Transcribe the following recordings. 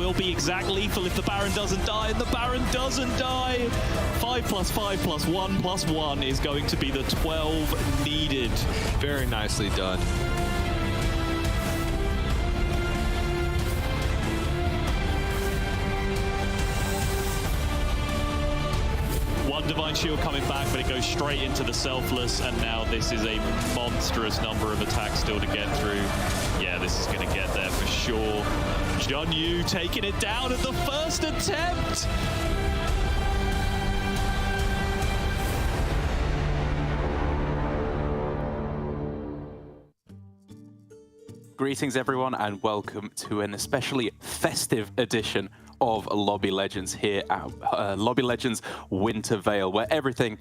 will be exact lethal if the Baron doesn't die, and the Baron doesn't die. 5 + 5 + 1 + 1 is going to be the 12 needed. Very nicely done. One Divine Shield coming back, but it goes straight into the Selfless, and now this is a monstrous number of attacks still to get through. Yeah, this is going to get there for sure. Jun Yu taking it down at the first attempt. Greetings everyone, and welcome to an especially festive edition of Lobby Legends here at Lobby Legends Winter Vale, where everything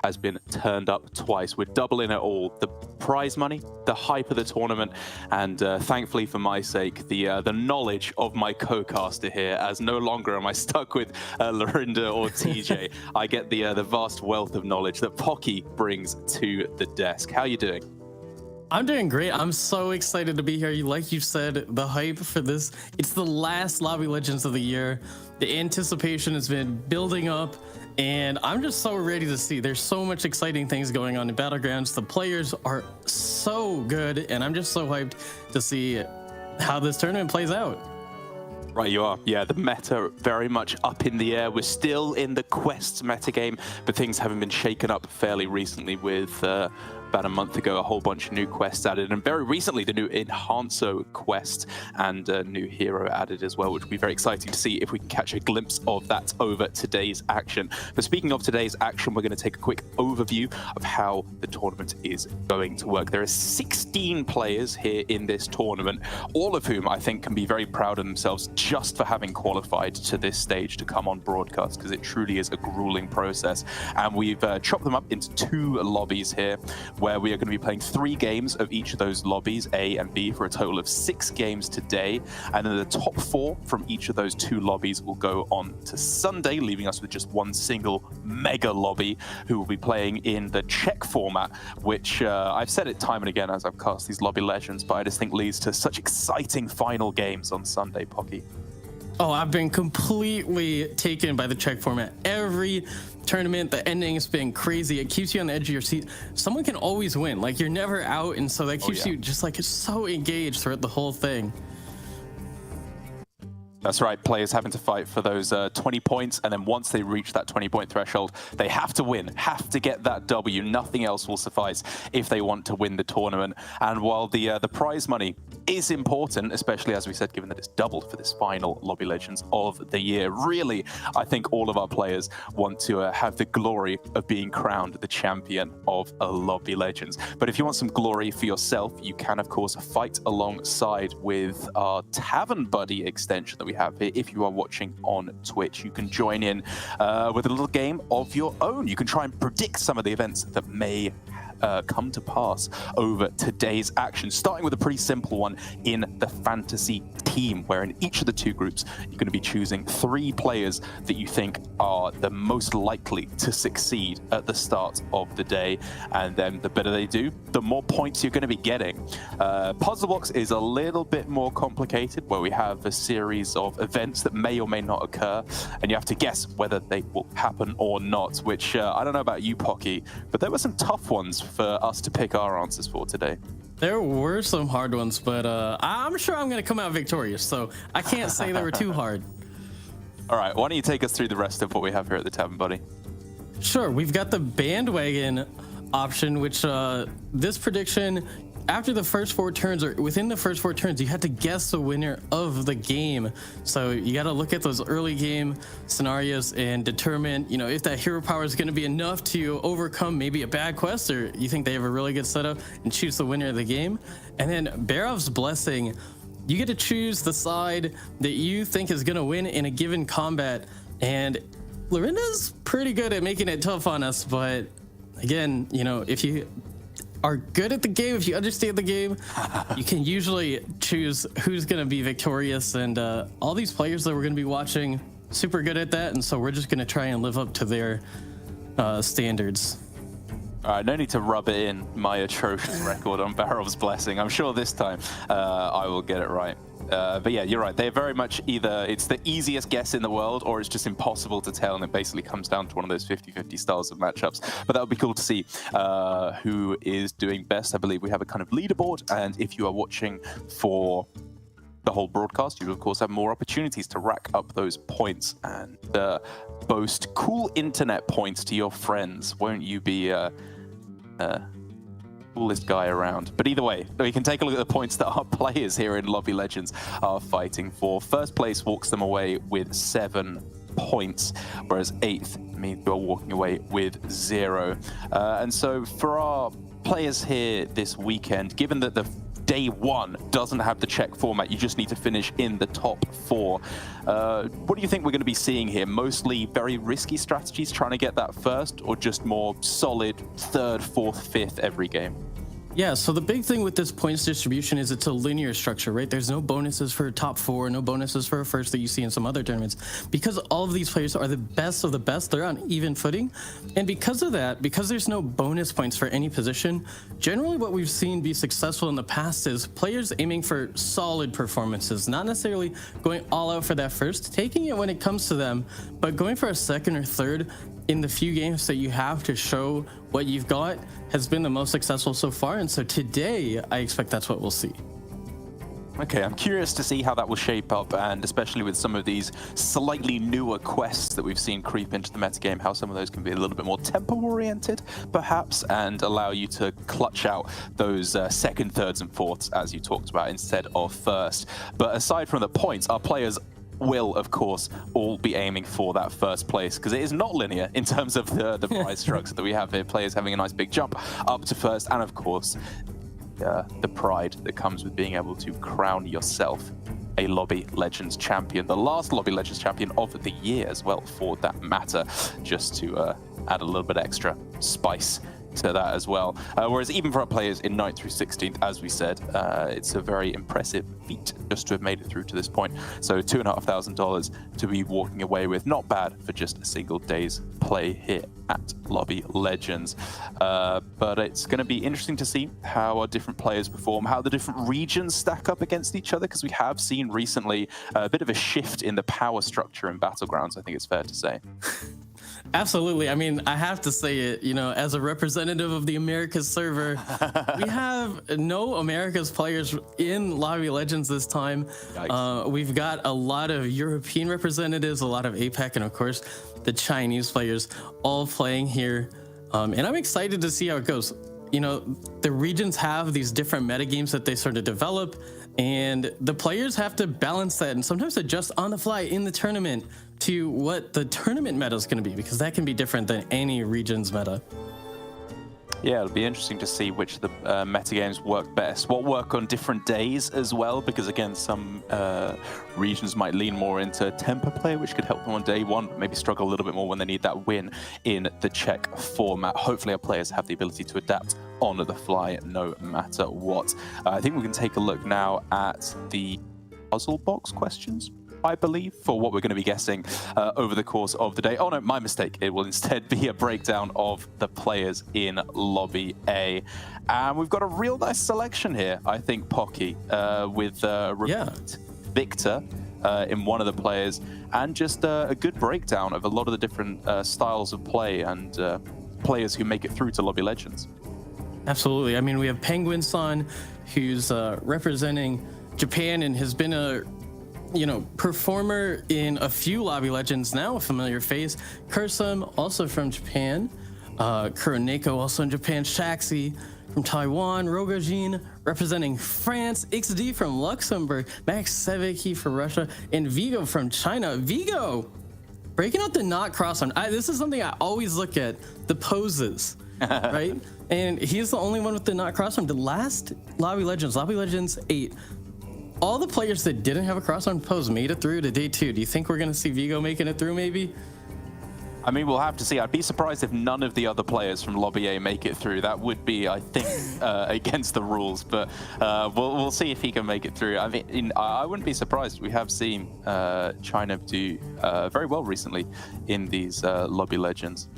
has been turned up twice. We're doubling it all: the prize money, the hype of the tournament, and thankfully for my sake, the knowledge of my co-caster here, as no longer am I stuck with Lorinda or TJ. I get the vast wealth of knowledge that Pocky brings to the desk. How are you doing? I'm doing great. I'm so excited to be here. Like you said, the hype for this, it's the last Lobby Legends of the year. The anticipation has been building up, and I'm just so ready to see. There's so much exciting things going on in Battlegrounds. The players are so good, and I'm just so hyped to see how this tournament plays out. Right, you are. Yeah, the meta very much up in the air. We're still in the quests metagame, but things haven't been shaken up fairly recently with about a month ago, a whole bunch of new quests added, and very recently the new Enhancer quest and a new hero added as well, which will be very exciting to see if we can catch a glimpse of that over today's action. But speaking of today's action, we're going to take a quick overview of how the tournament is going to work. There are 16 players here in this tournament, all of whom I think can be very proud of themselves just for having qualified to this stage to come on broadcast, because it truly is a grueling process. And we've chopped them up into 2 lobbies here, where we are going to be playing 3 games of each of those lobbies, A and B, for a total of 6 games today. And then the top 4 from each of those 2 lobbies will go on to Sunday, leaving us with just one single mega lobby, who will be playing in the Czech format, which I've said it time and again as I've cast these Lobby Legends, but I just think leads to such exciting final games on Sunday, Pocky. Oh, I've been completely taken by the Czech format. Every tournament, the ending's been crazy. It keeps you on the edge of your seat. Someone can always win. Like, you're never out, and so that keeps you just like so engaged throughout the whole thing. That's right, players having to fight for those 20 points, and then once they reach that 20-point threshold, they have to win, have to get that W. Nothing else will suffice if they want to win the tournament. And while the prize money is important, especially as we said, given that it's doubled for this final Lobby Legends of the year, really, I think all of our players want to have the glory of being crowned the champion of a Lobby Legends. But if you want some glory for yourself, you can, of course, fight alongside with our Tavern Buddy extension that we have here. If you are watching on Twitch, you can join in with a little game of your own. You can try and predict some of the events that may come to pass over today's action, starting with a pretty simple one in the fantasy team, where in each of the 2 groups you're going to be choosing 3 players that you think are the most likely to succeed at the start of the day, and then the better they do, the more points you're going to be getting. Puzzle Box is a little bit more complicated, where we have a series of events that may or may not occur, and you have to guess whether they will happen or not, which I don't know about you, Pocky, but there were some tough ones for us to pick our answers for today. There were some hard ones, but I'm sure I'm going to come out victorious, so I can't say they were too hard. All right, why don't you take us through the rest of what we have here at the Tavern Buddy? Sure, we've got the bandwagon option, which this prediction, after the first 4 turns, or within the first 4 turns, you have to guess the winner of the game. So you got to look at those early game scenarios and determine, you know, if that hero power is going to be enough to overcome maybe a bad quest, or you think they have a really good setup, and choose the winner of the game. And then Barov's Blessing, you get to choose the side that you think is going to win in a given combat. And Lorinda's pretty good at making it tough on us, but again, you know, if you are good at the game, if you understand the game, you can usually choose who's going to be victorious. And all these players that we're going to be watching, super good at that. And so we're just going to try and live up to their standards. All right, no need to rub it in, my atrocious record on Barov's Blessing. I'm sure this time I will get it right. But yeah, you're right. They're very much either it's the easiest guess in the world or it's just impossible to tell, and it basically comes down to one of those 50-50 styles of matchups. But that would be cool to see who is doing best. I believe we have a kind of leaderboard, and if you are watching for the whole broadcast, you of course have more opportunities to rack up those points and boast cool internet points to your friends. Won't you be coolest guy around? But either way, we can take a look at the points that our players here in Lobby Legends are fighting for. First place walks them away with 7 points, whereas 8th means you're walking away with 0. And so for our players here this weekend, given that the day 1 doesn't have the check format, you just need to finish in the top 4. What do you think we're going to be seeing here? Mostly very risky strategies trying to get that first, or just more solid 3rd, 4th, 5th every game? Yeah, so the big thing with this points distribution is it's a linear structure, right? There's no bonuses for a top 4, no bonuses for a first that you see in some other tournaments. Because all of these players are the best of the best, they're on even footing. And because of that, because there's no bonus points for any position, generally what we've seen be successful in the past is players aiming for solid performances, not necessarily going all out for that first, taking it when it comes to them, but going for a 2nd or 3rd in the few games that you have to show what you've got has been the most successful so far. And so today, I expect that's what we'll see. Okay, I'm curious to see how that will shape up, and especially with some of these slightly newer quests that we've seen creep into the metagame, how some of those can be a little bit more tempo-oriented, perhaps, and allow you to clutch out those 2nd, 3rds, and 4ths, as you talked about, instead of first. But aside from the points, our players will, of course, all be aiming for that first place, because it is not linear in terms of the prize structure that we have here. Players having a nice big jump up to first, and of course, the pride that comes with being able to crown yourself a Lobby Legends champion, the last Lobby Legends champion of the year as well, for that matter, just to add a little bit extra spice to that as well. Whereas even for our players in 9th through 16th, as we said, it's a very impressive feat just to have made it through to this point. So $2,500 to be walking away with, not bad for just a single day's play here at Lobby Legends. But it's going to be interesting to see how our different players perform, how the different regions stack up against each other, because we have seen recently a bit of a shift in the power structure in Battlegrounds, I think it's fair to say. Absolutely. I mean, I have to say it, you know, as a representative of the Americas server, we have no Americas players in Lobby Legends this time. We've got a lot of European representatives, a lot of APAC, and of course, the Chinese players all playing here. And I'm excited to see how it goes. You know, the regions have these different meta games that they sort of develop, and the players have to balance that and sometimes adjust on the fly in the tournament to what the tournament meta is going to be, because that can be different than any region's meta. Yeah, it'll be interesting to see which of the meta games work best. What work on different days as well, because again, some regions might lean more into tempo play, which could help them on day 1, but maybe struggle a little bit more when they need that win in the check format. Hopefully our players have the ability to adapt on the fly no matter what. I think we can take a look now at the puzzle box questions, I believe, for what we're going to be guessing over the course of the day. Oh no, my mistake. It will instead be a breakdown of the players in Lobby A. And we've got a real nice selection here, I think, Pocky, with Victor in one of the players, and just a good breakdown of a lot of the different styles of play and players who make it through to Lobby Legends. Absolutely. I mean, we have Penguin-san, who's representing Japan and has been a performer in a few Lobby Legends now, a familiar face. Kursum, also from Japan. Kuroneko, also in Japan. Shaxi from Taiwan. Rogojin, representing France. XD from Luxembourg. Max Sevicki from Russia. And Vigo from China. Vigo, breaking out the knot crossarm. This is something I always look at, the poses, right? And he's the only one with the knot crossarm. The last Lobby Legends 8, all the players that didn't have a crossarm pose made it through to day 2. Do you think we're going to see Vigo making it through, maybe? I mean, we'll have to see. I'd be surprised if none of the other players from Lobby A make it through. That would be, I think, against the rules. But we'll see if he can make it through. I mean, I wouldn't be surprised. We have seen China do very well recently in these Lobby Legends.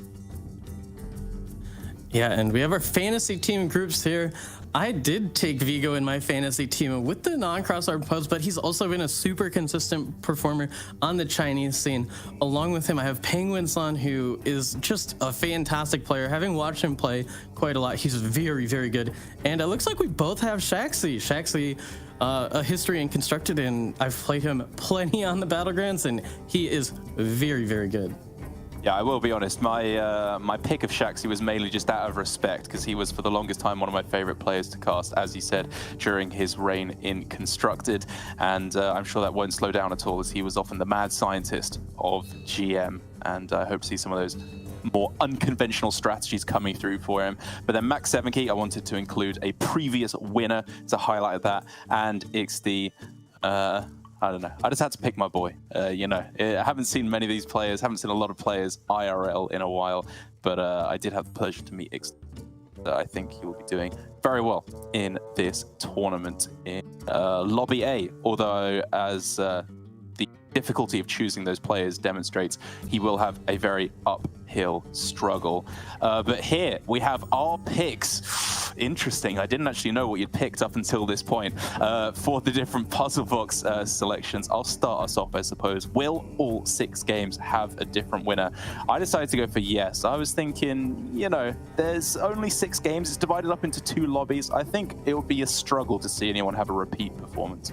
Yeah, and we have our fantasy team groups here. I did take Vigo in my fantasy team with the non-crossbar post, but he's also been a super consistent performer on the Chinese scene. Along with him, I have Penguin Son, who is just a fantastic player. Having watched him play quite a lot, he's very, very good. And it looks like we both have Shaxi. Shaxi, a history in Constructed, and I've played him plenty on the Battlegrounds, and he is very, very good. Yeah, I will be honest. My pick of Shaxi was mainly just out of respect because he was for the longest time one of my favorite players to cast, as you said, during his reign in Constructed. And I'm sure that won't slow down at all, as he was often the mad scientist of GM. And I hope to see some of those more unconventional strategies coming through for him. But then Max 7-Key, I wanted to include a previous winner to highlight that, and XD. I don't know. I just had to pick my boy. You know, I haven't seen many of these players, haven't seen a lot of players IRL in a while, but I did have the pleasure to meet X. I think he will be doing very well in this tournament in Lobby A, although as the difficulty of choosing those players demonstrates, he will have a very uphill struggle. But here we have our picks. Interesting. I didn't actually know what you'd picked up until this point for the different puzzle box selections. I'll start us off, I suppose. Will all 6 games have a different winner? I decided to go for yes. I was thinking, you know, there's only 6 games. It's divided up into 2 lobbies. I think it would be a struggle to see anyone have a repeat performance.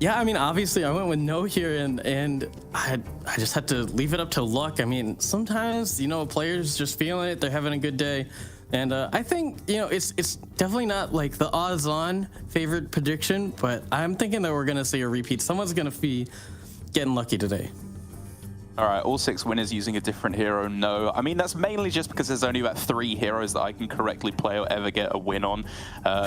Yeah, I mean, obviously I went with no here, and I just had to leave it up to luck. I mean, sometimes, you know, players just feeling it, they're having a good day. And I think, you know, it's definitely not like the odds-on favorite prediction, but I'm thinking that we're going to see a repeat. Someone's going to be getting lucky today. All right, all 6 winners using a different hero, no. I mean, that's mainly just because there's only about 3 heroes that I can correctly play or ever get a win on.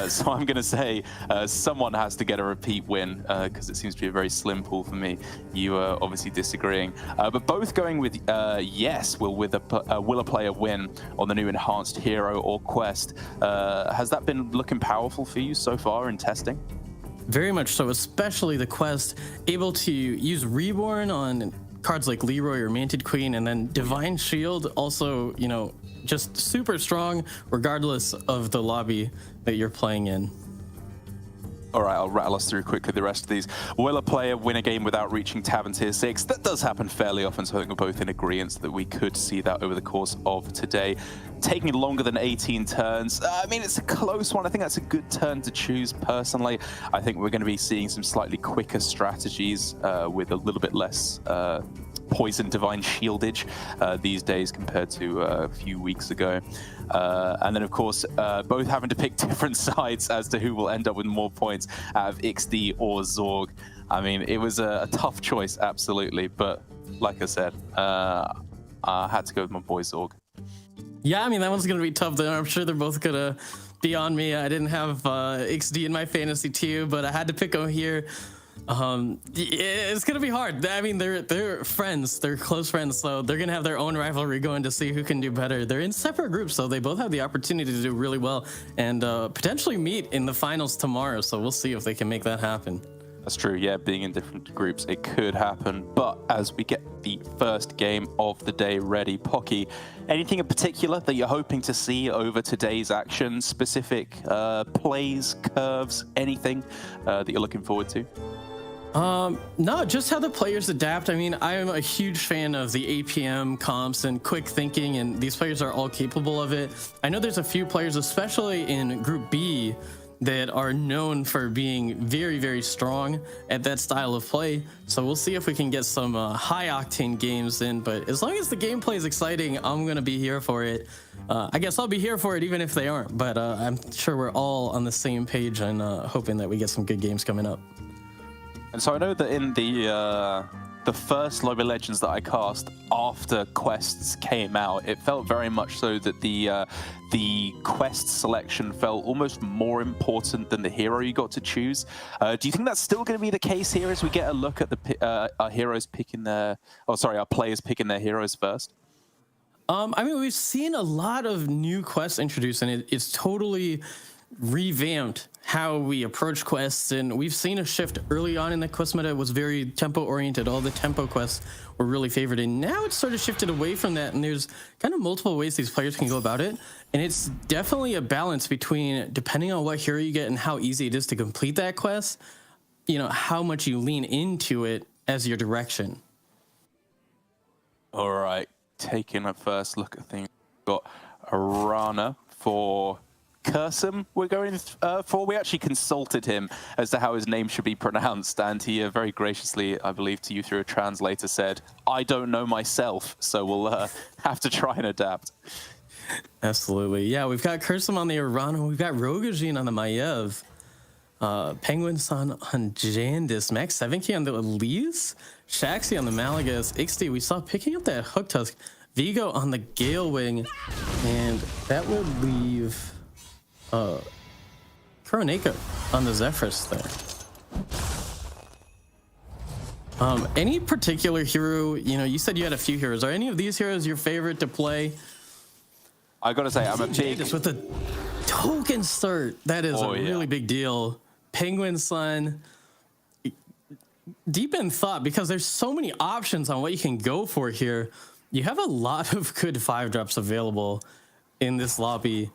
So I'm going to say someone has to get a repeat win because it seems to be a very slim pool for me. You are obviously disagreeing. But both going with yes, will a player win on the new enhanced hero or quest? Has that been looking powerful for you so far in testing? Very much so, especially the quest, able to use Reborn on cards like Leroy or Manted Queen, and then Divine Shield also, you know, just super strong regardless of the lobby that you're playing in. All right, I'll rattle us through quickly the rest of these. Will a player win a game without reaching Tab and Tier 6? That does happen fairly often, so I think we're both in agreement that we could see that over the course of today. Taking longer than 18 turns, I mean, it's a close one. I think that's a good turn to choose, personally. I think we're going to be seeing some slightly quicker strategies with a little bit less poison divine shieldage these days compared to a few weeks ago. And then, of course, both having to pick different sides as to who will end up with more points out of XD or Zorg. I mean, it was a tough choice, absolutely. But like I said, I had to go with my boy Zorg. Yeah, I mean, that one's going to be tough. I'm sure they're both going to be on me. I didn't have XD in my fantasy too, but I had to pick them here. It's gonna be hard. I mean, they're friends, they're close friends, so they're gonna have their own rivalry going to see who can do better. They're in separate groups, so they both have the opportunity to do really well and potentially meet in the finals tomorrow. So we'll see if they can make that happen. That's true, yeah, being in different groups, it could happen. But as we get the first game of the day ready, Pocky, anything in particular that you're hoping to see over today's action? Specific plays, curves, anything that you're looking forward to? No, just how the players adapt. I mean, I am a huge fan of the APM comps and quick thinking, and these players are all capable of it. I know there's a few players, especially in Group B, that are known for being very, very strong at that style of play. So we'll see if we can get some high-octane games in. But as long as the gameplay is exciting, I'm going to be here for it. I guess I'll be here for it even if they aren't. But I'm sure we're all on the same page and hoping that we get some good games coming up. And so I know that in the first Lobby Legends that I cast after quests came out, it felt very much so that the quest selection felt almost more important than the hero you got to choose. Do you think that's still going to be the case here as we get a look at our heroes picking their, our players picking their heroes first? I mean, we've seen a lot of new quests introduced, and it's totally revamped how we approach quests, and we've seen a shift early on in the quest meta. It was very tempo oriented. All the tempo quests were really favored, and now it's sort of shifted away from that, and there's kind of multiple ways these players can go about it, and it's definitely a balance between, depending on what hero you get and how easy it is to complete that quest, you know, how much you lean into it as your direction. All right, taking a first look at things. We've got Arana for Kursum we're going for. We actually consulted him as to how his name should be pronounced, and he very graciously, I believe to you through a translator, said, "I don't know myself, so we'll have to try and adapt." Absolutely. Yeah, we've got Kursum on the Arana. We've got Rogojin on the Maiev. Penguin Sun on Jandis. Max 7k on the Elise. Shaxi on the Malagas. Ixty, we saw picking up that Hook Tusk. Vigo on the Gale Wing. And that would leave Koroneka on the Zephrys there. Any particular hero, you know, you said you had a few heroes. Are any of these heroes your favorite to play? I gotta say, I'm a big... Just with the token start, that is a really big deal. Penguin Sun, deep in thought, because there's so many options on what you can go for here. You have a lot of good 5-drops available in this lobby.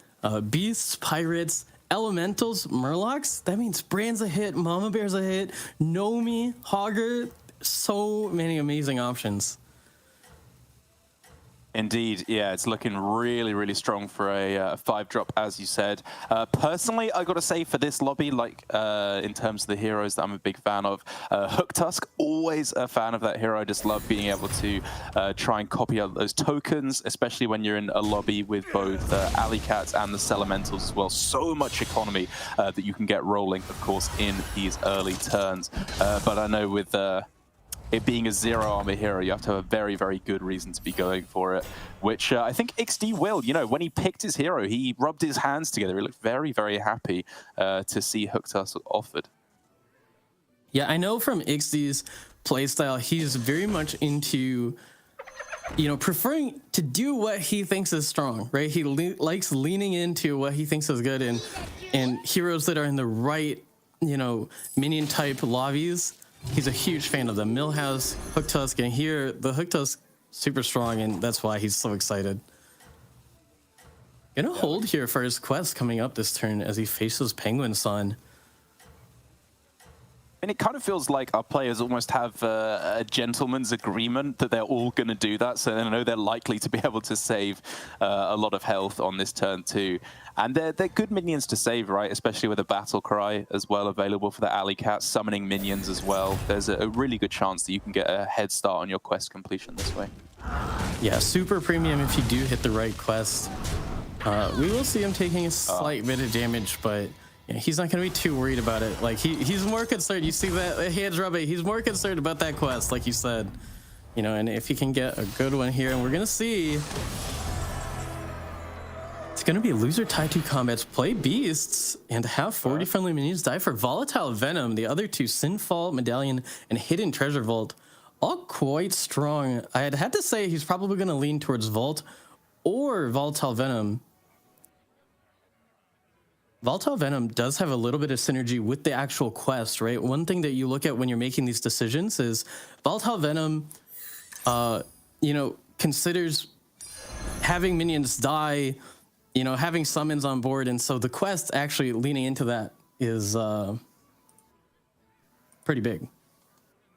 Beasts, Pirates, Elementals, Murlocs. That means Brand's a hit, Mama Bear's a hit, Nomi, Hogger. So many amazing options. Indeed, yeah, it's looking really, really strong for a 5-drop, as you said. Personally, I got to say, for this lobby, like in terms of the heroes that I'm a big fan of, Hook Tusk, always a fan of that hero. I just love being able to try and copy out those tokens, especially when you're in a lobby with both Alley Cats and the Elementals as well. So much economy that you can get rolling, of course, in these early turns. But I know with... it being a zero-armor hero, you have to have a very, very good reason to be going for it, which I think XD will. You know, when he picked his hero, he rubbed his hands together. He looked very, very happy to see Hook Tusk offered. Yeah, I know from XD's playstyle, he's very much into, you know, preferring to do what he thinks is strong, right? He likes leaning into what he thinks is good, and heroes that are in the right, you know, minion-type lobbies. He's a huge fan of them. Millhouse, Hook Tusk, and here the Hook Tusk super strong, and that's why he's so excited. Gonna hold here for his quest coming up this turn as he faces Penguin Sun. And it kind of feels like our players almost have a gentleman's agreement that they're all going to do that. So I know they're likely to be able to save a lot of health on this turn too. And they're good minions to save, right? Especially with a Battle Cry as well available for the Alley Cat, summoning minions as well. There's a really good chance that you can get a head start on your quest completion this way. Yeah, super premium if you do hit the right quest. We will see him taking a slight bit of damage, but... yeah, he's not going to be too worried about it. Like, he's more concerned. You see that hands rubbing. He's more concerned about that quest, like you said. You know, and if he can get a good one here, and we're going to see... it's going to be loser tied to combats, play beasts, and have 40 friendly minions die for Volatile Venom. The other two, Sinfall, Medallion, and Hidden Treasure Vault, all quite strong. I'd had to say he's probably going to lean towards Vault or Volatile Venom. Volatile Venom does have a little bit of synergy with the actual quest, right? One thing that you look at when you're making these decisions is Volatile Venom, you know, considers having minions die, you know, having summons on board. And so the quest actually leaning into that is pretty big.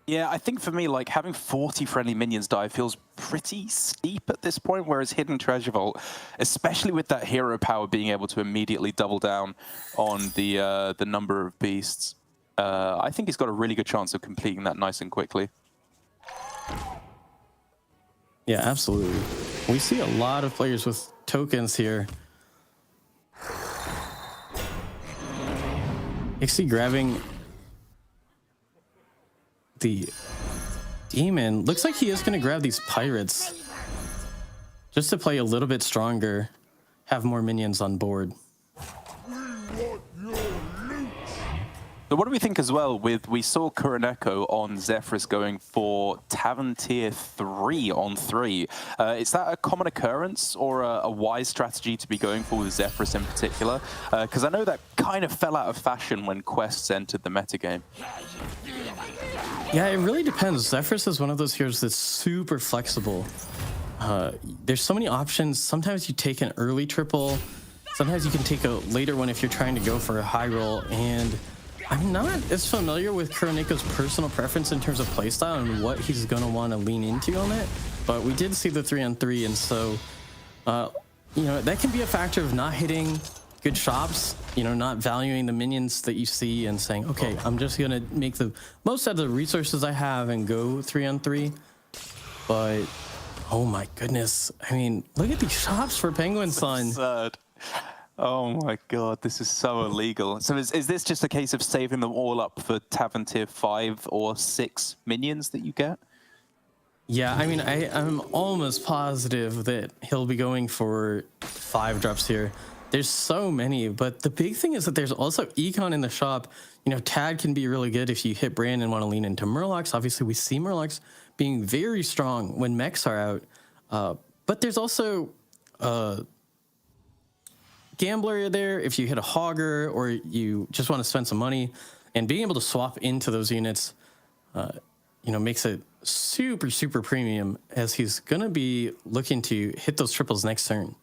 Yeah, I think for me, like, having 40 friendly minions die feels pretty steep at this point, whereas Hidden Treasure Vault, especially with that hero power being able to immediately double down on the number of beasts, I think he's got a really good chance of completing that nice and quickly. Yeah, absolutely. We see a lot of players with tokens here. Ixie grabbing the demon. Looks like he is going to grab these pirates just to play a little bit stronger, have more minions on board. But what do we think as well with, we saw Kuroneko on Zephyrus going for Tavern Tier 3 on 3. Is that a common occurrence or a wise strategy to be going for with Zephyrus in particular? Because I know that kind of fell out of fashion when quests entered the metagame. Yeah, it really depends. Zephyrus is one of those heroes that's super flexible. There's so many options. Sometimes you take an early triple. Sometimes you can take a later one if you're trying to go for a high roll. And I'm not as familiar with Kuroneko's personal preference in terms of playstyle and what he's going to want to lean into on it. But we did see the 3-on-3, and so, you know, that can be a factor of not hitting good shops, you know, not valuing the minions that you see and saying, okay, I'm just going to make the most out of the resources I have and go 3-on-3. But, oh my goodness. I mean, look at these shops for Penguin Sun. Absurd. Oh my god, this is so illegal. So is this just a case of saving them all up for Tavern Tier 5 or 6 minions that you get? Yeah, I mean, I'm almost positive that he'll be going for 5 drops here. There's so many, but the big thing is that there's also econ in the shop. You know, Tad can be really good if you hit Brand and want to lean into Murlocs. Obviously, we see Murlocs being very strong when mechs are out. But there's also Gambler there if you hit a Hogger or you just want to spend some money. And being able to swap into those units, you know, makes it super, super premium as he's going to be looking to hit those triples next turn.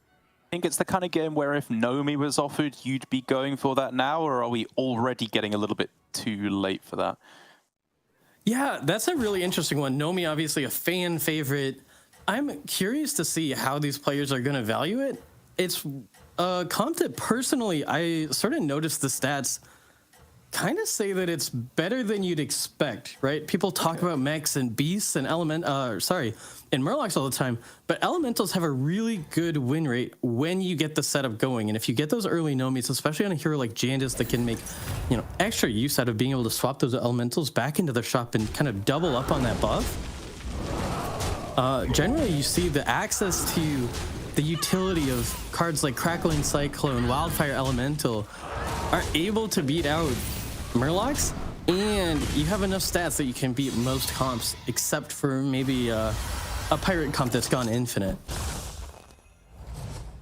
I think it's the kind of game where if Nomi was offered, you'd be going for that now, or are we already getting a little bit too late for that? Yeah, that's a really interesting one. Nomi, obviously a fan favorite. I'm curious to see how these players are going to value it. It's a comp that personally, I sort of noticed the stats kind of say that it's better than you'd expect, right? People talk about mechs and beasts and and Murlocs all the time, but elementals have a really good win rate when you get the setup going. And if you get those early Nomis, especially on a hero like Jandis that can make, you know, extra use out of being able to swap those elementals back into the shop and kind of double up on that buff. Generally, you see the access to the utility of cards like Crackling Cyclone, Wildfire Elemental are able to beat out Murlocs, and you have enough stats that you can beat most comps, except for maybe a pirate comp that's gone infinite.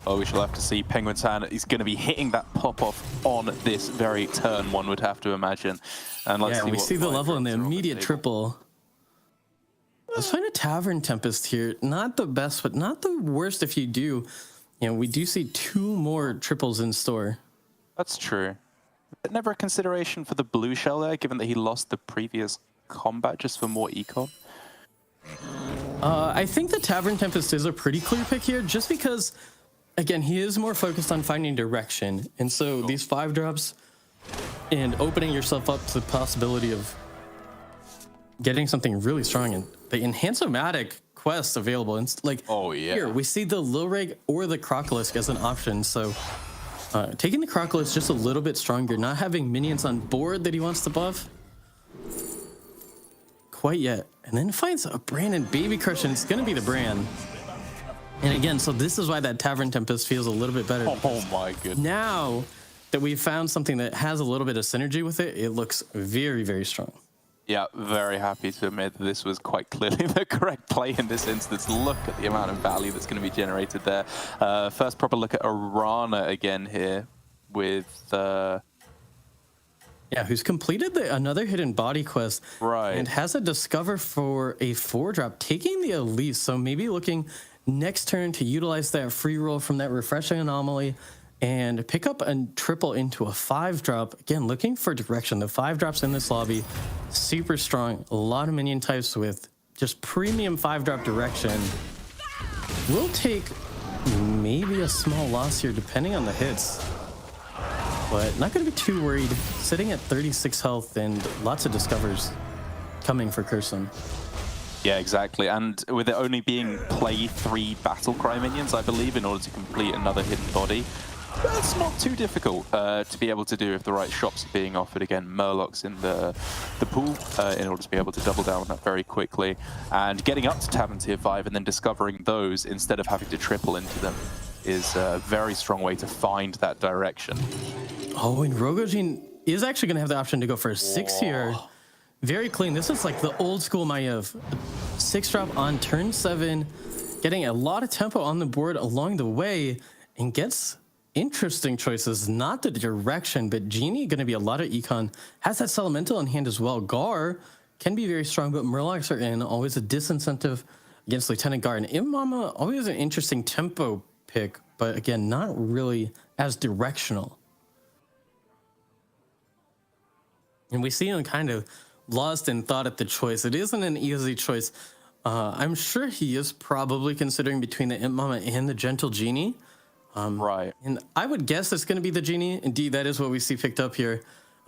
Oh, we shall have to see. Penguin San is going to be hitting that pop-off on this very turn, one would have to imagine. And let's see we see the level in the immediate triple. Let's find a Tavern Tempest here. Not the best, but not the worst if you do. You know, we do see 2 more triples in store. That's true. But never a consideration for the blue shell there, given that he lost the previous combat just for more econ? I think the Tavern Tempest is a pretty clear pick here, just because, again, he is more focused on finding direction. And so these 5 drops and opening yourself up to the possibility of getting something really strong. And the Enhance-O-Matic quest available. And like, here, we see the Lilreg or the Crocolisk as an option. So taking the Crocolisk just a little bit stronger, not having minions on board that he wants to buff quite yet. And then finds a Brand and Baby Crush, and it's going to be the Brand. And again, so this is why that Tavern Tempest feels a little bit better. Oh my goodness. Now that we've found something that has a little bit of synergy with it, it looks very, very strong. Yeah, very happy to admit that this was quite clearly the correct play in this instance. Look at the amount of value that's going to be generated there. First proper look at Arana again here with... Yeah, who's completed another hidden body quest. Right. And has a discover for a 4-drop, taking the Elise. So maybe looking next turn to utilize that free roll from that refreshing anomaly and pick up a triple into a 5-drop. Again, looking for direction. The 5 drops in this lobby, super strong. A lot of minion types with just premium 5-drop direction. We'll take maybe a small loss here, depending on the hits. But not going to be too worried. Sitting at 36 health and lots of discovers coming for Curson. Yeah, exactly. And with it only being play 3 Battlecry minions, I believe, in order to complete another hidden body, that's not too difficult to be able to do if the right shops are being offered. Again, Murlocs in the pool in order to be able to double down on that very quickly. And getting up to Tavern Tier 5 and then discovering those instead of having to triple into them is a very strong way to find that direction. Oh, and Rogojin is actually going to have the option to go for a 6 here. Very clean. This is like the old school Maiev. 6-drop on turn 7, getting a lot of tempo on the board along the way, and gets interesting choices. Not the direction, but Genie going to be a lot of econ. Has that Elemental in hand as well. Gar can be very strong, but Murlocs are in. Always a disincentive against Lieutenant Gar. And Imp Mama, always an interesting tempo pick, but again, not really as directional. And we see him kind of lost in thought at the choice. It isn't an easy choice. I'm sure he is probably considering between the Imp Mama and the Gentle Genie. Right. And I would guess it's going to be the Genie. Indeed, that is what we see picked up here.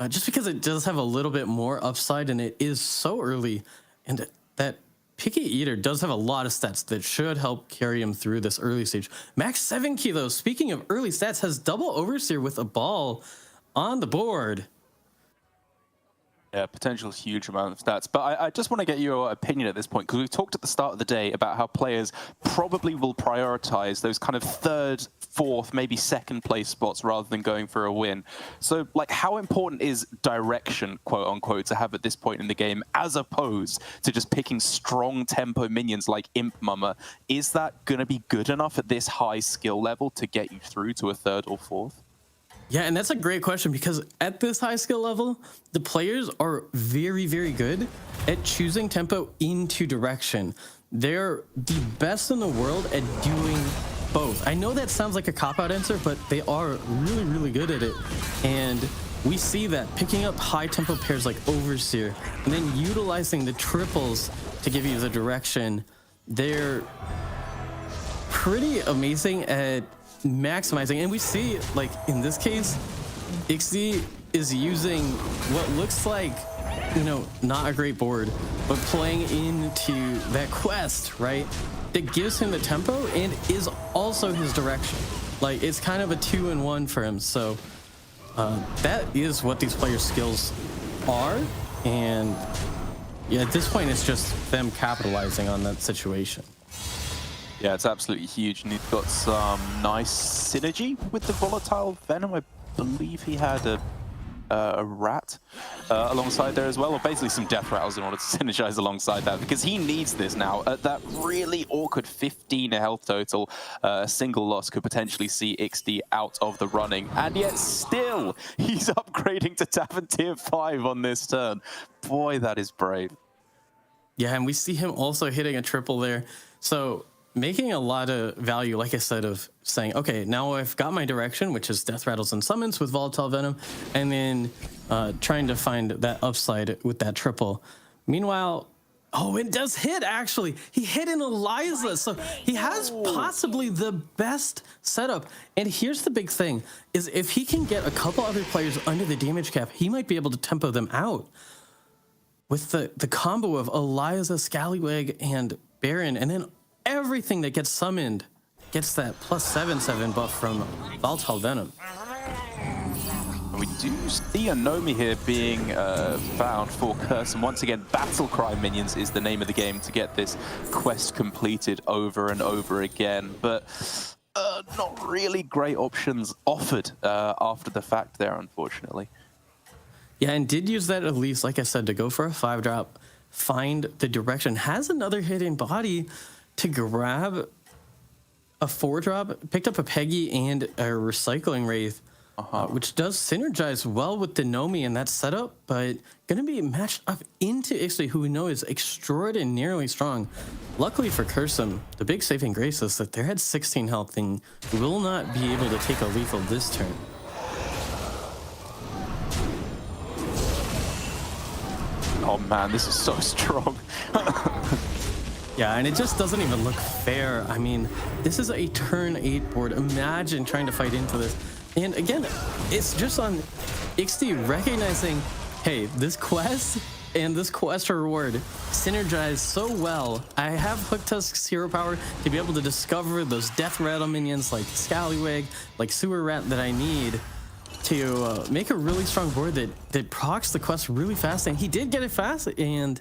Just because it does have a little bit more upside and it is so early. And that Picky Eater does have a lot of stats that should help carry him through this early stage. Max 7 kilos, speaking of early stats, has double Overseer with a ball on the board. Yeah, potential huge amount of stats. But I just want to get your opinion at this point, because we talked at the start of the day about how players probably will prioritize those kind of third, fourth, maybe second place spots rather than going for a win. So, like, how important is direction, quote unquote, to have at this point in the game, as opposed to just picking strong tempo minions like Imp Mama? Is that going to be good enough at this high skill level to get you through to a third or fourth? Yeah, and that's a great question, because at this high skill level, the players are very, very good at choosing tempo into direction. They're the best in the world at doing both. I know that sounds like a cop-out answer, but they are really, really good at it. And we see that picking up high tempo pairs like Overseer and then utilizing the triples to give you the direction. They're pretty amazing at maximizing, and we see, like in this case, Ixie is using what looks like, you know, not a great board, but playing into that quest, right? That gives him the tempo and is also his direction. Like, it's kind of a 2-in-1 for him. So that is what these players' skills are, and yeah, at this point, it's just them capitalizing on that situation. Yeah, it's absolutely huge, and he's got some nice synergy with the volatile venom. I believe he had a rat alongside there as well, or basically some death rattles in order to synergize alongside that, because he needs this now. At that really awkward 15 health total, a single loss could potentially see XD out of the running, and yet still he's upgrading to Tavern Tier 5 on this turn. Boy, that is brave. Yeah, and we see him also hitting a triple there. So making a lot of value, like I said, of saying, okay, now I've got my direction, which is death rattles and summons with volatile venom, and then trying to find that upside with that triple. Meanwhile, oh, it does hit, actually. He hit an Eliza, so he has possibly the best setup. And here's the big thing, is if he can get a couple other players under the damage cap, he might be able to tempo them out. With the combo of Eliza, Scallywag, and Baron, and then everything that gets summoned gets that +7/7 buff from Volatile Venom. We do see a Nomi here being found for Curse, and once again, Battle Cry minions is the name of the game to get this quest completed over and over again. But not really great options offered after the fact there, unfortunately. Yeah, and did use that at least, like I said, to go for a 5-drop, find the direction. Has another hidden body to grab a 4-drop, picked up a Peggy and a Recycling Wraith, which does synergize well with the Nomi in that setup, but going to be matched up into Ixie, who we know is extraordinarily strong. Luckily for Cursum, the big saving grace is that they're at 16 health and will not be able to take a lethal this turn. Oh man, this is so strong. Yeah, and it just doesn't even look fair. I mean, this is a turn 8 board. Imagine trying to fight into this. And again, it's just on XD recognizing, hey, this quest and this quest reward synergize so well. I have Hook Tusk's hero power to be able to discover those death rattle minions like Scallywag, like Sewer Rat that I need to make a really strong board that procs the quest really fast. And he did get it fast, and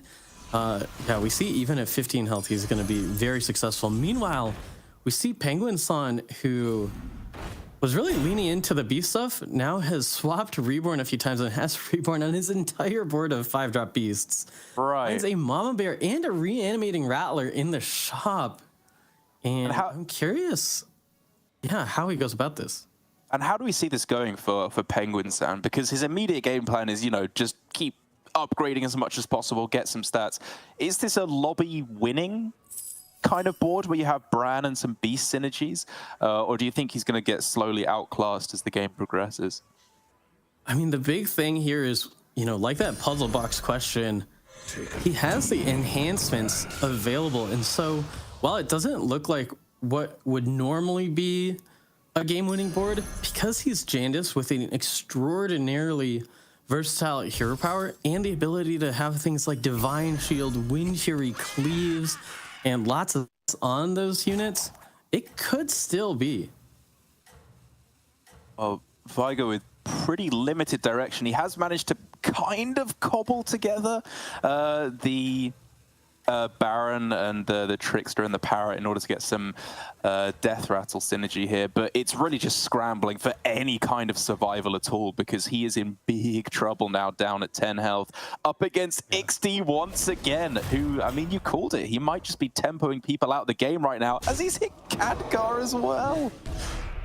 yeah, we see even at 15 health, he's going to be very successful. Meanwhile, we see Penguin Son, who was really leaning into the beast stuff, now has swapped Reborn a few times and has Reborn on his entire board of 5-drop beasts. Right. Finds a Mama Bear and a reanimating Rattler in the shop. And I'm curious, how he goes about this. And how do we see this going for Penguin Sound? Because his immediate game plan is, just keep upgrading as much as possible, get some stats. Is this a lobby winning kind of board where you have Bran and some beast synergies? Or do you think he's going to get slowly outclassed as the game progresses? I mean, the big thing here is, like that puzzle box question, he has the enhancements available. And so while it doesn't look like what would normally be a game-winning board, because he's Jandice with an extraordinarily versatile hero power and the ability to have things like Divine Shield, Wind Fury, Cleaves, and lots of on those units, it could still be. Well, Vigo with pretty limited direction. He has managed to kind of cobble together the Baron and the Trickster and the Parrot in order to get some Death Rattle synergy here, but it's really just scrambling for any kind of survival at all because he is in big trouble now, down at 10 health, up against XD once again, who, I mean, you called it. He might just be tempoing people out of the game right now as he's hit Khadgar as well.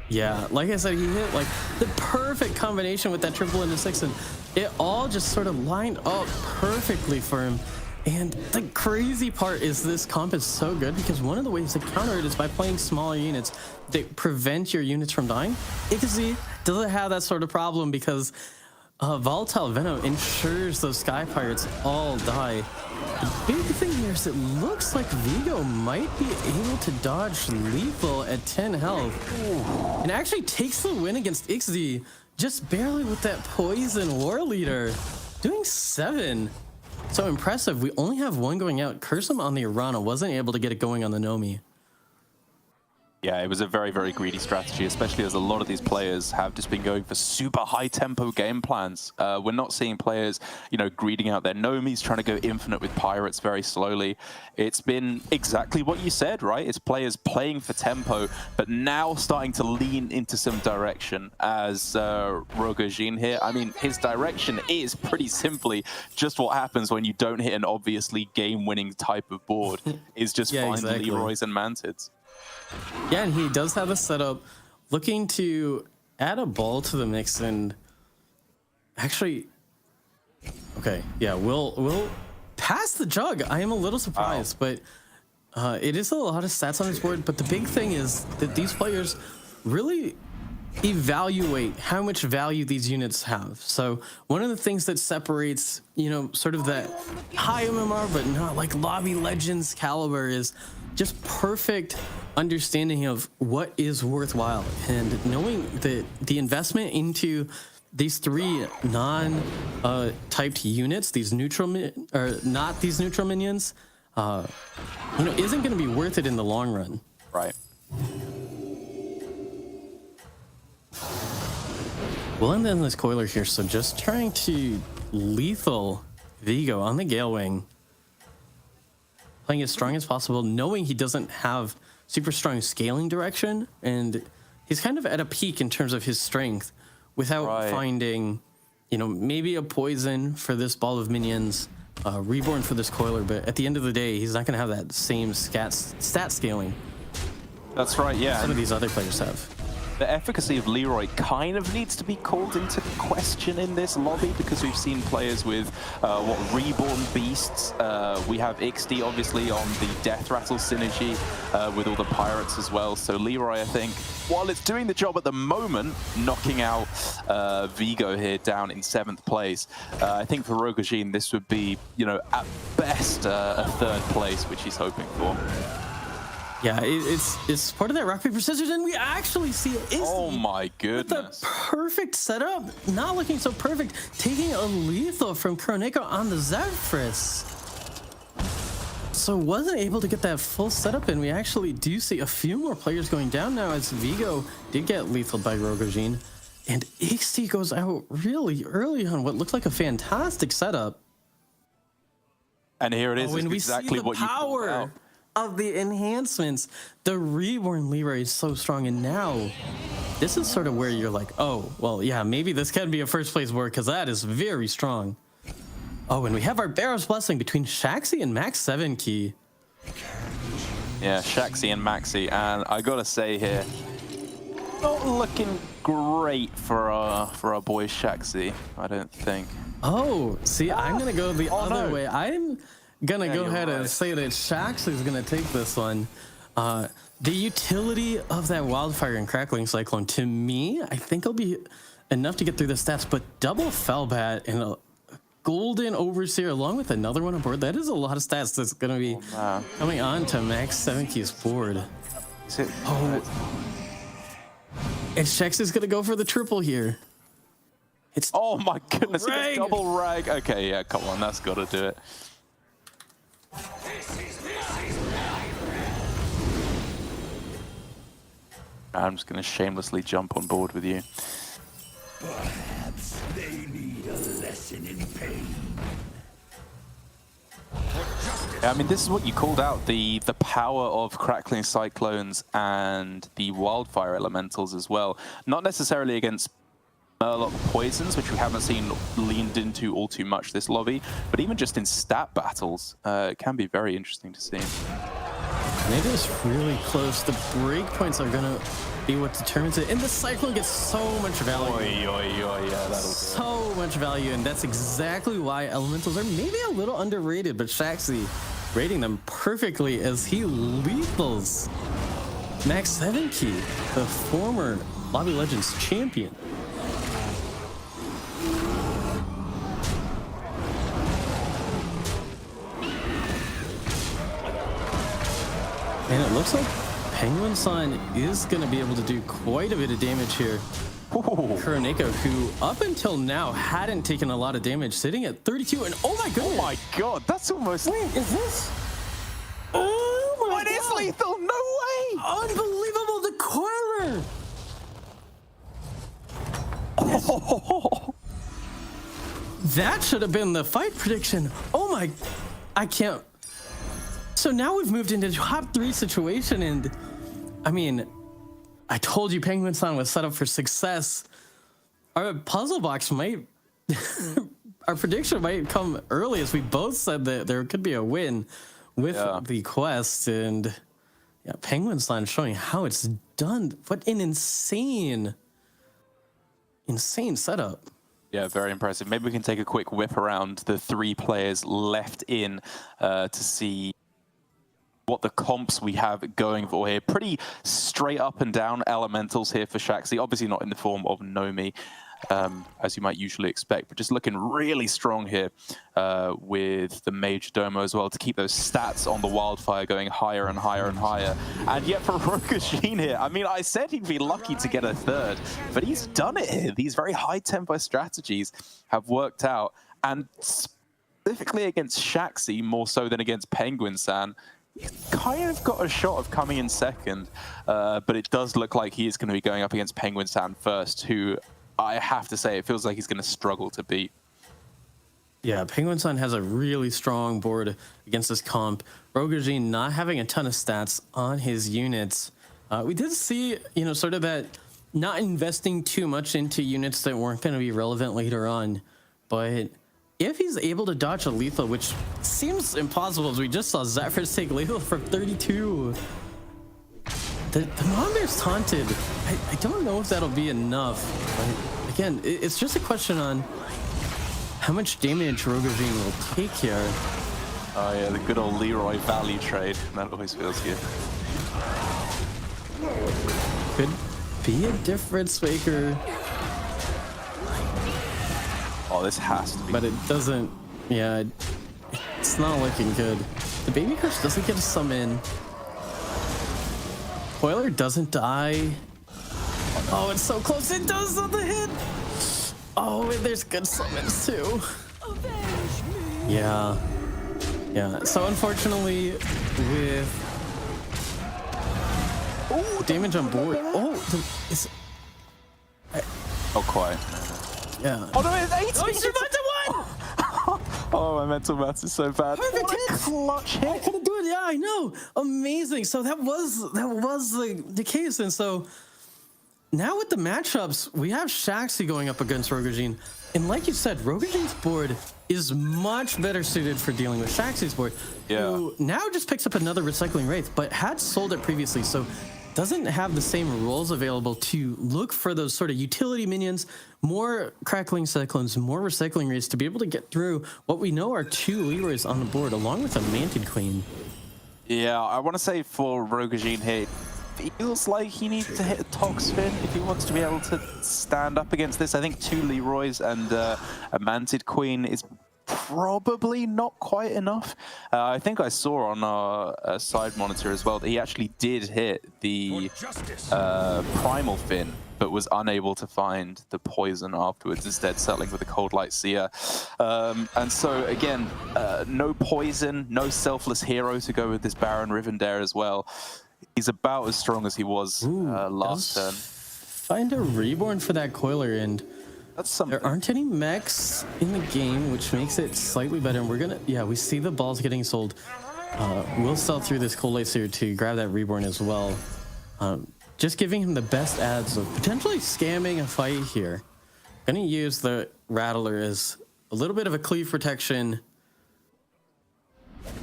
Yeah, like I said, he hit like the perfect combination with that triple into 6, and it all just sort of lined up perfectly for him. And the crazy part is this comp is so good because one of the ways to counter it is by playing smaller units that prevent your units from dying. Ixie doesn't have that sort of problem because Volatile Venom ensures those Sky Pirates all die. The big thing here is it looks like Vigo might be able to dodge lethal at 10 health. And actually takes the win against Ixie just barely with that Poison War Leader. Doing 7. So impressive. We only have one going out. Cursum on the Arana wasn't able to get it going on the Nomi. Yeah, it was a very, very greedy strategy, especially as a lot of these players have just been going for super high-tempo game plans. We're not seeing players, greeding out their Nomis, trying to go infinite with Pirates very slowly. It's been exactly what you said, right? It's players playing for tempo, but now starting to lean into some direction as Rogojin here. I mean, his direction is pretty simply just what happens when you don't hit an obviously game-winning type of board, is just find exactly. Leroys and Mantids. Yeah, and he does have a setup looking to add a ball to the mix and actually, okay, yeah, we'll pass the jug. I am a little surprised, but it is a lot of stats on his board. But the big thing is that these players really evaluate how much value these units have. So one of the things that separates, sort of that high MMR, but not like lobby legends caliber is just perfect understanding of what is worthwhile and knowing that the investment into these 3 non-typed units, these neutral or not these neutral minions, isn't going to be worth it in the long run. Right. We'll end on this Coiler here, so just trying to lethal Vigo on the Gale Wing. Playing as strong as possible, knowing he doesn't have super strong scaling direction, and he's kind of at a peak in terms of his strength without finding, maybe a poison for this ball of minions, Reborn for this Coiler, but at the end of the day, he's not going to have that same stat scaling. That's right, yeah. Some of these other players have. The efficacy of Leroy kind of needs to be called into question in this lobby because we've seen players with Reborn Beasts. We have XD obviously on the Death Rattle synergy with all the Pirates as well. So Leroy, I think, while it's doing the job at the moment, knocking out Vigo here down in 7th place, I think for Rogojin this would be, at best a 3rd place, which he's hoping for. Yeah, it's part of that rock, paper, scissors, and we actually see it. Oh my goodness. The perfect setup, not looking so perfect, taking a lethal from Kroneko on the Zephrys. So wasn't able to get that full setup, and we actually do see a few more players going down now as Vigo did get lethal by Rogojin. And XT goes out really early on what looked like a fantastic setup. And here it is, When we exactly see the what you called power out. of the enhancements. The Reborn Leroy is so strong, and now this is sort of where you're like, oh, well, yeah, maybe this can be a first place board because that is very strong. Oh, and we have our Barrow's Blessing between Shaxi and Max 7 Key. Yeah, Shaxi and Maxi, and I gotta say here, not looking great for our boy Shaxi, I don't think. Oh, see, I'm gonna go the other way. I'm gonna go ahead and right. say that Shaxi's gonna take this one. The utility of that Wildfire and Crackling Cyclone, to me, I think it'll be enough to get through the stats, but double Fellbat and a Golden Overseer along with another one on board, that is a lot of stats that's going to be coming on to Max 7 Key's board. Is it? Oh, and Shex is going to go for the triple here. It's Oh my goodness, he Rag. gets double rag. Okay, yeah, come on, that's got to do it. I'm just going to shamelessly jump on board with you. Perhaps they need a lesson in pain. Yeah, I mean, this is what you called out, the power of Crackling Cyclones and the Wildfire Elementals as well. Not necessarily against Murloc Poisons, which we haven't seen leaned into all too much this lobby, but even just in stat battles, it can be very interesting to see. It is really close. The breakpoints are going to be what determines it. And the Cyclone gets so much value. Oy, oy, oy, yeah, that'll do it. So much value, and that's exactly why Elementals are maybe a little underrated, but Shaxi rating them perfectly as he lethals Max 7 Key, the former Lobby Legends champion. And it looks like Penguin Sun is going to be able to do quite a bit of damage here. Kuroneko, who up until now hadn't taken a lot of damage, sitting at 32, and oh my goodness! Oh my god, that's almost... Wait, is this? Oh my What is lethal? No way! Unbelievable, the Coiler! That should have been the fight prediction. Oh my, I can't. So now we've moved into top 3 situation, and I mean, I told you Penguin Sun was set up for success. Our puzzle box might, our prediction might come early, as we both said that there could be a win with the quest, and yeah, Penguin Sun showing how it's done. What an insane setup. Yeah, very impressive. Maybe we can take a quick whip around the 3 players left in to see what the comps we have going for here. Pretty straight up and down elementals here for Shaxi. Obviously not in the form of Nomi, as you might usually expect, but just looking really strong here with the Major Domo as well to keep those stats on the Wildfire going higher and higher and higher. And yet for Rokujin here, I mean, I said he'd be lucky to get a 3rd, but he's done it here. These very high tempo strategies have worked out, and specifically against Shaxi more so than against Penguin San, he's kind of got a shot of coming in 2nd, but it does look like he is going to be going up against Penguin San first, who I have to say it feels like he's going to struggle to beat. Yeah, Penguin Sun has a really strong board against this comp. Rokujin not having a ton of stats on his units. We did see, you know, sort of that not investing too much into units that weren't going to be relevant later on, but if he's able to dodge a lethal, which seems impossible, as we just saw Zephyrs take lethal for 32. The Monbear's taunted. I don't know if that'll be enough. But again, it's just a question on how much damage Rokujin will take here. Oh yeah, the good old Leroy value trade. That always feels good. Could be a difference maker. Oh, this has to be. But it doesn't, yeah, it's not looking good. The Baby Curse doesn't get a summon. Coiler doesn't die. Oh, it's so close. It does on the hit. Oh, and there's good summons too. Yeah. Yeah. So unfortunately, with damage on board. Oh, it's. Not quite. Yeah. Oh no, it's 8! Oh, you survived to 1! Oh, my mental math is so bad. Perfect What a hit. clutch hit. I couldn't do it. yeah, I know. Amazing. So that was the case, and so now with the matchups, we have Shaxi going up against Rogajin. And like you said, Rogajin's board is much better suited for dealing with Shaxi's board, who now just picks up another Recycling Wraith, but had sold it previously, so doesn't have the same roles available to look for those sort of utility minions, more Crackling Cyclones, more Recycling Wraiths to be able to get through what we know are 2 Leroys on the board, along with a Manted Queen. Yeah, I want to say for Rogajin here, feels like he needs to hit a Toxfin if he wants to be able to stand up against this. I think 2 Leroys and a Manted Queen is probably not quite enough. I think I saw on our side monitor as well that he actually did hit the Primal Fin, but was unable to find the poison afterwards, instead settling with a Cold Light Seer. And so again, no poison, no Selfless Hero to go with this Baron Rivendare as well. He's about as strong as he was last turn. Find a Reborn for that Coiler, and that's something. There aren't any mechs in the game, which makes it slightly better. And we're gonna, we see the balls getting sold. We'll sell through this Cold Light Seer to grab that Reborn as well. Just giving him the best odds of potentially scamming a fight here. Gonna use the Rattler as a little bit of a cleave protection.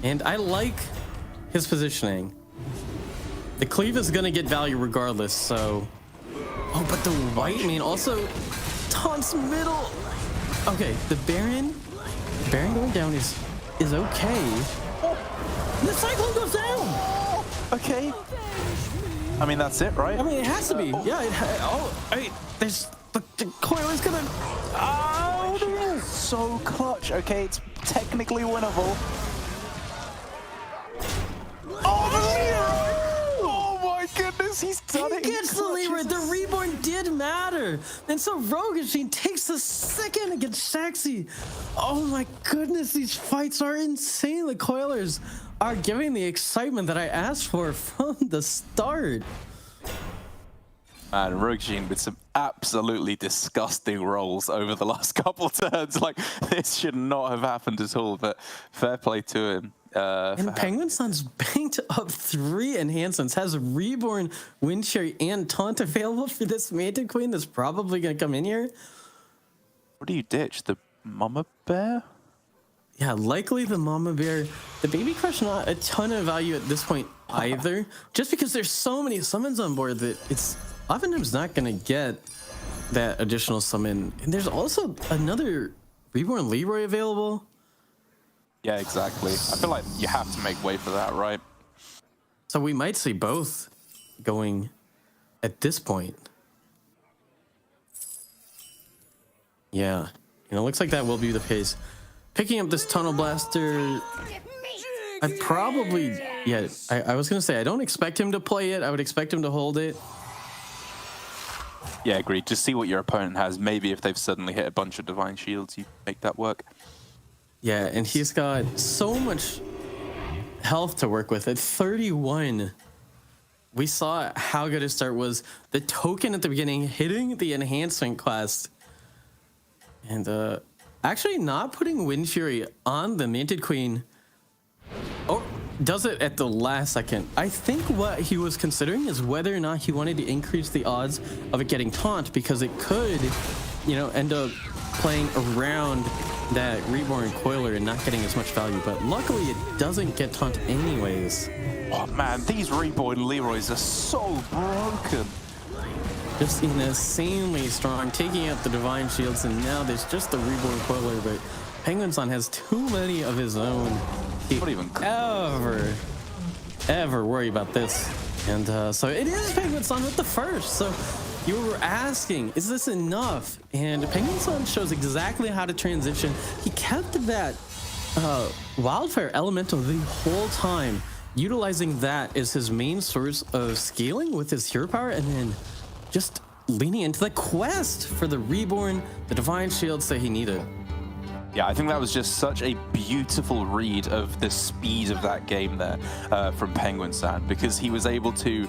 And I like his positioning. The cleave is gonna get value regardless, so... Oh, but the white main also taunts middle. Okay, the Baron going down is okay. The Cyclone goes down! Okay. I mean, that's it, right? I mean, it has to be. Yeah, there's... The coil is gonna... Oh, so clutch. Okay, it's technically winnable. Oh, the Leroy! Oh my goodness, he's done it. He gets the Leroy. The Reborn did matter. And so Rogajin takes the second against Shaxi. Oh my goodness, these fights are insane. The Coilers are giving the excitement that I asked for from the start. And Rogajin with some absolutely disgusting rolls over the last couple turns. Like, this should not have happened at all, but fair play to him. And Penguin Sun's banked up 3 enhancements, has Reborn, Wind Cherry, and Taunt available for this Manted Queen that's probably going to come in here. What do you ditch? The Mama Bear? Yeah, likely the Mama Bear. The Baby Crush, not a ton of value at this point either, just because there's so many summons on board that it's oftentimes not going to get that additional summon. And there's also another Reborn Leroy available. Yeah, exactly. I feel like you have to make way for that, right? So we might see both going at this point. Yeah, it looks like that will be the case. Picking up this Tunnel Blaster, I probably, I was gonna say I don't expect him to play it. I would expect him to hold it. Yeah, agreed. Just see what your opponent has. Maybe if they've suddenly hit a bunch of Divine Shields, you make that work. Yeah, and he's got so much health to work with. At 31, we saw how good his start was. The token at the beginning hitting the enhancement quest. And actually not putting Wind Fury on the Manted Queen. Oh, does it at the last second. I think what he was considering is whether or not he wanted to increase the odds of it getting taunt, because it could, end up playing around that Reborn Coiler and not getting as much value, but luckily it doesn't get taunt anyways. Oh man, these Reborn Leroys are so broken. Just insanely strong, taking out the Divine Shields, and now there's just the Reborn Coiler, but Penguin Sun has too many of his own. He Not even ever worry about this. And so it is Penguin Sun with the first. So you were asking, is this enough? And Penguin Sun shows exactly how to transition. He kept that Wildfire Elemental the whole time, utilizing that as his main source of scaling with his hero power, and then just leaning into the quest for the Reborn, the Divine Shields that he needed. Yeah, I think that was just such a beautiful read of the speed of that game there from Penguin Sand, because he was able to,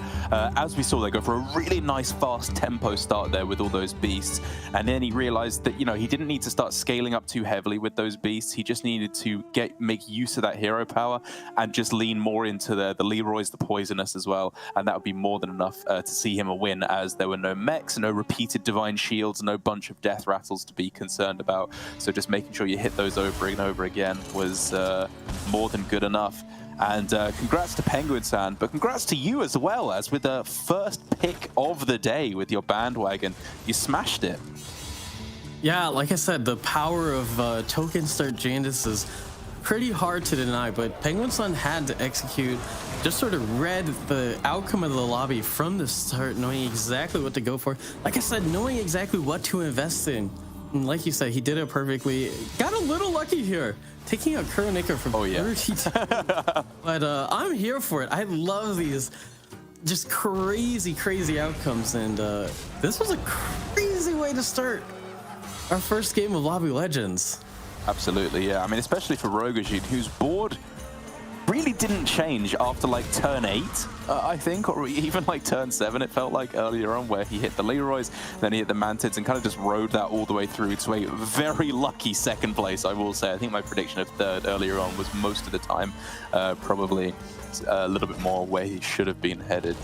as we saw, they go for a really nice fast tempo start there with all those beasts, and then he realized that, you know, he didn't need to start scaling up too heavily with those beasts. He just needed to make use of that hero power and just lean more into the Leroy's, the Poisonous as well, and that would be more than enough to see him a win, as there were no mechs, no repeated Divine Shields, no bunch of Death Rattles to be concerned about. So just making sure you hit those over and over again was more than good enough. And congrats to Penguin Sand, but congrats to you as well, as with the first pick of the day with your bandwagon. You smashed it. Yeah, like I said, the power of Token Start Jandis is pretty hard to deny, but Penguin Sun had to execute, just sort of read the outcome of the lobby from the start, knowing exactly what to go for. Like I said, knowing exactly what to invest in. And like you said, he did it perfectly. Got a little lucky here, taking a Chronicler from 32. But I'm here for it. I love these just crazy outcomes. And this was a crazy way to start our first game of Lobby Legends. Absolutely, yeah. I mean, especially for Rogojin, whose board really didn't change after like turn 8, I think, or even like turn 7, it felt like earlier on, where he hit the Leroys, then he hit the Mantids, and kind of just rode that all the way through to a very lucky second place, I will say. I think my prediction of third earlier on was most of the time probably a little bit more where he should have been headed.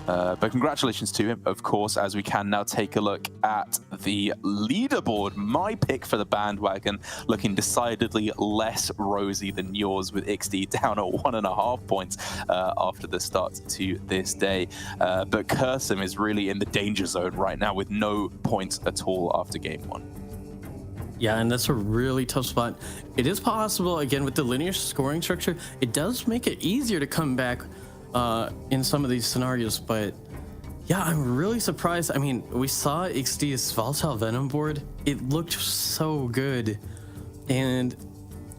But congratulations to him, of course, as we can now take a look at the leaderboard. My pick for the bandwagon looking decidedly less rosy than yours, with XD down at 1.5 points after the start to this day. But Kursum is really in the danger zone right now with no points at all after game 1. Yeah, and that's a really tough spot. It is possible, again, with the linear scoring structure, it does make it easier to come back in some of these scenarios, but yeah, I'm really surprised. I mean, we saw XD's Volatile Venom board. It looked so good. And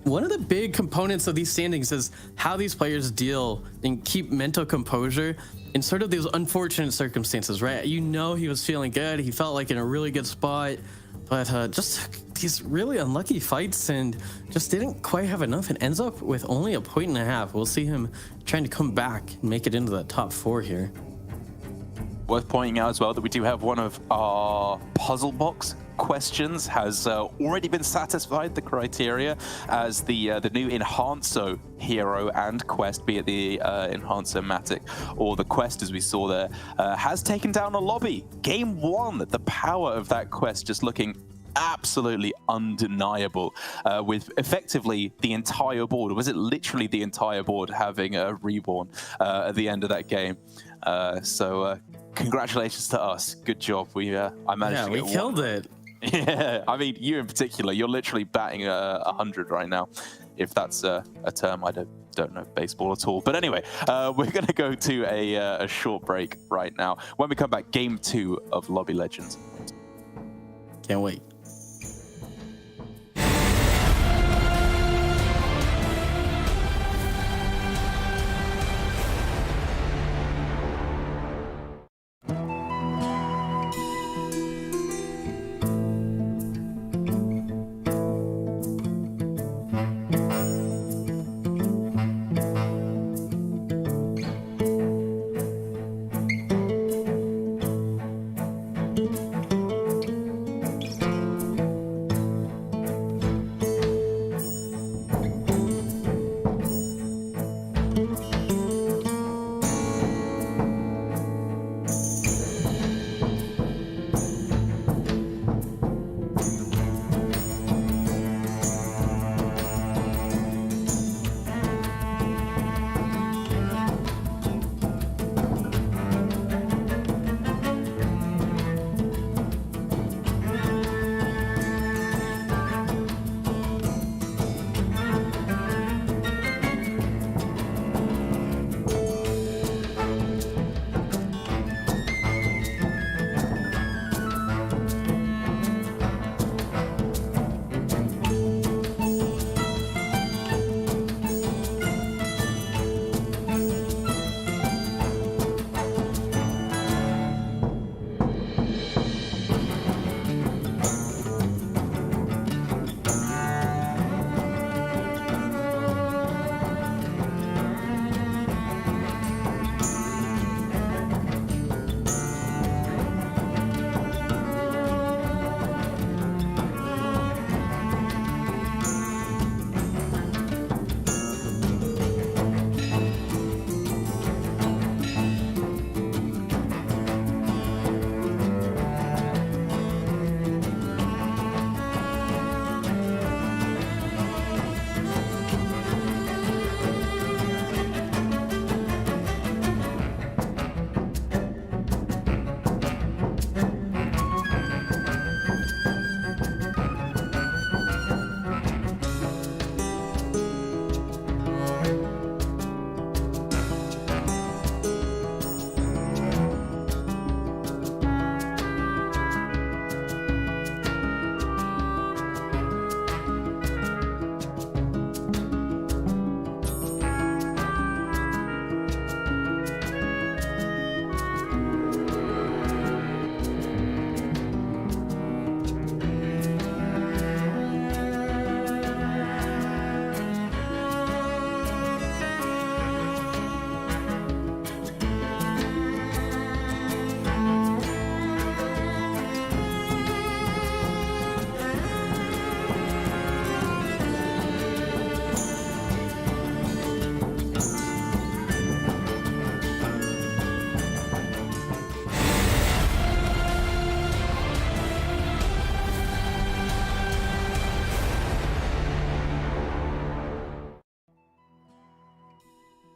one of the big components of these standings is how these players deal and keep mental composure in sort of those unfortunate circumstances, right? You know, he was feeling good. He felt like in a really good spot, but just these really unlucky fights and just didn't quite have enough, and ends up with only 1.5 points. We'll see him trying to come back and make it into the top 4 here. Worth pointing out as well that we do have one of our puzzle box questions has already been satisfied, the criteria, as the new Enhancer hero and quest, be it the Enhancer Matic or the quest as we saw there, has taken down a lobby. Game 1, the power of that quest just looking absolutely undeniable, with effectively the entire board, or was it literally the entire board, having a reborn at the end of that game. So congratulations to us. Good job. I managed to get we killed it. Yeah, I mean, you in particular, you're literally batting 100 right now, if that's a term. I don't know baseball at all. But anyway, we're going to go to a short break right now. When we come back, game 2 of Lobby Legends. Can't wait.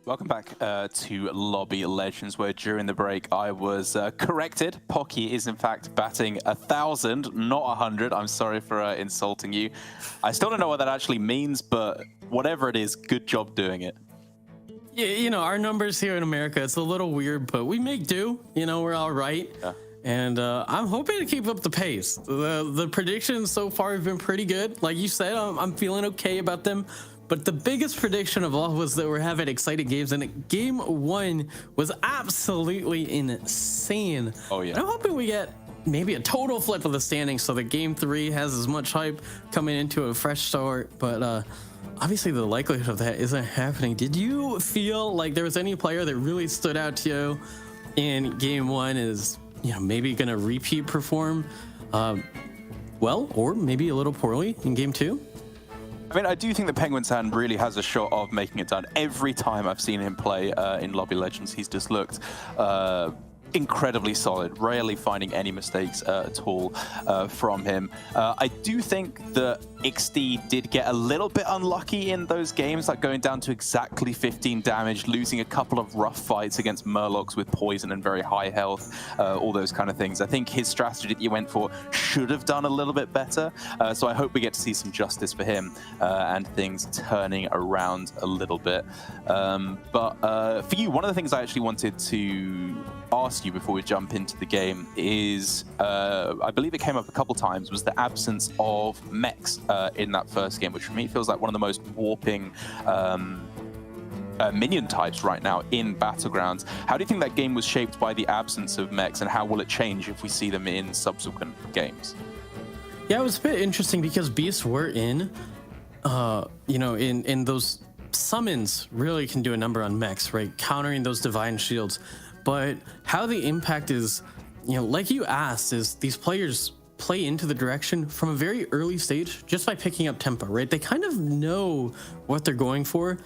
Welcome back to Lobby Legends, where during the break I was corrected. Pocky is in fact batting 1,000, not 100. I'm sorry for insulting you. I still don't know what that actually means, but whatever it is, good job doing it. Yeah, you know, our numbers here in America, it's a little weird, but we make do. You know, we're all right. Yeah. And I'm hoping to keep up the pace. The predictions so far have been pretty good. Like you said, I'm feeling okay about them. But the biggest prediction of all was that we're having exciting games, and game 1 was absolutely insane. Oh, yeah. And I'm hoping we get maybe a total flip of the standings so that game 3 has as much hype coming into a fresh start. But obviously the likelihood of that isn't happening. Did you feel like there was any player that really stood out to you in game 1 is, you know, maybe going to repeat perform well, or maybe a little poorly in game 2? I mean, I do think that Penguin San really has a shot of making it done. Every time I've seen him play in Lobby Legends, he's just looked incredibly solid, rarely finding any mistakes at all from him. I do think that XD did get a little bit unlucky in those games, like going down to exactly 15 damage, losing a couple of rough fights against Murlocs with poison and very high health, all those kind of things. I think his strategy that he went for should have done a little bit better, so I hope we get to see some justice for him and things turning around a little bit. But for you, one of the things I actually wanted to ask you before we jump into the game is, I believe it came up a couple times, was the absence of mechs in that first game, which for me feels like one of the most warping minion types right now in Battlegrounds. How do you think that game was shaped by the absence of mechs, and how will it change if we see them in subsequent games? Yeah, it was a bit interesting because beasts were in, you know, in those summons really can do a number on mechs, right? Countering those divine shields. But how the impact is, you know, like you asked, is these players play into the direction from a very early stage just by picking up tempo, right? They kind of know what they're going for.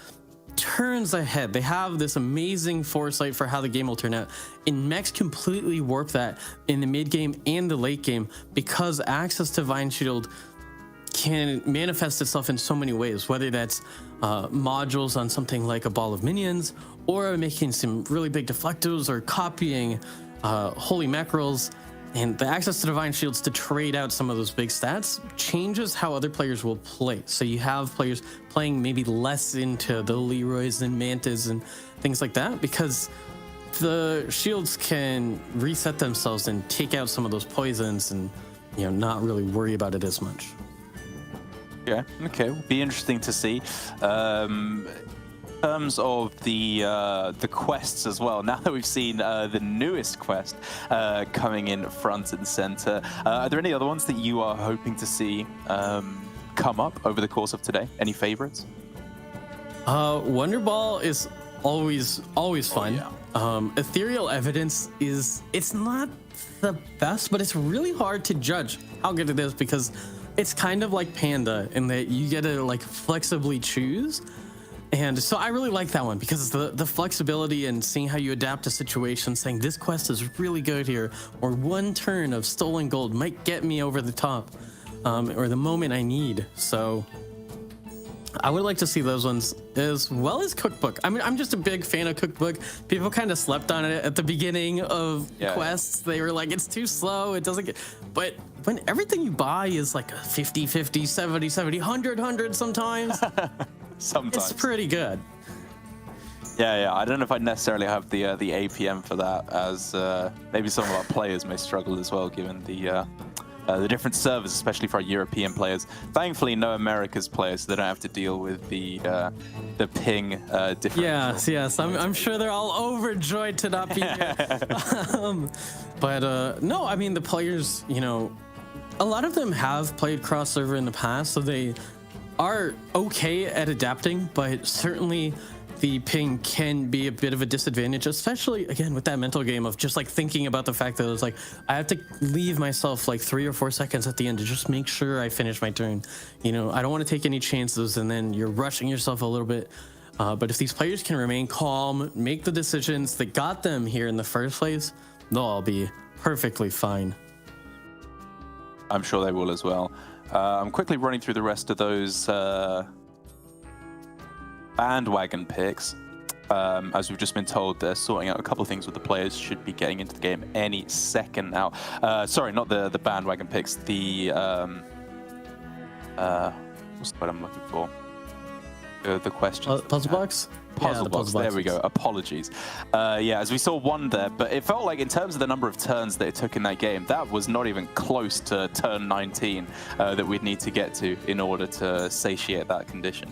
Turns ahead, they have this amazing foresight for how the game will turn out, and mechs completely warp that in the mid game and the late game because access to Divine Shield can manifest itself in so many ways, whether that's modules on something like a ball of minions, or making some really big deflectors, or copying holy mackerels. And the access to divine shields to trade out some of those big stats changes how other players will play. So you have players playing maybe less into the Leroys and Mantas and things like that, because the shields can reset themselves and take out some of those poisons and, you know, not really worry about it as much. Yeah, okay, will be interesting to see. In terms of the quests as well, now that we've seen the newest quest coming in front and center, are there any other ones that you are hoping to see come up over the course of today? Any favorites? Wonder Ball is always fun. Oh, yeah. Ethereal Evidence it's not the best, but it's really hard to judge how good it is because it's kind of like Panda in that you get to like flexibly choose. And so I really like that one because the flexibility and seeing how you adapt to situations, saying this quest is really good here, or one turn of stolen gold might get me over the top, or the moment I need. So I would like to see those ones, as well as Cookbook. I mean, I'm just a big fan of Cookbook. People kind of slept on it at the beginning of quests. They were like, it's too slow, it doesn't get... But when everything you buy is like a 50, 50, 70, 70, 100 sometimes... Sometimes. It's pretty good. Yeah. I don't know if I necessarily have the APM for that, as maybe some of our players may struggle as well, given the different servers, especially for our European players. Thankfully, no America's players, so they don't have to deal with the ping differential. Yes. I'm sure they're all overjoyed to not be here. But no, I mean, the players, you know, a lot of them have played cross-server in the past, so they are okay at adapting, but certainly the ping can be a bit of a disadvantage, especially again with that mental game of just like thinking about the fact that it's like I have to leave myself like 3 or 4 seconds at the end to just make sure I finish my turn. You know, I don't want to take any chances, and then you're rushing yourself a little bit. But if these players can remain calm, make the decisions that got them here in the first place, they'll all be perfectly fine. I'm sure they will as well. I'm quickly running through the rest of those bandwagon picks. As we've just been told, they're sorting out a couple of things with the players. Should be getting into the game any second now. Sorry, not the bandwagon picks. The what's the word I'm looking for? The questions. Puzzle box? Puzzle Yeah, box. There we go. Apologies. Yeah, as we saw one there, but it felt like in terms of the number of turns that it took in that game, that was not even close to turn 19 that we'd need to get to in order to satiate that condition.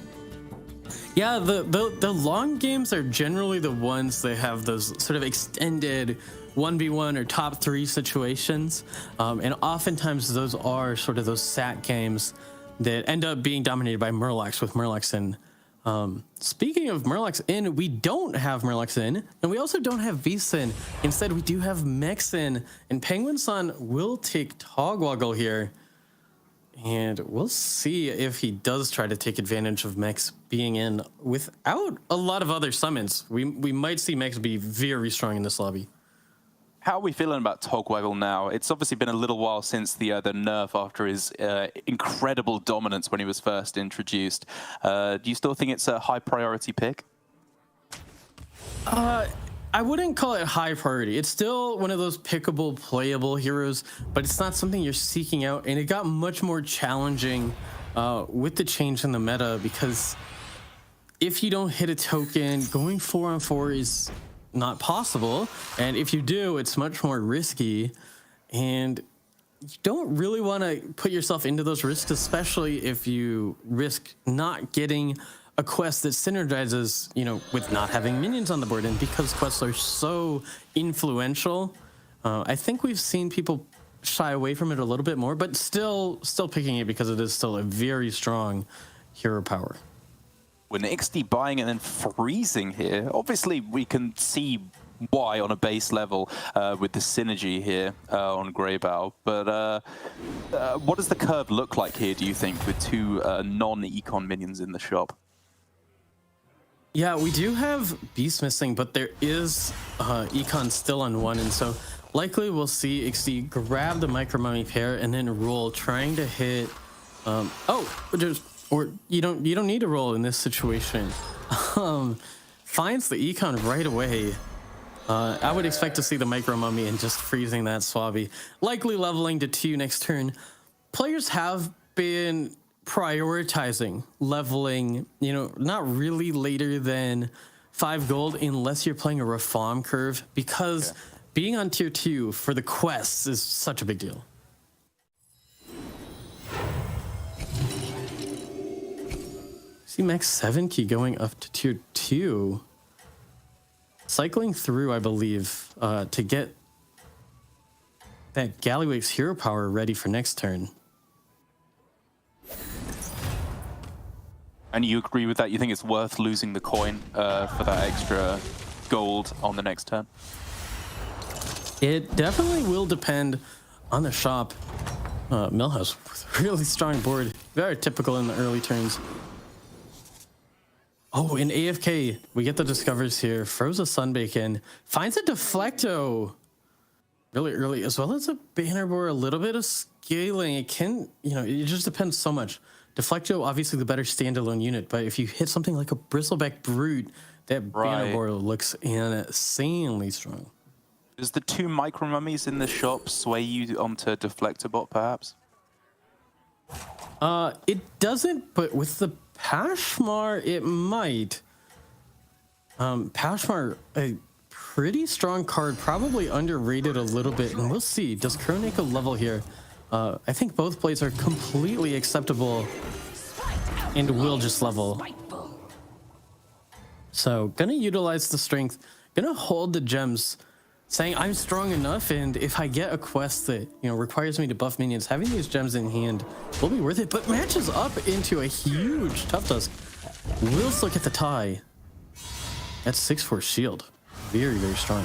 Yeah, the long games are generally the ones that have those sort of extended 1v1 or top 3 situations. And oftentimes those are sort of those sat games that end up being dominated by Murlocs with Murlocs in. Speaking of Murlocs in, we don't have Murlocs in, and we also don't have Beasts in. Instead, we do have Mechs in, and Penguin-san will take Togwaggle here. And we'll see if he does try to take advantage of Mechs being in without a lot of other summons. We might see Mechs be very strong in this lobby. How are we feeling about Togwaggle now? It's obviously been a little while since the nerf after his incredible dominance when he was first introduced. Do you still think it's a high priority pick? I wouldn't call it high priority. It's still one of those pickable, playable heroes, but it's not something you're seeking out. And it got much more challenging with the change in the meta, because if you don't hit a token, going 4-on-4 is not possible. And if you do, it's much more risky. And you don't really want to put yourself into those risks, especially if you risk not getting a quest that synergizes, with not having minions on the board. And because quests are so influential, I think we've seen people shy away from it a little bit more, but still picking it because it is still a very strong hero power. When XD buying and then freezing here, obviously we can see why on a base level with the synergy here on Greybow. But what does the curve look like here, do you think, with two non-econ minions in the shop? Yeah, we do have Beast missing, but there is Econ still on 1, and so likely we'll see XD grab the Micro Mummy pair and then roll, trying to hit. Or you don't need to roll in this situation. Finds the Econ right away. I would expect to see the Micro Mummy and just freezing that Swabby, likely leveling to 2 next turn. Players have been prioritizing leveling, not really later than 5 gold unless you're playing a Reform curve, because being on tier 2 for the quests is such a big deal. See Max 7 key going up to tier 2. Cycling through, I believe, to get that Gallywig's hero power ready for next turn. And you agree with that? You think it's worth losing the coin for that extra gold on the next turn? It definitely will depend on the shop. Millhouse with a really strong board. Very typical in the early turns. Oh, in AFK, we get the discovers here. Froze a Sunbacon. Finds a Deflecto really early, as well as a banner board, a little bit of scaling. It can, it just depends so much. Deflecto, obviously the better standalone unit, but if you hit something like a Bristleback Brute, that banner board looks insanely strong. Does the 2 Micro Mummies in the shop sway you onto Deflector bot, perhaps? It doesn't, but with the Pashmar, it might. Pashmar, a pretty strong card, probably underrated a little bit, and we'll see. Does Kroniko level here? I think both plays are completely acceptable and will just level. So, gonna utilize the strength, gonna hold the gems, saying I'm strong enough, and if I get a quest that requires me to buff minions, having these gems in hand will be worth it. But matches up into a huge Tough Tusk. Will still get the tie. That's 6-4 shield. Very, very strong.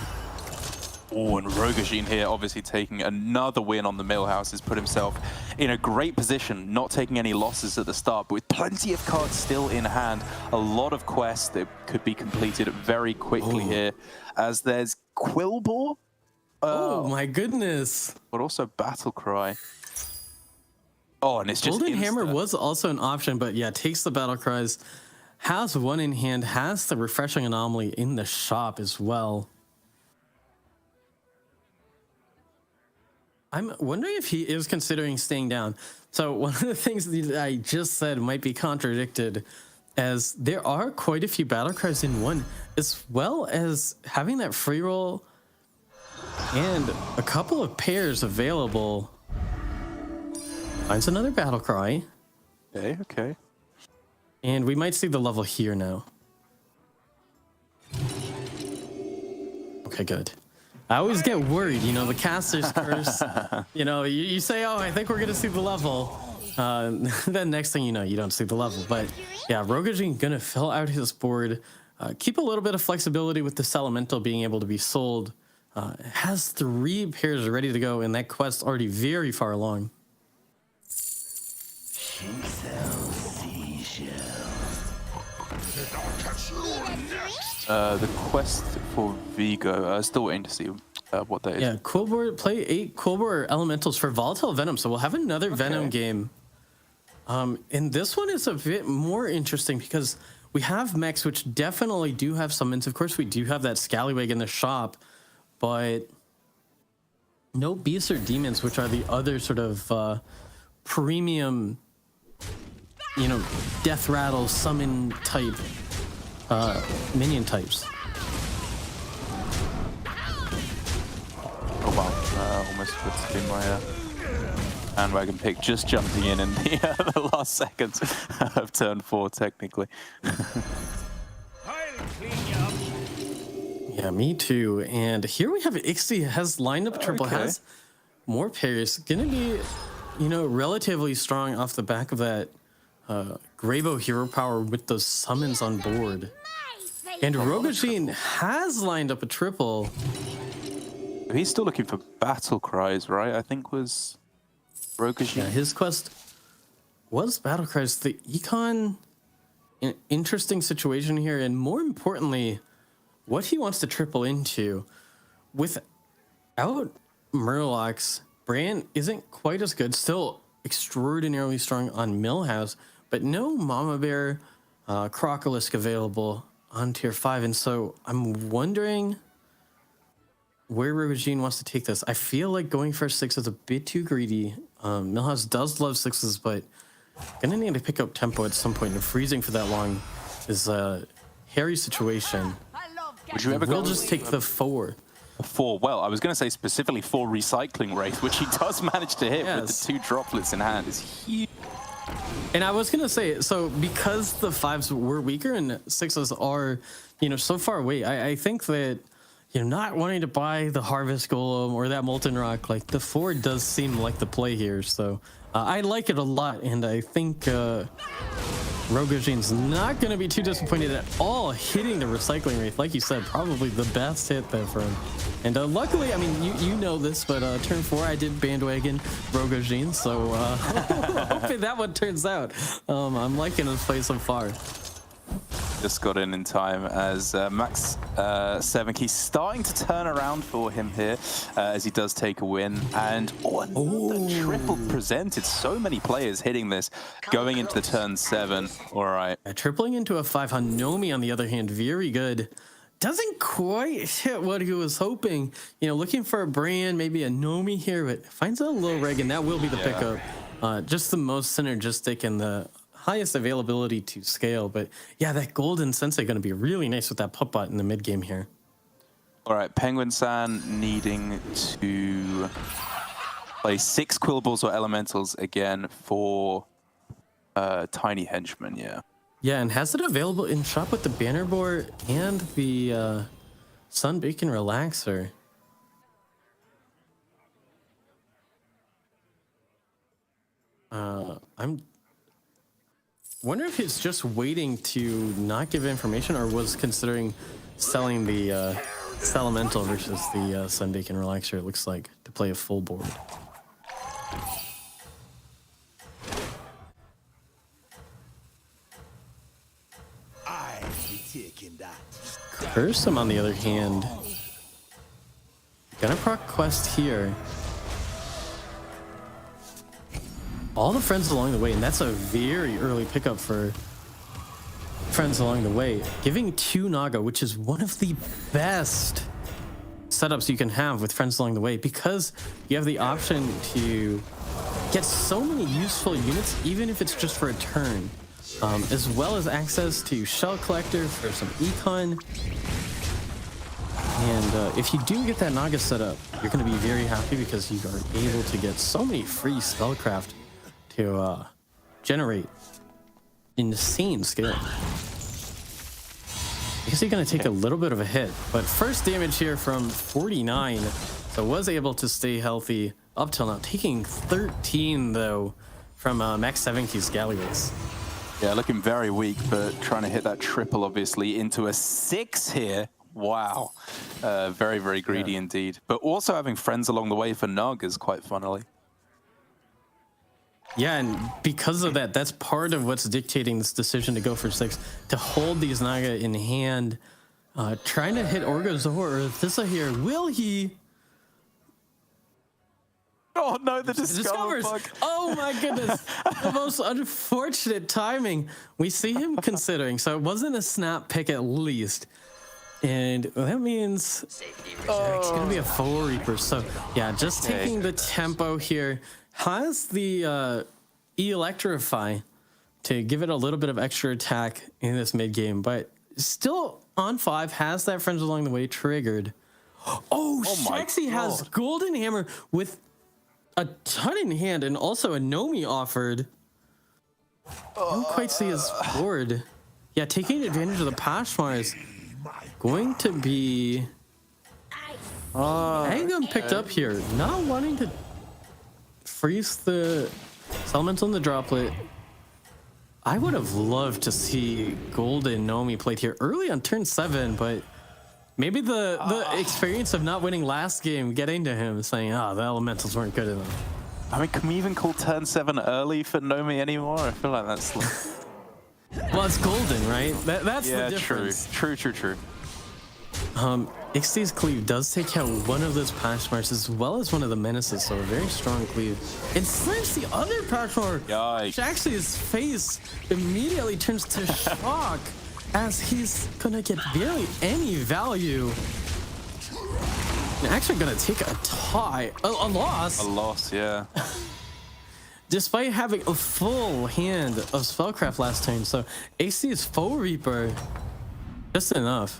Oh, and Rogajin here obviously taking another win on the Millhouse has put himself in a great position, not taking any losses at the start, but with plenty of cards still in hand. A lot of quests that could be completed very quickly here, as there's Quillbore. Oh my goodness. But also Battle Cry. Oh, and it's just Golden Hammer was also an option, but yeah, takes the Battle Cries. has one in hand, has the refreshing anomaly in the shop as well. I'm wondering if he is considering staying down. So one of the things that I just said might be contradicted, as there are quite a few battle cries in one, as well as having that free roll and a couple of pairs available. Finds another battle cry. Okay, okay. And we might see the level here now. Okay, good. I always get worried, you know, the caster's curse. You know, you say, oh, I think we're going to see the level. Then next thing you know, you don't see the level. But yeah, Rogajin going to fill out his board. Keep a little bit of flexibility with this elemental being able to be sold. Has 3 pairs ready to go, and that quest already very far along. She sells seashells. The quest for Vigo, still waiting to see what that is. Yeah, cool board. Play 8 cool board elementals for volatile venom. So we'll have another venom game. And this one is a bit more interesting because we have mechs which definitely do have summons. Of course, we do have that scallywag in the shop, but no beasts or demons, which are the other sort of premium, you know, death rattle summon type minion types. Oh wow, almost puts in my bandwagon pick, just jumping in the last seconds of turn 4, technically. Yeah, me too. And here we have Ixie has lined up triple, has more pairs. Gonna be, you know, relatively strong off the back of that Grabo hero power with those summons on board. And Rogajin has lined up a triple. He's still looking for battle cries, right? I think was Rogajin. Yeah, his quest was battle cries. The econ, an interesting situation here, and more importantly, what he wants to triple into. Without Murlocs, Bran isn't quite as good. Still extraordinarily strong on Millhouse, but no Mama Bear, Crocolisk available on tier 5. And so I'm wondering where Rogajin wants to take this. I feel like going for 6 is a bit too greedy. Millhouse does love 6s, but gonna need to pick up tempo at some point, and freezing for that long is a hairy situation. Would you ever We'll go just take the 4. 4? Well, I was going to say specifically 4 recycling rate, which he does manage to hit with Yes. the 2 droplets in hand. Is huge. And I was gonna say, so because the 5s were weaker and 6s are, you know, so far away, I think that, you know, not wanting to buy the Harvest Golem or that Molten Rock, like the 4 does seem like the play here. So I like it a lot, and I think Rogajin's not going to be too disappointed at all hitting the recycling rate. Like you said, probably the best hit there for him. And luckily, I mean, you know this, but turn 4, I did bandwagon Rogajin, so hopefully that one turns out. I'm liking his play so far. Just got in time as Max 7 Key starting to turn around for him here as he does take a win. And another triple presented. So many players hitting this going into the turn 7. All right. Tripling into a 5. Hanomi, on the other hand, very good. Doesn't quite hit what he was hoping. You know, looking for a brand, maybe a Nomi here, but finds a little reg, and that will be the pickup. Just the most synergistic and the highest availability to scale. But yeah, that Golden Sensei going to be really nice with that Puppet in the mid game here. All right, Penguin-san needing to play 6 Quillballs or Elementals again for Tiny Henchman, yeah. Yeah, and has it available in shop with the Banner Board and the Sun Bacon Relaxer. I'm wonder if it's just waiting to not give information, or was considering selling the Elemental versus the Sun Bacon Relaxer, it looks like, to play a full board. I'll be taking that. Curse, on the other hand, gonna proc quest here. All the friends along the way, and that's a very early pickup for friends along the way, giving 2 Naga, which is one of the best setups you can have with friends along the way, because you have the option to get so many useful units, even if it's just for a turn, as well as access to Shell Collector for some econ. And if you do get that Naga set up, you're going to be very happy because you are able to get so many free spellcraft to generate insane skill. I guess you're going to take a little bit of a hit, but first damage here from 49, so was able to stay healthy up till now, taking 13 though from Max 70's Galliways. Yeah, looking very weak, but trying to hit that triple obviously into a 6 here. Wow. Very, very greedy indeed. But also having friends along the way for Nagas quite funnily. Yeah, and because of that, that's part of what's dictating this decision to go for 6, to hold these Naga in hand, trying to hit Orgazor or Thissa here. Will he? Oh no, the discovers bug. Oh my goodness. The most unfortunate timing. We see him considering, so it wasn't a snap pick at least. And that means it's going to be a full Reaper. So yeah, just taking the tempo here. Has the Electrify to give it a little bit of extra attack in this mid game, but still on 5, has that Friends Along the Way triggered. Oh, Shaxi has Golden Hammer with a ton in hand, and also a Nomi offered. I don't quite see his board. Yeah, taking advantage of the Pashmar is going to be Agam picked up here, not wanting to freeze the Elemental in the Droplet. I would have loved to see Golden Nomi played here early on turn 7, but maybe the experience of not winning last game getting to him, saying, the Elementals weren't good enough. I mean, can we even call turn 7 early for Nomi anymore? I feel like that's... Well, it's Golden, right? That's the difference. True. Ixtay's Cleave does take out one of those Pashmars as well as one of the Menaces, so a very strong Cleave. And slams the other Pashmar! Shaxi's face immediately turns to shock as he's gonna get barely any value. And actually gonna take a tie, a loss. A loss, yeah. Despite having a full hand of Spellcraft last turn, so AC's full Reaper, just enough.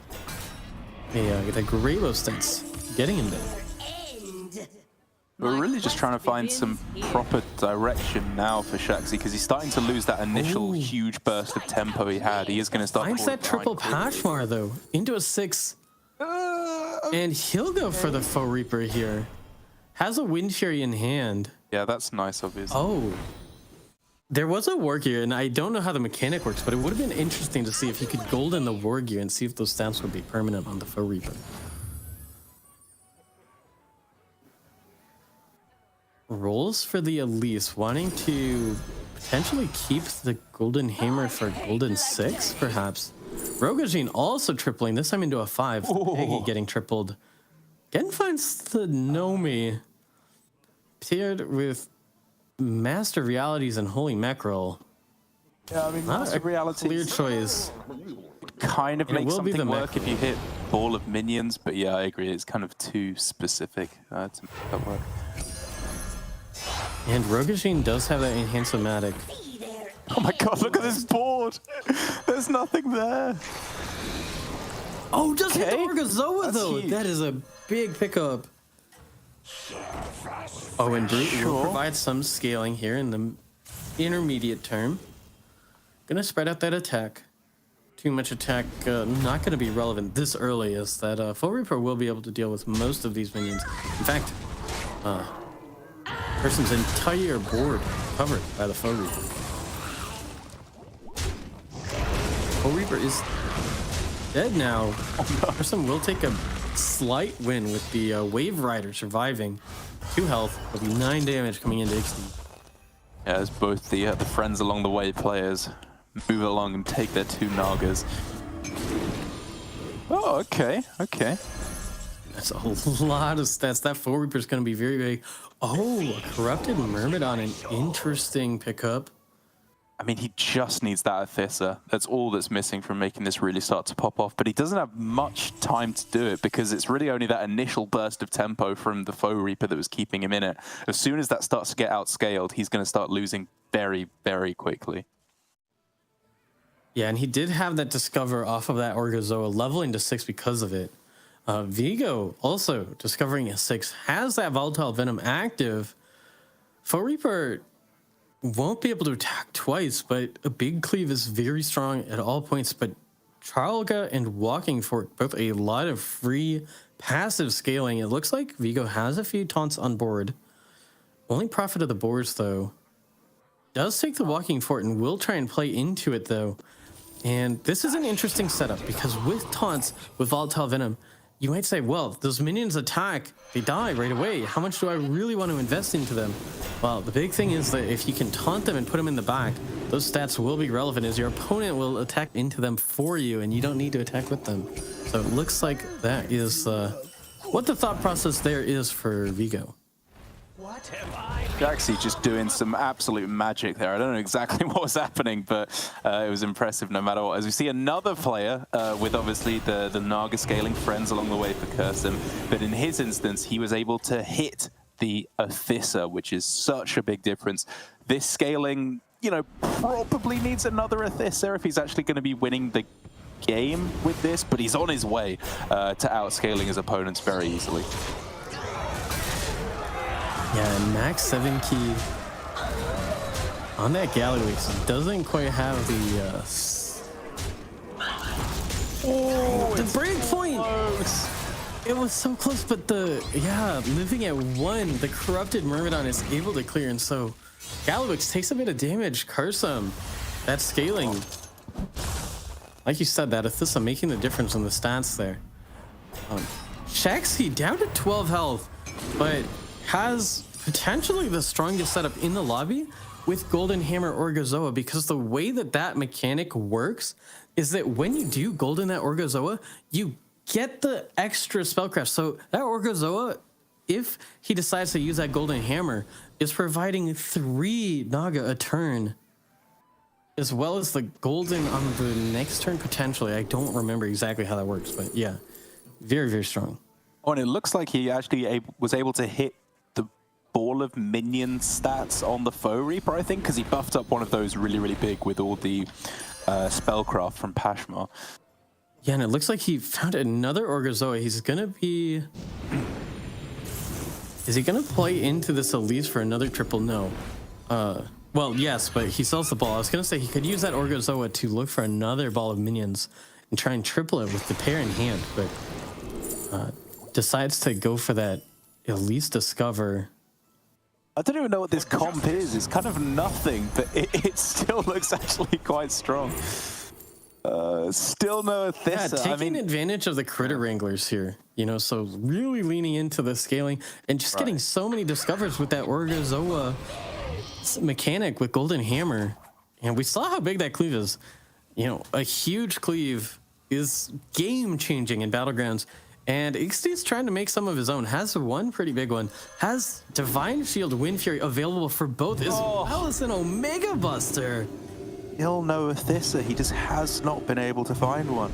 The Gravo stats getting him there. We're really just trying to find some proper direction now for Shaxi, because he's starting to lose that initial huge burst of tempo he had. He is going to start... Finds that triple Pashmar, though, into a 6. And he'll go for the Foe Reaper here. Has a Wind Fury in hand. Yeah, that's nice, obviously. Oh. There was a War Gear, and I don't know how the mechanic works, but it would have been interesting to see if he could golden the War Gear and see if those stamps would be permanent on the Foe Reaper. Rolls for the Elise, wanting to potentially keep the Golden Hammer for Golden 6, perhaps. Rogajin also tripling, this time into a 5. Peggy getting tripled. Again finds the Nomi paired with Master Realities and Holy Mackerel. Yeah, I mean, Master Realities... Clear choice. Kind of makes something work if you hit Ball of Minions, but yeah, I agree, it's kind of too specific to make that work. And Rogajin does have that Enhance-O-Matic. Oh my god, look at this board! There's nothing there! Oh, just hit the Orgazoa though! Huge. That is a big pickup. Oh, and Brute will provide some scaling here in the intermediate term. Gonna spread out that attack. Too much attack, not gonna be relevant this early, as that Foe Reaper will be able to deal with most of these minions. In fact, person's entire board covered by the Foe Reaper. Foe Reaper is dead now. Person will take a slight win with the Wave Rider surviving. 2 health, will be 9 damage coming into Ixty. Yeah, as both the friends along the way players move along and take their 2 Nagas. Oh, okay. That's a lot of stats. That Foe Reaper is going to be very big. Oh, a Corrupted Myrmidon, an interesting pickup. I mean, he just needs that Athissa. That's all that's missing from making this really start to pop off. But he doesn't have much time to do it because it's really only that initial burst of tempo from the Foe Reaper that was keeping him in it. As soon as that starts to get outscaled, he's going to start losing very, very quickly. Yeah, and he did have that Discover off of that Orgozoa, leveling to 6 because of it. Vigo also discovering a 6, has that Volatile Venom active. Foe Reaper won't be able to attack twice, but a big cleave is very strong at all points. But Charlga and Walking Fork, both a lot of free passive scaling. It looks like Vigo has a few taunts on board. Only Prophet of the Boars, though. Does take the Walking Fort and will try and play into it, though. And this is an interesting setup because with taunts, with Volatile Venom, you might say, well, those minions attack, they die right away. How much do I really want to invest into them? Well, the big thing is that if you can taunt them and put them in the back, those stats will be relevant as your opponent will attack into them for you and you don't need to attack with them. So it looks like that is what the thought process there is for Vigo. Jaxi just doing some absolute magic there. I don't know exactly what was happening, but it was impressive no matter what. As we see another player with obviously the Naga scaling friends along the way for Kirsten, but in his instance, he was able to hit the Athissa, which is such a big difference. This scaling, you know, probably needs another Athissa if he's actually going to be winning the game with this, but he's on his way to outscaling his opponents very easily. Yeah, and max 7 key on that Gallywix doesn't quite have the the break point. It was so close, but living at 1, the corrupted Myrmidon is able to clear, and so Gallywix takes a bit of damage. Karsum, that scaling, like you said, that Athissa making the difference in the stats there. Shaxi down to 12 health, but has potentially the strongest setup in the lobby with Golden Hammer Orgozoa, because the way that that mechanic works is that when you do Golden that Orgozoa, you get the extra spellcraft. So that Orgozoa, if he decides to use that Golden Hammer, is providing 3 Naga a turn, as well as the Golden on the next turn potentially. I don't remember exactly how that works, but yeah, very, very strong. Oh, and it looks like he actually was able to hit ball of minion stats on the Foe Reaper, I think, because he buffed up one of those really, really big with all the spellcraft from Pashmar. Yeah, and it looks like he found another Orgozoa. He's gonna be... Is he gonna play into this Elise for another triple? No. Well, yes, but he sells the ball. I was gonna say he could use that Orgozoa to look for another ball of minions and try and triple it with the pair in hand, but decides to go for that Elise Discover. I don't even know what this comp is. It's kind of nothing, but it still looks actually quite strong. Still no Athissa. Yeah, taking advantage of the critter wranglers here, you know, so really leaning into the scaling and just getting so many discovers with that Orgozoa mechanic with Golden Hammer. And we saw how big that cleave is. You know, a huge cleave is game-changing in Battlegrounds. And XD's trying to make some of his own. Has one pretty big one. Has Divine Shield Wind Fury available for both, as well as an Omega Buster. Still no Athissa. He just has not been able to find one.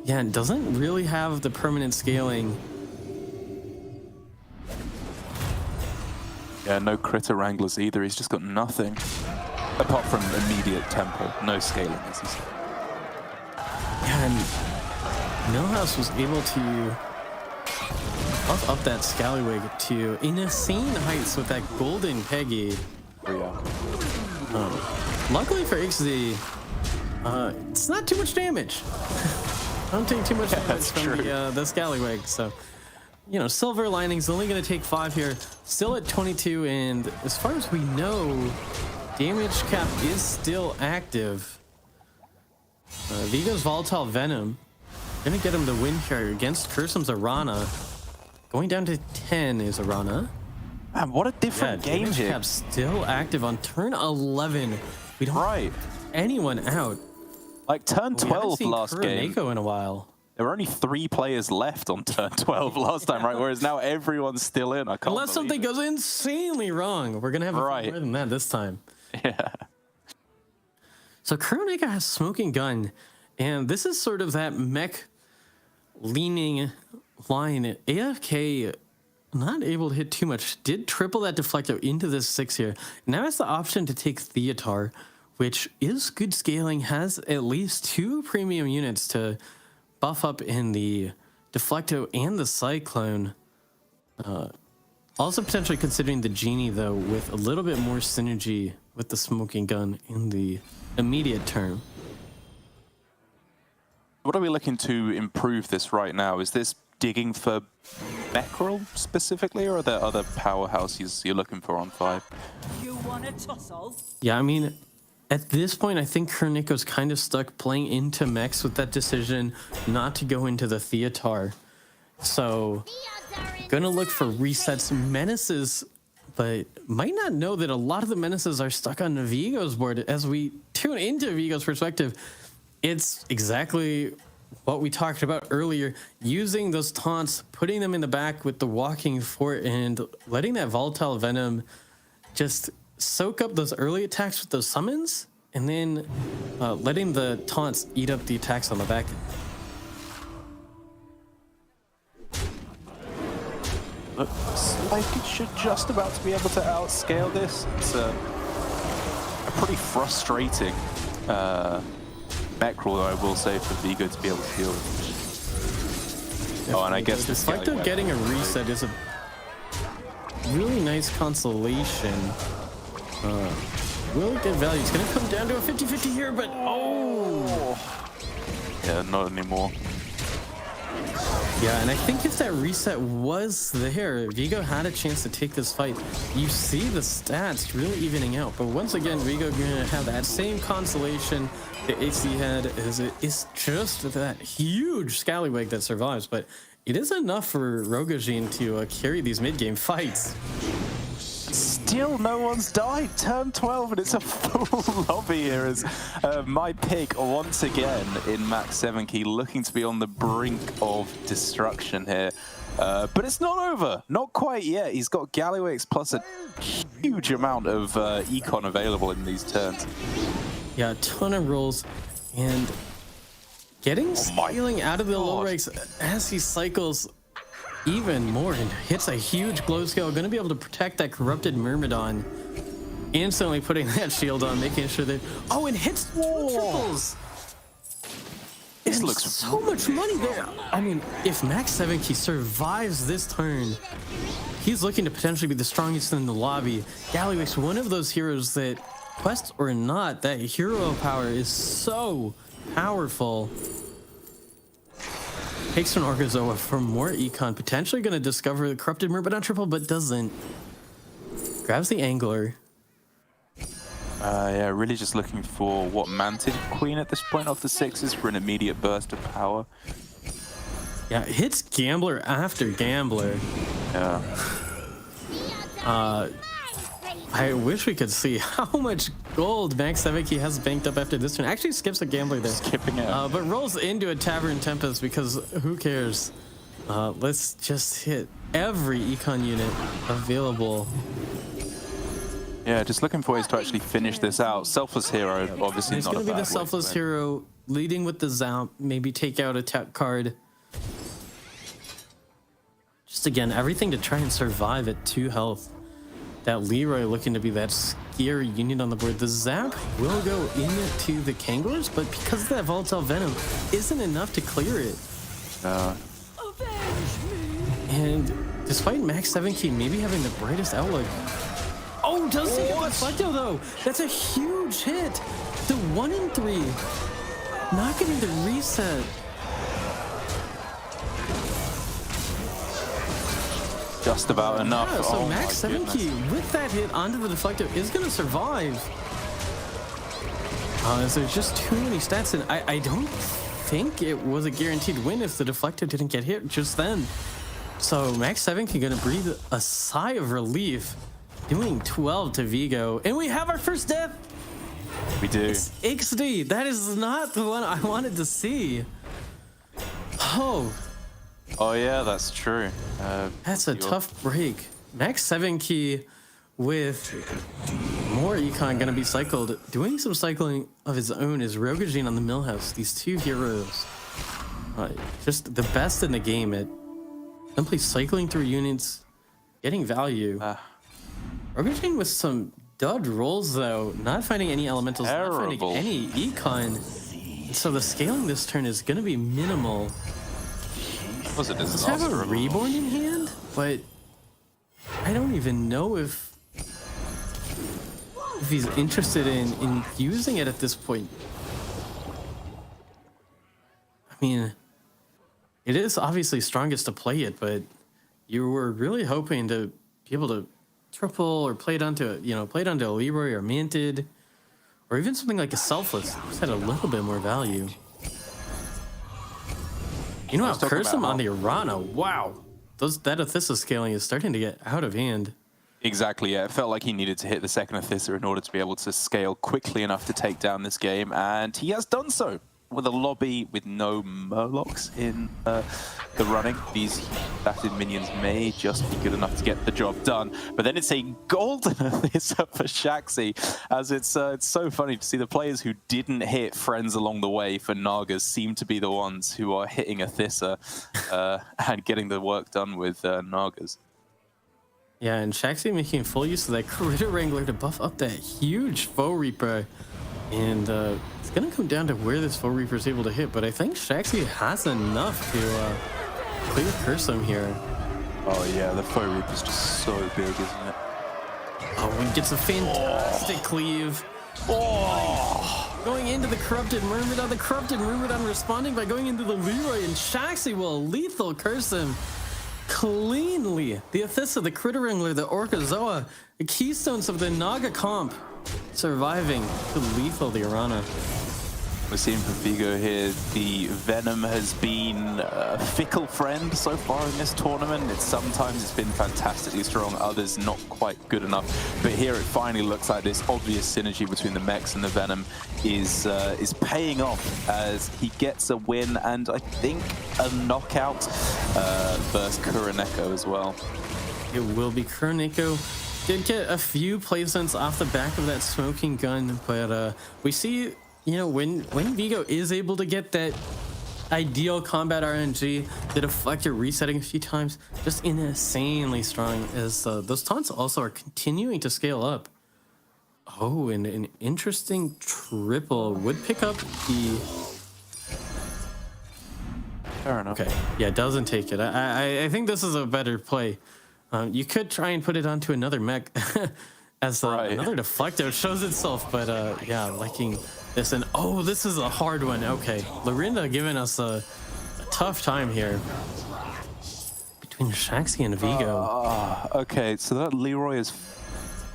Yeah, and doesn't really have the permanent scaling. Yeah, no critter wranglers either. He's just got nothing. Apart from immediate tempo. No scaling, as he said. Yeah, and Millhouse was able to buff up that Scallywig to insane heights with that Golden Peggy. Luckily for XD, it's not too much damage. Don't take too much damage from the Scallywig. So, you know, Silver Lining's only going to take 5 here. Still at 22, and as far as we know, damage cap is still active. Vigo's Volatile Venom gonna get him the win here against Kursum's Arana. Going down to 10 is Arana. Man, what a different game here. Cap's still active on turn 11. We don't have anyone out. Like turn 12 last game. In a while. There were only 3 players left on turn 12 last time, right? Whereas now everyone's still in. I can't Unless something goes insanely wrong. We're gonna have more than that this time. Yeah. So Kuroneko has Smoking Gun, and this is sort of that mech leaning line. AFK not able to hit too much. Did triple that deflector into this 6 here. Now has the option to take Theatar, which is good scaling, has at least 2 premium units to buff up in the Deflecto and the Cyclone. Also potentially considering the Genie, though, with a little bit more synergy with the Smoking Gun in the immediate term. What are we looking to improve this right now? Is this digging for Mackerel specifically, or are there other powerhouses you're looking for on 5? You want a tussle? Yeah, I mean, at this point, I think Kuroneko's kind of stuck playing into mechs with that decision not to go into the Theatar. So, gonna look for resets, menaces, but might not know that a lot of the menaces are stuck on Vigo's board. As we tune into Vigo's perspective, it's exactly what we talked about earlier, using those taunts, putting them in the back with the walking fort, and letting that volatile venom just soak up those early attacks with those summons, and then letting the taunts eat up the attacks on the back. Looks like it should just about to be able to outscale this. It's a pretty frustrating Mackerel, though, I will say, for Vigo to be able to deal with. Oh, and I guess this Deflecto getting a reset is a really nice consolation. Will get value. It's going to come down to a 50-50 here, but oh! Yeah, not anymore. Yeah, and I think if that reset was there, Vigo had a chance to take this fight. You see the stats really evening out, but once again, Vigo gonna have that same consolation the AC had, as it is just that huge scallywag that survives, but it is enough for Rogojin to carry these mid-game fights. Still no one's died. Turn 12 and it's a full lobby here as my pick once again in Max 7 Key, looking to be on the brink of destruction here. But it's not over. Not quite yet. He's got Gallywix plus a huge amount of econ available in these turns. Yeah, a ton of rolls, and getting scaling out of the low ranks as he cycles even more and hits a huge glow scale. Going to be able to protect that corrupted Myrmidon. Instantly putting that shield on, making sure that... Oh, and hits 2 triples! This And looks so much money there. I mean, if Max 7 Key survives this turn, he's looking to potentially be the strongest in the lobby. Gallywix, one of those heroes that, quest or not, that hero power is so powerful. Takes an Orgazoa for more econ, potentially going to discover the corrupted Myrmidon triple, but doesn't. Grabs the Angler. Yeah, really just looking for what Manted Queen at this point off the 6s for an immediate burst of power. Yeah, hits Gambler after Gambler. Yeah. I wish we could see how much gold Max 7 Key has banked up after this turn. Actually skips a Gambler there. Skipping it. But rolls into a Tavern Tempest because who cares? Let's just hit every econ unit available. Yeah, just looking for ways to actually finish this out. Selfless Hero, obviously It's not going to a be the bad way Selfless to Hero leading with the Zamp, maybe take out a tap card. Just again, everything to try and survive at 2 health. That Leroy looking to be that scary unit on the board. The Zap will go into the Kangors, but because of that Volatile Venom, isn't enough to clear it. And despite Max 7 Key maybe having the brightest outlook, oh, does take a Deflecto though. That's a huge hit. The 1 in 3, not getting the reset. Just about enough. Yeah, so Oh Max my 7 goodness. Key with that hit onto the Deflecto is going to survive. As there's just too many stats, and I don't think it was a guaranteed win if the Deflecto didn't get hit just then. So Max 7 Key going to breathe a sigh of relief, doing 12 to Vigo, and we have our first death. We do. It's XD. That is not the one I wanted to see. Oh yeah, that's true. That's a tough break. Max 7 Key with more econ gonna be cycled. Doing some cycling of his own is Rogajin on the Millhouse. These two heroes, just the best in the game at simply cycling through units, getting value. Rogajin with some dud rolls though, not finding any elementals, not finding Terrible. any econ. So the scaling this turn is gonna be minimal. Was a Does have a disaster. reborn in hand, but I don't even know if he's interested in using it at this point. I mean, it is obviously strongest to play it, but you were really hoping to be able to triple or play it onto, play it onto a Leroy or Manted, or even something like a Selfless. Just had a little bit more value. You know how curse him on the Arana. Wow, that Athissa scaling is starting to get out of hand. Exactly, yeah. It felt like he needed to hit the second Athissa in order to be able to scale quickly enough to take down this game, and he has done so with a lobby with no Murlocs in the running. These batted minions may just be good enough to get the job done, but then it's a golden Athissa for Shaxi, as it's so funny to see the players who didn't hit friends along the way for Nagas seem to be the ones who are hitting Athissa and getting the work done with Nagas. Yeah, and Shaxi making full use of that Critter Wrangler to buff up that huge Foe Reaper. And it's going to come down to where this Foe Reaper is able to hit, but I think Shaxi has enough to clear Curse him here. Oh yeah, the Foe Reaper's just so big, isn't it? Oh, he gets a fantastic cleave. Oh! Going into the Corrupted Myrmidon. The Corrupted Myrmidon responding by going into the Leroy, and Shaxi will lethal curse him cleanly. The Athissa, the Critter Wrangler, the Orcazoa, the keystones of the Naga comp surviving to lethal the Arana. We're seeing from Vigo here, the Venom has been a fickle friend so far in this tournament. Sometimes it's been fantastically strong, others not quite good enough. But here it finally looks like this obvious synergy between the mechs and the Venom is paying off as he gets a win and I think a knockout versus Kuroneko as well. It will be Kuroneko. Did get a few placements off the back of that smoking gun, but we see, when Vigo is able to get that ideal combat RNG, the deflector resetting a few times, just insanely strong as those taunts also are continuing to scale up. Oh, and an interesting triple would pick up the... Fair enough. Okay, yeah, doesn't take it. I think this is a better play. You could try and put it onto another mech as another deflector shows itself, but yeah, liking this. And oh, this is a hard one. Okay, Lorinda giving us a tough time here between Shaxi and Vigo. Okay, so that Leroy is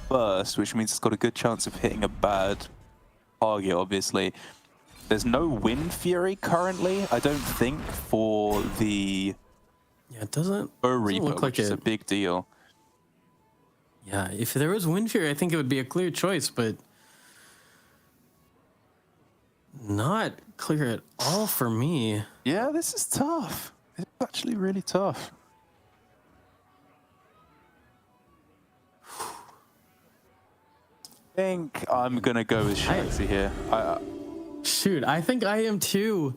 first, which means it's got a good chance of hitting a bad target, obviously. There's no Wind Fury currently, I don't think, for the... Yeah, it doesn't Reaper, look like which is a big deal. Yeah, if there was Wind Fury, I think it would be a clear choice, but not clear at all for me. Yeah, this is tough. It's actually really tough. I think I'm gonna go with Shaxi here. Shoot, I think I am too.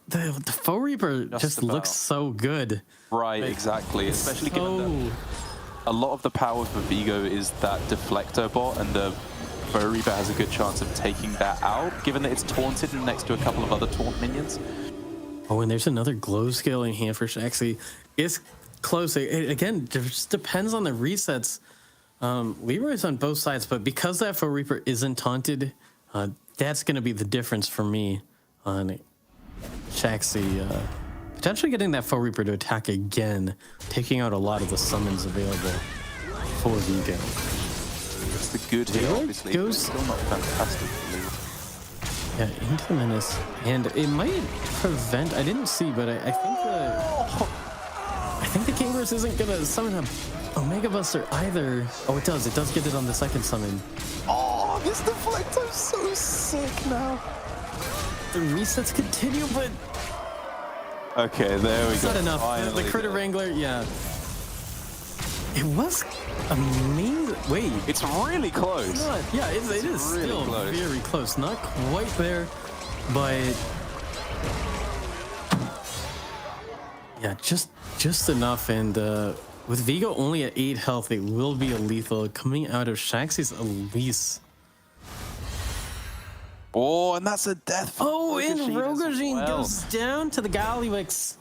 The Foe Reaper just looks so good. Right, exactly. Especially given that a lot of the power for Vigo is that deflector bot, and the Foe Reaper has a good chance of taking that out, given that it's taunted next to a couple of other taunt minions. Oh, and there's another glow scale in hand for Shaxi. It's close. Again, just depends on the resets. Leroy's on both sides, but because that Foe Reaper isn't taunted, that's going to be the difference for me on Shaxi potentially getting that Foe Reaper to attack again, taking out a lot of the summons available for Vigo. It's the good here, obviously. Goes still not fantastic. Yeah, into the menace, and it might prevent. I didn't see, but I think the Kangaroos isn't gonna summon a Omega Buster either. Oh, it does. It does get it on the second summon. Oh, this deflector's so sick now. The resets continue, but okay, there we go. not enough. Finally, The Critter Wrangler, yeah. It was amazing. Wait, It's really close. yeah, it is really still close. very close. Not quite there, but yeah, just enough. And with Vigo only at 8 health, it will be a lethal coming out of Shaxxi's Elise. Oh, and that's a death. For Oh, and Rogozin as Rogozin well. goes down to the Gallywix.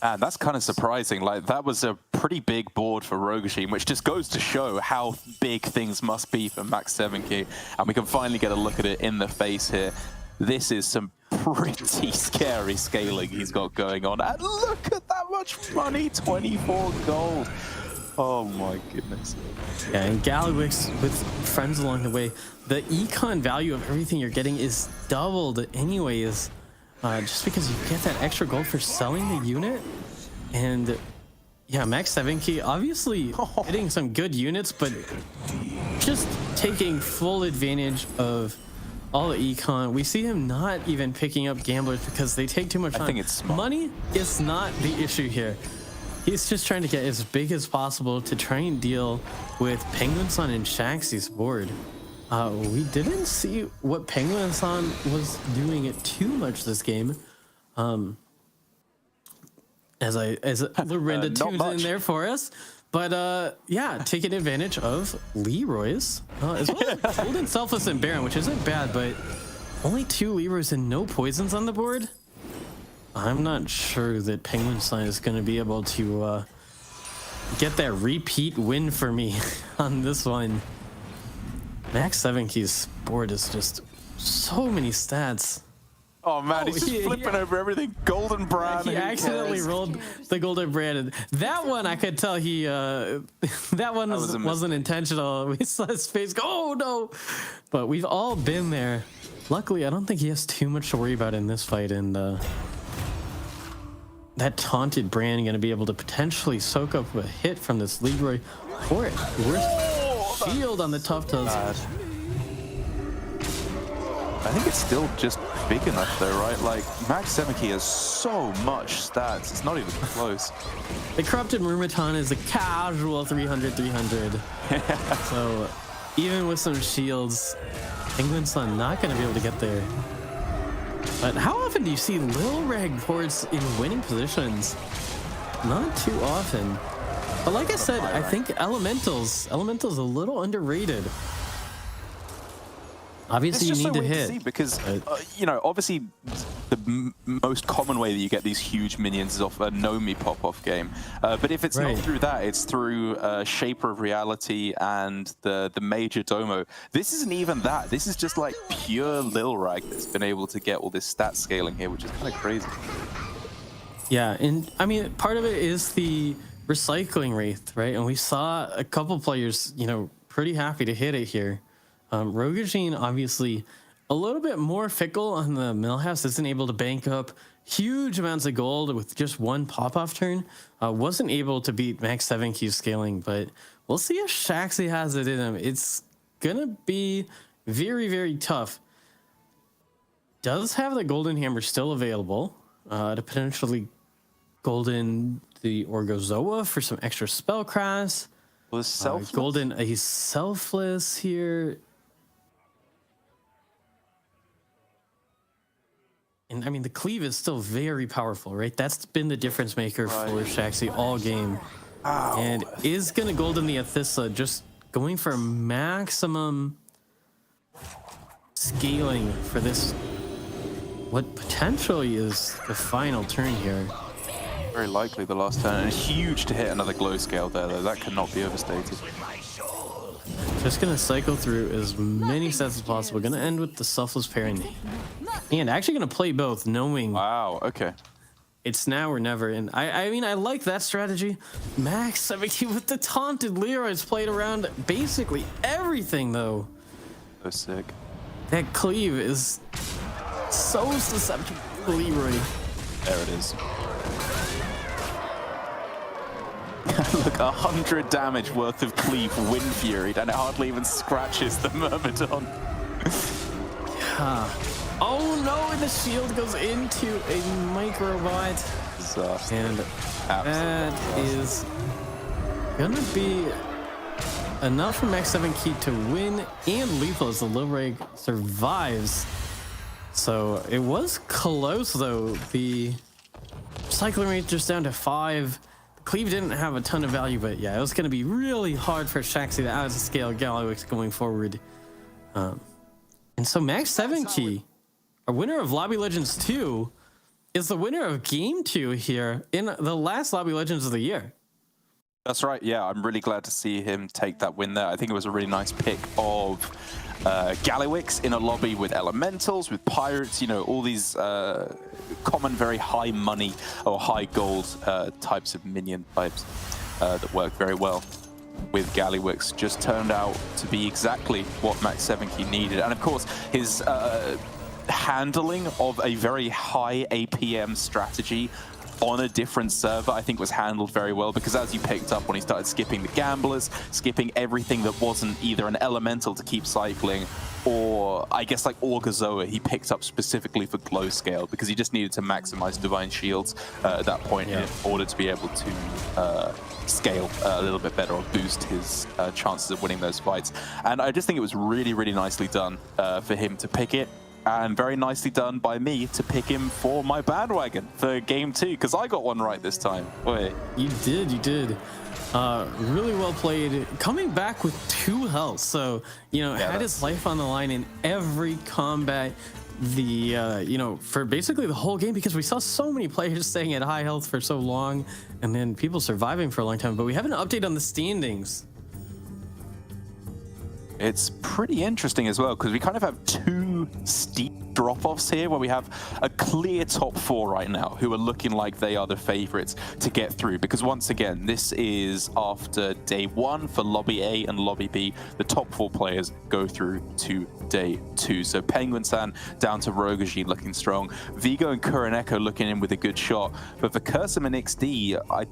And that's kind of surprising. Like, that was a pretty big board for Rogozin, which just goes to show how big things must be for Max 7K. And we can finally get a look at it in the face here. This is some pretty scary scaling he's got going on. And look at that much money, 24 gold. Oh my goodness. Yeah, and Gallywix with friends along the way. The econ value of everything you're getting is doubled anyways. Just because you get that extra gold for selling the unit. And yeah, Max 7K obviously hitting some good units, but just taking full advantage of all the econ. We see him not even picking up gamblers because they take too much time. I think it's smart. Money is not the issue here. He's just trying to get as big as possible to try and deal with Penguin Sun and Shaxxi's board. We didn't see what Penguin Sun was doing it too much this game. As Lorinda tunes in much. there for us. But yeah, taking advantage of Leroy's. As well as Golden, Selfless, and Baron, which isn't bad, but only 2 Leroy's and no poisons on the board. I'm not sure that Penguin Sun is going to be able to get that repeat win for me on this one. Max 7K's board is just so many stats. Oh man, he's just he- flipping over everything. Golden Brand. He who accidentally cares? rolled the Golden Branded. That one I could tell he that one was a wasn't intentional. We saw his face go, oh no. But we've all been there. Luckily, I don't think he has too much to worry about in this fight, and that taunted Brand going to be able to potentially soak up a hit from this Leroy for it. Worth shield on the Tough Toes. Bad. I think it's still just big enough though, right? Like, Max 7K has so much stats, it's not even close. The Corrupted Murmiton is a casual 300-300. So even with some shields, Penguin Sun not going to be able to get there. But how often do you see Lil Reg boards in winning positions? Not too often. But like I said, I think Elemental's a little underrated. Obviously, It's you just need so to weird hit. to see because, you know, obviously the most common way that you get these huge minions is off a Nomi pop-off game. But if it's Right. not through that, it's through Shaper of Reality and the Major Domo. This isn't even that. This is just like pure Lil Rag that's been able to get all this stat scaling here, which is kind of crazy. Yeah, and I mean, part of it is the recycling rate, right? And we saw a couple players, you know, pretty happy to hit it here. Rogozin, obviously, a little bit more fickle on the Millhouse, isn't able to bank up huge amounts of gold with just one pop-off turn. Wasn't able to beat Max 7Q scaling, but we'll see if Shaxxi has it in him. It's gonna be very, very tough. Does have the Golden Hammer still available to potentially golden the Orgozoa for some extra spellcraft. Was self Golden, he's selfless here. And I mean, the cleave is still very powerful, right? That's been the difference maker for Shaxxi all game. And is going to golden the Athissa, just going for maximum scaling for this, what potentially is the final turn here. very likely the last turn, and it's huge to hit another glow scale there, though. That cannot be overstated. Just gonna cycle through as many sets as possible. Gonna end with the selfless parent, and actually gonna play both, knowing Wow, okay. it's now or never. And I mean, I like that strategy. Max 17 with the taunted Leroy's played around basically everything, though. So sick. That cleave is so susceptible to Leroy. There it is. Look, 100 damage worth of cleave Wind Fury, and it hardly even scratches the Myrmidon. Oh no, and the shield goes into a microbot. Disaster. And Absolute that disaster. is gonna be enough for Max 7 Key to win and lethal as the low rig survives. So it was close though. The cycling rate just down to 5. Cleave didn't have a ton of value, but yeah, it was going to be really hard for Shaxi to out of scale Gallywix going forward. And so Max 7 Key, our winner of Lobby Legends 2, is the winner of Game 2 here in the last Lobby Legends of the year. That's right. Yeah, I'm really glad to see him take that win there. I think it was a really nice pick of Gallywix in a lobby with elementals, with pirates, you know, all these common, very high money or high gold types of minion types that work very well with Gallywix. Just turned out to be exactly what Max 7 Key needed. And of course, his handling of a very high APM strategy on a different server, I think was handled very well, because as you picked up when he started skipping the gamblers, skipping everything that wasn't either an elemental to keep cycling, or I guess like Orgazoa, he picked up specifically for glow scale because he just needed to maximize divine shields at that point in order to be able to scale a little bit better or boost his chances of winning those fights. And I just think it was really, really nicely done for him to pick it. And very nicely done by me to pick him for my bandwagon for game 2, because I got one right this time. Wait. You did. Really well played. Coming back with 2 health, so you know, had his life on the line in every combat. You know, for basically the whole game, because we saw so many players staying at high health for so long, and then people surviving for a long time. But we have an update on the standings. It's pretty interesting as well, because we kind of have 2 steep drop-offs here, where we have a clear top 4 right now who are looking like they are the favorites to get through, because once again, this is after day 1 for Lobby A and Lobby B. The top 4 players go through to day 2. So Penguin-san down to Rogajin looking strong, Vigo and Kuroneko looking in with a good shot, but for Cursum and XD, I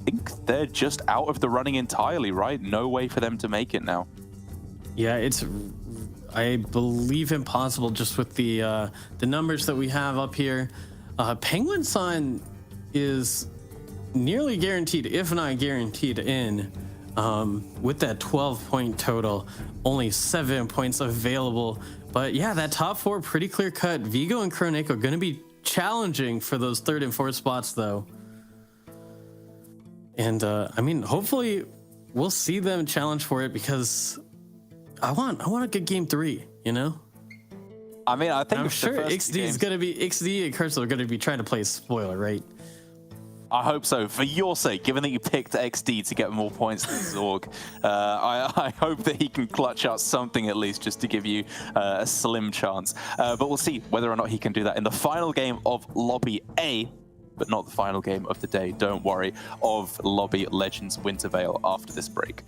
think they're just out of the running entirely, right? No way for them to make it now. Yeah, it's, I believe, impossible just with the numbers that we have up here. Penguin-san is nearly guaranteed, if not guaranteed, in with that 12-point total. Only 7 points available. But yeah, that top 4 pretty clear cut. Vigo and Kuroneko are going to be challenging for those 3rd and 4th spots, though. And I mean, hopefully we'll see them challenge for it, because I want a good game 3, you know? I mean, I think I'm sure XD is going to be, XD and Curse are going to be trying to play spoiler, right? I hope so, for your sake, given that you picked XD to get more points than Zorg. I hope that he can clutch out something at least, just to give you a slim chance. But we'll see whether or not he can do that in the final game of Lobby A, but not the final game of the day, don't worry, of Lobby Legends Winter Veil after this break.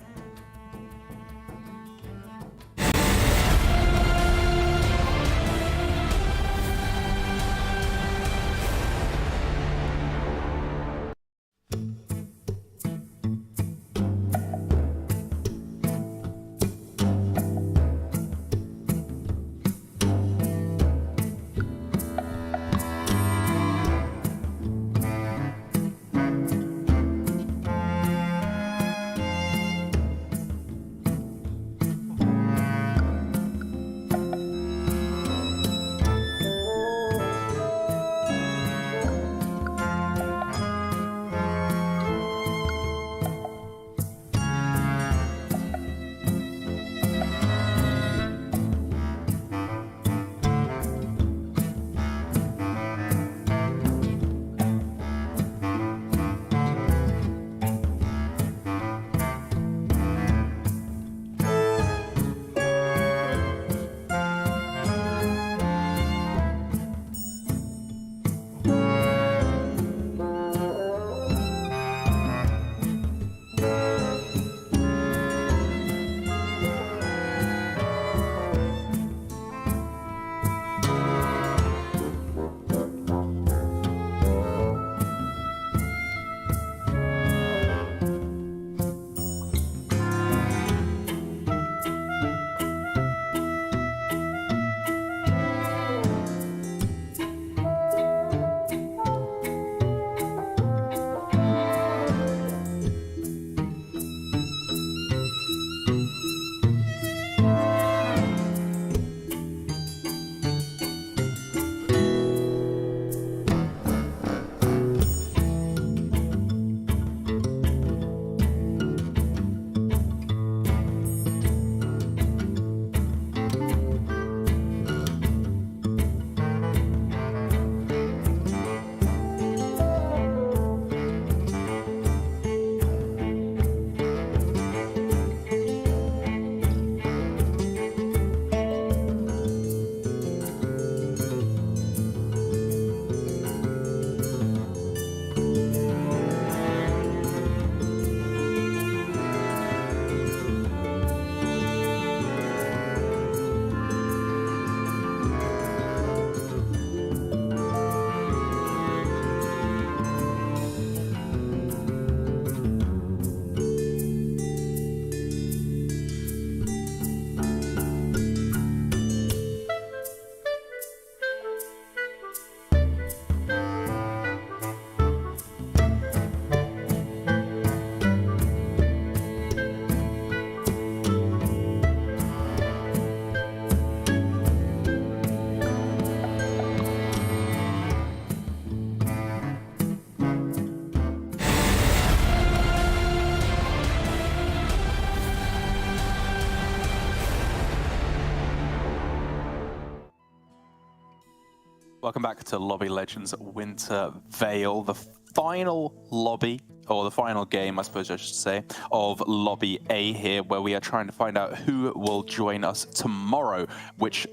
Welcome back to Lobby Legends Winter Veil, the final lobby, or the final game, I suppose I should say, of Lobby A here, where we are trying to find out who will join us tomorrow, which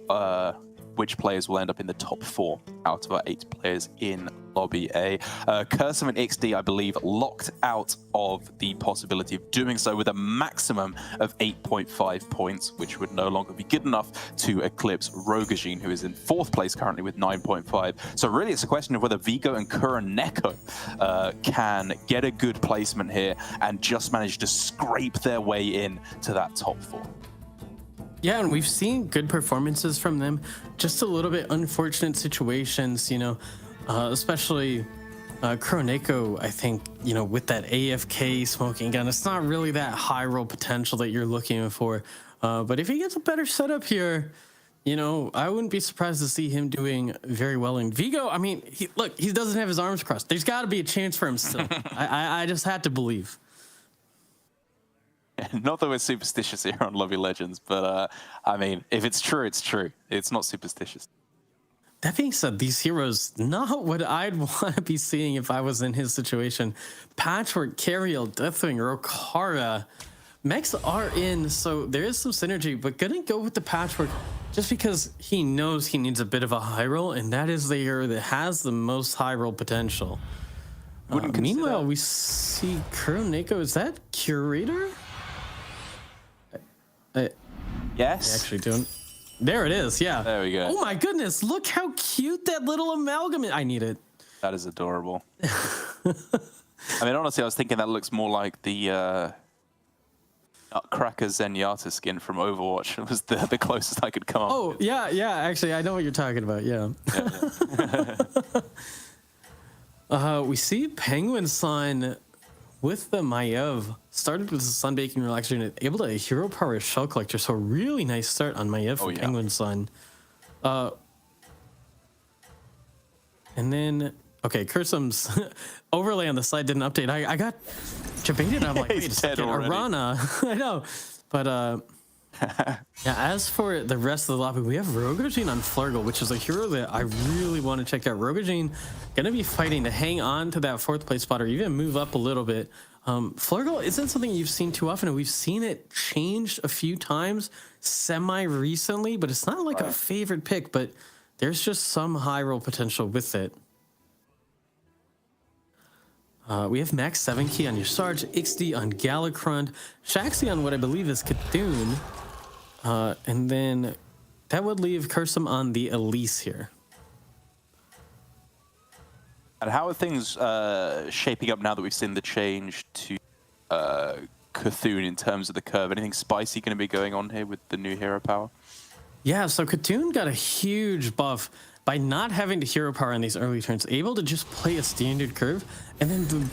players will end up in the top 4 out of our 8 players in Lobby A. Cursum and XD, I believe, locked out of the possibility of doing so with a maximum of 8.5 points, which would no longer be good enough to eclipse Rogajin, who is in 4th place currently with 9.5. So really, it's a question of whether Vigo and Kuroneko can get a good placement here and just manage to scrape their way in to that top 4. Yeah, and we've seen good performances from them. Just a little bit unfortunate situations, especially Kuroneko, I think, with that AFK smoking gun, it's not really that high roll potential that you're looking for. But if he gets a better setup here, I wouldn't be surprised to see him doing very well. In Vigo, I mean, he doesn't have his arms crossed. There's got to be a chance for him still. I just had to believe. Not that we're superstitious here on Lobby Legends, but I mean, if it's true, it's true. It's not superstitious. That being said, these heroes, not what I'd want to be seeing if I was in his situation. Patchwork, Cariel, Deathwing, Rokara, mechs are in, so there is some synergy, but gonna go with the Patchwork just because he knows he needs a bit of a high roll, and that is the hero that has the most high roll potential. Meanwhile, we see Kuroneko, is that Curator? Yes. I actually don't. There it is. Yeah. There we go. Oh my goodness! Look how cute that little amalgam is. I need it. That is adorable. I mean, honestly, I was thinking that looks more like the Nutcracker Zenyatta skin from Overwatch. It was the closest I could come up. Oh, with. yeah. Actually, I know what you're talking about. Yeah. We see Penguin Sun with the Maiev. Started with the Sunbaking Relaxation, able to hero power Shell Collector. So really nice start on Maiev for Penguin Sun. And then, okay, Kursum's overlay on the side didn't update. I got debated. I'm like, wait a second, Arana. I know. But yeah, as for the rest of the lobby, we have Rogajin on Flurgle, which is a hero that I really want to check out. Rogajin gonna be fighting to hang on to that 4th place spot or even move up a little bit. Flurgle isn't something you've seen too often, and we've seen it changed a few times semi-recently, but it's not like a favorite pick, but there's just some high roll potential with it. We have Max 7 key on your Sarge, XD on Galakrond, Shaxi on what I believe is Cthulhu, and then that would leave Kursum on the Elise here. And how are things shaping up now that we've seen the change to Cthulhu in terms of the curve? Anything spicy going to be going on here with the new hero power? Yeah, so Cthulhu got a huge buff by not having to hero power in these early turns, able to just play a standard curve. And then the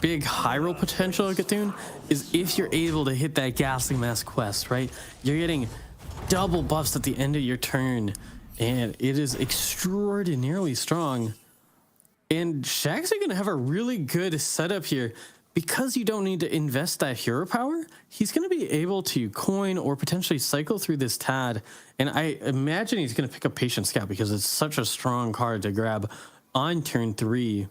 big high roll potential of Cthulhu is if you're able to hit that Ghastly Mask quest, right? You're getting double buffs at the end of your turn, and it is extraordinarily strong. And Shag's going to have a really good setup here because you don't need to invest that hero power. He's going to be able to coin or potentially cycle through this TAD. And I imagine he's going to pick up Patient Scout because it's such a strong card to grab on turn 3.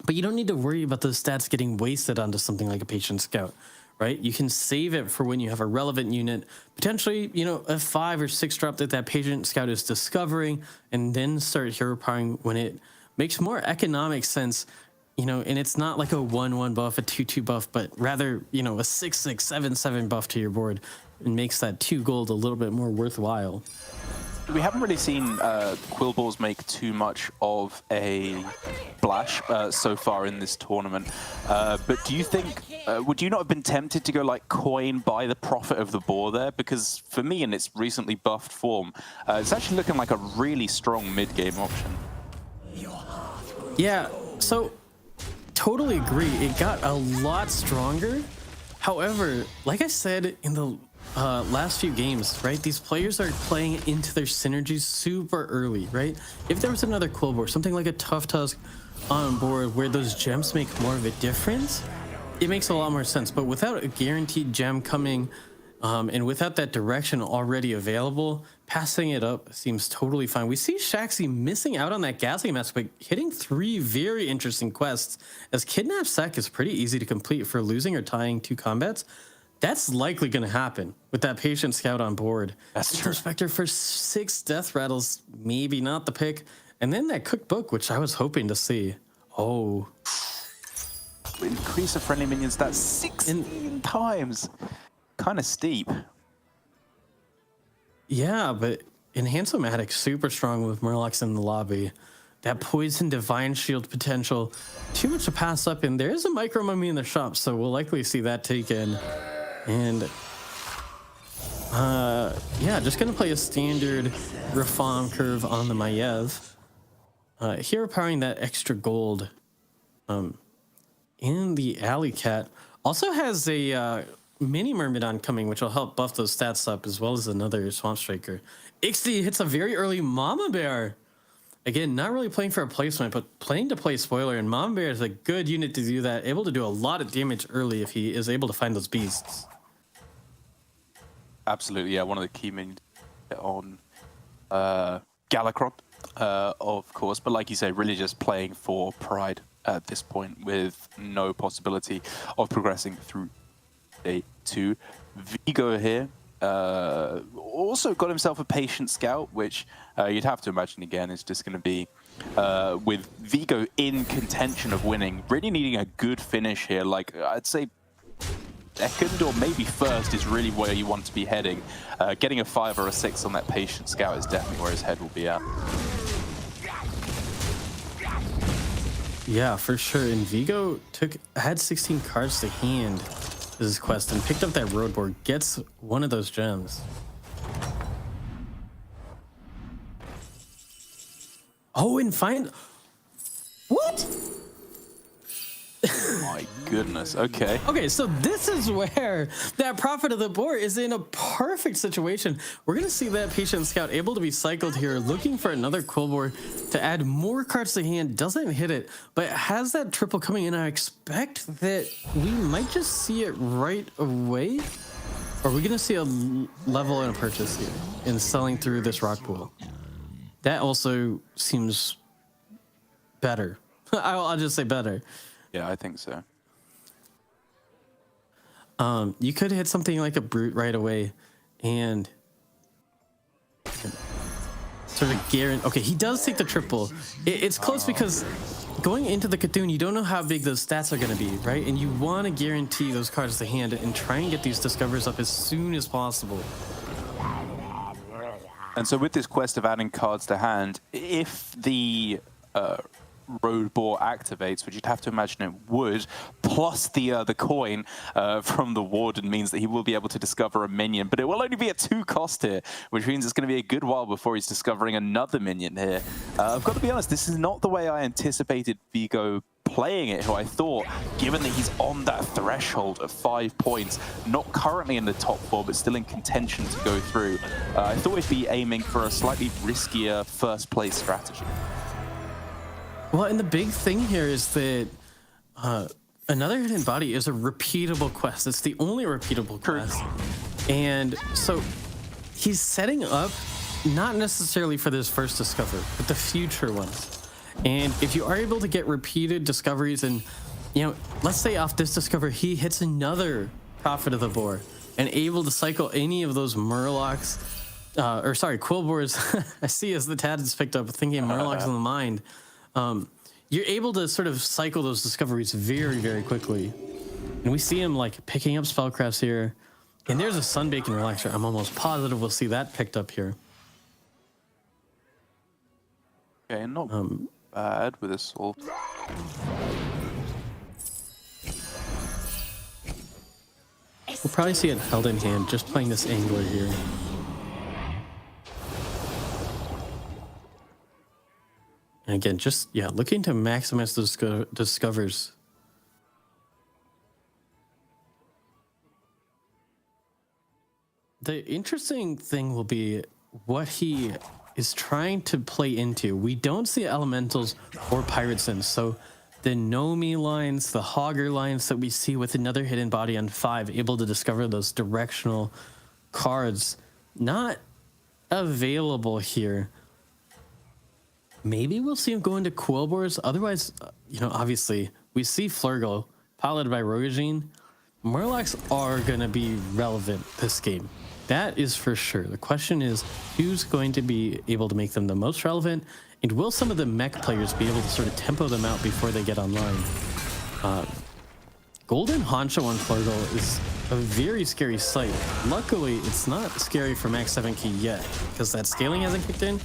But you don't need to worry about those stats getting wasted onto something like a Patient Scout, right? You can save it for when you have a relevant unit, potentially, a 5 or 6 drop that Patient Scout is discovering, and then start hero powering when it makes more economic sense, and it's not like a 1/1 buff, a 2/2 buff, but rather, a 6/6, 7/7 buff to your board, and makes that 2 gold a little bit more worthwhile. We haven't really seen Quillballs make too much of a splash so far in this tournament. But do you think, would you not have been tempted to go like coin by the profit of the boar there? Because for me, in its recently buffed form, it's actually looking like a really strong mid-game option. Yeah, so totally agree. It got a lot stronger. However, like I said in the last few games, right? These players are playing into their synergies super early, right? If there was another Quillbore, something like a Tough Tusk on board where those gems make more of a difference, it makes a lot more sense. But without a guaranteed gem coming, and without that direction already available, passing it up seems totally fine. We see Shaxi missing out on that gaslight mask, but hitting 3 very interesting quests. As Kidnap Sec is pretty easy to complete for losing or tying 2 combats. That's likely going to happen with that Patient Scout on board. That's true. Spectre for 6 Death Rattles, maybe not the pick. And then that Cooked Book, which I was hoping to see. Oh. Increase of friendly minions, that's 16 times. Kind of steep. Yeah, but Enhance-O-Matic super strong with Murlocs in the lobby. That Poison Divine Shield potential, too much to pass up. And there is a Micro Mummy in the shop, so we'll likely see that taken. And yeah, just gonna play a standard Reform curve on the Maiev. Hero powering that extra gold. And the Alley Cat also has a mini Myrmidon coming, which will help buff those stats up, as well as another Swamp Striker. Ixty hits a very early Mama Bear. Again, not really playing for a placement, but playing to play spoiler, and Mama Bear is a good unit to do that, able to do a lot of damage early if he is able to find those beasts. Absolutely, yeah, one of the key minions on Galakron, of course, but like you say, really just playing for pride at this point with no possibility of progressing through day 2. Vigo here also got himself a Patient Scout, which you'd have to imagine again is just going to be with Vigo in contention of winning, really needing a good finish here. Like I'd say second or maybe first is really where you want to be heading. Getting a 5 or a 6 on that Patient Scout is definitely where his head will be at. Yeah, for sure. And Vigo had 16 cards to hand as his quest and picked up that road board, gets one of those gems. Oh, and find what? My goodness, okay. Okay, so this is where that Prophet of the Boar is in a perfect situation. We're going to see that Patient Scout able to be cycled here, looking for another Quillbore to add more cards to hand. Doesn't hit it, but has that triple coming in. I expect that we might just see it right away. Or are we going to see a level and a purchase here in selling through this rock pool? That also seems better. I'll just say better. Yeah, I think so. You could hit something like a Brute right away and sort of guarantee. Okay, he does take the triple. It's close because going into the Cthulhu, you don't know how big those stats are going to be, right? And you want to guarantee those cards to hand and try and get these Discoverers up as soon as possible. And so with this quest of adding cards to hand, if the road boar activates, which you'd have to imagine it would, plus the coin from the warden means that he will be able to discover a minion, but it will only be a 2 cost here, which means it's going to be a good while before he's discovering another minion here. I've got to be honest, this is not the way I anticipated Vigo playing it, who I thought, given that he's on that threshold of 5 points, not currently in the top 4, but still in contention to go through, I thought he'd be aiming for a slightly riskier first place strategy. Well, and the big thing here is that Another Hidden Body is a repeatable quest. It's the only repeatable quest. And so he's setting up not necessarily for this first discovery, but the future ones. And if you are able to get repeated discoveries and, you know, let's say off this discovery, he hits another Prophet of the Boar and able to cycle any of those Murlocs, Quillbores. I see as the Tad is picked up thinking Murlocs in the mind. You're able to sort of cycle those discoveries very, very quickly. And we see him like picking up spellcrafts here. And there's a Sunbake and Relaxer. I'm almost positive we'll see that picked up here. Okay, not bad with Assault. We'll probably see it held in hand, just playing this Angler here. And again, just, yeah, looking to maximize those discovers. The interesting thing will be what he is trying to play into. We don't see elementals or pirate sins, so the Nomi lines, the Hogger lines that we see with another Hidden Body on 5, able to discover those directional cards, not available here. Maybe we'll see him go into Quillbores. Otherwise, obviously, we see Flurgle piloted by Rogajin. Murlocs are going to be relevant this game. That is for sure. The question is, who's going to be able to make them the most relevant? And will some of the mech players be able to sort of tempo them out before they get online? Golden Honcho on Flurgle is a very scary sight. Luckily, it's not scary for Max 7 Key yet, because that scaling hasn't kicked in.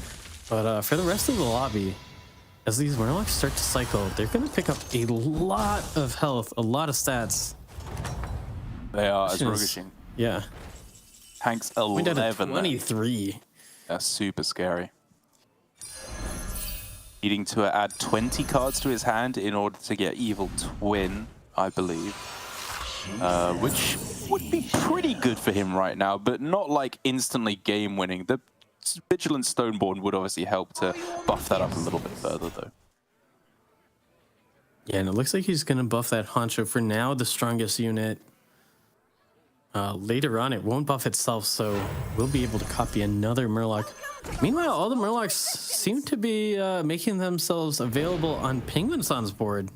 But for the rest of the lobby, as these Murlocs start to cycle, they're going to pick up a lot of health, a lot of stats. They are, as Rogajin. Yeah. Tanks Went down 11. to 23. That's super scary. Needing to add 20 cards to his hand in order to get Evil Twin, I believe. Which would be pretty good for him right now, but not like instantly game winning. The Vigilant Stoneborn would obviously help to buff that up a little bit further, though. Yeah, and it looks like he's going to buff that Honcho for now, the strongest unit. Later on, it won't buff itself, so we'll be able to copy another Murloc. Meanwhile, all the Murlocs seem to be making themselves available on Penguinson's board.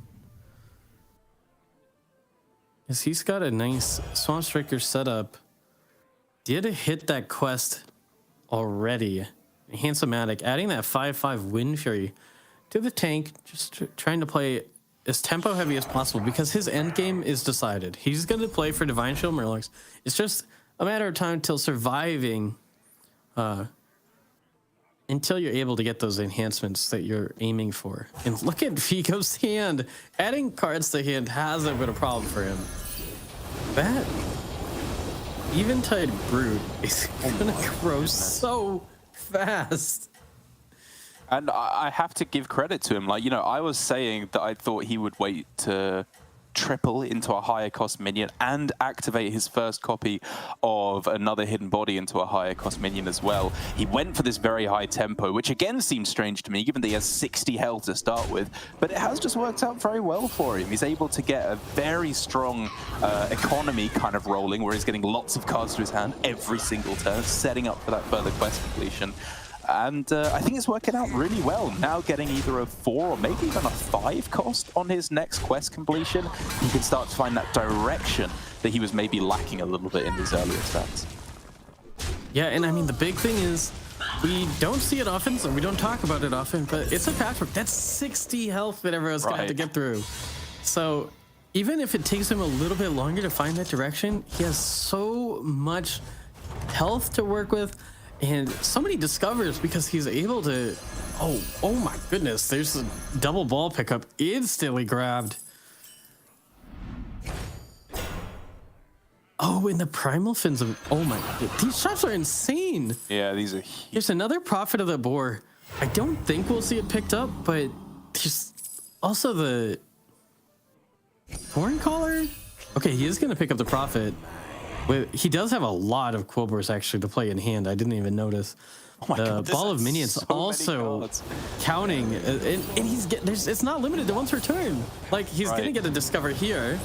Yes, he's got a nice Swamp Striker setup. Did hit that quest already. Handsome-matic, adding that 5/5 Wind Fury to the tank, just trying to play as tempo heavy as possible because his end game is decided. He's going to play for Divine Shield Murlocs. It's just a matter of time till surviving, until you're able to get those enhancements that you're aiming for. And look at Vigo's hand. Adding cards to hand hasn't been a problem for him. That Eventide Brute is going to grow so fast. And I have to give credit to him. Like, I was saying that I thought he would wait to triple into a higher cost minion and activate his first copy of another hidden body into a higher cost minion as well. He went for this very high tempo, which again seems strange to me, given that he has 60 health to start with, but it has just worked out very well for him. He's able to get a very strong economy kind of rolling, where he's getting lots of cards to his hand every single turn, setting up for that further quest completion. And I think it's working out really well. Now getting either a 4 or maybe even a 5 cost on his next quest completion, he can start to find that direction that he was maybe lacking a little bit in his earlier stats. Yeah, and I mean, the big thing is we don't see it often, so we don't talk about it often, but it's a patchwork. That's 60 health that everyone's going to have to get through. So even if it takes him a little bit longer to find that direction, he has so much health to work with. And so many discovers because he's able to... Oh my goodness. There's a double ball pickup instantly grabbed. Oh, and the Primal Fins of... Oh my... These shots are insane. Yeah, these are huge. There's another Prophet of the Boar. I don't think we'll see it picked up, but there's also the... Thorn Collar? Okay, he is going to pick up the Prophet. He does have a lot of Quillbores actually to play in hand. I didn't even notice. Oh my God, Ball of Minions so also counting, and he's it's not limited to once per turn. Like, he's gonna get a discover here.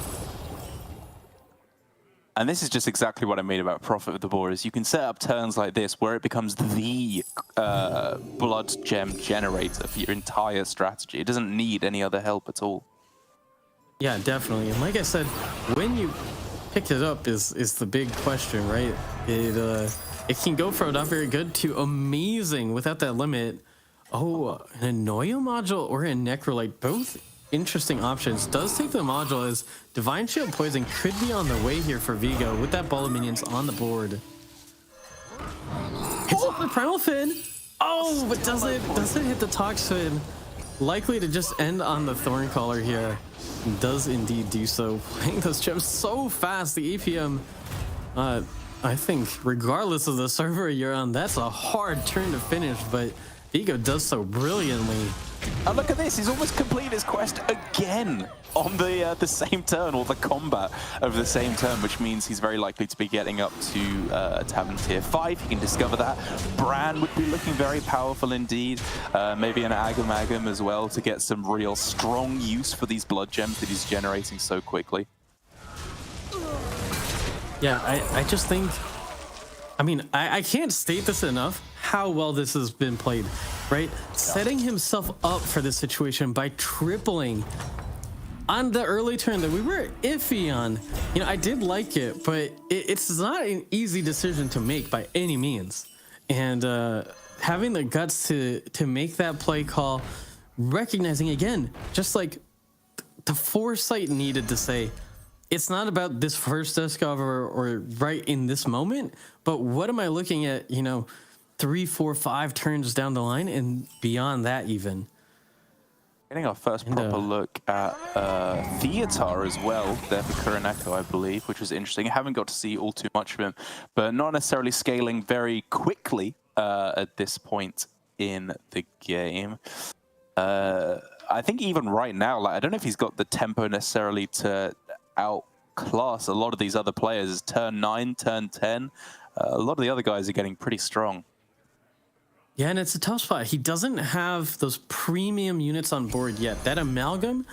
And this is just exactly what I mean about Prophet of the Boar, is you can set up turns like this where it becomes the blood gem generator for your entire strategy. It doesn't need any other help at all. Yeah, definitely. And like I said, when you picked it up is the big question, right? It can go from not very good to amazing without that limit. Oh, an Annoya module or a Necrolite, both interesting options. Does take the module as Divine Shield Poison could be on the way here for Vigo with that Ball of Minions on the board. Hits the Primal Fin. Oh, but does it hit the Toxin? Likely to just end on the Thorn Collar here. Does indeed do so. Playing those gems so fast. The APM, I think, regardless of the server you're on, that's a hard turn to finish, but Vigo does so brilliantly. And look at this, he's almost completed his quest again on the same turn, or the combat of the same turn, which means he's very likely to be getting up to Tavern Tier 5. He can discover that. Bran would be looking very powerful indeed. Maybe an Agam as well to get some real strong use for these blood gems that he's generating so quickly. Yeah, I just think, I mean, I can't state this enough, how well this has been played, right? Setting himself up for this situation by tripling on the early turn that we were iffy on. You know, I did like it, but it's not an easy decision to make by any means. And having the guts to make that play call, recognizing again, just like the foresight needed to say, it's not about this first discover or right in this moment, but what am I looking at, you know, 3, 4, 5 turns down the line and beyond that even. Getting our first proper look at Theatar as well, there for Kuroneko, I believe, which was interesting. I haven't got to see all too much of him, but not necessarily scaling very quickly at this point in the game. I think even right now, like, I don't know if he's got the tempo necessarily to outclass a lot of these other players. Turn 9, turn 10, a lot of the other guys are getting pretty strong. Yeah, and it's a tough spot. He doesn't have those premium units on board yet. That amalgam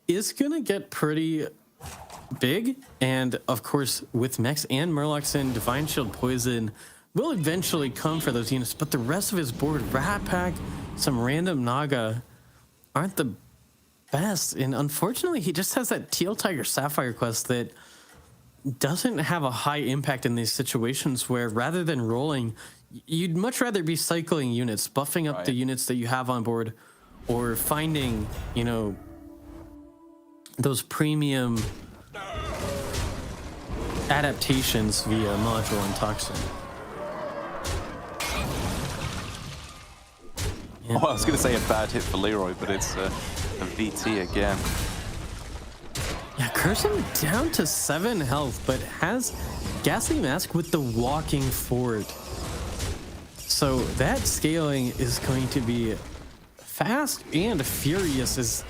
is going to get pretty big. And of course, with Mex and Murlocs in, Divine Shield Poison will eventually come for those units. But the rest of his board, Rat Pack, some random Naga, aren't the best. And unfortunately, he just has that Teal Tiger Sapphire quest that doesn't have a high impact in these situations where rather than rolling, you'd much rather be cycling units, buffing up the units that you have on board, or finding, you know, those premium adaptations via module and toxin. Yeah. Oh, I was going to say a bad hit for Leroy, but it's a VT again. Yeah, Curson down to 7 health, but has Ghastly Mask with the walking forward. So that scaling is going to be fast and furious.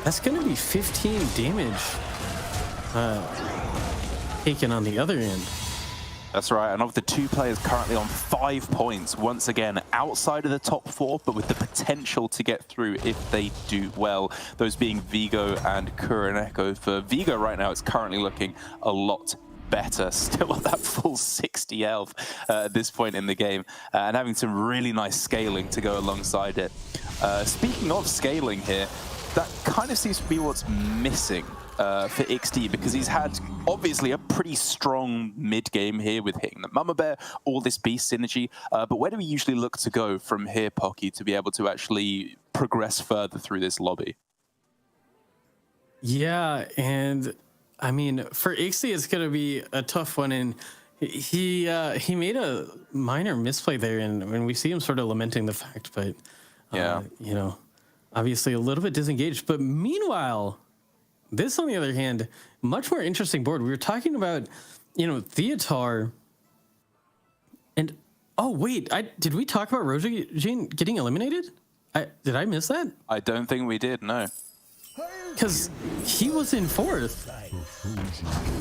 That's going to be 15 damage taken on the other end. That's right, and of the 2 players currently on 5 points, once again, outside of the top 4, but with the potential to get through if they do well, those being Vigo and Kuroneko. For Vigo right now, it's currently looking a lot better, still at that full 60 health at this point in the game, and having some really nice scaling to go alongside it. Speaking of scaling here, that kind of seems to be what's missing for XD, because he's had obviously a pretty strong mid game here with hitting the Mama Bear, all this beast synergy, but where do we usually look to go from here, Pocky, to be able to actually progress further through this lobby? Yeah, and I mean, for XD, it's going to be a tough one, and he made a minor misplay there, and when we see him sort of lamenting the fact, but yeah, you know, obviously a little bit disengaged. But meanwhile, this, on the other hand, much more interesting board. We were talking about, you know, Theatar, and oh wait, did we talk about Rojin getting eliminated? Did I miss that? I don't think we did, no. Because he was in 4th.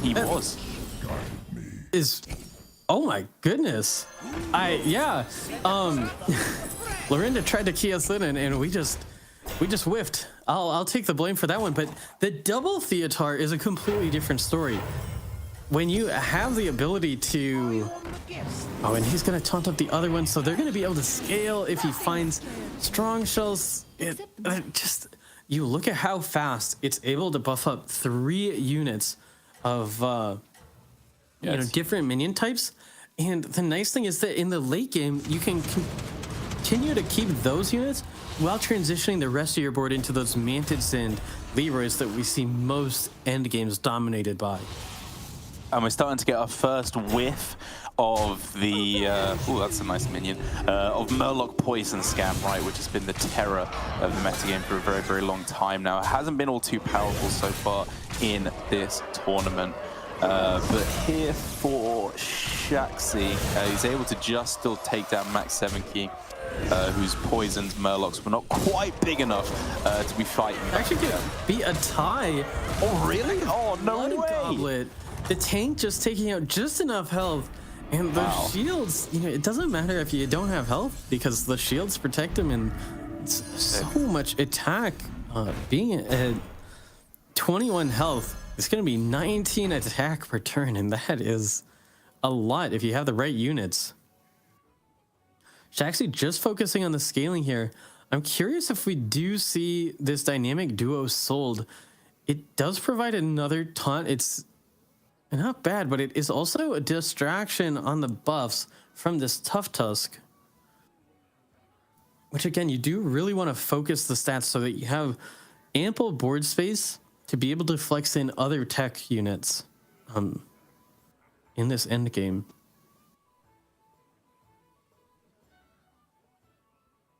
He was. Oh my goodness. Lorinda tried to key us in, and we just whiffed. I'll take the blame for that one, but the double Theatar is a completely different story. When you have the ability to... Oh, and he's going to taunt up the other one, so they're going to be able to scale if he finds strong shells. You look at how fast it's able to buff up 3 units of you know, different minion types. And the nice thing is that in the late game, you can continue to keep those units while transitioning the rest of your board into those Mantids and Leroys that we see most end games dominated by. And we're starting to get our first whiff of the, oh, that's a nice minion, of Murloc Poison Scam, right, which has been the terror of the metagame for a very, very long time now. It hasn't been all too powerful so far in this tournament. But here for Shaxi, he's able to just still take down Max 7key, whose poisoned Murlocs were not quite big enough to be fighting. Actually could be a tie. Oh, really? Oh, no way! Goblet. The tank just taking out just enough health. And those shields, you know, it doesn't matter if you don't have health because the shields protect him, and it's so much attack. Being at 21 health, it's going to be 19 attack per turn, and that is a lot if you have the right units. Shaxi just focusing on the scaling here. I'm curious if we do see this dynamic duo sold. It does provide another taunt. It's not bad, but it is also a distraction on the buffs from this Tough Tusk. Which again, you do really want to focus the stats so that you have ample board space to be able to flex in other tech units in this end game.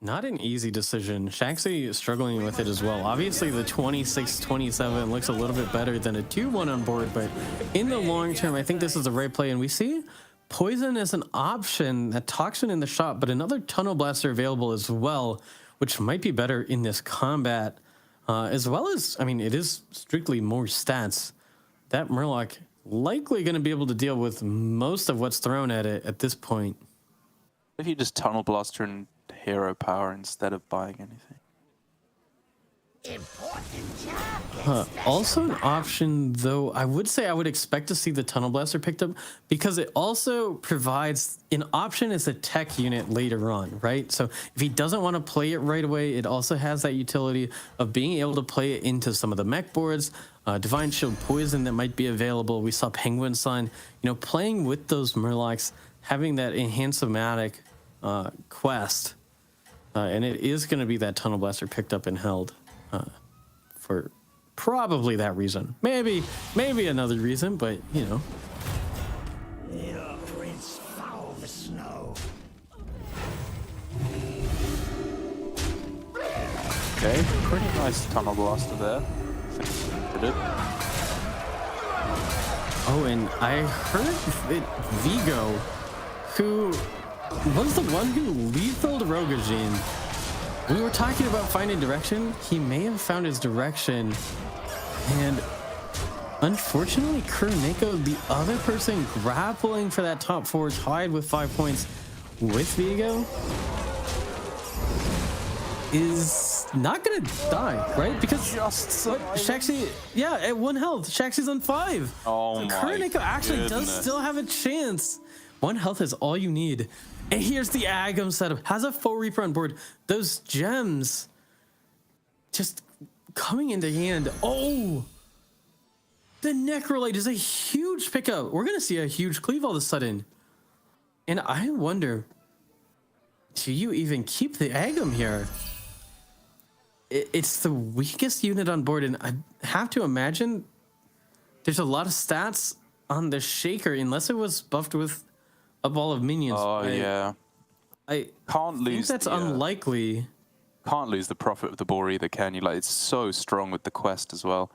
Not an easy decision. Shaxi is struggling with it as well. Obviously, the 26-27 looks a little bit better than a 2-1 on board, but in the long term, I think this is the right play. And we see Poison as an option, that Toxin in the shop, but another Tunnel Blaster available as well, which might be better in this combat. As well as, I mean, it is strictly more stats. That Murloc likely going to be able to deal with most of what's thrown at it at this point. If you just Tunnel Blaster and hero power instead of buying anything. Also an option, though, I would say I would expect to see the Tunnel Blaster picked up because it also provides an option as a tech unit later on, right? So if he doesn't want to play it right away, it also has that utility of being able to play it into some of the mech boards, Divine Shield Poison that might be available. We saw Penguin Sun, you know, playing with those Murlocs, having that enhanceomatic quest, and it is going to be that Tunnel Blaster picked up and held. For probably that reason. Maybe another reason, but you know. Your prince foul the snow. Okay, pretty nice Tunnel Blaster there. Did it? Oh, and I heard that Vigo, who was the one who lethaled Rogajin. We were talking about finding direction. He may have found his direction. And unfortunately, Kuroneko, the other person grappling for that top 4, tied with 5 points with Vigo, is not going to die, right? Because Shaxi, yeah, at 1 health. Shaxi's on 5. Oh, so my Kuroneko actually does goodness. still have a chance. 1 health is all you need. And here's the Agam setup. Has a full Reaper on board. Those gems just coming into hand. Oh! The Necrolite is a huge pickup. We're going to see a huge cleave all of a sudden. And I wonder, do you even keep the Agam here? It's the weakest unit on board, and I have to imagine there's a lot of stats on the Shaker, unless it was buffed with a ball of minions. Oh, yeah. I Can't think lose. that's unlikely. Can't lose the profit of the boar either, can you? Like, it's so strong with the quest as well.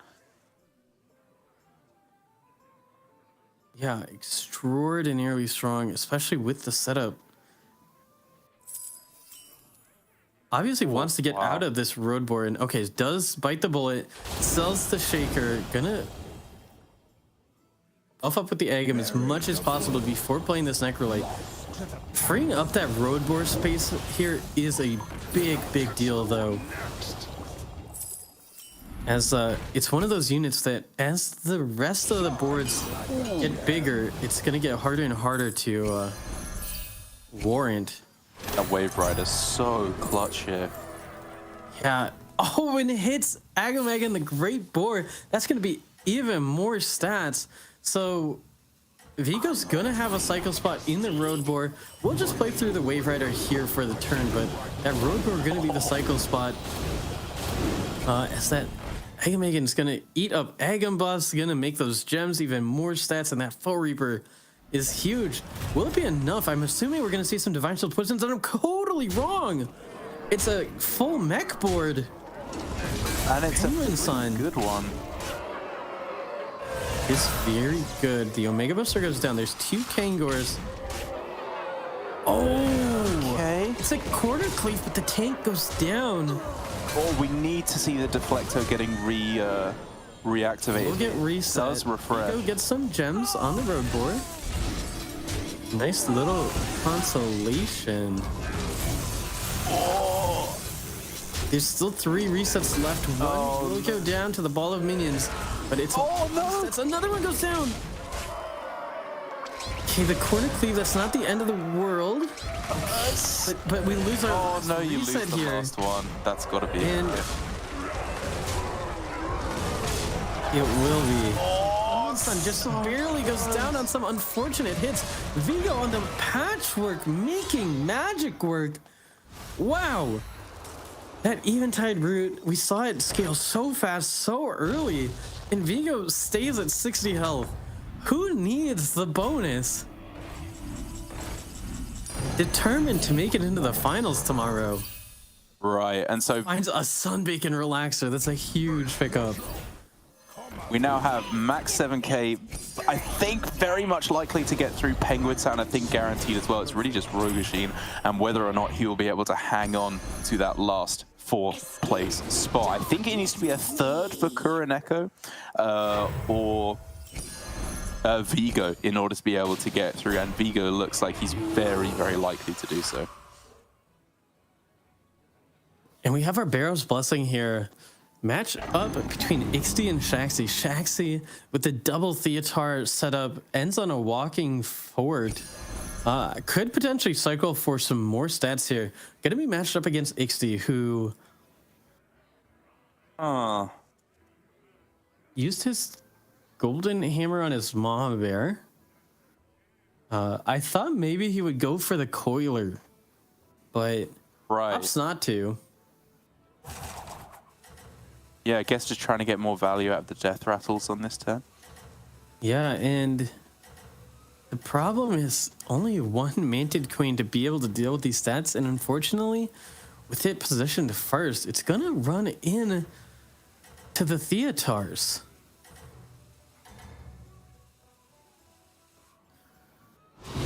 Yeah, extraordinarily strong, especially with the setup. Obviously wants to get out of this road board. And okay, does bite the bullet, sells the Shaker, gonna buff up with the Agam as much as possible before playing this Necrolite. Freeing up that road board space here is a big deal, though. As it's one of those units that as the rest of the boards get bigger, it's gonna get harder and harder to warrant. That Wave Rider's so clutch here. Yeah. Oh, when it hits Agamemnon, the Great Boar, that's gonna be even more stats. So Vigo's gonna have a cycle spot in the road boar. We'll just play through the Wave Rider here for the turn, but that road boar gonna be the cycle spot. As that Agamemnon's gonna eat up Agam buffs, gonna make those gems even more stats, and that Foe Reaper is huge. Will it be enough? I'm assuming we're gonna see some Divine Shield Poisons, and I'm totally wrong. It's a full mech board. And it's Penguin a Sun. good one. Is very good. The Omega Buster goes down. There's 2 Kangors. Oh, Okay. it's a quarter cleave, but the tank goes down. Oh, we need to see the deflector getting reactivated. We'll get It reset. does refresh. Go get some gems on the road board. Nice little consolation. Oh, There's still 3 resets left. One will go down to the ball of minions, but it's Oh, no. that's another one goes down. Okay, the corner cleave, that's not the end of the world. But we lose our Oh no, you lose reset the here. last one. That's got to be And it. it will be. Oh, Sun just barely goes down on some unfortunate hits. Vigo on the patchwork, making magic work. Wow. That Eventide root, we saw it scale so fast, so early, and Vigo stays at 60 health. Who needs the bonus? Determined to make it into the finals tomorrow. Right, and so Finds a Sunbacon Relaxer. That's a huge pickup. we now have max 7k, I think very much likely to get through Penguin Sound, I think guaranteed as well. It's really just Rogashine and whether or not he will be able to hang on to that last 4th place spot. I think it needs to be a 3rd for Kuroneko or Vigo in order to be able to get through, and Vigo looks like he's very, very likely to do so. And we have our Barrow's Blessing here. Match up between Ixty and Shaxi. Shaxi with the double Theatar setup ends on a walking forward. Could potentially cycle for some more stats here. Gonna be matched up against Ixty, who used his golden hammer on his mama bear. I thought maybe he would go for the coiler, but opts not to. Yeah, I guess just trying to get more value out of the death rattles on this turn. Yeah, and the problem is only one Manted Queen to be able to deal with these stats, and unfortunately, with it positioned first, it's gonna run in to the Theatars.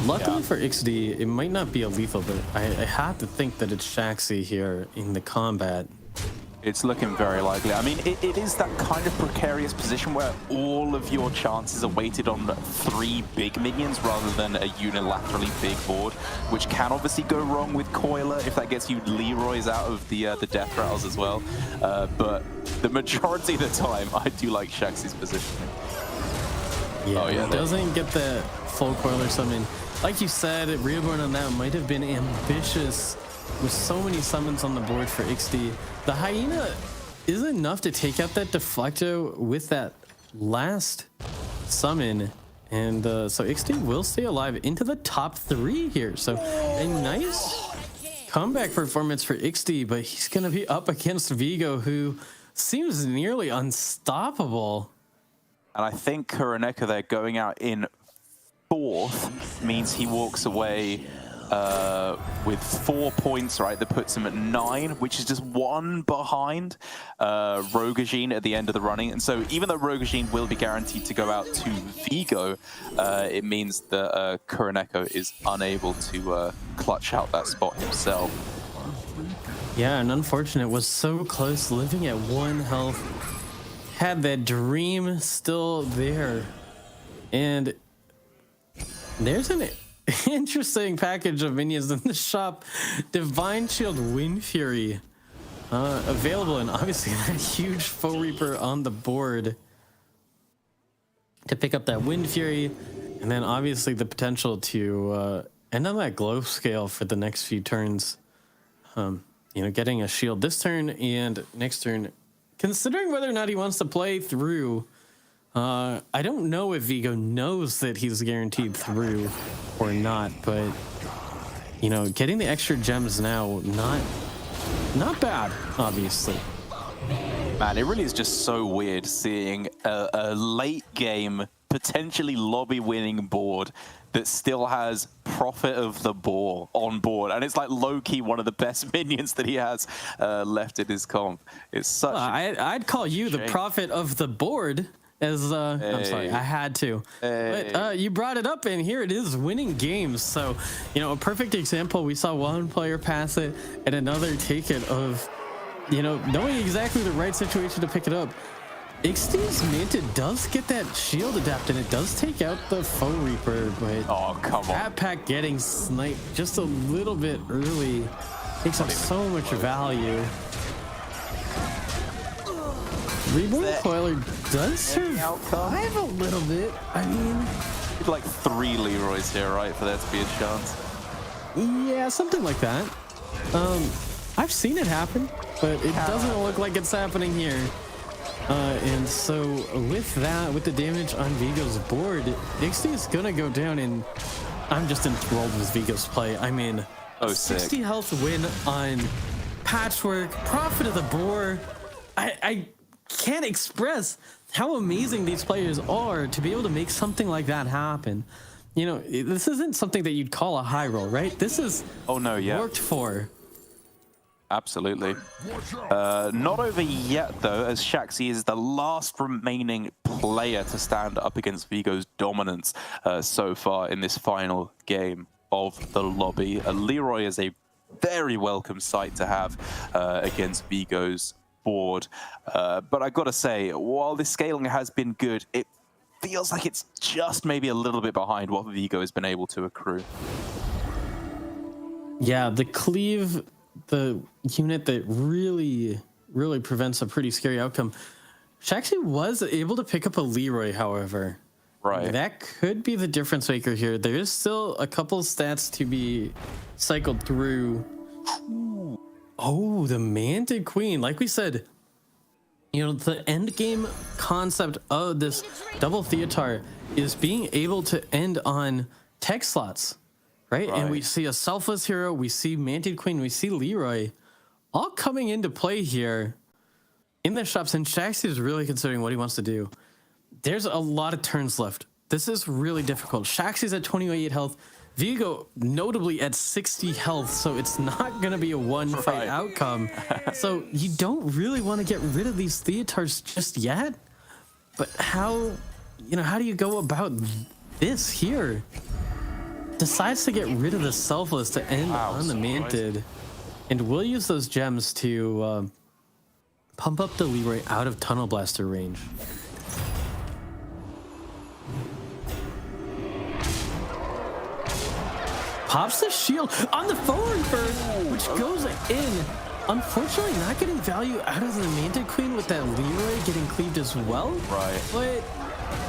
Luckily for XD, it might not be a lethal, but I have to think that it's Shaxi here in the combat. It's looking very likely. I mean, it is that kind of precarious position where all of your chances are weighted on 3 big minions rather than a unilaterally big board, which can obviously go wrong with Coiler if that gets you Leroy's out of the death rattles as well. But the majority of the time, I do like Shaxi's positioning. Yeah, it doesn't get the full Coiler summon. Like you said, Reborn on that might have been ambitious with so many summons on the board for XD. The Hyena is enough to take out that Deflecto with that last summon. And so XD will stay alive into the top 3 here. So a nice comeback performance for XD, but he's going to be up against Vigo, who seems nearly unstoppable. And I think Kuroneko there going out in 4th means he walks away with 4 points, right? That puts him at 9, which is just 1 behind Rogashine at the end of the running. And so even though Rogashine will be guaranteed to go out to Vigo, it means that Kuroneko is unable to clutch out that spot himself. Yeah, and unfortunate, was so close, living at 1 health. Had that dream still there. And there's an interesting package of minions in the shop. Divine Shield Wind Fury available, and obviously that huge Foe Reaper on the board to pick up that Wind Fury, and then obviously the potential to end on that glow scale for the next few turns. You know, getting a shield this turn and next turn, considering whether or not he wants to play through. I don't know if Vigo knows that he's guaranteed through or not, but you know, getting the extra gems now, not bad, obviously. Man, it really is just so weird seeing a late game, potentially lobby winning board that still has Prophet of the Boar on board. And it's like low-key one of the best minions that he has left in his comp. It's such I'd call you the Prophet of the board. As I'm sorry, I had to. But you brought it up, and here it is, winning games. So, you know, a perfect example. We saw one player pass it and another take it, of, you know, knowing exactly the right situation to pick it up. XD's Manted does get that shield adapt, and it does take out the Foe Reaper, but oh, come on. Rat Pack getting sniped just a little bit early takes up so much value. Reborn Coiler does survive a little bit. I mean, Like 3 Leroys here, right, for there to be a chance. Yeah, something like that. I've seen it happen, but it doesn't look like it's happening here. And so with that, with the damage on Vigo's board, Ixty is gonna go down, and I'm just enthralled with Vigo's play. I mean, Oh, 60 sick. health win on Patchwork, Prophet of the Boar. I can't express how amazing these players are to be able to make something like that happen. You know, this isn't something that you'd call a high roll, right? This is Oh no, yeah. worked for. Absolutely. Not over yet, though, as Shaxi is the last remaining player to stand up against Vigo's dominance so far in this final game of the lobby. Leroy is a very welcome sight to have against Vigo's board. But I gotta say, while this scaling has been good, it feels like it's just maybe a little bit behind what Vigo has been able to accrue. Yeah, the cleave, the unit that really prevents a pretty scary outcome. Shaxi was able to pick up a Leroy, however. Right. That could be the difference maker here. There is still a couple stats to be cycled through. Oh, the Manted Queen. Like we said, you know, the end game concept of this double Theatar is being able to end on tech slots, right? And we see a Selfless Hero, we see Manted Queen, we see Leroy, all coming into play here in the shops. And Shaxi is really considering what he wants to do. There's a lot of turns left. This is really difficult. Shaxi's at 28 health. Vigo notably at 60 health, so it's not going to be a one-fight outcome. So you don't really want to get rid of these Theatars just yet. But how do you go about this here? Decides to get rid of the Selfless to end on the Manted. And we'll use those gems to pump up the Leroy out of Tunnel Blaster range. Pops the shield on the forward burn, which goes in. Unfortunately, not getting value out of the Manted Queen with that Leroy getting cleaved as well. Right. But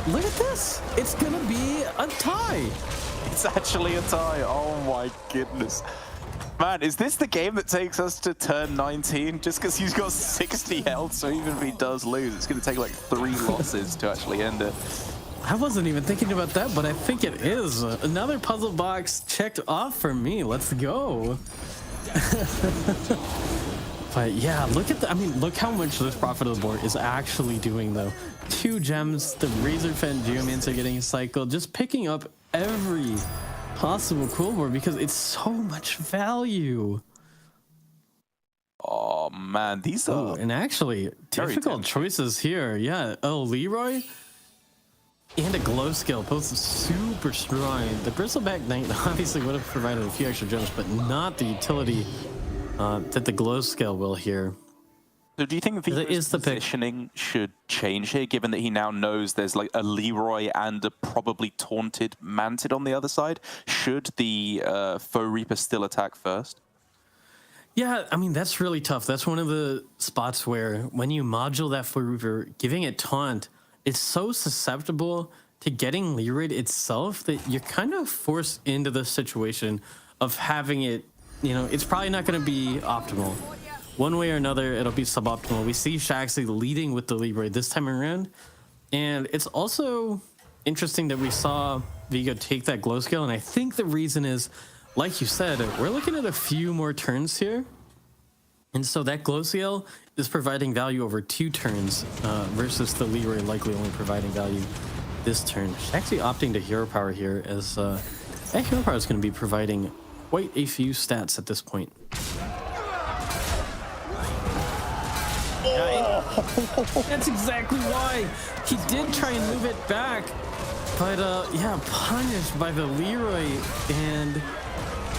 look at this. It's going to be a tie. It's actually a tie. Oh my goodness. Man, is this the game that takes us to turn 19? Just because he's got 60 health, so even if he does lose, it's going to take like 3 losses to actually end it. I wasn't even thinking about that, but I think it is. Another puzzle box checked off for me. Let's go. But yeah, look how much this Prophet of the Board is actually doing, though. 2 gems, the Razorfen Geomancer getting cycled, just picking up every possible cool board because it's so much value. Oh man, these are and actually difficult choices here. Yeah, Leroy and a glow skill, both super strong. The Bristleback Knight obviously would have provided a few extra gems, but not the utility that the glow skill will here. So do you think Vigo's positioning should change here, given that he now knows there's like a Leroy and a probably taunted Manted on the other side? Should the Foe Reaper still attack first? Yeah, I mean, that's really tough. That's one of the spots where when you module that Foe Reaper, giving it taunt, it's so susceptible to getting Leroy itself that you're kind of forced into the situation of having it, you know, it's probably not going to be optimal. One way or another, it'll be suboptimal. We see Shaxi leading with the Leroy this time around. And it's also interesting that we saw Vigo take that glow skill. And I think the reason is, like you said, we're looking at a few more turns here. And so that glow skill is providing value over 2 turns versus the Leroy likely only providing value this turn. Shaxi opting to hero power here as that hero power is going to be providing quite a few stats at this point. That's exactly why he did try and move it back, but yeah, punished by the Leroy, and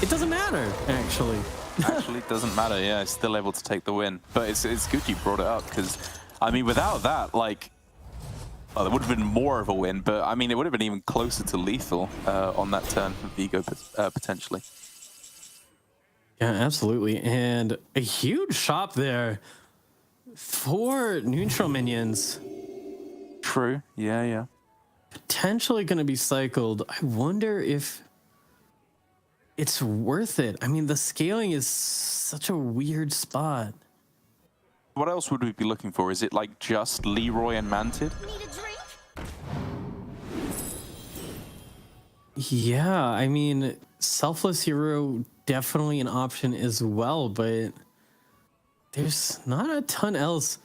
it doesn't matter actually. Actually, it doesn't matter. Yeah, it's still able to take the win. But it's good you brought it up because, I mean, without that, like, well, there would have been more of a win. But I mean, it would have been even closer to lethal on that turn for Vigo potentially. Yeah, absolutely, and a huge shop there. 4 neutral minions. True. Yeah, yeah. potentially going to be cycled. I wonder if it's worth it. I mean, the scaling is such a weird spot. What else would we be looking for? Is it like just Leroy and Manted? Need a drink? Yeah, I mean, Selfless Hero definitely an option as well, but there's not a ton else.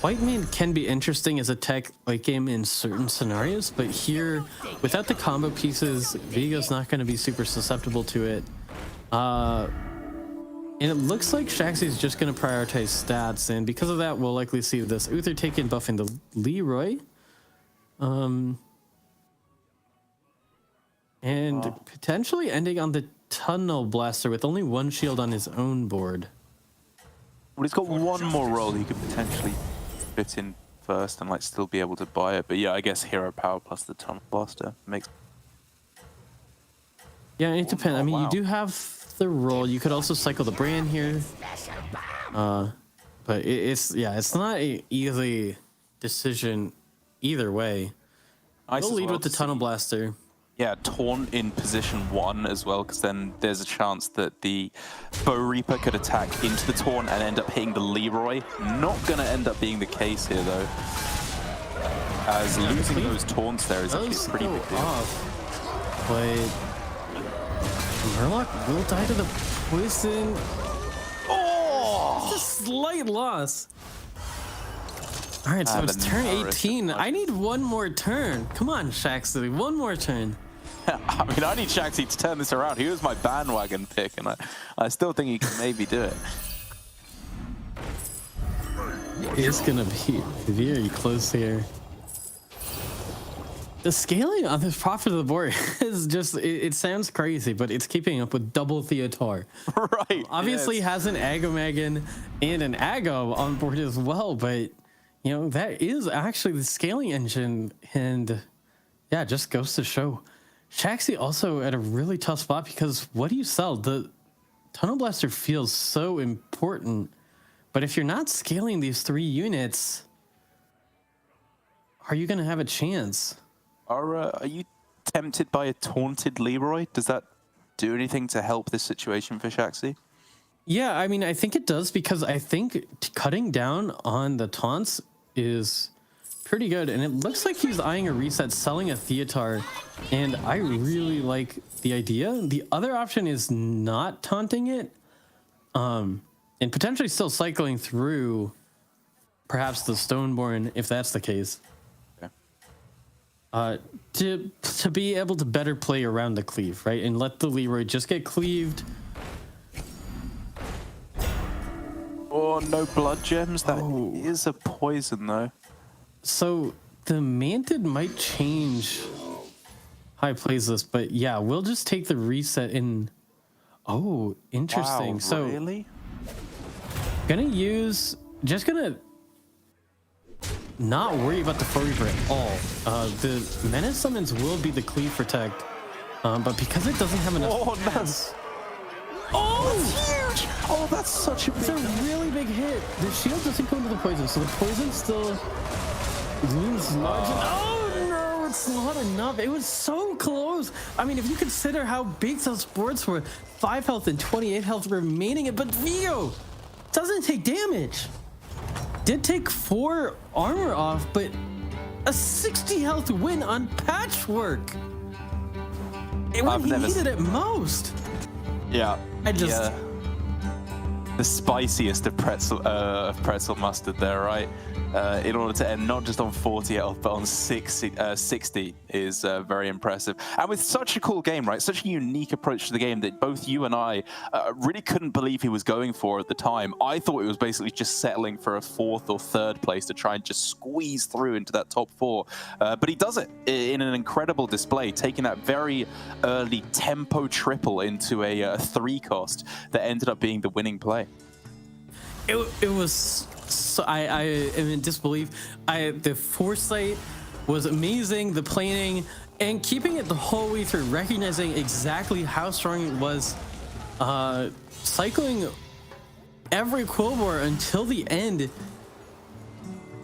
White Man can be interesting as a tech late game in certain scenarios, but here, without the combo pieces, Vigo's not going to be super susceptible to it. And it looks like Shaxi is just going to prioritize stats, and because of that, we'll likely see this Uther taken buffing the Leroy. And potentially ending on the Tunnel Blaster with only one shield on his own board. Well, he's got one more role he could potentially fit in first and like still be able to buy it. But yeah, I guess Hero Power plus the Tunnel Blaster makes... Yeah, it depends. I mean, wow. you do have the roll. You could also cycle the brand here. But it's not an easy decision either way. We'll lead with the Tunnel Blaster. Yeah, Taunt in position 1 as well, because then there's a chance that the Bow Reaper could attack into the Taunt and end up hitting the Leroy. Not going to end up being the case here, though. As losing those Taunts there is actually a pretty big deal. But Murloc will die to the poison. Oh! It's a slight loss. All right, so it's turn 18. I need one more turn. Come on, Shaxi, one more turn. I mean, I need Shaxi to turn this around. He was my bandwagon pick, and I still think he can maybe do it. It's gonna be very close here. The scaling on this profit of the board is just, it sounds crazy, but it's keeping up with double Theotar. Right. Obviously has an Agomagon and an Ago on board as well, but you know, that is actually the scaling engine, and yeah, just goes to show. Shaxi also at a really tough spot because what do you sell? The Tunnel Blaster feels so important, but if you're not scaling these 3 units, are you going to have a chance? Are you tempted by a taunted Leroy? Does that do anything to help this situation for Shaxi? Yeah, I mean, I think it does because I think cutting down on the taunts is pretty good. And it looks like he's eyeing a reset, selling a Theotar. And I really like the idea. The other option is not taunting it. And potentially still cycling through perhaps the Stoneborn, if that's the case. To be able to better play around the cleave, right? And let the Leroy just get cleaved. Oh, no blood gems? That is a poison, though. So the Manted might change how he plays this, but yeah, we'll just take the reset in. Oh, interesting. Wow, so really? Gonna not worry about the Foe Reaper at all. The Menace summons will be the Cleave Protect, but because it doesn't have enough. Oh, that's... Oh, that's huge! Oh, that's such a big... It's a really big hit. The shield doesn't go into the poison, so the poison still looms large. Oh no, it's not enough. It was so close. I mean, if you consider how big those boards were, 5 health and 28 health remaining, but Vio doesn't take damage. Did take 4 armor off, but a 60 health win on Patchwork. When he needed it most. Yeah. The spiciest of pretzel mustard there, right? In order to end not just on 40 health, but on 60 is very impressive. And with such a cool game, right? Such a unique approach to the game that both you and I really couldn't believe he was going for at the time. I thought it was basically just settling for a 4th or 3rd place to try and just squeeze through into that top 4. But he does it in an incredible display, taking that very early tempo triple into a 3 cost that ended up being the winning play. It was so I am in disbelief. The foresight was amazing, the planning, and keeping it the whole way through, recognizing exactly how strong it was, cycling every Quillbore until the end.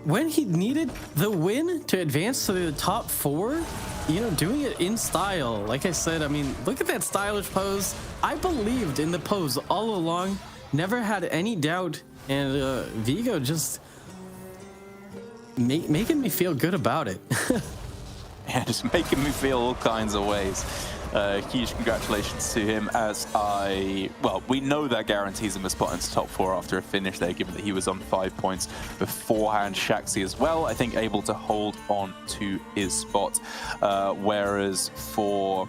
when he needed the win to advance to the top 4, you know, doing it in style. Like I said, I mean, look at that stylish pose. I believed in the pose all along, never had any doubt, and Vigo just making me feel good about it. Yeah, just making me feel all kinds of ways. Huge congratulations to him, as we know that guarantees him a spot into top 4 after a finish there, given that he was on 5 points beforehand. Shaxi as well, I think, able to hold on to his spot, whereas for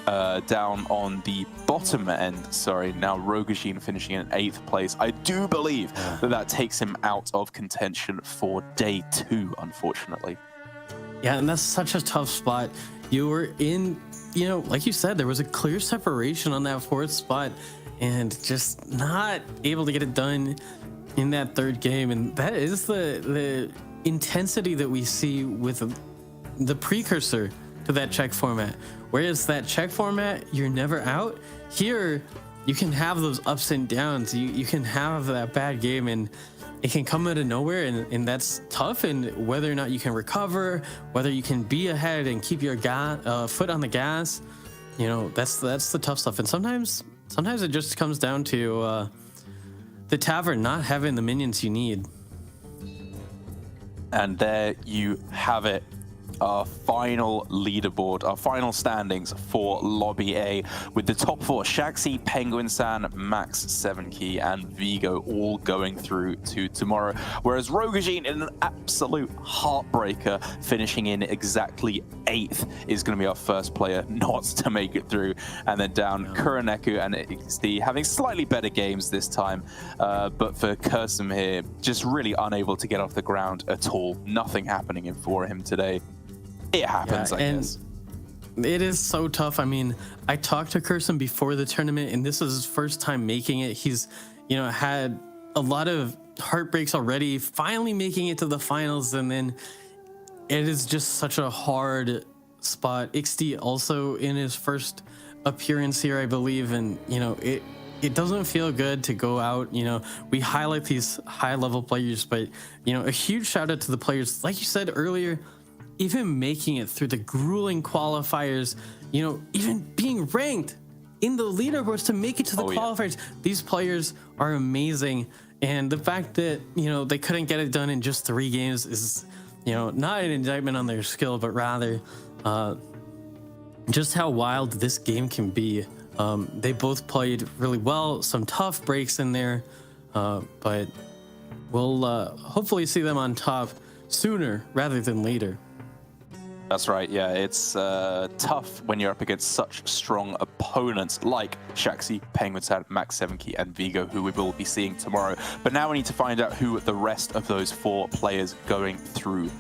down on the bottom end, now Rogojin finishing in 8th place. I do believe that takes him out of contention for day 2, unfortunately. Yeah, and that's such a tough spot. You were in, you know, like you said, there was a clear separation on that 4th spot, and just not able to get it done in that 3rd game. And that is the intensity that we see with the precursor to that check format. Whereas that check format, you're never out. Here, you can have those ups and downs. You can have that bad game, and it can come out of nowhere, and that's tough. And whether or not you can recover, whether you can be ahead and keep your foot on the gas, you know, that's the tough stuff. And sometimes it just comes down to the tavern not having the minions you need. And there you have it. Our final leaderboard, our final standings for Lobby A, with the top 4, Shaxi, Penguin San, Max 7 Key, and Vigo all going through to tomorrow. Whereas Rogojin, in an absolute heartbreaker, finishing in exactly 8th, is going to be our first player not to make it through. And then down, Kuraneku and XD having slightly better games this time. But for Kursum here, just really unable to get off the ground at all. Nothing happening for him today. It happens, I guess. It is so tough. I mean, I talked to Kursum before the tournament, and this is his first time making it. He's, you know, had a lot of heartbreaks already, finally making it to the finals, and then it is just such a hard spot. XD also in his first appearance here, I believe, and, you know, it doesn't feel good to go out. You know, we highlight these high-level players, but, you know, a huge shout-out to the players. Like you said earlier, even making it through the grueling qualifiers, you know, even being ranked in the leaderboards to make it to the qualifiers. These players are amazing. And the fact that, you know, they couldn't get it done in just 3 games is, you know, not an indictment on their skill, but rather just how wild this game can be. They both played really well, some tough breaks in there, but we'll hopefully see them on top sooner rather than later. That's right, yeah, it's tough when you're up against such strong opponents like Shaxi, Penguin Sad, Max 7 Key, and Vigo, who we will be seeing tomorrow. But now we need to find out who the rest of those 4 players going through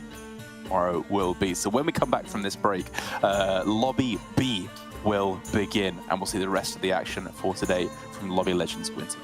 tomorrow will be. So when we come back from this break, Lobby B will begin, and we'll see the rest of the action for today from Lobby Legends Winter.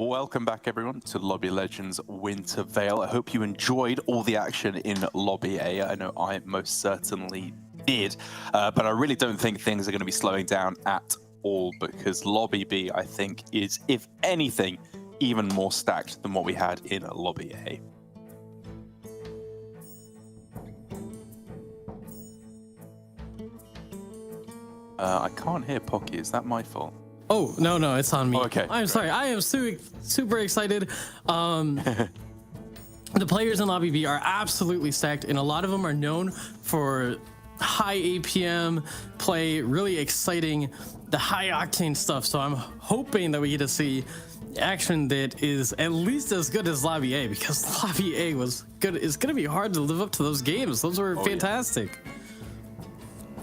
welcome back everyone to Lobby Legends Winter Veil. I hope you enjoyed all the action in Lobby A. I know I most certainly did, but I really don't think things are going to be slowing down at all, because Lobby B, I think, is, if anything, even more stacked than what we had in Lobby A. I can't hear Pocky. Is that my fault? Oh, no, it's on me. Oh, okay. I'm sorry. I am super excited. The players in Lobby B are absolutely stacked, and a lot of them are known for high APM play, really exciting, the high octane stuff. So I'm hoping that we get to see action that is at least as good as Lobby A, because Lobby A was good. It's going to be hard to live up to those games. Those were fantastic. Yeah.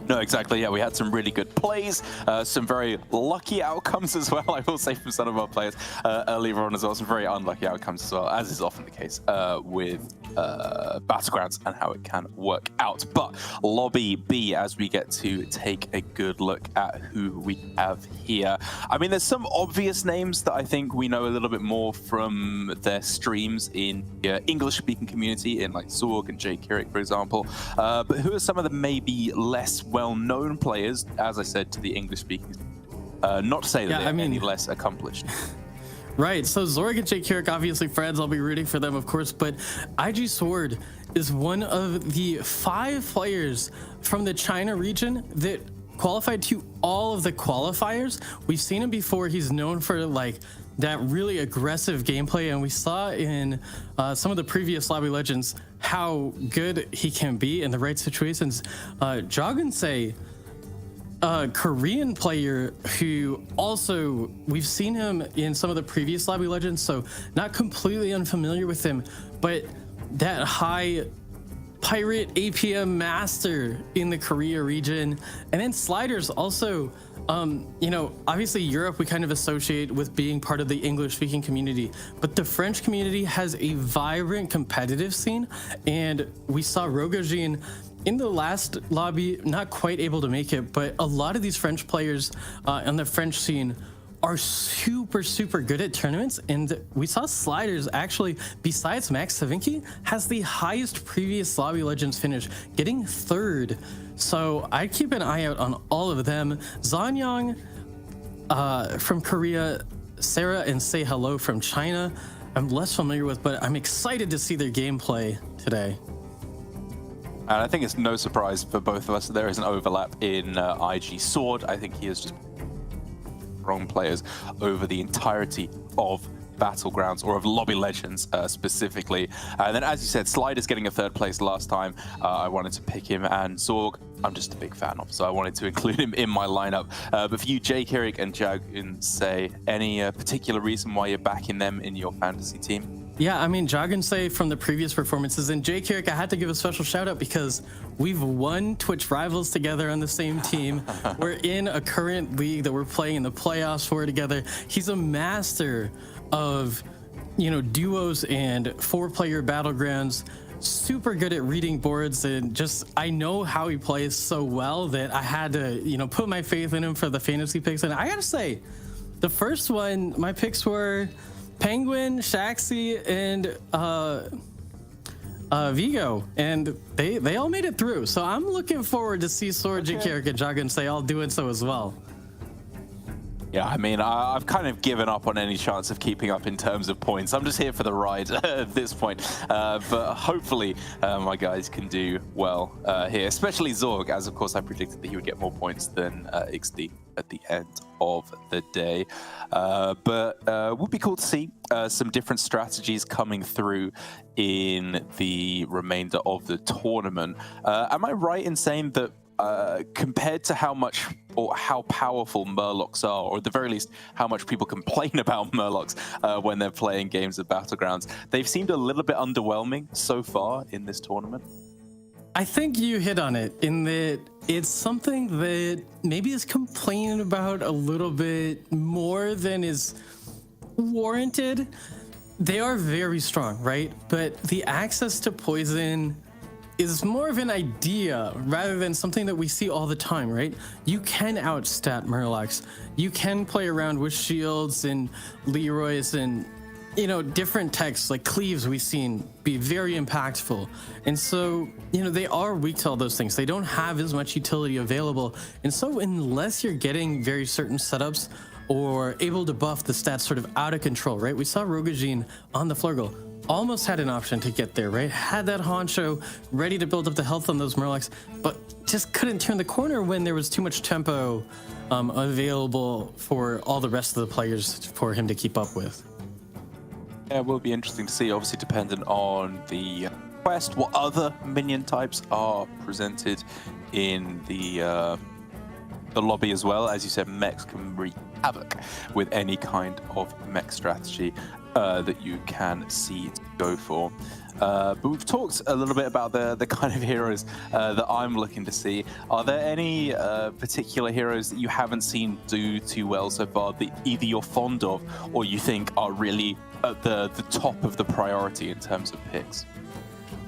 No, exactly. Yeah, we had some really good plays, some very lucky outcomes as well, I will say, from some of our players earlier on as well. Some very unlucky outcomes as well, as is often the case with Battlegrounds and how it can work out. But Lobby B, as we get to take a good look at who we have here. I mean, there's some obvious names that I think we know a little bit more from their streams in the English-speaking community, in like Sorg and Jay Kirik, for example. But who are some of the maybe less well-known players, as I said, to the English-speaking, not to say that they're any less accomplished. Right, so Zorg and Jay Kirik, obviously friends. I'll be rooting for them, of course, but IG Sword is one of the 5 players from the China region that qualified to all of the qualifiers. We've seen him before. He's known for like that really aggressive gameplay, and we saw in some of the previous Lobby Legends how good he can be in the right situations. Jogunsei, a Korean player who also, we've seen him in some of the previous Lobby Legends, so not completely unfamiliar with him, but that high pirate APM master in the Korea region. And then Sliders also, you know, obviously Europe we kind of associate with being part of the English-speaking community, but the French community has a vibrant competitive scene, and we saw Rogojin in the last lobby, not quite able to make it, but a lot of these French players on the French scene are super good at tournaments. And we saw Sliders actually, besides Max Savinki, has the highest previous Lobby Legends finish, getting 3rd. So I keep an eye out on all of them. Zanyang from Korea, Sarah and Say Hello from China, I'm less familiar with, but I'm excited to see their gameplay today. And I think it's no surprise for both of us that there is an overlap in IG Sword. I think he is just strong players over the entirety of Battlegrounds, or of Lobby Legends specifically. And then, as you said, Sliders getting a 3rd place last time. I wanted to pick him, and Zorg, I'm just a big fan of, so I wanted to include him in my lineup. But for you, Jay Kirik and Jogunsei, any particular reason why you're backing them in your fantasy team? Yeah, I mean, Jogunsei from the previous performances, and Jay Kirik, I had to give a special shout out because we've won Twitch Rivals together on the same team. We're in a current league that we're playing in the playoffs for together. He's a master of, you know, duos and 4-player battlegrounds. Super good at reading boards, and just, I know how he plays so well that I had to, you know, put my faith in him for the fantasy picks. And I gotta say, the first one, my picks were Penguin, Shaxi, and Vigo, and they all made it through. So I'm looking forward to see Sword, Jay Kirik, and Jogunsei all doing so as well. Yeah, I mean, I've kind of given up on any chance of keeping up in terms of points. I'm just here for the ride at this point. But hopefully my guys can do well here, especially Zorg, as of course I predicted that he would get more points than XD at the end of the day. But would be cool to see some different strategies coming through in the remainder of the tournament. Am I right in saying that compared to how much or how powerful Murlocs are, or at the very least how much people complain about Murlocs when they're playing games of Battlegrounds, they've seemed a little bit underwhelming so far in this tournament? I think you hit on it in that it's something that maybe is complained about a little bit more than is warranted. They are very strong, right? But the access to poison is more of an idea rather than something that we see all the time, right? You can outstat Murlocs. You can play around with shields and Leroys and different techs like cleaves we've seen be very impactful. And so, they are weak to all those things. They don't have as much utility available. And so unless you're getting very certain setups or able to buff the stats sort of out of control, right? We saw Rogajin on the Flurgle almost had an option to get there, right? Had that Honcho ready to build up the health on those Murlocs, but just couldn't turn the corner when there was too much tempo available for all the rest of the players for him to keep up with. Yeah, it will be interesting to see, obviously dependent on the quest, what other minion types are presented in the lobby as well. As you said, mechs can wreak havoc with any kind of mech strategy that you can see to go for. But we've talked a little bit about the kind of heroes that I'm looking to see. Are there any particular heroes that you haven't seen do too well so far that either you're fond of or you think are really at the top of the priority in terms of picks?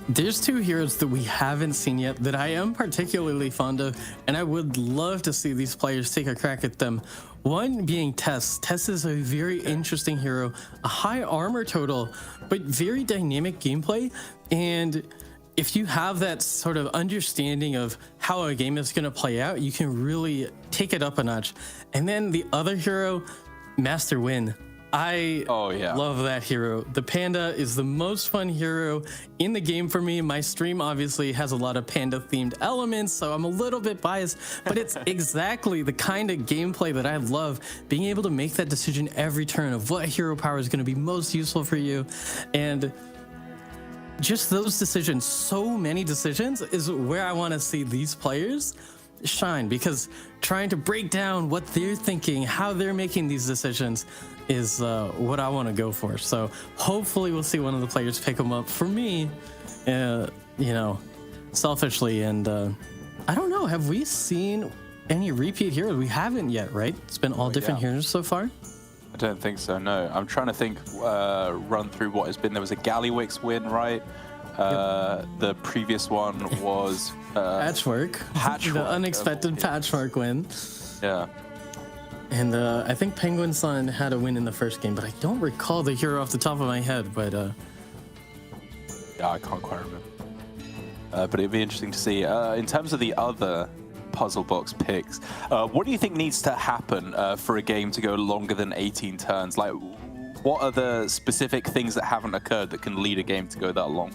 There's two heroes that we haven't seen yet that I am particularly fond of, and I would love to see these players take a crack at them. One being Tess. Tess is a very interesting hero, a high armor total, but very dynamic gameplay. And if you have that sort of understanding of how a game is going to play out, you can really take it up a notch. And then the other hero, Master Win. I love that hero. The panda is the most fun hero in the game for me. My stream obviously has a lot of panda themed elements, so I'm a little bit biased, but it's exactly the kind of gameplay that I love, being able to make that decision every turn of what hero power is going to be most useful for you. And just those decisions, so many decisions, is where I want to see these players shine, because trying to break down what they're thinking, how they're making these decisions is what I want to go for. So hopefully we'll see one of the players pick them up. For me, selfishly, and I don't know, have we seen any repeat heroes? We haven't yet, right? It's been all different heroes so far. I don't think so, no. I'm trying to think, run through what has been. There was a Gallywix win, right? The previous one was Patchwork. The unexpected Patchwork win. Yeah. And I think Penguin Sun had a win in the first game, but I don't recall the hero off the top of my head. But yeah, I can't quite remember. But it'd be interesting to see. In terms of the other puzzle box picks, what do you think needs to happen for a game to go longer than 18 turns? Like, what are the specific things that haven't occurred that can lead a game to go that long?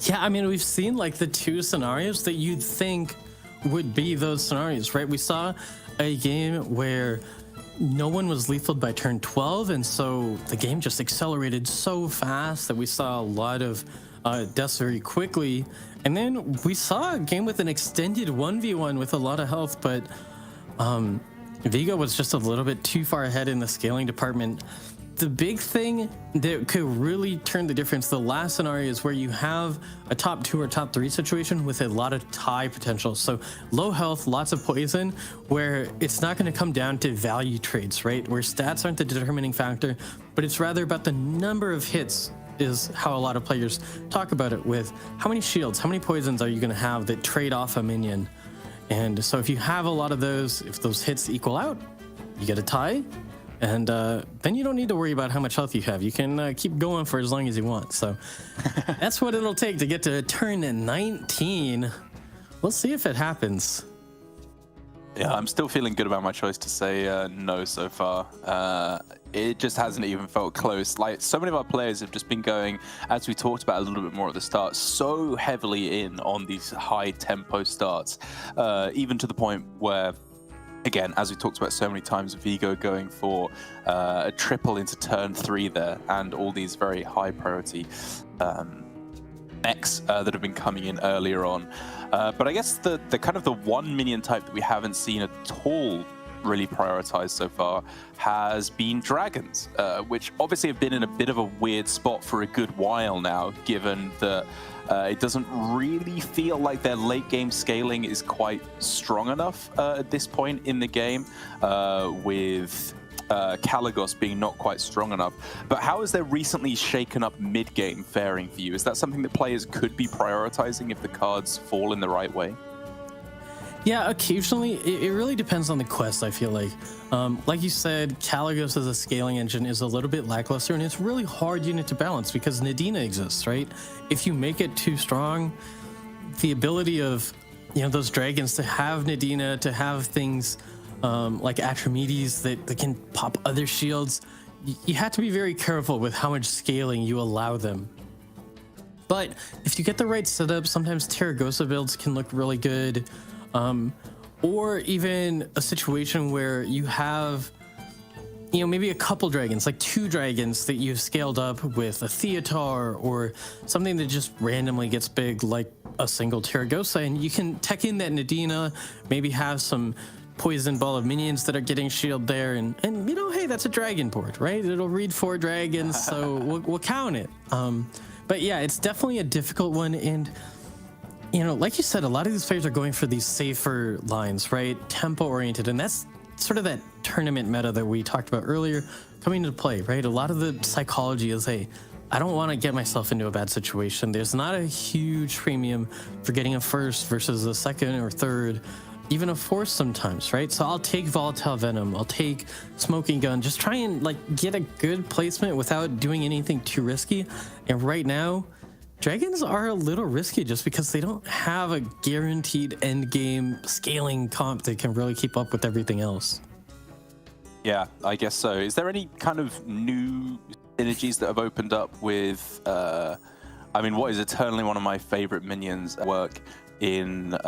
Yeah, I mean, we've seen like the two scenarios that you'd think would be those scenarios, right? We saw a game where no one was lethal by turn 12, and so the game just accelerated so fast that we saw a lot of deaths very quickly. And then we saw a game with an extended 1v1 with a lot of health, but Vigo was just a little bit too far ahead in the scaling department. The big thing that could really turn the difference, the last scenario, is where you have a top 2 or top 3 situation with a lot of tie potential. So low health, lots of poison, where it's not going to come down to value trades, right? Where stats aren't the determining factor, but it's rather about the number of hits is how a lot of players talk about it, with how many shields, how many poisons are you going to have that trade off a minion. And so if you have a lot of those, if those hits equal out, you get a tie. And then you don't need to worry about how much health you have. You can keep going for as long as you want. So that's what it'll take to get to turn 19. We'll see if it happens. Yeah, I'm still feeling good about my choice to say no so far. It just hasn't even felt close. Like, so many of our players have just been going, as we talked about a little bit more at the start, so heavily in on these high tempo starts, even to the point where, again, as we talked about so many times, Vigo going for a triple into turn 3 there, and all these very high priority mechs that have been coming in earlier on. But I guess the kind of the one minion type that we haven't seen at all really prioritized so far has been dragons, which obviously have been in a bit of a weird spot for a good while now, given that it doesn't really feel like their late game scaling is quite strong enough at this point in the game, with Caligos being not quite strong enough. But how has their recently shaken up mid-game faring for you? Is that something that players could be prioritizing if the cards fall in the right way? Yeah, occasionally it really depends on the quest. I feel like you said, Caligos as a scaling engine is a little bit lackluster, and it's really hard unit to balance because Nadina exists, right? If you make it too strong, the ability of those dragons to have Nadina, to have things like Atramedes that can pop other shields, you have to be very careful with how much scaling you allow them. But if you get the right setup, sometimes Terragosa builds can look really good. Or even a situation where you have, maybe a couple dragons, like 2 dragons that you've scaled up with a Theatar or something that just randomly gets big, like a single Terragosa, and you can tech in that Nadina, maybe have some poison ball of minions that are getting shield there, and hey, that's a dragon board, right? It'll read 4 dragons, so we'll count it. But yeah, it's definitely a difficult one, and like you said, a lot of these players are going for these safer lines, right? Tempo oriented, and that's sort of that tournament meta that we talked about earlier coming into play, right? A lot of the psychology is, hey, I don't want to get myself into a bad situation. There's not a huge premium for getting a first versus a second or third, even a fourth sometimes, right? So I'll take Volatile Venom, I'll take Smoking Gun, just try and get a good placement without doing anything too risky. And right now, dragons are a little risky just because they don't have a guaranteed end game scaling comp that can really keep up with everything else. Yeah, I guess so. Is there any kind of new synergies that have opened up with, what is eternally one of my favorite minions work in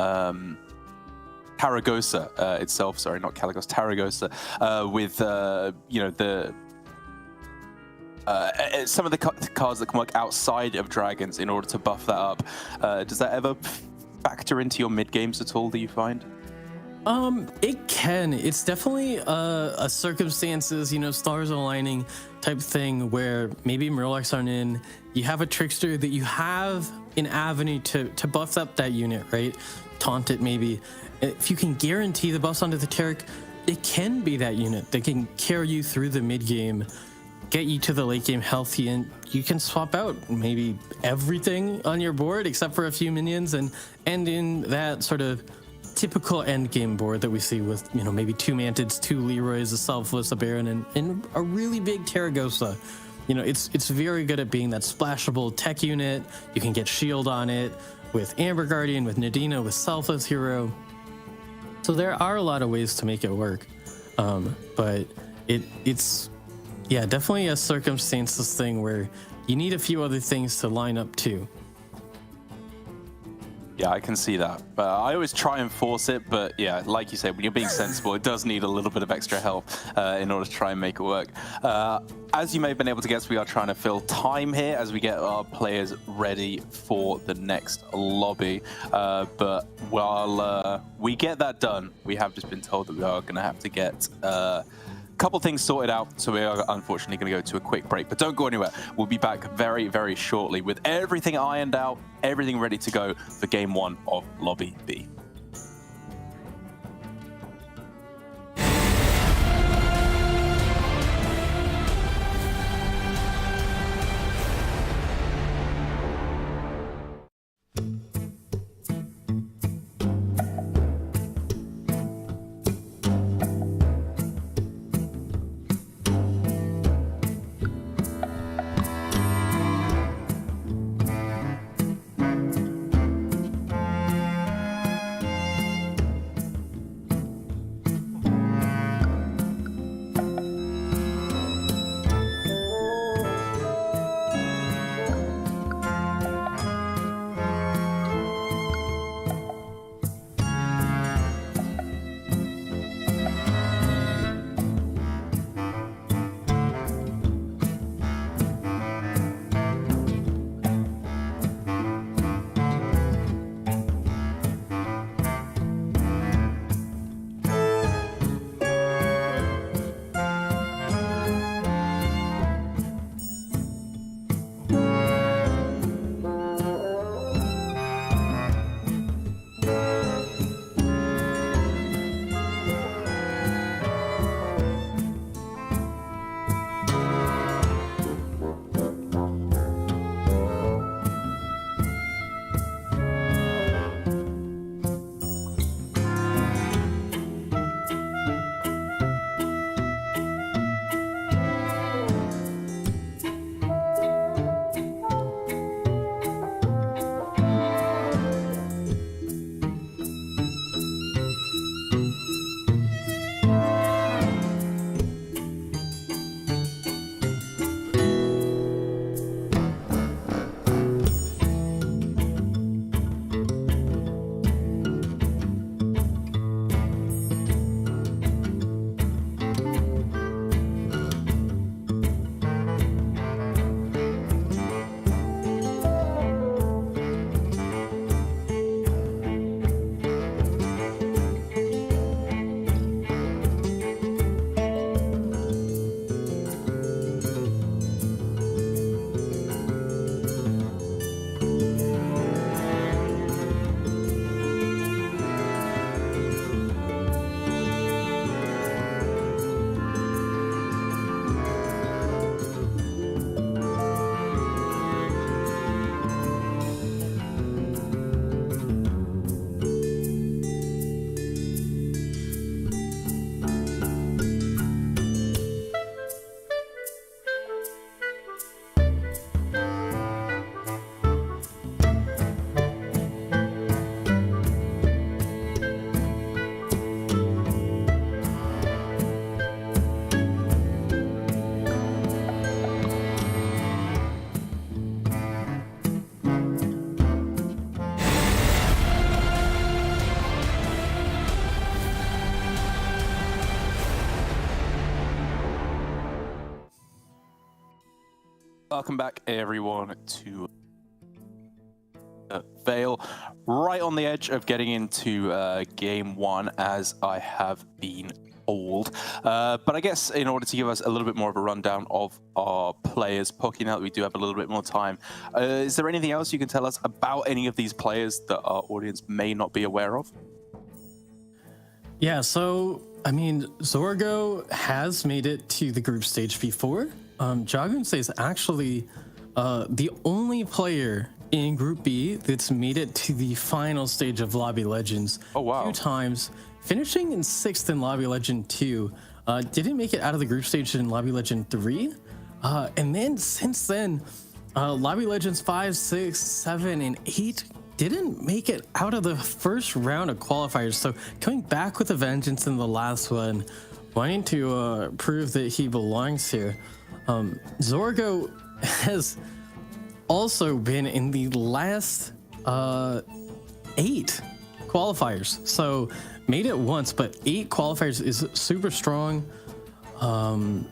Taragosa itself, sorry, not Caligos, Taragosa, with, some of the cards that can work outside of dragons in order to buff that up. Does that ever factor into your mid games at all, do you find? It can. It's definitely a circumstances, stars aligning type thing where maybe Murlocs aren't in. You have a trickster that you have an avenue to buff up that unit, right? Taunt it maybe. If you can guarantee the buffs onto the Taric, it can be that unit that can carry you through the mid game, get you to the late game healthy, and you can swap out maybe everything on your board except for a few minions and in that sort of typical end game board that we see with maybe 2 Mantids, 2 Leroys, a Selfless, a Baron, and a really big Terragosa. It's very good at being that splashable tech unit. You can get shield on it with Amber Guardian, with Nadina, with Selfless Hero. So there are a lot of ways to make it work, but it's definitely a circumstances thing where you need a few other things to line up too. Yeah, I can see that. I always try and force it, but yeah, like you said, when you're being sensible, it does need a little bit of extra help in order to try and make it work. As you may have been able to guess, we are trying to fill time here as we get our players ready for the next lobby. But while we get that done, we have just been told that we are going to have to get couple things sorted out, so we are unfortunately going to go to a quick break, but don't go anywhere. We'll be back very, very shortly with everything ironed out, everything ready to go for game 1 of Lobby B. Welcome back, everyone, to Vale. Right on the edge of getting into game one, as I have been told. But I guess in order to give us a little bit more of a rundown of our players, Pocky, now that we do have a little bit more time, is there anything else you can tell us about any of these players that our audience may not be aware of? Yeah, so, I mean, Zorgo has made it to the group stage before. Jagunse is actually the only player in Group B that's made it to the final stage of Lobby Legends. Oh, wow. 2 times, finishing in 6th in Lobby Legend 2. Didn't make it out of the group stage in Lobby Legend 3. And then, since then, Lobby Legends 5, 6, 7, and 8 didn't make it out of the first round of qualifiers. So coming back with a vengeance in the last one, wanting to prove that he belongs here. Zorgo has also been in the last 8 qualifiers. So made it once, but 8 qualifiers is super strong. And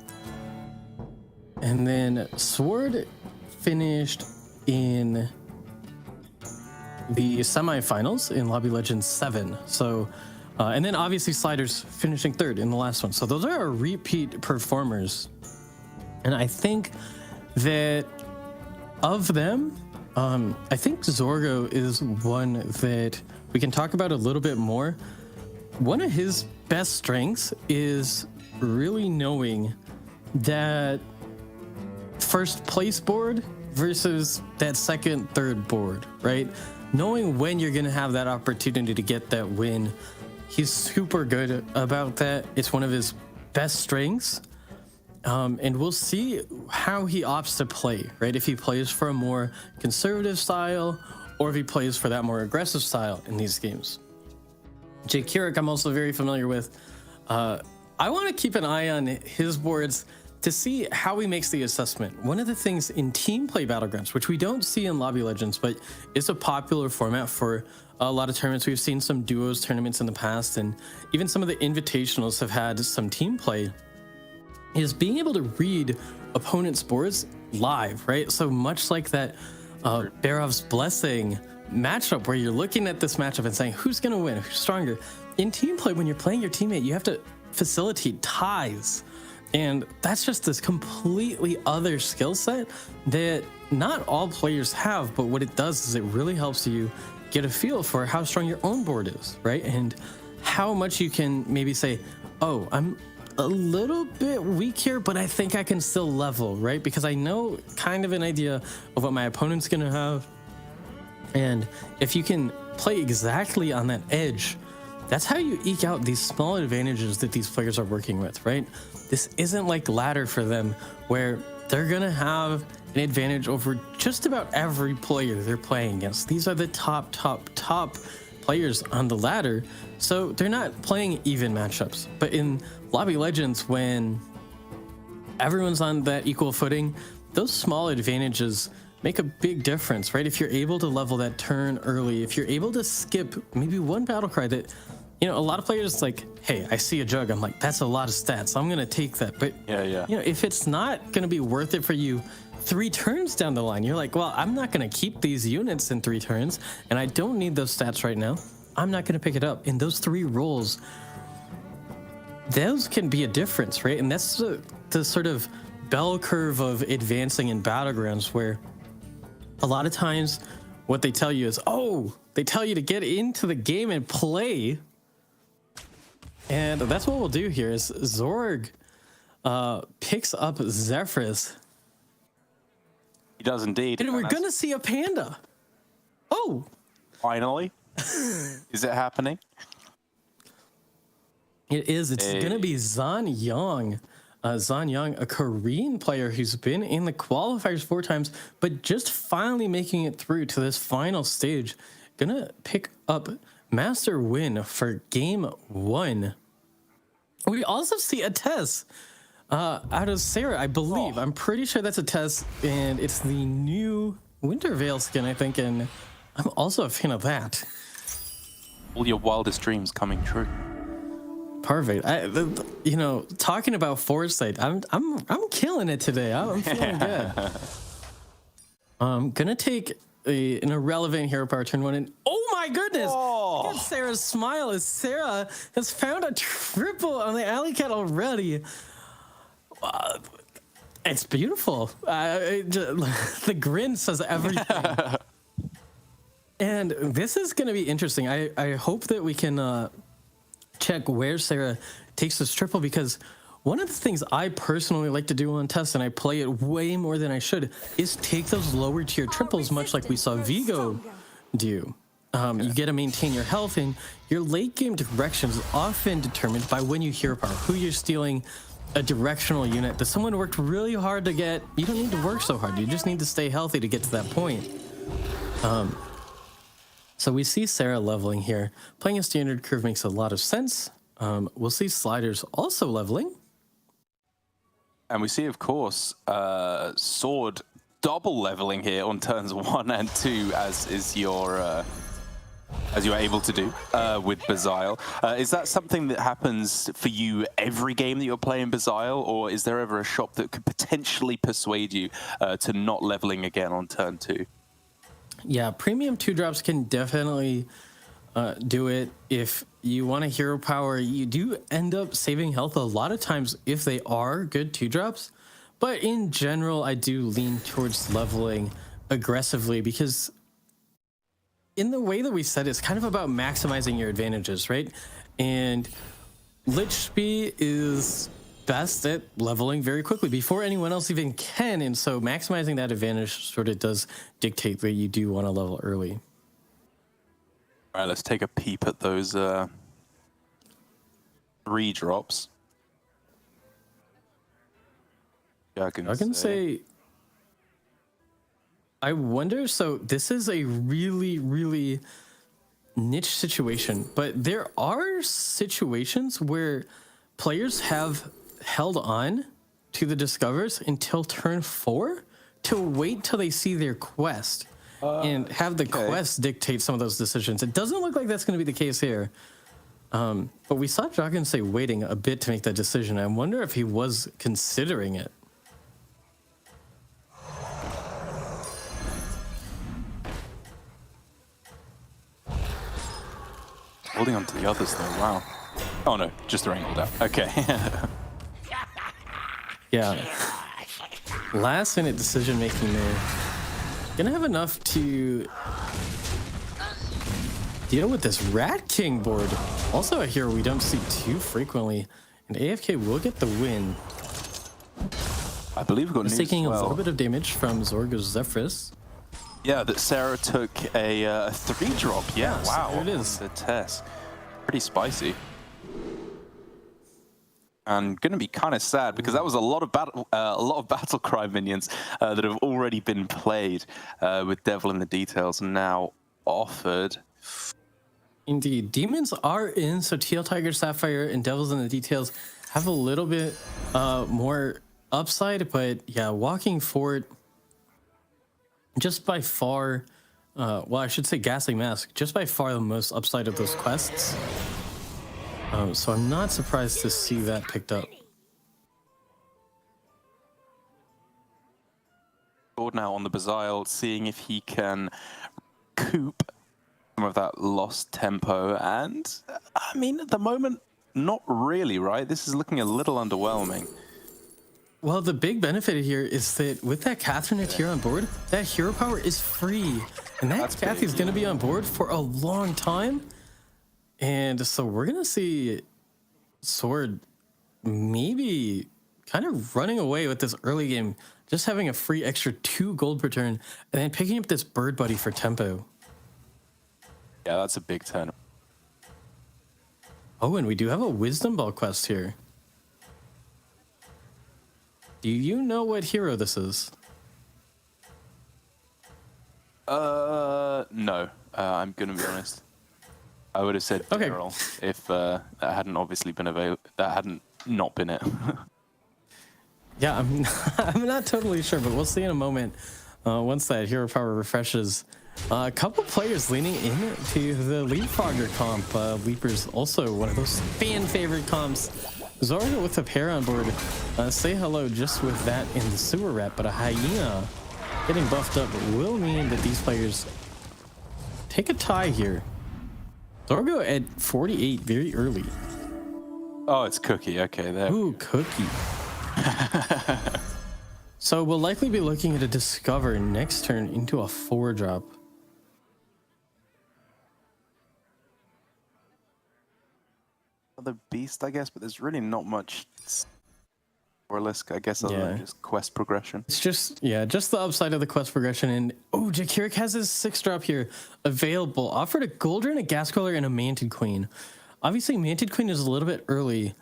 then Sword finished in the semifinals in Lobby Legends 7. So, and then obviously Sliders finishing 3rd in the last one. So those are our repeat performers. And I think that of them, I think Zorgo is one that we can talk about a little bit more. One of his best strengths is really knowing that first place board versus that second, third board, right? Knowing when you're going to have that opportunity to get that win. He's super good about that. It's one of his best strengths. And we'll see how he opts to play, right? If he plays for a more conservative style or if he plays for that more aggressive style in these games. Jake Keurig, I'm also very familiar with. I want to keep an eye on his boards to see how he makes the assessment. One of the things in team play battlegrounds, which we don't see in Lobby Legends, but it's a popular format for a lot of tournaments. We've seen some duos tournaments in the past, and even some of the invitationals have had some team play, is being able to read opponents' boards live, right? So much like that Barov's Blessing matchup where you're looking at this matchup and saying, who's going to win? Who's stronger? In team play, when you're playing your teammate, you have to facilitate ties. And that's just this completely other skill set that not all players have, but what it does is it really helps you get a feel for how strong your own board is, right? And how much you can maybe say, oh, I'm a little bit weak here, but I think I can still level, right? Because I know kind of an idea of what my opponent's gonna have. And if you can play exactly on that edge, that's how you eke out these small advantages that these players are working with, right? This isn't like ladder for them where they're gonna have an advantage over just about every player they're playing against. These are the top players on the ladder, so they're not playing even matchups. But in Lobby Legends, when everyone's on that equal footing, those small advantages make a big difference, right? If you're able to level that turn early, if you're able to skip maybe one battle cry that, you know, a lot of players like, hey, I see a jug, I'm like, that's a lot of stats, I'm gonna take that. But yeah, you know, if it's not gonna be worth it for you 3 turns down the line, you're like, well, I'm not gonna keep these units in 3 turns, and I don't need those stats right now. I'm not gonna pick it up. In those 3 rolls, those can be a difference, right? And that's the sort of bell curve of advancing in battlegrounds, where a lot of times what they tell you is, oh, they tell you to get into the game and play. And that's what we'll do here is Zorg picks up Zephyrus. He does indeed. And we're going to see a panda. Oh. Finally. Is it happening? It is. It's going to be Zan Yang. Zan Yang, a Korean player who's been in the qualifiers 4 times, but just finally making it through to this final stage. Gonna pick up Master Win for game 1. We also see a Tess out of Sarah, I believe. I'm pretty sure that's a Tess, and it's the new Winter Veil skin, I think, and I'm also a fan of that. All your wildest dreams coming true. Perfect. You know, talking about foresight, I'm killing it today. I'm feeling good. I'm gonna take an irrelevant hero power turn 1, and oh my goodness! Look at Sarah's smile as Sarah has found a triple on the alley cat already. It's beautiful. The grin says everything. And this is going to be interesting. I hope that we can check where Sarah takes this triple, because one of the things I personally like to do on tests, and I play it way more than I should, is take those lower tier triples, much like we saw Vigo do. You get to maintain your health, and your late game direction is often determined by when you hero power, who you're stealing a directional unit that someone worked really hard to get. You don't need to work so hard. You just need to stay healthy to get to that point. So we see Sarah leveling here. Playing a standard curve makes a lot of sense. We'll see sliders also leveling. And we see, of course, sword double leveling here on turns 1 and 2, as is your as you are able to do with Bazile. Is that something that happens for you every game that you're playing Bazile, or is there ever a shop that could potentially persuade you to not leveling again on turn 2? Yeah, premium 2-drops can definitely do it. If you want a hero power, you do end up saving health a lot of times if they are good 2-drops. But in general, I do lean towards leveling aggressively, because in the way that we said, it's kind of about maximizing your advantages, right? And Lich Spee is best at leveling very quickly before anyone else even can, and so maximizing that advantage sort of does dictate that you do want to level early. All right, let's take a peep at those 3 drops. I can say I wonder, so this is a really, really niche situation, but there are situations where players have held on to the Discovers until turn 4 to wait till they see their quest and have the quest dictate some of those decisions. It doesn't look like that's going to be the case here. But we saw Dragon waiting a bit to make that decision. I wonder if he was considering it. Holding on to the others though, wow. Oh no, just the wrangle down. Okay. Yeah. Last minute decision making there. Gonna have enough to deal with this Rat King board. Also a hero we don't see too frequently. And AFK will get the win. I believe we've got news taking as well. A little bit of damage from Zorgo's Zephyrus. Yeah, that Sarah took a 3-drop. Yeah, wow. So there it is. The test. Pretty spicy. And going to be kind of sad because that was a lot of battle cry minions that have already been played with Devil in the Details now offered. Indeed, demons are in, so Teal Tiger Sapphire and Devils in the Details have a little bit more upside, but yeah, Walking Fort just by far, well, I should say Ghastly Mask, just by far the most upside of those quests. So I'm not surprised to see that picked up. Now on the Bazile, seeing if he can recoup some of that lost tempo, and I mean, at the moment, not really, right? This is looking a little underwhelming. Well, the big benefit here is that with that Catherine here on board, that hero power is free. And that Cathy's going to be on board for a long time. And so we're going to see Sword maybe kind of running away with this early game, just having a free extra 2 gold per turn, and then picking up this Bird Buddy for tempo. Yeah, that's a big turn. Oh, and we do have a Wisdom Ball quest here. Do you know what hero this is? No. I'm gonna be honest. I would have said Daryl if that hadn't obviously been available. That hadn't not been it. Yeah, I'm not totally sure, but we'll see in a moment. Once that hero power refreshes, a couple players leaning into the Leapfrogger comp. Leaper's also one of those fan favorite comps. Zorga with a pair on board. Say hello just with that in the sewer rat, but a hyena getting buffed up will mean that these players take a tie here. Zorgo at 48 very early. Oh, it's Cookie. Okay, there. Ooh, Cookie. So we'll likely be looking at a Discover next turn into a 4-drop. The Beast, I guess, but there's really not much Orlisk, I guess, other than just quest progression. It's just, yeah, just the upside of the quest progression. And, oh, Jakirik has his 6-drop here available. Offered a Goldrinn, a Gas Queller, and a Manted Queen. Obviously, Manted Queen is a little bit early.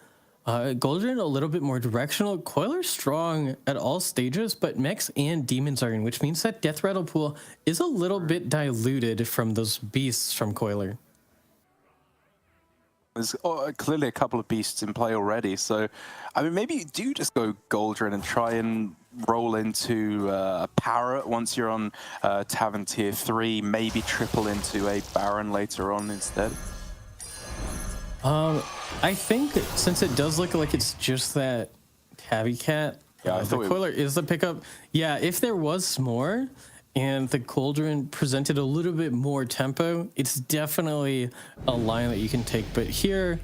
Goldrinn a little bit more directional. Coiler strong at all stages, but mechs and demons are in, which means that Death Rattle pool is a little bit diluted from those beasts from Coiler. There's clearly a couple of beasts in play already, so I mean, maybe you do just go Goldrinn and try and roll into a Parrot once you're on Tavern Tier 3, maybe triple into a Baron later on instead. I think since it does look like it's just that Tabby Cat, Yeah, I the thought Coiler is the pickup. Yeah, if there was more and the Goldrinn presented a little bit more tempo, it's definitely a line that you can take. But here,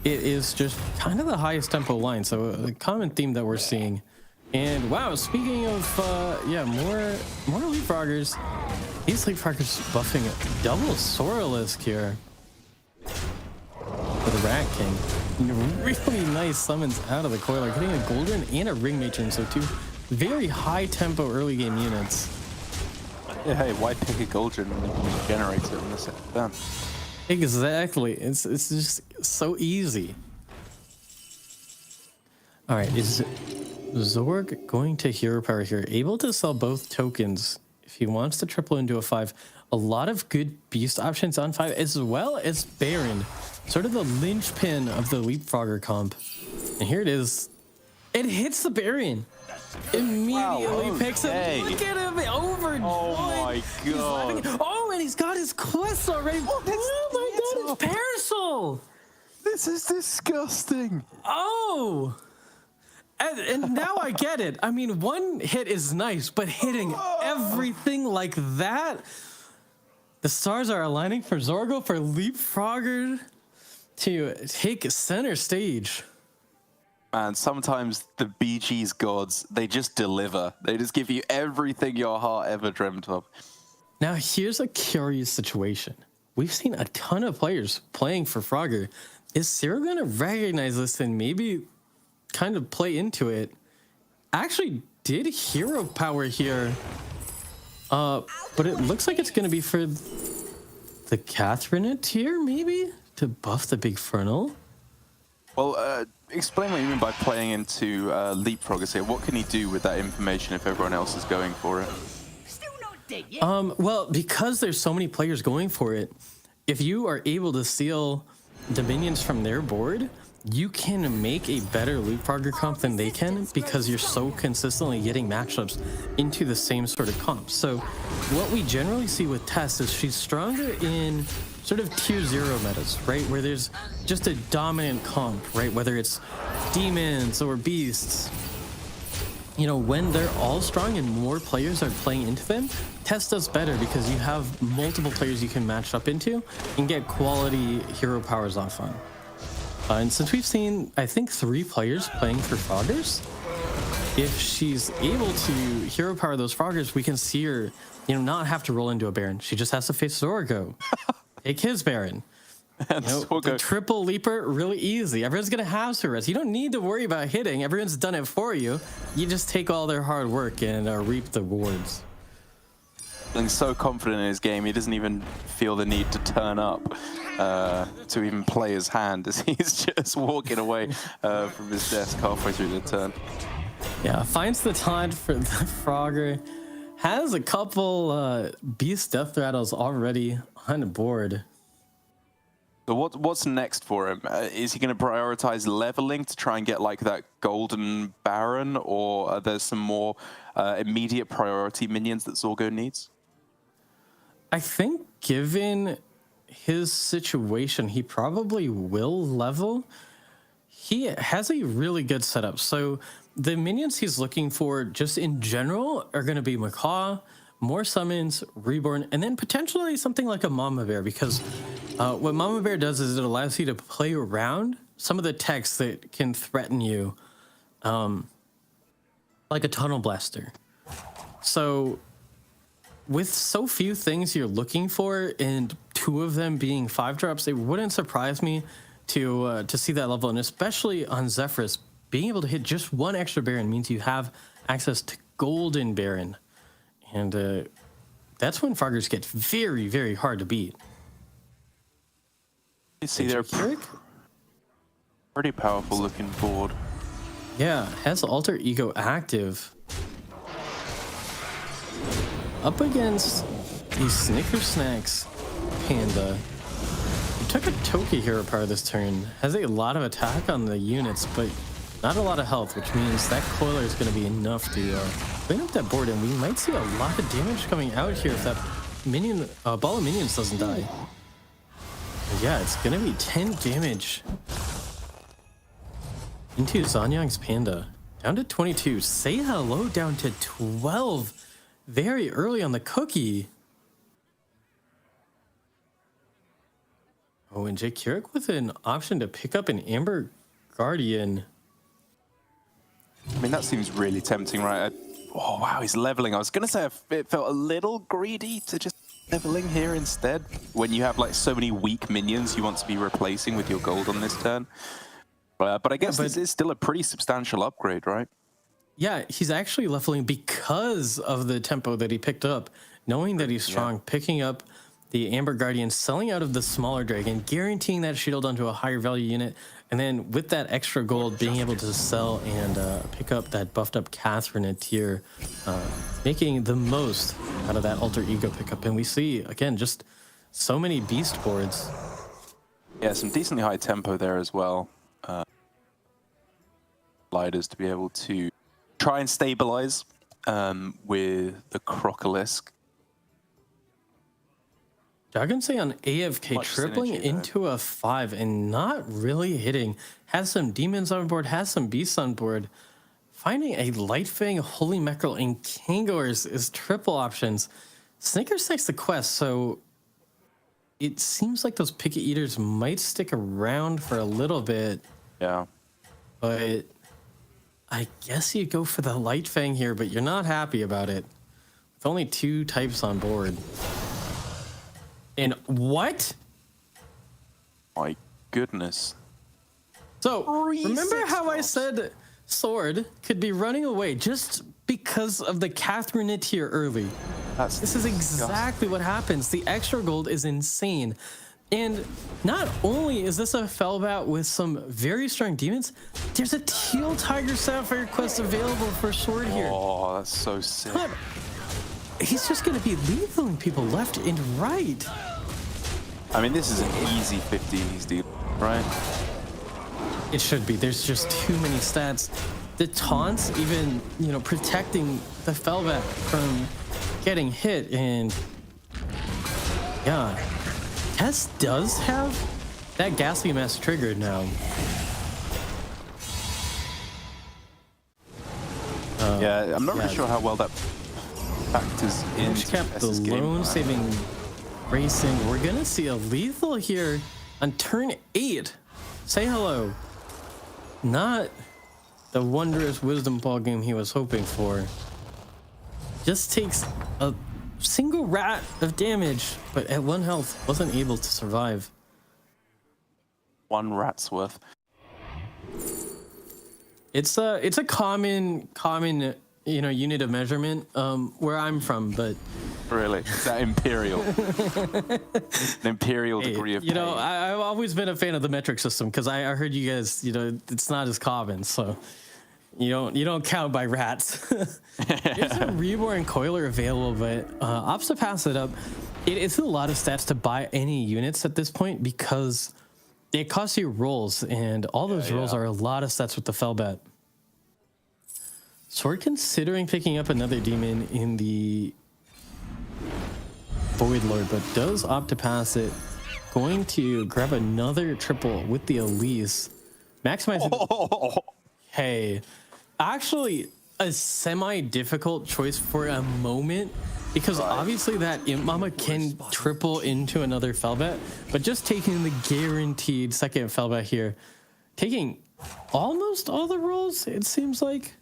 it is just kind of the highest tempo line. So a common theme that we're seeing. And wow, speaking of, yeah, more Leapfroggers. These Leapfroggers buffing double Soralisk here. For the Rat King. Really nice summons out of the Coiler, getting a Goldrinn and a Ring Matron, so two very high tempo early game units. Yeah, hey, why pick a Goldrinn when you can generate it in the second turn? Exactly. It's just so easy. All right, is Zorg going to Hero Power here? Able to sell both tokens if he wants to triple into a 5. A lot of good beast options on 5, as well as Baron. Sort of the linchpin of the Leapfrogger comp. And here it is. It hits the Baron. Immediately picks it. Look at him, overjoyed. Oh my god. Oh, and he's got his quest already. Oh my god, it's Parasol. This is disgusting. Oh. And now I get it. I mean, one hit is nice, but hitting everything like that, the stars are aligning for Zorgo, for Leapfrogger to take center stage. Man, sometimes the BG's gods, they just deliver. They just give you everything your heart ever dreamt of. Now, here's a curious situation. We've seen a ton of players playing for Frogger. Is Zero going to recognize this and maybe kind of play into it? Actually did Hero Power here. But it looks like it's going to be for the Catherine tier, maybe? To buff the Big Fernal? Well, explain what you mean by playing into Leapfroggers here. What can he do with that information if everyone else is going for it? Still not dead yet. Well, because there's so many players going for it, if you are able to steal Dominions from their board, you can make a better Leapfrogger comp than they can because you're so consistently getting matchups into the same sort of comp. So what we generally see with Tess is she's stronger in sort of tier 0 metas, right? Where there's just a dominant comp, right? Whether it's demons or beasts. You know, when they're all strong and more players are playing into them, Tess does better because you have multiple players you can match up into and get quality hero powers off on. And since we've seen, I think, 3 players playing for Froggers, if she's able to hero power those Froggers, we can see her, you know, not have to roll into a Baron. She just has to face Zorgo. Take his Baron. And You know, the triple leaper, really easy. Everyone's going to have Surres. You don't need to worry about hitting. Everyone's done it for you. You just take all their hard work and reap the rewards. Feeling so confident in his game, he doesn't even feel the need to turn up to even play his hand as he's just walking away from his desk halfway through the turn. Yeah, finds the taunt for the Frogger. Has a couple Beast Death Rattles already on the board. So what's next for him? Is he going to prioritize leveling to try and get like that golden Baron, or are there some more immediate priority minions that Zorgo needs? I think given his situation, he probably will level. he has a really good setup. So the minions he's looking for just in general are going to be Macaw, more summons, Reborn, and then potentially something like a Mama Bear, because what Mama Bear does is it allows you to play around some of the techs that can threaten you, like a Tunnel Blaster. So with so few things you're looking for and 2 of them being 5-drops, it wouldn't surprise me to see that level. And especially on Zephyrus, being able to hit just 1 extra Baron means you have access to Golden Baron. And that's when Fargers get very, very hard to beat. You see, they're pretty powerful looking board. Yeah, has Alter Ego active. Up against the Snicker Snacks Panda. He took a Toki Hero part of this turn. Has a lot of attack on the units, but not a lot of health, which means that Coiler is going to be enough to clean up that board, and we might see a lot of damage coming out here if that minion ball of minions doesn't die. But yeah, it's going to be 10 damage into Zanyang's Panda. Down to 22. Say hello down to 12 very early on the cookie. Oh, and Jake Keurig with an option to pick up an Amber Guardian. I mean, that seems really tempting, right? Oh, wow, he's leveling. I was going to say it felt a little greedy to just leveling here instead. When you have like so many weak minions you want to be replacing with your gold on this turn. But I guess this is still a pretty substantial upgrade, right? Yeah, he's actually leveling because of the tempo that he picked up. Knowing that he's strong, picking up the Amber Guardian, selling out of the smaller dragon, guaranteeing that shield onto a higher value unit, and then with that extra gold, being able to sell and pick up that buffed up Catherine at tier, making the most out of that Alter Ego pickup. And we see, again, just so many beast boards. Yeah, some decently high tempo there as well. Gliders to be able to try and stabilize with the Crocolisk. Jagensei on AFK, Much tripling synergy into a 5 and not really hitting. Has some demons on board, has some beasts on board. Finding a Lightfang, Holy Meckerel, and Kangors is triple options. Snickers takes the quest, so it seems like those Picket Eaters might stick around for a little bit. Yeah. But I guess you go for the Lightfang here, but you're not happy about it. With only 2 types on board. And what? My goodness. So, remember how I said Sword could be running away just because of the Catherine here early? This is exactly what happens. The extra gold is insane. And not only is this a Fellbat with some very strong demons, there's a Teal Tiger Sapphire quest available for Sword here. Oh, that's so sick. But he's just going to be lethaling people left and right. I mean, this is an easy 15s deal, right? It should be. There's just too many stats. The taunts, even, protecting the Fellbat from getting hit. And yeah, Tess does have that Ghastly Mask triggered now. Yeah, I'm not really sure how well that factors into Kept the Tess's game lone plan. saving racing. We're gonna see a lethal here on turn 8. Say hello. Not the wondrous wisdom ball game he was hoping for. Just takes a single rat of damage, but at 1 health wasn't able to survive. 1 rat's worth. It's a common unit of measurement where I'm from, but Really? Is that imperial? An imperial degree of pain. I've always been a fan of the metric system because I heard you guys, it's not as common, so you don't count by rats. There's a Reborn Coiler available, but opts to pass it up. It's a lot of stats to buy any units at this point because it costs you rolls, and all those rolls are a lot of stats with the Fellbat. So we're considering picking up another demon in the Void Lord, but does opt to pass it. Going to grab another triple with the Elise. Maximizing. Hey, actually, a semi-difficult choice for a moment, because obviously that Imp Mama can triple into another Felbat, but just taking the guaranteed second Felbat here, taking almost all the rolls, it seems like.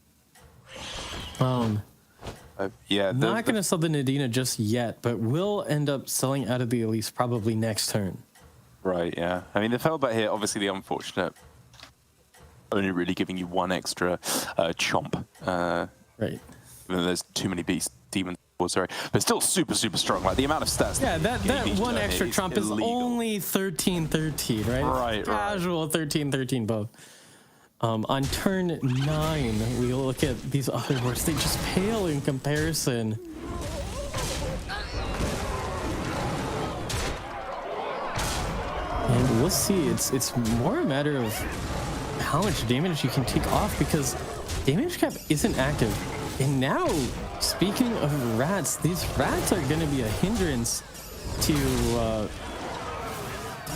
Yeah, Not going to sell the Nadina just yet, but will end up selling out of the Elise probably next turn. Right, yeah. I mean, the Felbat here, obviously the unfortunate, only really giving you one extra chomp. Right. There's too many demons, sorry. But still super, super strong. Like, the amount of stats... Yeah, that one extra chomp is illegal. only 13-13, right? Right, Casual 13-13 both. On turn 9, we look at these other boards. They just pale in comparison. And we'll see. It's more a matter of how much damage you can take off, because damage cap isn't active. And now, speaking of rats, these rats are going to be a hindrance to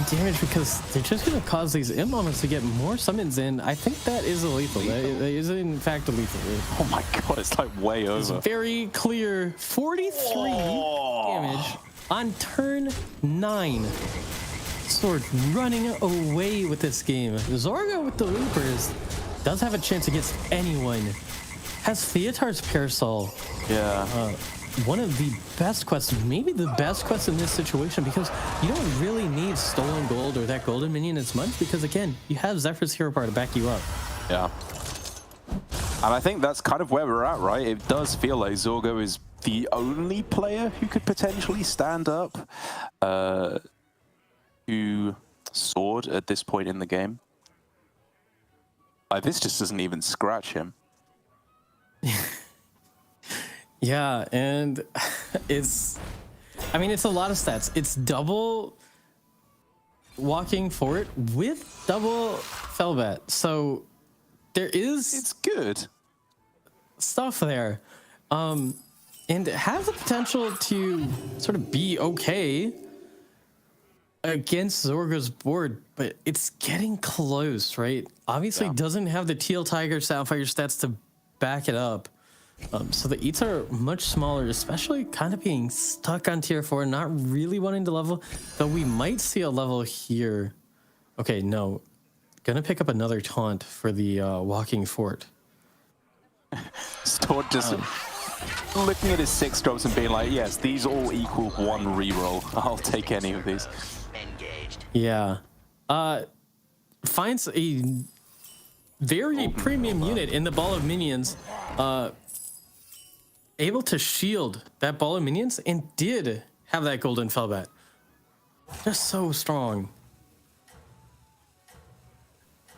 damage, because they're just going to cause these Imp Mamas to get more summons in. I think that is a lethal. That is in fact a lethal. Oh my god, it's like way over. It's very clear. 43 damage on turn 9. Sword running away with this game. Zorga with the Loopers does have a chance against anyone. Has Theotar's Parasol. Yeah. One of the best quests, maybe the best quest in this situation, because you don't really need stolen gold or that golden minion as much, because again, you have Zephyr's Hero Power to back you up. Yeah. And I think that's kind of where we're at, right? It does feel like Zorgo is the only player who could potentially stand up to Sword at this point in the game. This just doesn't even scratch him. Yeah, and it's a lot of stats. It's double walking fort with double Felbat. So there is... It's good. Stuff there. And it has the potential to sort of be okay against Zorgo's board, but it's getting close, right? Obviously doesn't have the Teal Tiger Sapphire stats to back it up. So the eats are much smaller, especially kind of being stuck on tier 4, not really wanting to level, though we might see a level here. Okay, no. Gonna pick up another taunt for the walking fort. Sword just looking at his 6 drops and being like, yes, these all equal 1 reroll. I'll take any of these. Yeah. Finds a very premium unit in the ball of minions, able to shield that ball of minions, and did have that golden Felbat. Just so strong.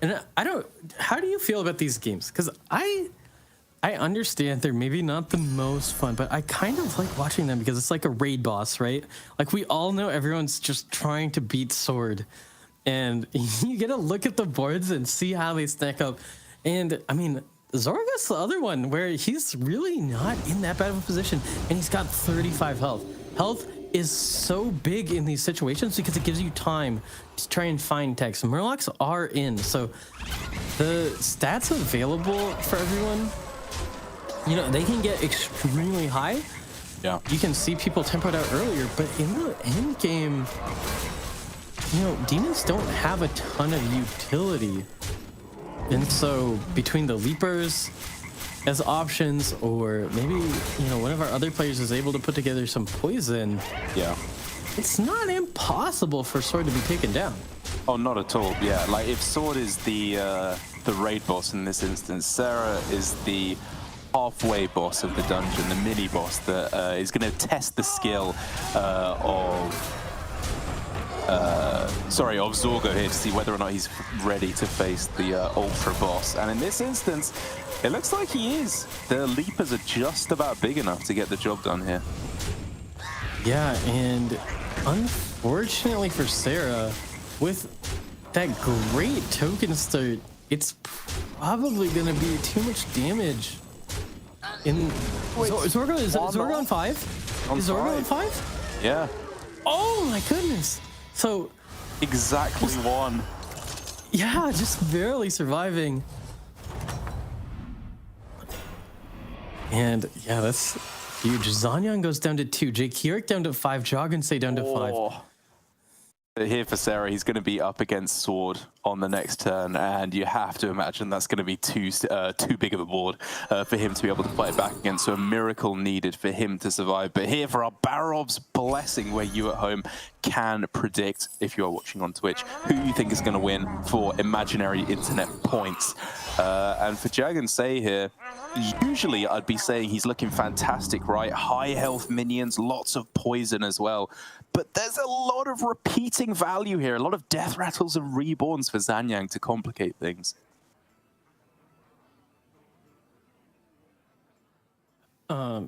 And how do you feel about these games? Because I understand they're maybe not the most fun, but I kind of like watching them because it's like a raid boss, right? Like, we all know everyone's just trying to beat Sword, and you get to look at the boards and see how they stack up. And I mean, Zorga's the other one where he's really not in that bad of a position, and he's got 35 health. Health is so big in these situations because it gives you time to try and find techs. Murlocs are in, so the stats available for everyone, you know, they can get extremely high. Yeah. You can see people tempoed out earlier, but in the end game, you know, demons don't have a ton of utility. And so between the leapers as options, or maybe, you know, one of our other players is able to put together some poison, Yeah. it's not impossible for Sword to be taken down. Oh, not at all. Yeah, like if Sword is the raid boss in this instance, Sarah is the halfway boss of the dungeon, the mini boss that is going to test the skill of Zorgo here to see whether or not he's ready to face the ultra boss. And in this instance, it looks like he is. The leapers are just about big enough to get the job done here. Yeah, and unfortunately for Sarah, with that great token start, it's probably going to be too much damage. Zorgo, is Zorgo on 5? Is Zorgo on 5? Yeah. Oh my goodness. So exactly 1. Yeah, just barely surviving. And yeah, that's huge. Zanyang goes down to 2. Jake Keurig down to 5. Joggensay down to 5. Here for Sarah, he's going to be up against Sword on the next turn, and you have to imagine that's going to be too big of a board for him to be able to fight back against. So a miracle needed for him to survive. But here for our Barov's Blessing, where you at home can predict, if you are watching on Twitch, who you think is going to win for imaginary internet points. And for Say here, usually I'd be saying he's looking fantastic, right? High health minions, lots of poison as well. But there's a lot of repeating value here, a lot of death rattles and reborns for Zanyang to complicate things.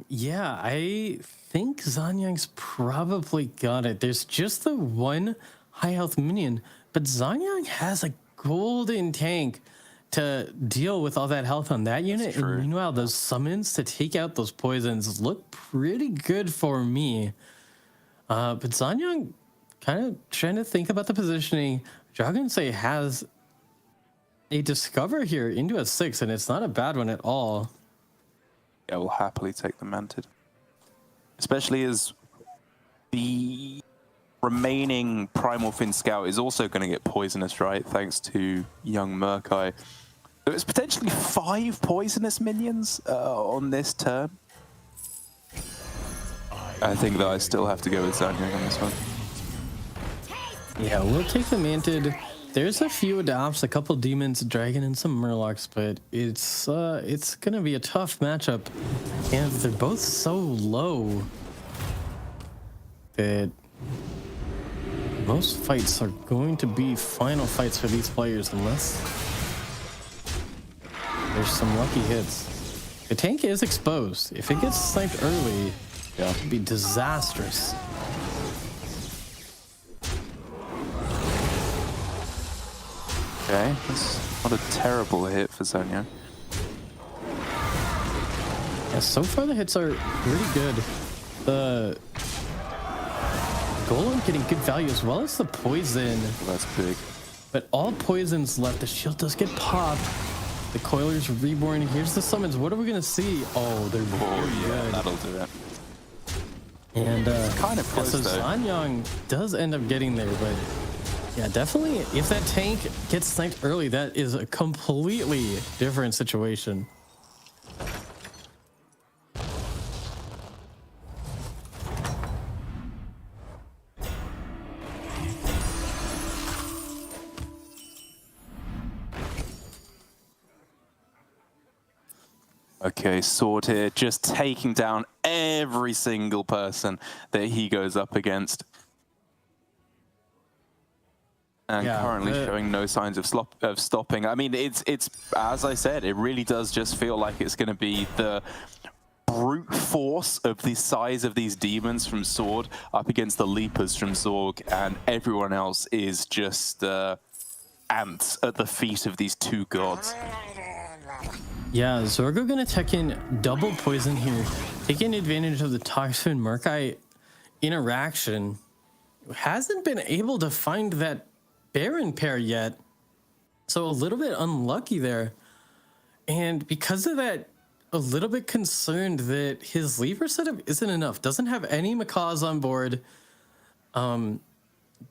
Yeah, I think Zanyang's probably got it. There's just the one high health minion, but Zanyang has a golden tank to deal with all that health on that unit. And meanwhile, those summons to take out those poisons look pretty good for me. But Zanyang kind of trying to think about the positioning. Joggensay has a Discover here into a 6, and it's not a bad one at all. Yeah, we'll happily take the Manted. Especially as the remaining Primal Fin Scout is also going to get poisonous, right? Thanks to young Murkai. So it's potentially 5 poisonous minions on this turn. I think that I still have to go with Zanyang on this one. Yeah, we'll take the Manted. There's a few adopts, a couple demons, a dragon, and some murlocs, but it's gonna be a tough matchup, and they're both so low that most fights are going to be final fights for these players unless there's some lucky hits. The tank is exposed. If it gets sniped early, it'd be disastrous. Okay, that's not a terrible hit for Zanyang. Yeah, so far the hits are pretty good. The Golem getting good value as well as the poison. Well, that's big. But all poisons left. The shield does get popped. The Coiler's reborn. Here's the summons. What are we gonna see? Oh, they're very good. That'll do it. And kind of close, so though. Zanyang does end up getting there, but yeah, definitely if that tank gets sniped early, that is a completely different situation. Okay, Sword here, just taking down every single person that he goes up against. And currently showing no signs of stopping. I mean, it's as I said, it really does just feel like it's going to be the brute force of the size of these demons from Sword up against the Leapers from Zorg, and everyone else is just ants at the feet of these two gods. Yeah, Zorgo gonna tech in double poison here, taking advantage of the Toxin Murkai interaction. Hasn't been able to find that Baron pair yet, so a little bit unlucky there. And because of that, a little bit concerned that his Leaper setup isn't enough. Doesn't have any Macaws on board. Doesn't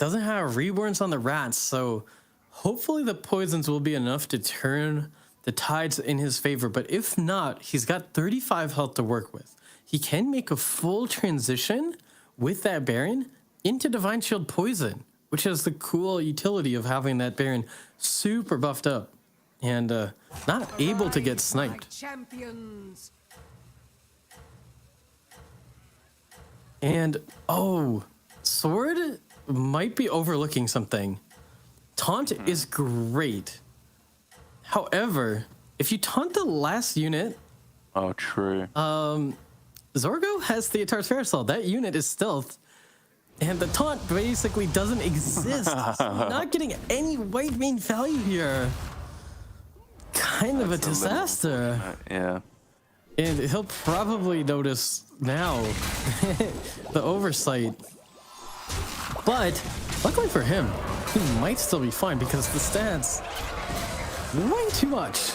have Reborns on the Rats, so hopefully the poisons will be enough to turn the tides in his favor. But if not, he's got 35 health to work with. He can make a full transition with that Baron into Divine Shield Poison, which is the cool utility of having that Baron super buffed up and not able to get sniped. Champions. And oh, Sword might be overlooking something. Taunt is great. However, if you taunt the last unit, Oh, true. Zorgo has Theotar's Parasol. That unit is stealth. And the taunt basically doesn't exist. So you're not getting any white main value here. Kind of a disaster. Yeah. And he'll probably notice now the oversight. But luckily for him, he might still be fine because the stats way too much.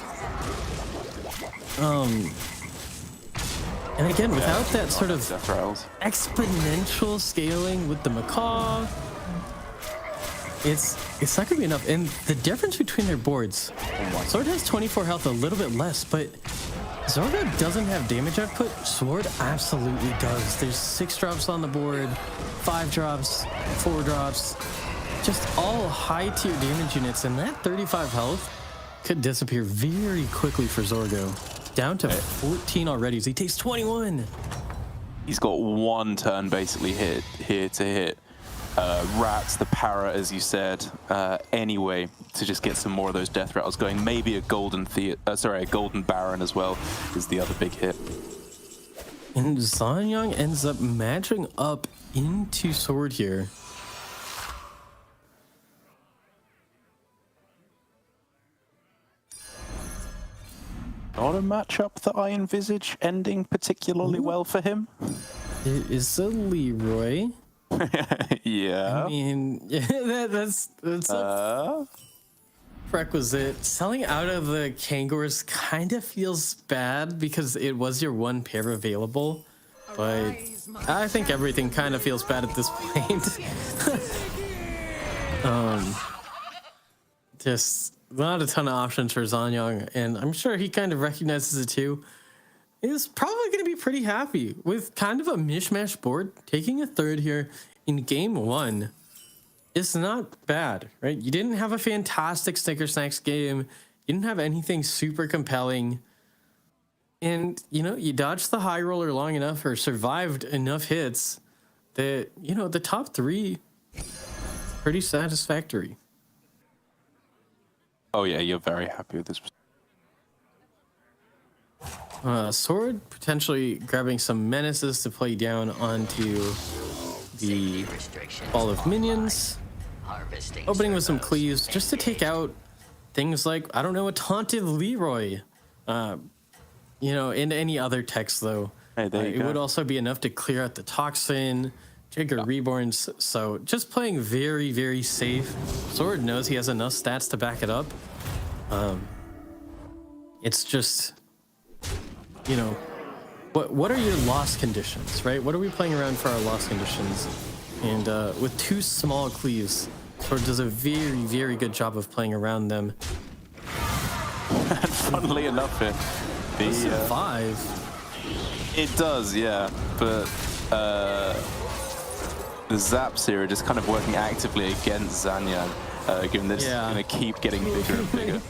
And again, without that sort of Death rattles. exponential scaling with the macaw, it's not gonna be enough. And the difference between their boards, Sword has 24 health, a little bit less, but Zorga doesn't have damage output. Sword absolutely does. There's 6 drops on the board, 5 drops, 4 drops, just all high tier damage units, and that 35 health could disappear very quickly for Zorgo. Down to 14 already, so he takes 21. He's got one turn basically here to hit Rats, the Parrot, as you said, anyway, to just get some more of those death rattles going. Maybe a Golden a Golden Baron as well is the other big hit. And Zanyang ends up matching up into Sword here. Not a matchup that I envisage ending particularly well for him. There is a Leroy. Yeah. I mean, that's a prerequisite. Selling out of the Kangors kind of feels bad because it was your one pair available, but I think everything kind of feels bad at this point. Just not a ton of options for Zanyang, and I'm sure he kind of recognizes it too. He's probably going to be pretty happy with kind of a mishmash board. Taking a third here in game 1 is not bad, right? You didn't have a fantastic Snicker Snacks game. You didn't have anything super compelling. And, you know, you dodged the high roller long enough or survived enough hits that, you know, the top 3, pretty satisfactory. Oh yeah, you're very happy with this. Sword potentially grabbing some menaces to play down onto the ball of minions. Opening with some cleaves just to take out things like, I don't know, a taunted Leroy. You know, in any other text though. Hey, there you it go. would also be enough to clear out the Toxin, trigger Reborns. So just playing very, very safe. Sword knows he has enough stats to back it up. It's just, you know, what are your loss conditions, right? What are we playing around for our loss conditions? And with 2 small cleaves, Sword does a very, very good job of playing around them. And funnily enough, The survive. it does, yeah. But the Zaps here are just kind of working actively against Zanyang, given that it's going to keep getting bigger and bigger.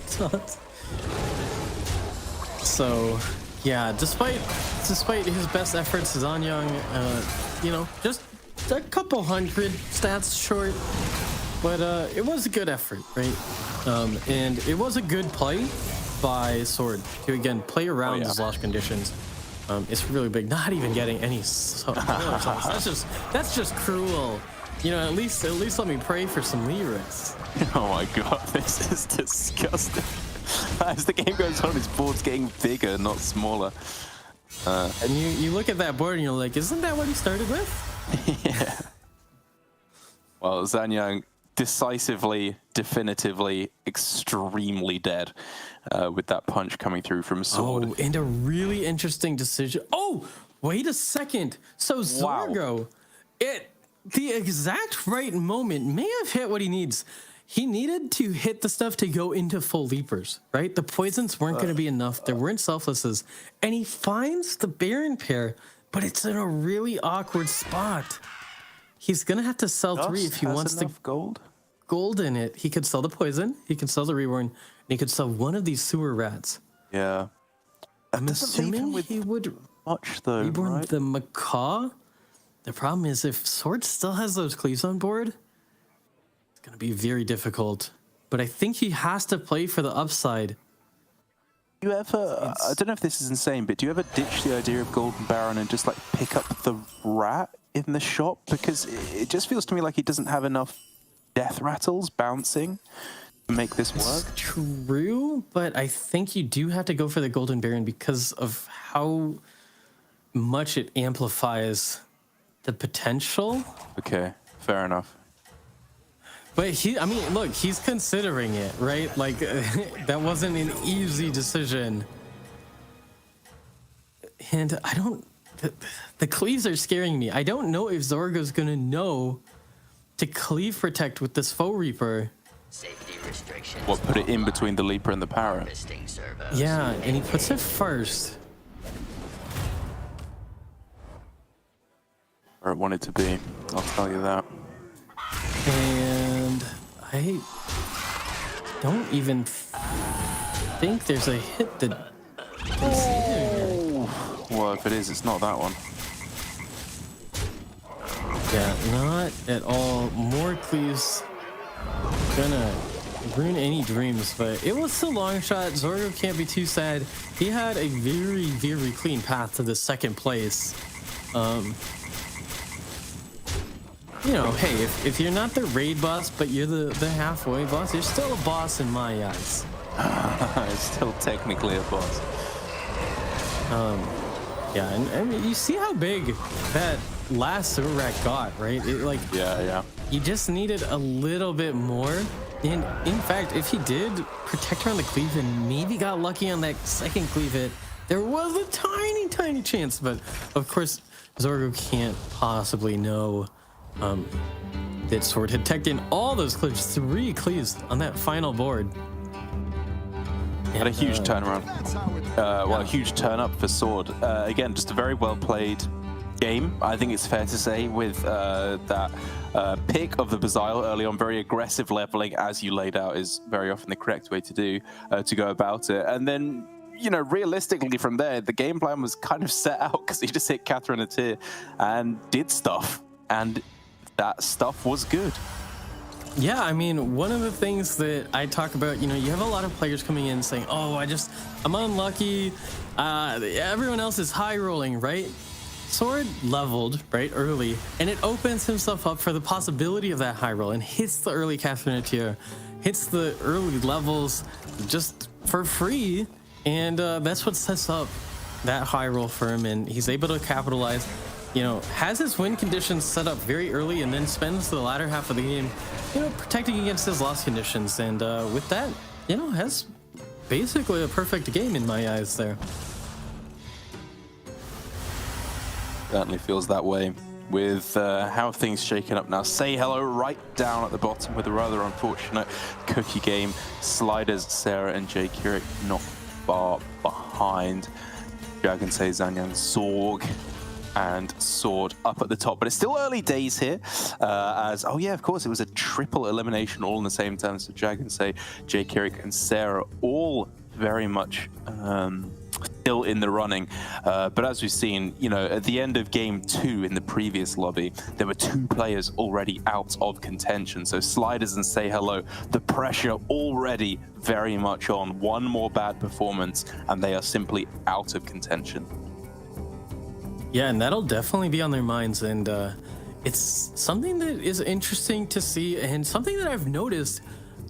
So, yeah, despite his best efforts, Zanyang, you know, just a couple hundred stats short, but it was a good effort, right? And it was a good play by Sword to again play around his loss conditions. It's really big. Not even getting any. That's just cruel. You know, at least let me pray for some lyrics. Oh my god, this is disgusting. As the game goes on, his board's getting bigger, not smaller. And you look at that board and you're like, isn't that what he started with? Yeah. Well, Zanyang decisively, definitively, extremely dead with that punch coming through from Sword. Oh, and a really interesting decision. Oh, wait a second. So Zorgo, at the exact right moment, may have hit what he needs. He needed to hit the stuff to go into full leapers, right? The poisons weren't going to be enough. There weren't selflesses. And he finds the Baron pair, but it's in a really awkward spot. He's going to have to sell 3 if he wants to gold in it. He could sell the poison, he could sell the reborn, and he could sell one of these sewer rats. Yeah. I'm assuming he would much though, reborn right? the macaw. The problem is if Sword still has those cleaves on board, it's going to be very difficult. But I think he has to play for the upside. Do you ever, I don't know if this is insane, but do you ever ditch the idea of Golden Baron and just like pick up the rat in the shop? Because it just feels to me like he doesn't have enough death rattles bouncing to make this work. It's true, but I think you do have to go for the Golden Baron because of how much it amplifies the potential. Okay, fair enough. But I mean, look, he's considering it, right? Like, that wasn't an easy decision. And I don't, the cleaves are scaring me. I don't know if Zorgo's gonna know to cleave protect with this Foe Reaper. Safety restrictions. What, put it in between the Leaper and the Parrot? Harvesting servos. Yeah, and he puts it first. Where it wanted to be, I'll tell you that. And I don't even think there's a hit that can save him here. Well, if it is, it's not that one. Yeah, not at all. More cleaves gonna ruin any dreams, but it was a long shot. Zorgo can't be too sad. He had a very, very clean path to the second place. You know, hey, if you're not the raid boss, but you're the halfway boss, you're still a boss in my eyes. It's still technically a boss. Yeah, and you see how big that last Surak got, right? It, like, Yeah. you just needed a little bit more. And in fact, if he did protect around the cleave and maybe got lucky on that second cleave hit, there was a tiny, tiny chance. But of course, Zorgo can't possibly know that Sword had teched in all those cleaves, 3 cleaves on that final board. Had a huge turnaround. Well, a huge turn up for Sword. Again, just a very well played game. I think it's fair to say with that pick of the Bazile early on, very aggressive leveling as you laid out is very often the correct way to go about it. And then, you know, realistically from there, the game plan was kind of set out because he just hit Catherine a tier and did stuff. And that stuff was good. Yeah, I mean, one of the things that I talk about, you know, you have a lot of players coming in saying, oh, I'm unlucky. Everyone else is high rolling, right? Sword leveled, right, early, and it opens himself up for the possibility of that high roll and hits the early Catherine tier, hits the early levels just for free. And that's what sets up that high roll for him. And he's able to capitalize. You know, has his win conditions set up very early and then spends the latter half of the game, you know, protecting against his loss conditions. And with that, you know, has basically a perfect game in my eyes there. Certainly feels that way with how things shaken up now. Say hello right down at the bottom with a rather unfortunate cookie game. Sliders, Sarah and Jay Keurig not far behind. Dragon Say, Zanyang, Zorg and Sword up at the top, but it's still early days here as, oh yeah, of course, it was a triple elimination all in the same time. So Dragon Say, Jay Keurig and Sarah all very much still in the running, but as we've seen, you know, at the end of game 2 in the previous lobby, there were 2 players already out of contention. So Sliders and Say Hello, the pressure already very much on. One more bad performance and they are simply out of contention. Yeah, and that'll definitely be on their minds. And it's something that is interesting to see, and something that I've noticed,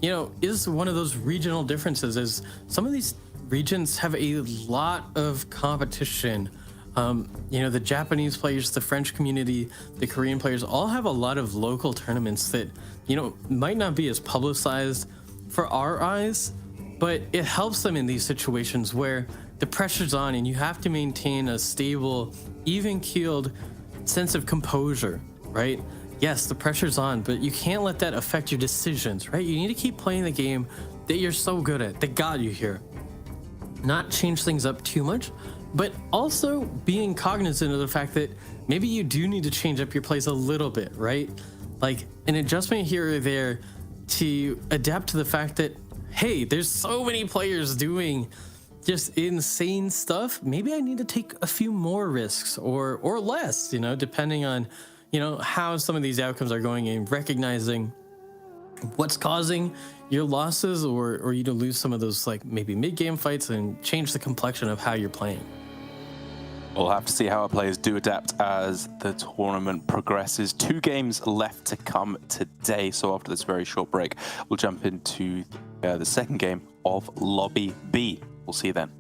you know, is one of those regional differences is some of these regions have a lot of competition. You know, the Japanese players, the French community, the Korean players all have a lot of local tournaments that, you know, might not be as publicized for our eyes, but it helps them in these situations where the pressure's on and you have to maintain a stable, even-keeled sense of composure, right? Yes, the pressure's on, but you can't let that affect your decisions, right? You need to keep playing the game that you're so good at, that got you here. Not change things up too much, but also being cognizant of the fact that maybe you do need to change up your plays a little bit, right? Like an adjustment here or there to adapt to the fact that, hey, there's so many players doing just insane stuff. Maybe I need to take a few more risks or less, you know, depending on, you know, how some of these outcomes are going and recognizing what's causing your losses or you to lose some of those, like maybe mid-game fights, and change the complexion of how you're playing. We'll have to see how our players do adapt as the tournament progresses. 2 games left to come today. So after this very short break, we'll jump into the second game of Lobby B. We'll see you then.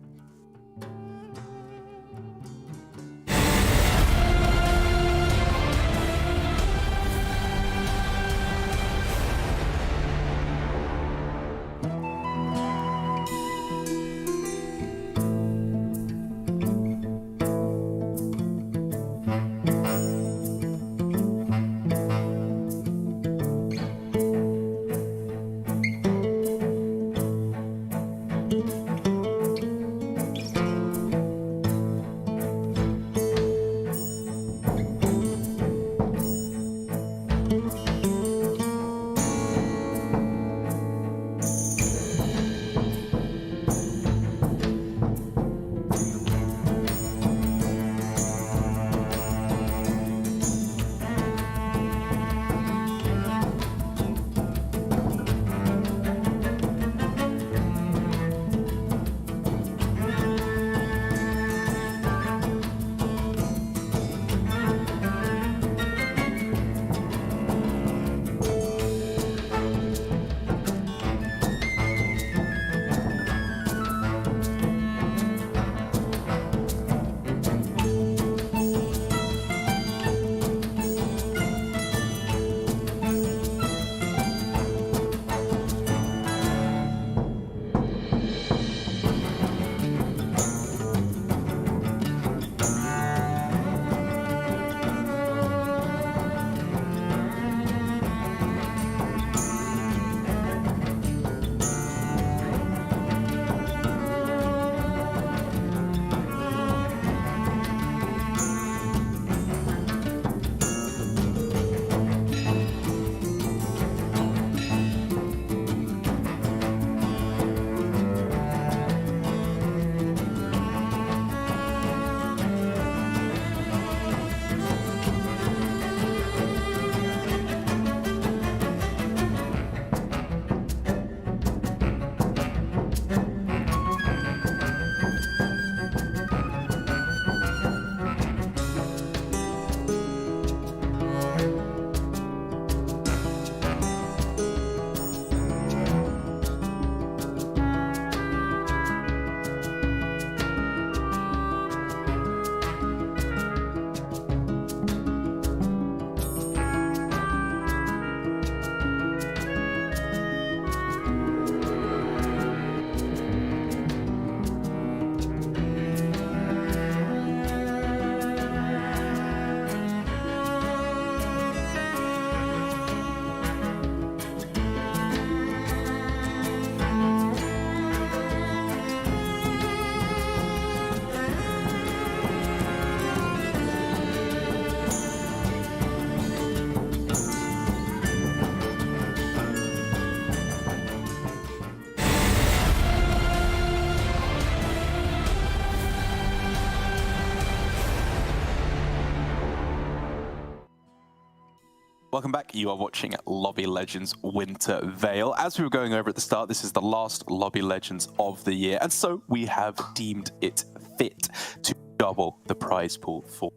Welcome back. You are watching Lobby Legends Winter Veil. As we were going over at the start, this is the last Lobby Legends of the year, and so we have deemed it fit to double the prize pool for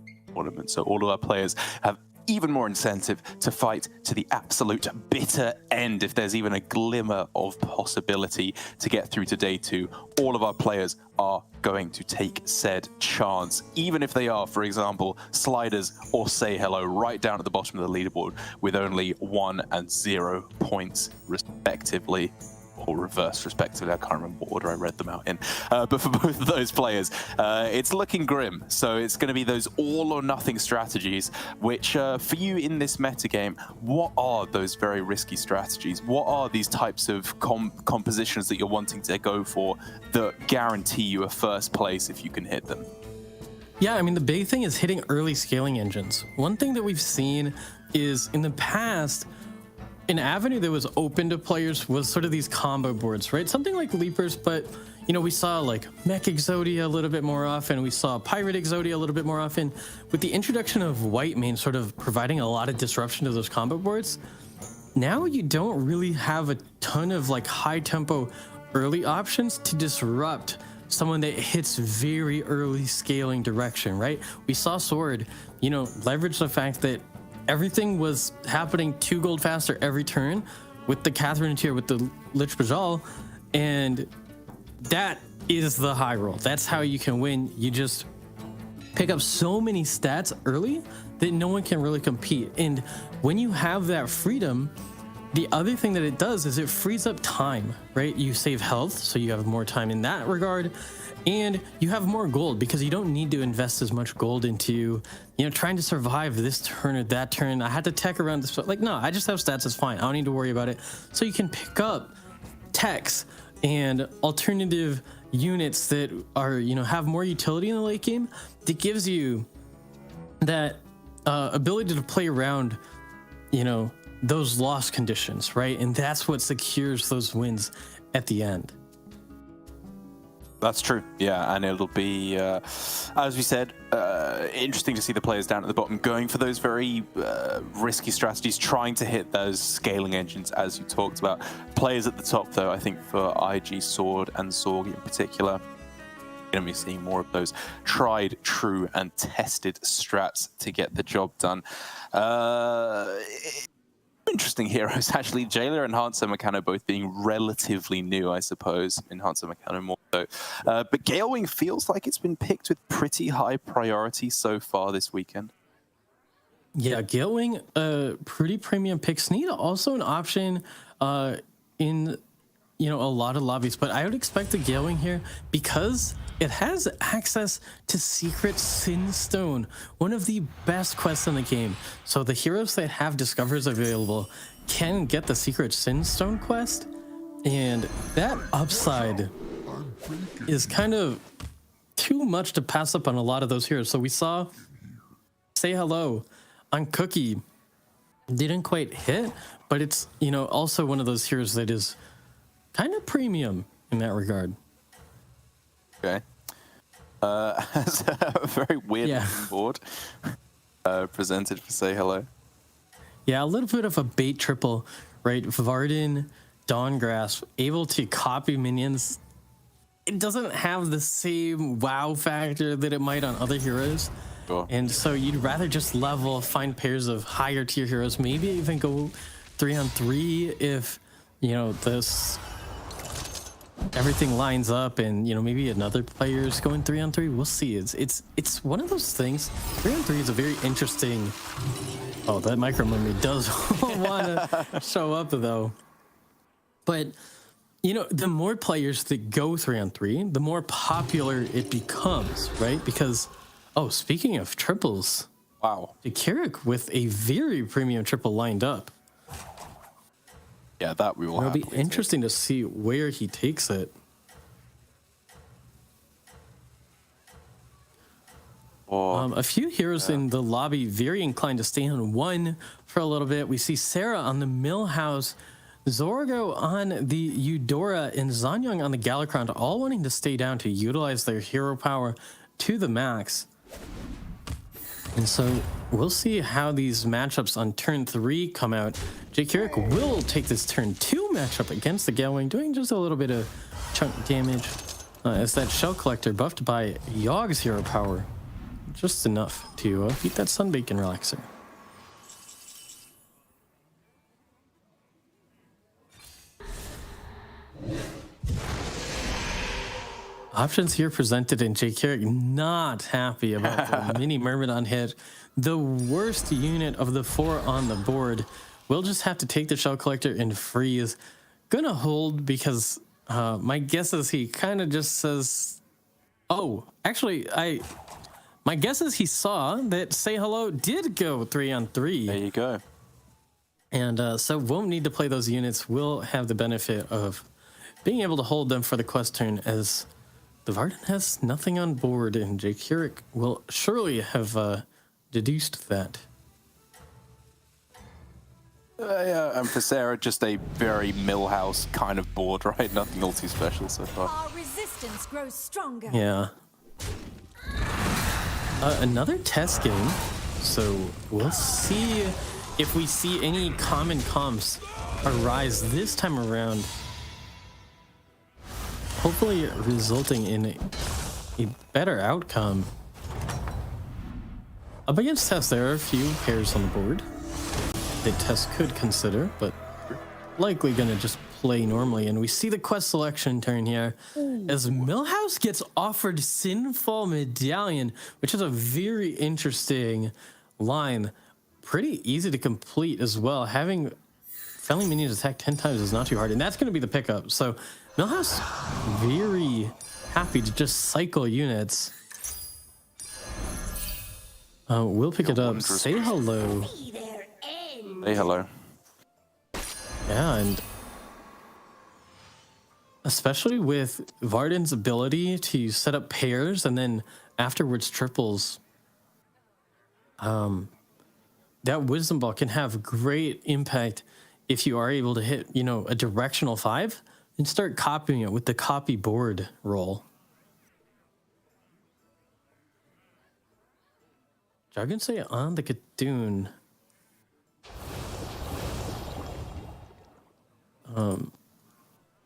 the tournament. So all of our players have even more incentive to fight to the absolute bitter end. If there's even a glimmer of possibility to get through to day 2, all of our players are going to take said chance, even if they are, for example, Sliders or Say Hello, right down at the bottom of the leaderboard with only 1 and 0 points respectively. Or reverse, respectively. I can't remember what order I read them out in. But for both of those players, it's looking grim. So it's going to be those all or nothing strategies, which for you in this metagame, what are those very risky strategies? What are these types of compositions that you're wanting to go for that guarantee you a first place if you can hit them? Yeah, I mean, the big thing is hitting early scaling engines. One thing that we've seen is in the past, an avenue that was open to players was sort of these combo boards, right? Something like Leapers, but you know, we saw like Mech Exodia a little bit more often. We saw Pirate Exodia a little bit more often. With the introduction of White Mane sort of providing a lot of disruption to those combo boards, now you don't really have a ton of like high tempo early options to disrupt someone that hits very early scaling direction, right? We saw Sword, you know, leverage the fact that everything was happening 2 gold faster every turn with the Catherine tier, with the Lich Bajal, and that is the high roll. That's how you can win. You just pick up so many stats early that no one can really compete. And when you have that freedom, the other thing that it does is it frees up time, right? You save health, so you have more time in that regard. And you have more gold because you don't need to invest as much gold into, you know, trying to survive this turn or that turn. I had to tech around this. Like, no, I just have stats. It's fine. I don't need to worry about it. So you can pick up techs and alternative units that are, you know, have more utility in the late game. That gives you that ability to play around, you know, those loss conditions, right? And that's what secures those wins at the end. That's true, yeah, and it'll be, as we said, interesting to see the players down at the bottom going for those very risky strategies, trying to hit those scaling engines, as you talked about. Players at the top, though, I think for IG, Sword, and Zorg in particular, going to be seeing more of those tried, true, and tested strats to get the job done. Interesting heroes, actually. Jailer and Hanzo Meccano both being relatively new, I suppose. In Hanzo Meccano more so. But Galewing feels like it's been picked with pretty high priority so far this weekend. Yeah, Galewing, pretty premium pick. Sneed also an option in, you know, a lot of lobbies. But I would expect the Galewing here because it has access to Secret Sinstone, one of the best quests in the game. So the heroes that have Discovers available can get the Secret Sinstone quest, and that upside is kind of too much to pass up on a lot of those heroes. So we saw Say Hello on Cookie, didn't quite hit, but it's, you know, also one of those heroes that is kind of premium in that regard. Okay. As a very weird board presented for Say Hello. Yeah, a little bit of a bait triple, right? Varden, Dawngrasp, able to copy minions. It doesn't have the same wow factor that it might on other heroes. Sure. And so you'd rather just level, find pairs of higher tier heroes, maybe even go 3-on-3 if, you know, this everything lines up and, you know, maybe another player's going 3-on-3. We'll see. It's one of those things. 3-on-3 is a very interesting. Oh, that micro memory does want to show up though. But, you know, the more players that go 3-on-3, the more popular it becomes, right? Because, oh, speaking of triples, wow, Kirik with a very premium triple lined up. Yeah, that we will. It'll be interesting to see where he takes it. A few heroes in the lobby very inclined to stay on one for a little bit. We see Sarah on the Millhouse, Zorgo on the Eudora, and Zanyang on the Galakron, all wanting to stay down to utilize their hero power to the max. And so we'll see how these matchups on turn 3 come out. Jake Carrick will take this turn 2 matchup against the Galewing, doing just a little bit of chunk damage. As that Shell Collector buffed by Yogg's hero power. Just enough to beat that Sunbacon Relaxer. Options here presented, and Jake Carrick not happy about the mini Myrmidon hit. The worst unit of the 4 on the board. We'll just have to take the Shell Collector and freeze. Gonna hold because my guess is he kind of just says, oh, actually, my guess is he saw that Say Hello did go 3-on-3. There you go. And so won't need to play those units. We'll have the benefit of being able to hold them for the quest turn, as the Varden has nothing on board, and Jake Carrick will surely have deduced that. Yeah, and for Sarah, just a very Millhouse kind of board, right? Nothing all too special so far. Our resistance grows stronger. Yeah. Another test game, so we'll see if we see any common comps arise this time around. Hopefully resulting in a better outcome. Up against Tess, there are a few pairs on the board that Tess could consider, but likely gonna just play normally. And we see the quest selection turn here as Millhouse gets offered Sinful Medallion, which is a very interesting line. Pretty easy to complete as well. Having felling minions attack 10 times is not too hard, and that's going to be the pickup. So Millhouse very happy to just cycle units. We'll pick it up. Say hello. Say hello. Yeah, and especially with Varden's ability to set up pairs and then afterwards triples, that Wisdom Ball can have great impact if you are able to hit, you know, a directional 5 and start copying it with the copy board roll. Say on the Khadun.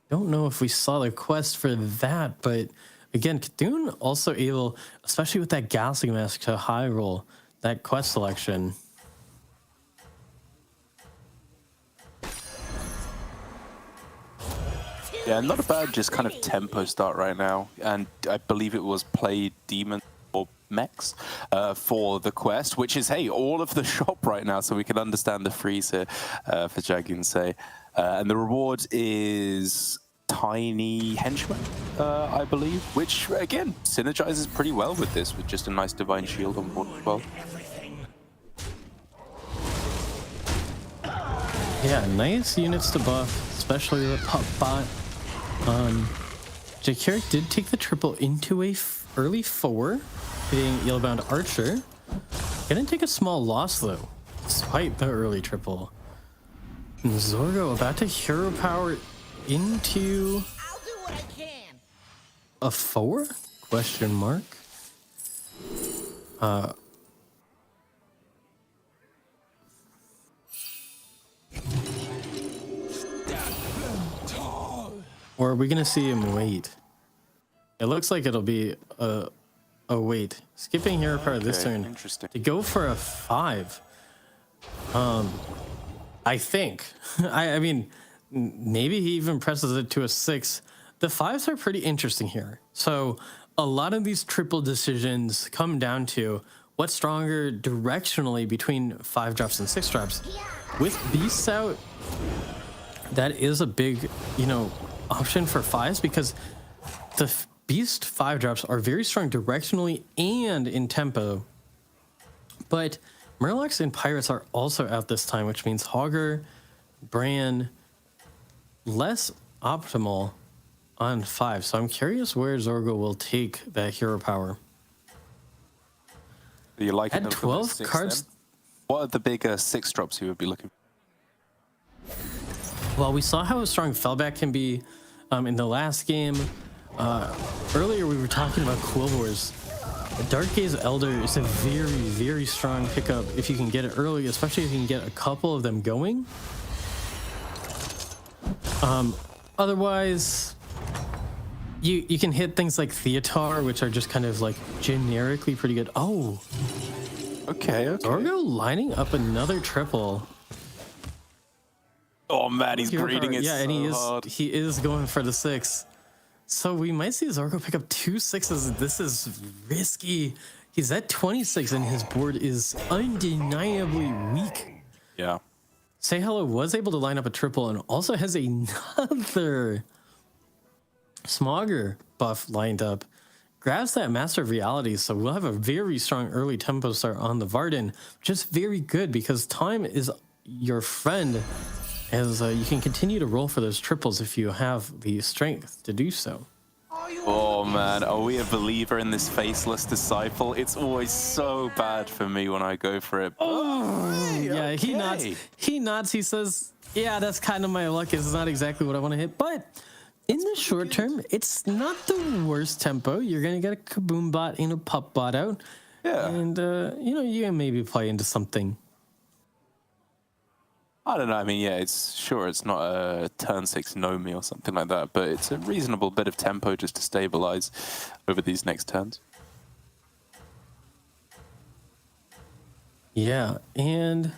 Don't know if we saw the quest for that, but again, Khadun also able, especially with that Galaxy Mask, to high roll that quest selection. Yeah, not a bad just kind of tempo start right now. And I believe it was play Demon or Mechs for the quest, which is, hey, all of the shop right now, so we can understand the freeze here for Jagunsei. And the reward is Tiny Henchman, I believe, which, again, synergizes pretty well with this, with just a nice Divine Shield on board as well. Yeah, nice units to buff, especially the Pop Bot. Jake Carrick did take the triple into a early 4, hitting Yellowbound Archer. Gonna take a small loss though, despite the early triple. And Zorgo about to hero power into a 4? Question mark. Or are we gonna see him wait? It looks like it'll be a wait. Skipping hero power this turn. Interesting. To go for a 5. I think. I mean, maybe he even presses it to a 6. The 5s are pretty interesting here. So a lot of these triple decisions come down to what's stronger directionally between 5 drops and 6 drops. With Beasts out, that is a big, you know, option for 5s, because the Beast 5 drops are very strong directionally and in tempo. But Murlocs and Pirates are also out this time, which means Hogger, Bran, less optimal on 5. So I'm curious where Zorgo will take that hero power. You like At 12 cards. Then? What are the bigger 6 drops you would be looking for? Well, we saw how strong Fellback can be in the last game. Earlier we were talking about Quillbores. Dark Gaze Elder is a very, very strong pickup if you can get it early, especially if you can get a couple of them going. Otherwise, you can hit things like Theatar, which are just kind of like generically pretty good. Oh, Okay. Zorgo lining up another triple. Oh man, he's greeting it Yeah, so and hard. he is going for the 6. So we might see Zorgo pick up 2 6s. This is risky. He's at 26 and his board is undeniably weak. Yeah. Say Hello was able to line up a triple and also has another Smogger buff lined up. Grabs that Master of Reality, so we'll have a very strong early tempo start on the Varden. Just very good because time is your friend, as you can continue to roll for those triples if you have the strength to do so. Oh man, are we a believer in this faceless disciple? It's always so bad for me when I go for it. Yeah, he nods. okay. He nods. He says, "Yeah, that's kind of my luck. It's not exactly what I want to hit, but in the short term, it's not the worst tempo. You're gonna get a Kaboom bot and a Pup bot out, Yeah. and you can maybe play into something." I don't know. I mean, yeah, it's not a turn 6 Nomi or something like that, but it's a reasonable bit of tempo just to stabilize over these next turns. Yeah, and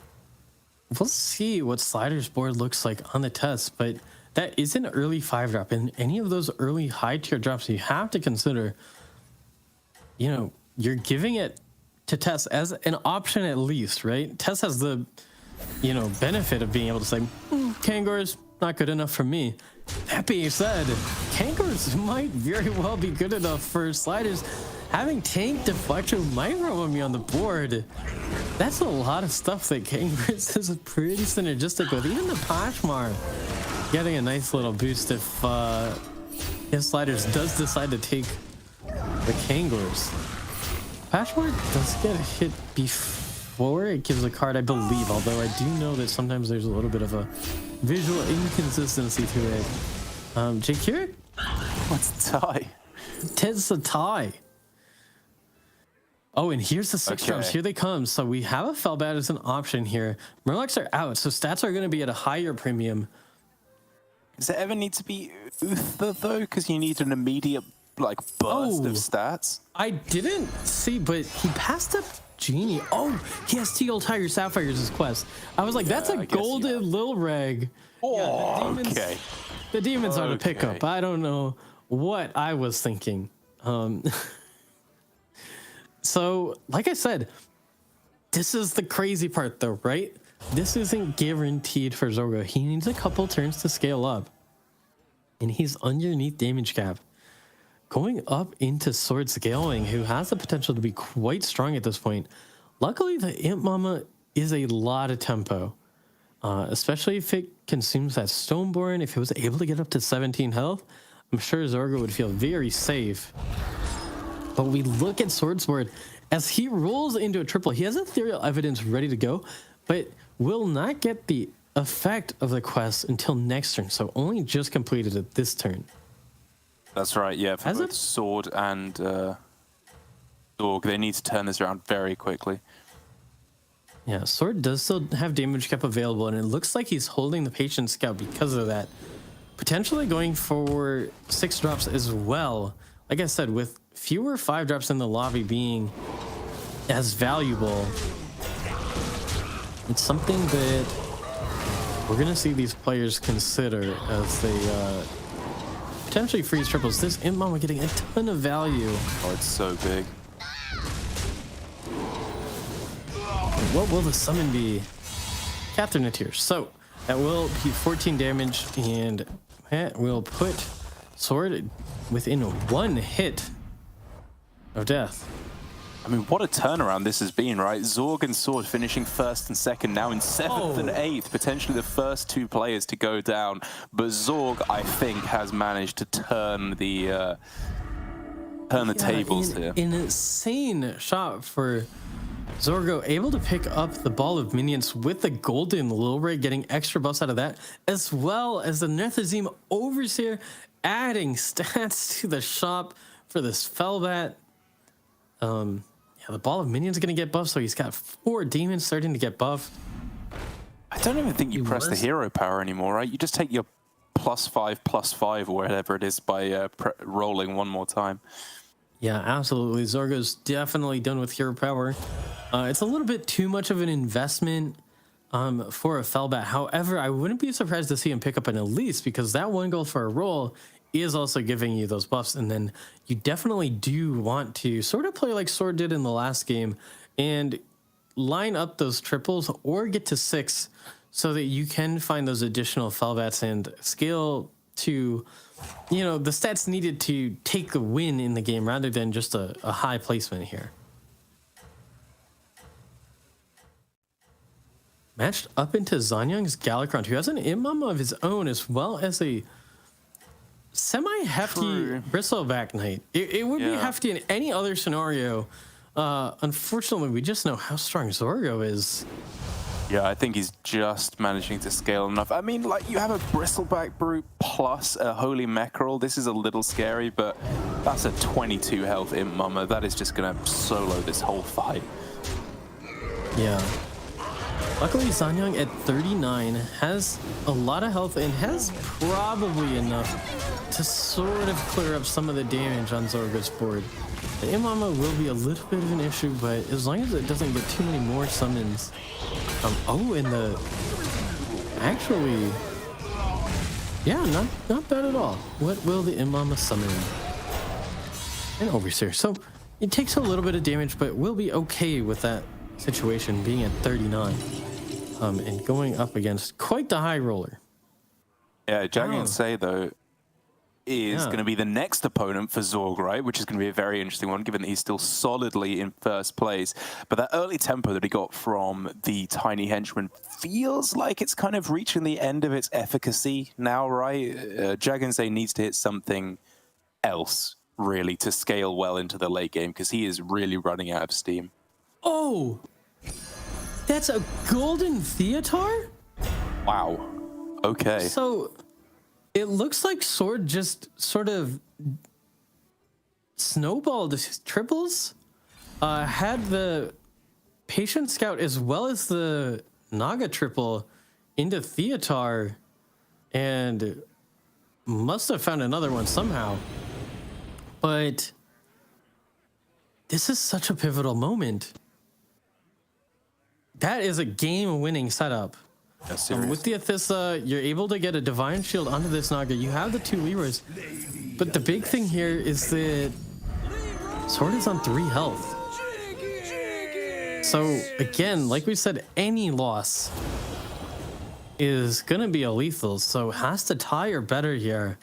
we'll see what Slider's board looks like on the test, but that is an early 5-drop, and any of those early high-tier drops you have to consider, you're giving it to Tess as an option at least, right? Tess has the, benefit of being able to say, Kangor's not good enough for me. That being said, Kangor's might very well be good enough for Sliders. Having Tank, Deflector, Micro on me on the board, that's a lot of stuff that Kangor's is pretty synergistic with. Even the Poshmark getting a nice little boost if Sliders does decide to take the Kangors. Poshmark does get a hit before it gives a card, I believe, although I do know that sometimes there's a little bit of a visual inconsistency to it. Jakir? What's a tie? Ted's a tie. Oh, and here's the 6 drops. Okay. Here they come. So we have a Felbat as an option here. Murlocs are out, so stats are going to be at a higher premium. Does it ever need to be Uther though? Because you need an immediate burst of stats. I didn't see, but he passed up Genie. Oh, he has Teal Tiger Sapphires as quest. I was like, that's a I guess, golden yeah. Lil Reg. Oh, the demons, okay. The demons are the Okay. pickup. I don't know what I was thinking. So, like I said, this is the crazy part though, right? This isn't guaranteed for Zorgo. He needs a couple turns to scale up. And he's underneath damage cap. Going up into Sword Scaling, who has the potential to be quite strong at this point. Luckily, the Imp Mama is a lot of tempo. Especially if it consumes that Stoneborn. If it was able to get up to 17 health, I'm sure Zorgo would feel very safe. But we look at Swordsword as he rolls into a triple. He has Ethereal Evidence ready to go, but will not get the effect of the quest until next turn. So only just completed it this turn. That's right, yeah. For Has both it? Sword and Dog, they need to turn this around very quickly. Yeah, Sword does still have damage cap available, and it looks like he's holding the Patient Scout because of that. Potentially going for 6 drops as well. Like I said, with fewer 5 drops in the lobby being as valuable, it's something that we're going to see these players consider as they potentially freeze triples. This Imp Mama getting a ton of value. Oh, it's so big. What will the summon be? Catherine Atir. So that will be 14 damage, and that will put Sword within 1 hit of death. I mean, what a turnaround this has been, right? Zorg and Sword finishing 1st and 2nd, now in 7th and 8th, potentially the first 2 players to go down. But Zorg, I think, has managed to turn the tables here. An insane shot for Zorgo, able to pick up the ball of minions with the golden Lil Ray, getting extra buffs out of that, as well as the Nethazim Overseer adding stats to the shop for this Felbat. Yeah, the ball of minions are going to get buffed, so he's got 4 demons starting to get buffed. I don't even think you press the hero power anymore, right? You just take your +5/+5 or whatever it is by rolling one more time. Yeah, absolutely. Zorgo's definitely done with hero power. It's a little bit too much of an investment for a Fellbat. However, I wouldn't be surprised to see him pick up an Elise, because that 1 gold for a roll is also giving you those buffs. And then you definitely do want to sort of play like Sword did in the last game and line up those triples or get to 6 so that you can find those additional Fellbats and scale to, you know, the stats needed to take the win in the game rather than just a high placement here. Matched up into Zanyang's Galakrond, who has an Imam of his own as well as a semi-hefty Bristleback Knight. It would be hefty in any other scenario. Unfortunately, we just know how strong Zorgo is. Yeah, I think he's just managing to scale enough. I mean, like, you have a Bristleback Brute plus a Holy Mackerel. This is a little scary, but that's a 22 health Imp Mummer. That is just going to solo this whole fight. Yeah. Luckily, Zanyang at 39 has a lot of health and has probably enough to sort of clear up some of the damage on Zorgo's board. The Imama will be a little bit of an issue, but as long as it doesn't get too many more summons. Oh, and the... Actually... Yeah, not bad at all. What will the Imama summon? An Overseer. So it takes a little bit of damage, but we'll be okay with that situation being at 39. And going up against quite the high roller. Yeah, Jagan Say, though, is going to be the next opponent for Zorg, right? Which is going to be a very interesting one, given that he's still solidly in first place. But that early tempo that he got from the Tiny Henchman feels like it's kind of reaching the end of its efficacy now, right? Jagan Say needs to hit something else, really, to scale well into the late game, because he is really running out of steam. Oh! That's a golden Theatar? Wow. Okay. So it looks like Sword just sort of snowballed his triples. Had the Patient Scout as well as the Naga triple into Theatar and must have found another one somehow. But this is such a pivotal moment. That is a game-winning setup. With the Athissa, you're able to get a Divine Shield onto this Naga. You have the 2 Leroys. But the big thing here is that Sword is on 3 health. So, again, like we said, any loss is going to be a lethal. So, has to tie or better here.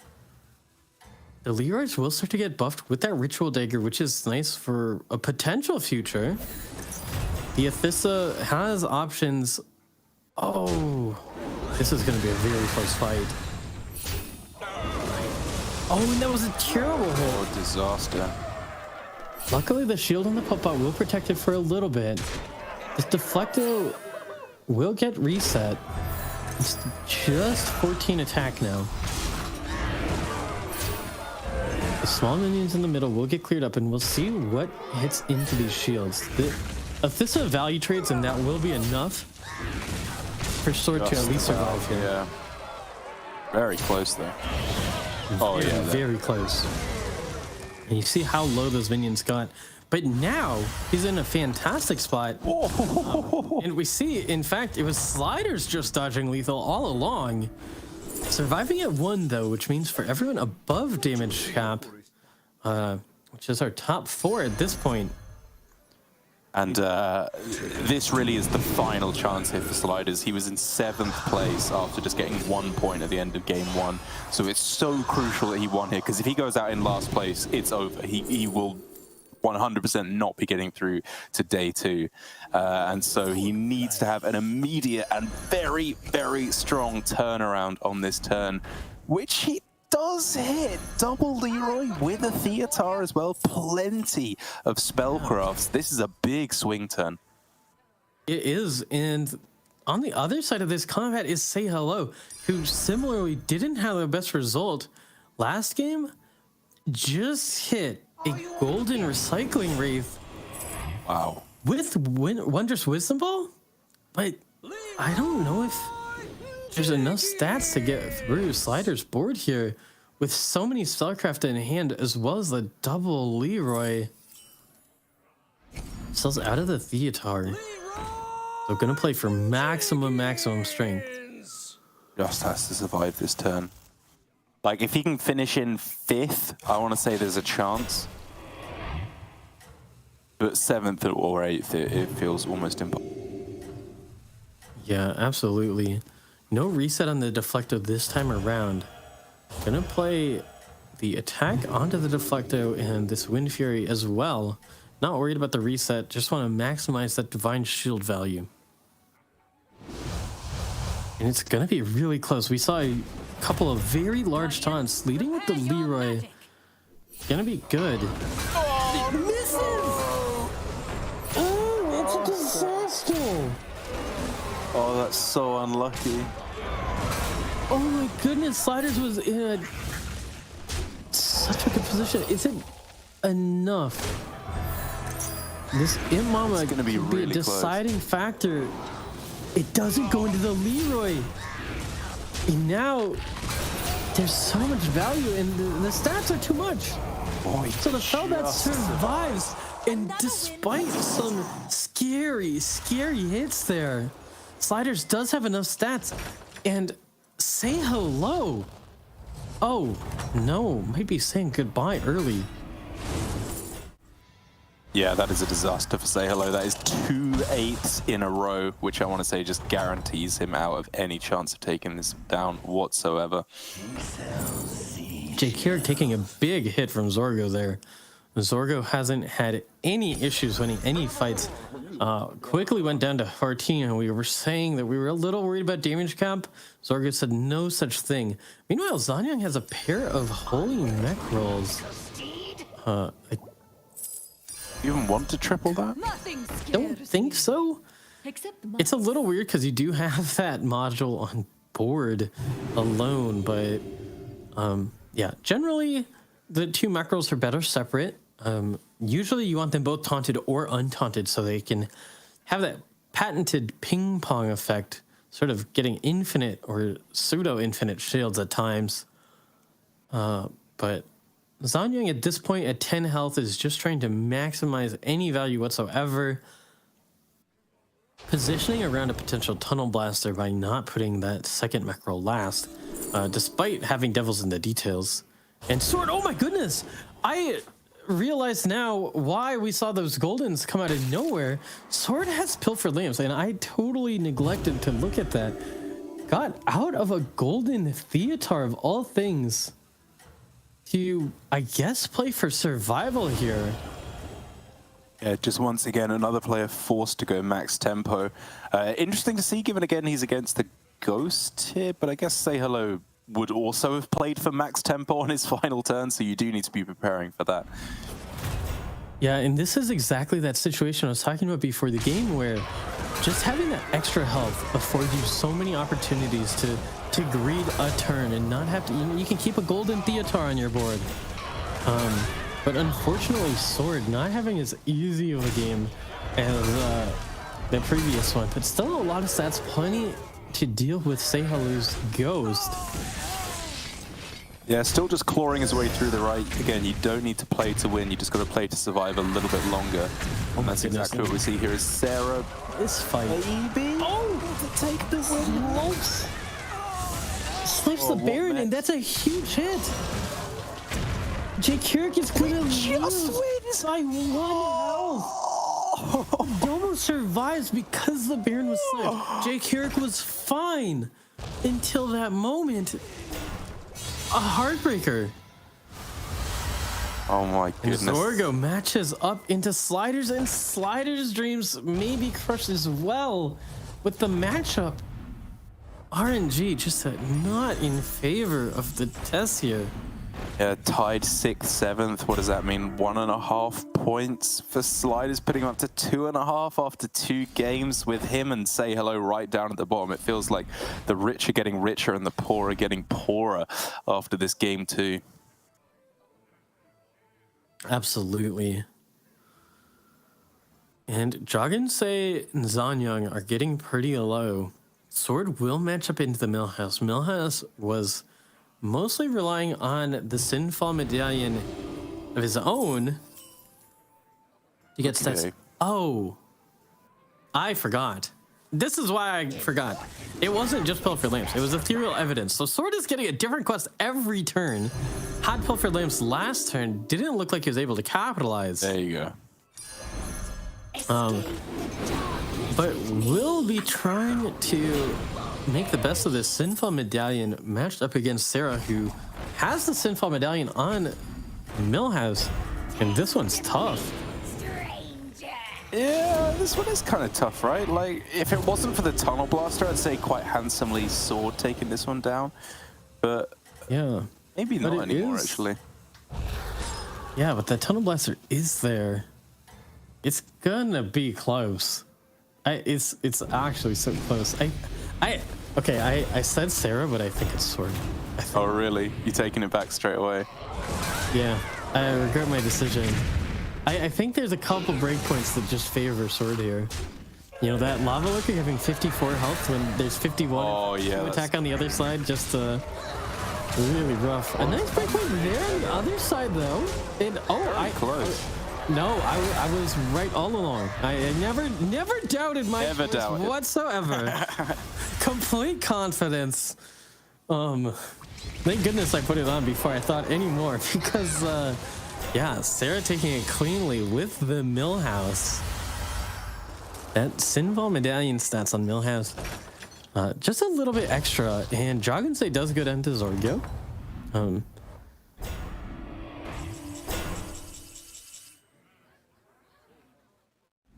The Leroys will start to get buffed with that Ritual Dagger, which is nice for a potential future. The Athissa has options. Oh, this is going to be a very close fight. Oh, and that was a terrible hit. Oh, disaster. Luckily, the shield on the Puppet will protect it for a little bit. This Deflecto will get reset. It's just 14 attack now. The small minions in the middle will get cleared up, and we'll see what hits into these shields. Athissa value trades, and that will be enough for Sword to at least survive here. Yeah. Very close, though. Oh, yeah. Very close. And you see how low those minions got. But now, he's in a fantastic spot. And we see, in fact, it was Sliders just dodging lethal all along. Surviving at 1, though, which means for everyone above damage cap, which is our top 4 at this point. And this really is the final chance here for Sliders. He was in 7th place after just getting 1 point at the end of game 1. So it's so crucial that he won here, because if he goes out in last place, it's over. He will 100% not be getting through to day 2. And so he needs to have an immediate and very, very strong turnaround on this turn, which he does hit. Double Leroy with a Theatar as well. Plenty of spellcrafts. This is a big swing turn. It is. And on the other side of this combat is Say Hello, who similarly didn't have the best result last game. Just hit a golden recycling wraith Wow. with Wondrous Wisdom Ball, but I don't know if there's enough stats to get through Slider's board here with so many Spellcraft in hand as well as the double Leroy. Sells out of the Theater. So gonna play for maximum strength. Just has to survive this turn. Like, if he can finish in 5th, I want to say there's a chance. But 7th or 8th, it feels almost impossible. Yeah, absolutely. No reset on the Deflecto this time around. Gonna play the attack onto the Deflecto and this Wind Fury as well. Not worried about the reset, just want to maximize that Divine Shield value. And it's gonna be really close. We saw a couple of very large taunts leading with the Leroy. Gonna be good. Oh, misses! Oh, it's a disaster! Oh, that's so unlucky. Oh my goodness, Sliders was in such a good position. Is it enough? This Imp Mama is going to be really a deciding factor. It doesn't go into the Leroy. And now there's so much value and the stats are too much. Boy, So the Felbat survives, and despite some scary hits there, Sliders does have enough stats. And say hello. Oh, no, might be saying goodbye early. Yeah, that is a disaster for Say Hello. That is 2 8s in a row, which I want to say just guarantees him out of any chance of taking this down whatsoever. Jake here taking a big hit from Zorgo there. Zorgo hasn't had any issues winning any fights. Quickly went down to 14, and we were saying that we were a little worried about damage cap. Zorgo said no such thing. Meanwhile, Zanyang has a pair of Holy Mech rolls. You even want to triple that? Don't think so. Except the It's a little weird because you do have that module on board alone, but yeah, generally the two macros are better separate. Usually you want them both taunted or untaunted so they can have that patented ping pong effect, sort of getting infinite or pseudo infinite shields at times. But Zanyang at this point at 10 health is just trying to maximize any value whatsoever. Positioning around a potential Tunnel Blaster by not putting that second macro last, despite having Devils in the Details. And Sword, oh my goodness! I realize now why we saw those Goldens come out of nowhere. Sword has Pilfered Lamps, and I totally neglected to look at that. Got out of a Golden Theater of all things to, I guess, play for survival here. Yeah, just once again, another player forced to go max tempo. Interesting to see, given again he's against the Ghost here, but I guess Say Hello would also have played for max tempo on his final turn, so you do need to be preparing for that. Yeah, and this is exactly that situation I was talking about before the game, where just having that extra health affords you so many opportunities to greed a turn and not have to, you can keep a Golden Theater on your board. But unfortunately, Sword not having as easy of a game as the previous one, but still a lot of stats, plenty to deal with Say Hello's Ghost. Yeah, still just clawing his way through the right. Again, you don't need to play to win, you just got to play to survive a little bit longer. And that's exactly what we see here is Sarah. This fight. Baby. Oh, to take the win. Slips the Baron, and that's a huge hit. Jake Keurig is gonna lose by 1 health. Domo survives because the Baron was slipped. Jake Keurig was fine until that moment. A heartbreaker. Oh my goodness. And Zorgo matches up into Sliders, and Sliders' dreams may be crushed as well with the matchup. RNG just not in favor of the test here. Yeah, tied 6th, 7th. What does that mean? 1.5 points for Sliders, putting him up to 2.5 after 2 games with him and Say Hello right down at the bottom. It feels like the rich are getting richer and the poor are getting poorer after this game too. Absolutely. And Joggensay and Zanyang are getting pretty low. Sword will match up into the Millhouse. Millhouse was mostly relying on the Sinfall Medallion of his own to get stats. Okay. Oh, I forgot. This is why I forgot. It wasn't just Pilfer Lamps. It was Ethereal Evidence. So Sword is getting a different quest every turn. Had Pilfer Lamps last turn, didn't look like he was able to capitalize. There you go. But we'll be trying to make the best of this Sinfall Medallion matched up against Sarah, who has the Sinfall Medallion on Millhouse. And this one's tough. Yeah, this one is kind of tough, right? Like, if it wasn't for the Tunnel Blaster, I'd say quite handsomely Sword taking this one down. But Yeah. maybe But not it anymore, is- actually. Yeah, but the Tunnel Blaster is there. It's gonna be close. It's actually so close. I said Sarah, but I think it's Sword. Oh, really? You taking it back straight away? Yeah, I regret my decision. I think there's a couple breakpoints that just favor Sword here. You know, that Lava Lurker having 54 health when there's 51 Oh, yeah, to attack on the other side, just really rough. A nice breakpoint there on the other side, though. And Close. No, I was right all along. I never doubted my Never choice doubted. whatsoever. Complete confidence. Thank goodness I put it on before I thought any more, because yeah, Sarah taking it cleanly with the Millhouse. That Sinfall Medallion stats on Millhouse, just a little bit extra, and Joggensay does go down to Zorgio.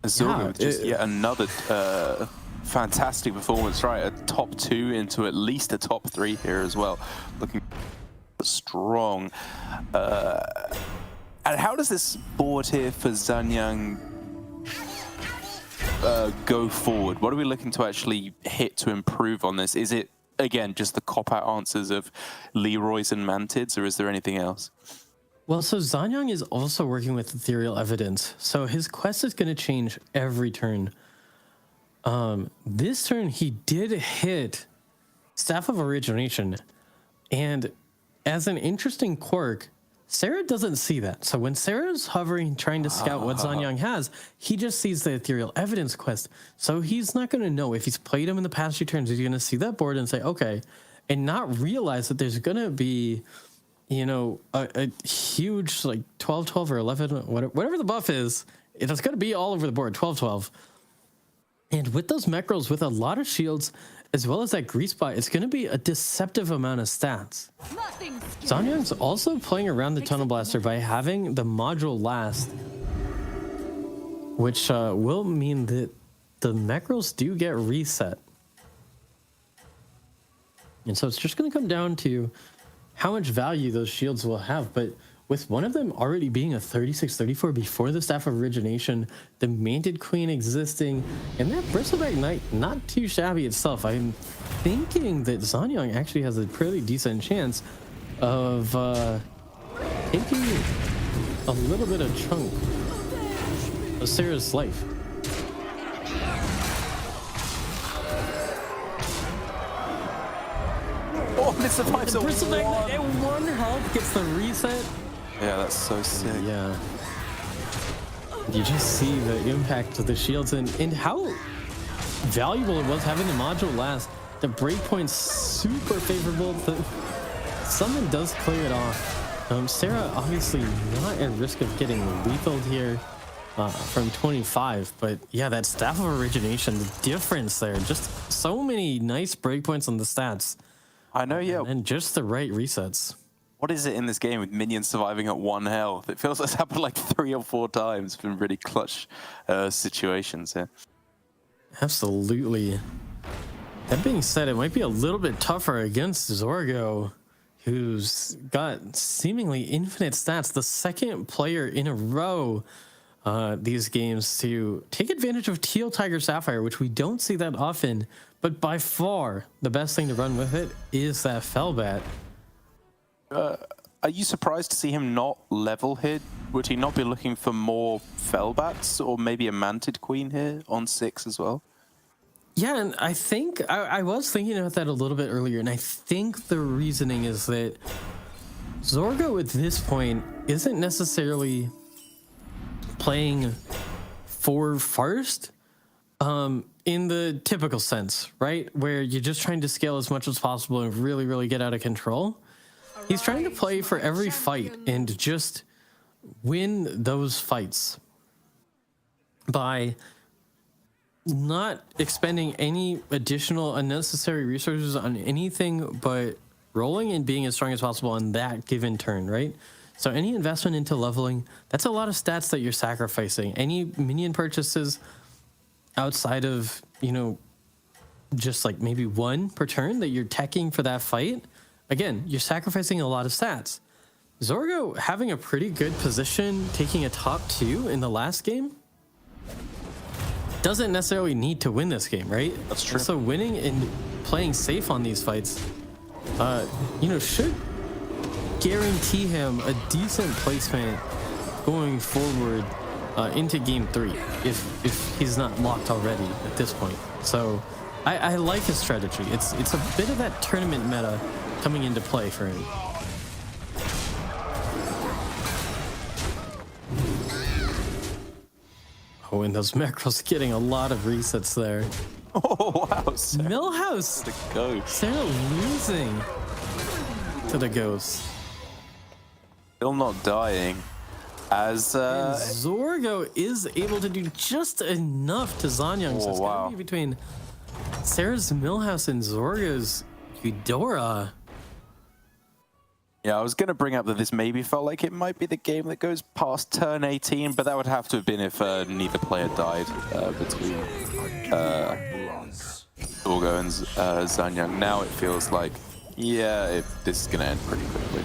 Zorgo with just it- yet another fantastic performance, right? A top 2 into at least a top 3 here as well. Looking strong. And how does this board here for Zanyang go forward? What are we looking to actually hit to improve on this? Is it, again, just the cop-out answers of Leroy's and Mantids, or is there anything else? Well, so Zanyang is also working with Ethereal Evidence, so his quest is going to change every turn. This turn, he did hit Staff of Origination, and as an interesting quirk, Sarah doesn't see that. So when Sarah's hovering, trying to scout what Zanyang has, he just sees the Ethereal Evidence quest. So he's not going to know. If he's played him in the past few turns, he's going to see that board and say, okay, and not realize that there's going to be, you know, a huge, like, 12-12 or 11, whatever the buff is, it's going to be all over the board, 12-12. And with those mech rolls, with a lot of shields, as well as that grease spot, it's going to be a deceptive amount of stats. Zanyang's also playing around the Tunnel Blaster by having the module last, which will mean that the mech rolls do get reset. And so it's just going to come down to how much value those shields will have. But with one of them already being a 36-34 before the Staff of Origination, the Manted Queen existing, and that Bristleback Knight not too shabby itself, I'm thinking that Zanyang actually has a pretty decent chance of taking a little bit of chunk of Sarah's life. Oh, it survives a Bristleback Knight one. at 1 health gets the reset. Yeah, that's so sick. Yeah. You just see the impact of the shields and how valuable it was having the module last. The breakpoint's super favorable. The summon does clear it off. Sarah obviously not at risk of getting lethaled here from 25, but yeah, that Staff of Origination, the difference there, just so many nice breakpoints on the stats. I know, yeah. And just the right resets. What is it in this game with minions surviving at 1 health? It feels like it's happened like 3 or 4 times in really clutch situations here. Absolutely. That being said, it might be a little bit tougher against Zorgo, who's got seemingly infinite stats. The second player in a row these games to take advantage of Teal Tiger Sapphire, which we don't see that often, but by far the best thing to run with it is that Fellbat. are you surprised to see him not level here? Would he not be looking for more Fellbats or maybe a Manted Queen here on 6 as well? Yeah, and I think I was thinking about that a little bit earlier, and I think the reasoning is that Zorgo at this point isn't necessarily playing for first in the typical sense, right? Where you're just trying to scale as much as possible and really, really get out of control. He's trying to play for every fight and just win those fights by not expending any additional unnecessary resources on anything but rolling and being as strong as possible on that given turn, right? So any investment into leveling, that's a lot of stats that you're sacrificing. Any minion purchases outside of, you know, just like maybe one per turn that you're teching for that fight, again, you're sacrificing a lot of stats. Zorgo having a pretty good position, taking a top 2 in the last game, doesn't necessarily need to win this game, right? That's true. So winning and playing safe on these fights, you know, should guarantee him a decent placement going forward into game 3 if he's not locked already at this point. So I like his strategy. It's a bit of that tournament meta coming into play for him. Oh, and those macros getting a lot of resets there. Oh, wow. Sarah. Millhouse. The ghost. Sarah losing to the ghost. Still not dying. As Zorgo is able to do just enough to Zanyang. So it's gonna be between Sarah's Millhouse and Zorgo's Eudora. Yeah, I was going to bring up that this maybe felt like it might be the game that goes past turn 18, but that would have to have been if neither player died between Zorgo and Zanyang. Now it feels like, yeah, this is going to end pretty quickly.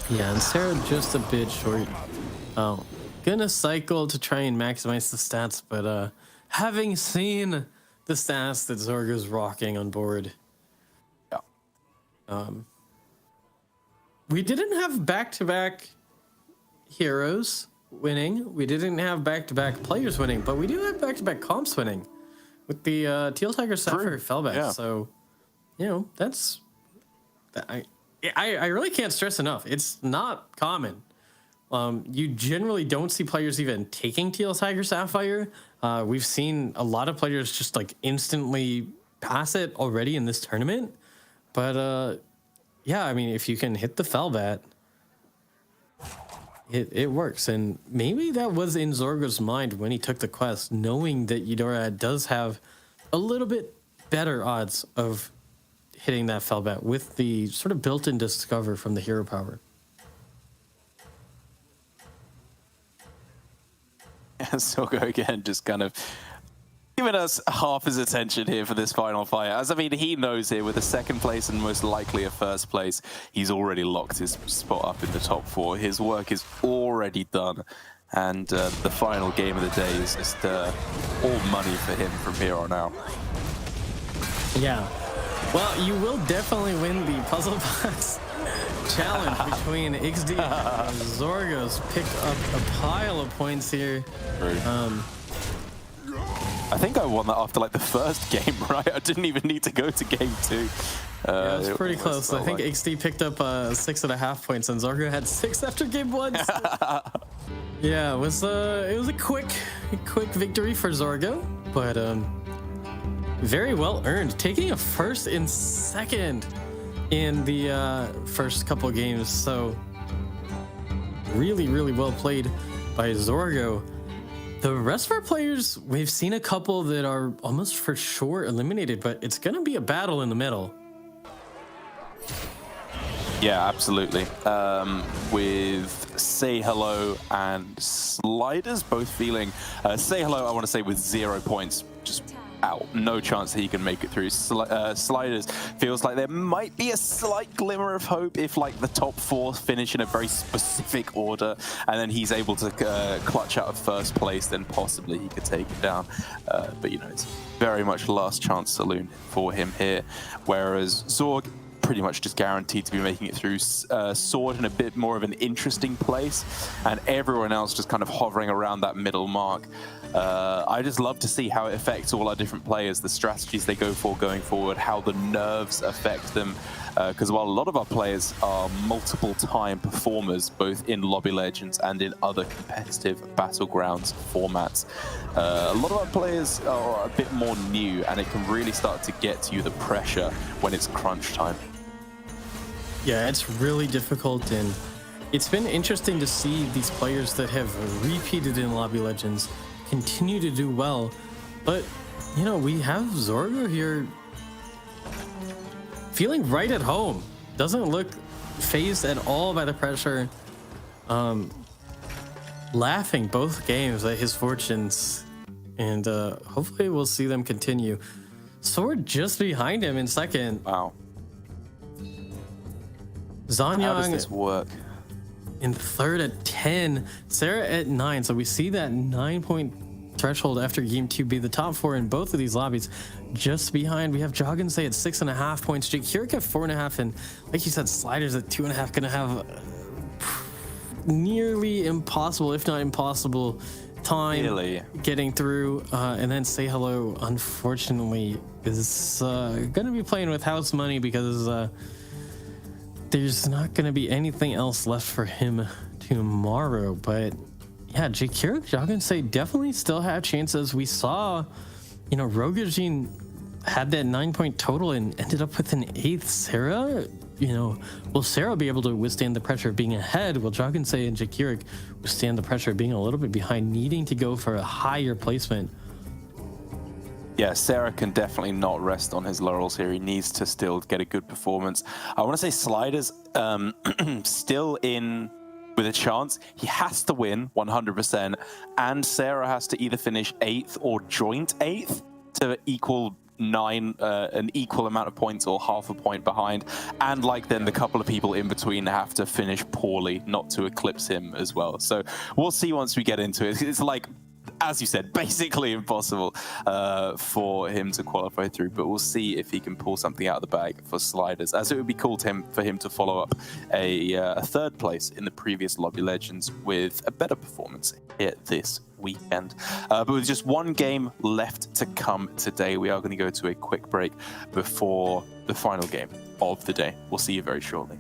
Yeah, and Sarah just a bit short. Oh, gonna cycle to try and maximize the stats, but having seen the stats that Zorgo's rocking on board, Yeah. We didn't have back-to-back heroes winning. We didn't have back-to-back players winning, but we do have back-to-back comps winning with the Teal Tiger Sapphire Fellback. Yeah. So, you know, that's... I really can't stress enough. It's not common. You generally don't see players even taking Teal Tiger Sapphire. We've seen a lot of players just like instantly pass it already in this tournament. But yeah, I mean, if you can hit the Fellbat, it works. And maybe that was in Zorgo's mind when he took the quest, knowing that Eudora does have a little bit better odds of hitting that Fellbat with the sort of built-in discover from the hero power. Zorgo again, just kind of giving us half his attention here for this final fight. As I mean, he knows here with a second place and most likely a first place, he's already locked his spot up in the top 4. His work is already done. And the final game of the day is just all money for him from here on out. Yeah. Well, you will definitely win the puzzle box challenge between XD and Zorgo's. Picked up a pile of points here. I think I won that after like the first game, right? I didn't even need to go to game 2. Yeah, it was pretty close. I think XD picked up 6.5 points, and Zorgo had 6 after game 1. Yeah, it was a quick victory for Zorgo, but very well earned. Taking a first and second in the first couple games, so really, really well played by Zorgo. The rest of our players, we've seen a couple that are almost for sure eliminated, but it's going to be a battle in the middle. Yeah, absolutely. With Say Hello and Sliders both feeling... Say Hello, I want to say, with 0 points, just out. No chance that he can make it through. Sliders feels like there might be a slight glimmer of hope if like the top 4 finish in a very specific order and then he's able to clutch out of first place, then possibly he could take it down. But you know, it's very much last chance saloon for him here. Whereas Zorg pretty much just guaranteed to be making it through. Sword in a bit more of an interesting place, and everyone else just kind of hovering around that middle mark. I just love to see how it affects all our different players, the strategies they go for going forward, how the nerves affect them. Because while a lot of our players are multiple-time performers, both in Lobby Legends and in other competitive Battlegrounds formats, a lot of our players are a bit more new, and it can really start to get to you, the pressure, when it's crunch time. Yeah, it's really difficult, and it's been interesting to see these players that have repeated in Lobby Legends continue to do well. But, you know, we have Zorgo here feeling right at home. Doesn't look phased at all by the pressure. Laughing both games at his fortunes. And hopefully we'll see them continue. Sword just behind him in second. Wow. Zhanyang, how does this work? In third at 10. Sarah at 9. So we see that 9-point threshold after game 2 be the top 4 in both of these lobbies. Just behind, we have Joggensay at 6.5 points. Jake Hurek at 4.5. And like you said, Sliders at 2.5. Gonna have nearly impossible, if not impossible, time getting through. And then Say Hello, unfortunately, is gonna be playing with house money because there's not going to be anything else left for him tomorrow. But yeah, Jakira Joggensay definitely still have chances. We saw, you know, Rogajin had that 9-point total and ended up with an 8th. Sarah, you know, will Sarah be able to withstand the pressure of being ahead? Will Joggensay and Jakira withstand the pressure of being a little bit behind, needing to go for a higher placement? Yeah, Sarah can definitely not rest on his laurels here. He needs to still get a good performance. I want to say Sliders still in with a chance. He has to win 100%, and Sarah has to either finish 8th or joint 8th to equal an equal amount of points or half a point behind. And like then the couple of people in between have to finish poorly not to eclipse him as well. So we'll see once we get into it. It's like, as you said, basically impossible for him to qualify through, but we'll see if he can pull something out of the bag for Sliders, as it would be cool for him to follow up a 3rd place in the previous Lobby Legends with a better performance here this weekend. But with just one game left to come today, we are going to go to a quick break before the final game of the day. We'll see you very shortly.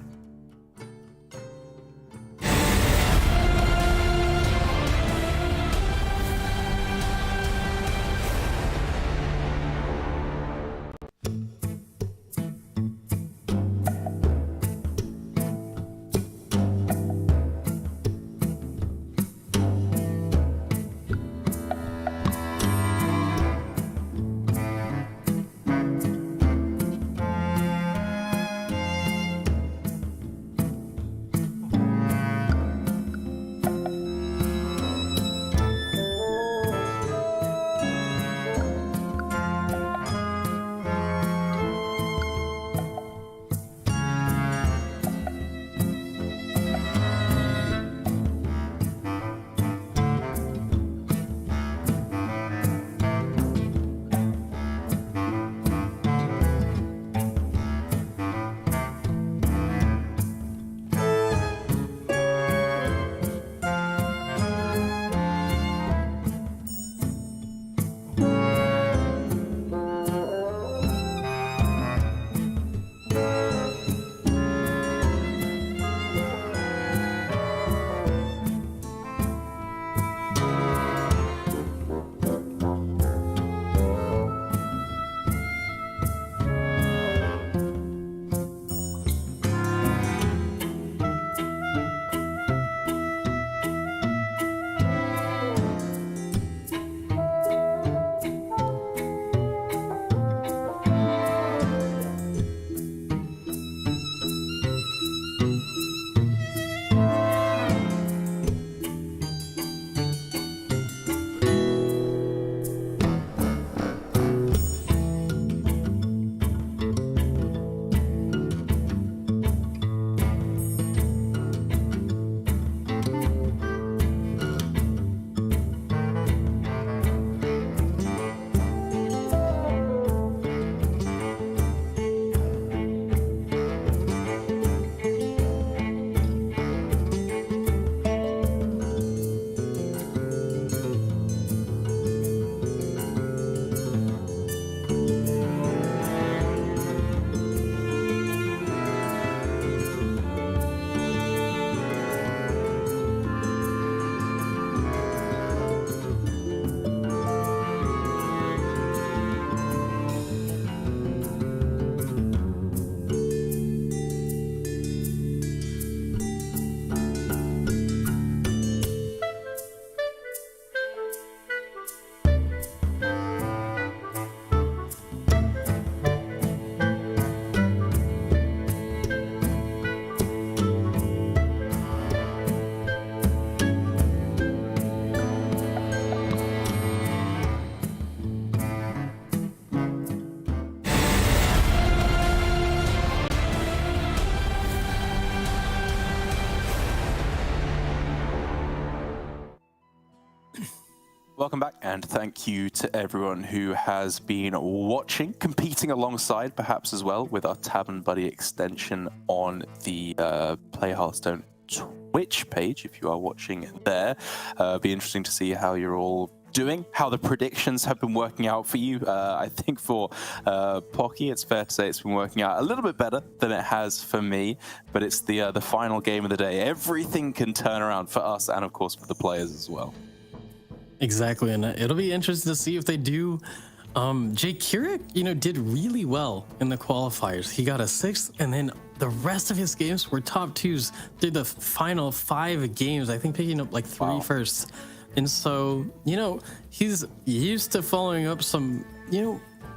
Welcome back, and thank you to everyone who has been watching, competing alongside, perhaps as well, with our Tavern Buddy extension on the Play Hearthstone Twitch page, if you are watching there. Be interesting to see how you're all doing, how the predictions have been working out for you. I think for Pocky, it's fair to say it's been working out a little bit better than it has for me, but it's the final game of the day. Everything can turn around for us and, of course, for the players as well. Exactly, and it'll be interesting to see if they do. Jake Keurig, did really well in the qualifiers. He got a 6th, and then the rest of his games were top 2s through the final 5 games, I think picking up like 3 firsts. And so, he's used to following up some,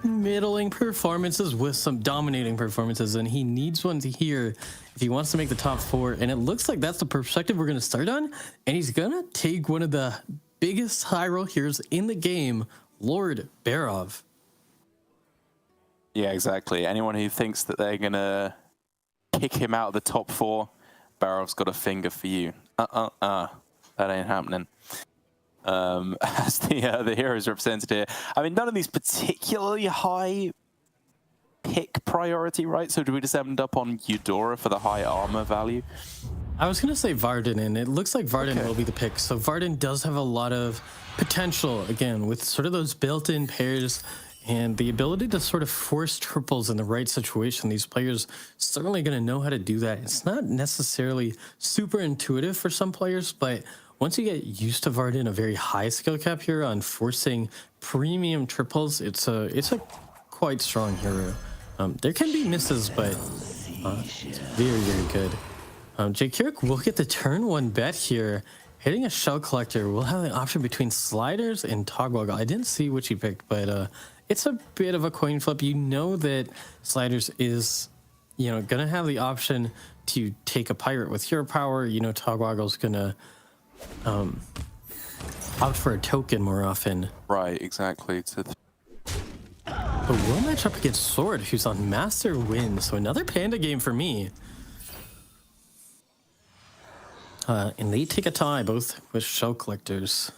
middling performances with some dominating performances, and he needs one to here if he wants to make the top 4. And it looks like that's the perspective we're going to start on, and he's going to take one of the biggest high roll heroes in the game, Lord Barov. Yeah, exactly. Anyone who thinks that they're going to kick him out of the top 4, Barov's got a finger for you. That ain't happening. As the heroes represented here, I mean, none of these particularly high pick priority, right? So do we just end up on Eudora for the high armor value? I was going to say Varden, and it looks like Varden will be the pick. So Varden does have a lot of potential, again, with sort of those built-in pairs and the ability to sort of force triples in the right situation. These players certainly going to know how to do that. It's not necessarily super intuitive for some players, but once you get used to Varden, a very high skill cap here on forcing premium triples, it's a quite strong hero. There can be misses, but it's very, very good. Jake Keurig will get the turn 1 bet here. Hitting a Shell Collector, we'll have an option between Sliders and Togwaggle. I didn't see which he picked, but it's a bit of a coin flip. You know that Sliders is, going to have the option to take a Pirate with hero power. Togwaggle's going to opt for a token more often. Right, exactly. But we'll match up against Sword, who's on Master Win. So another Panda game for me. And they take a tie, both with Shell Collectors.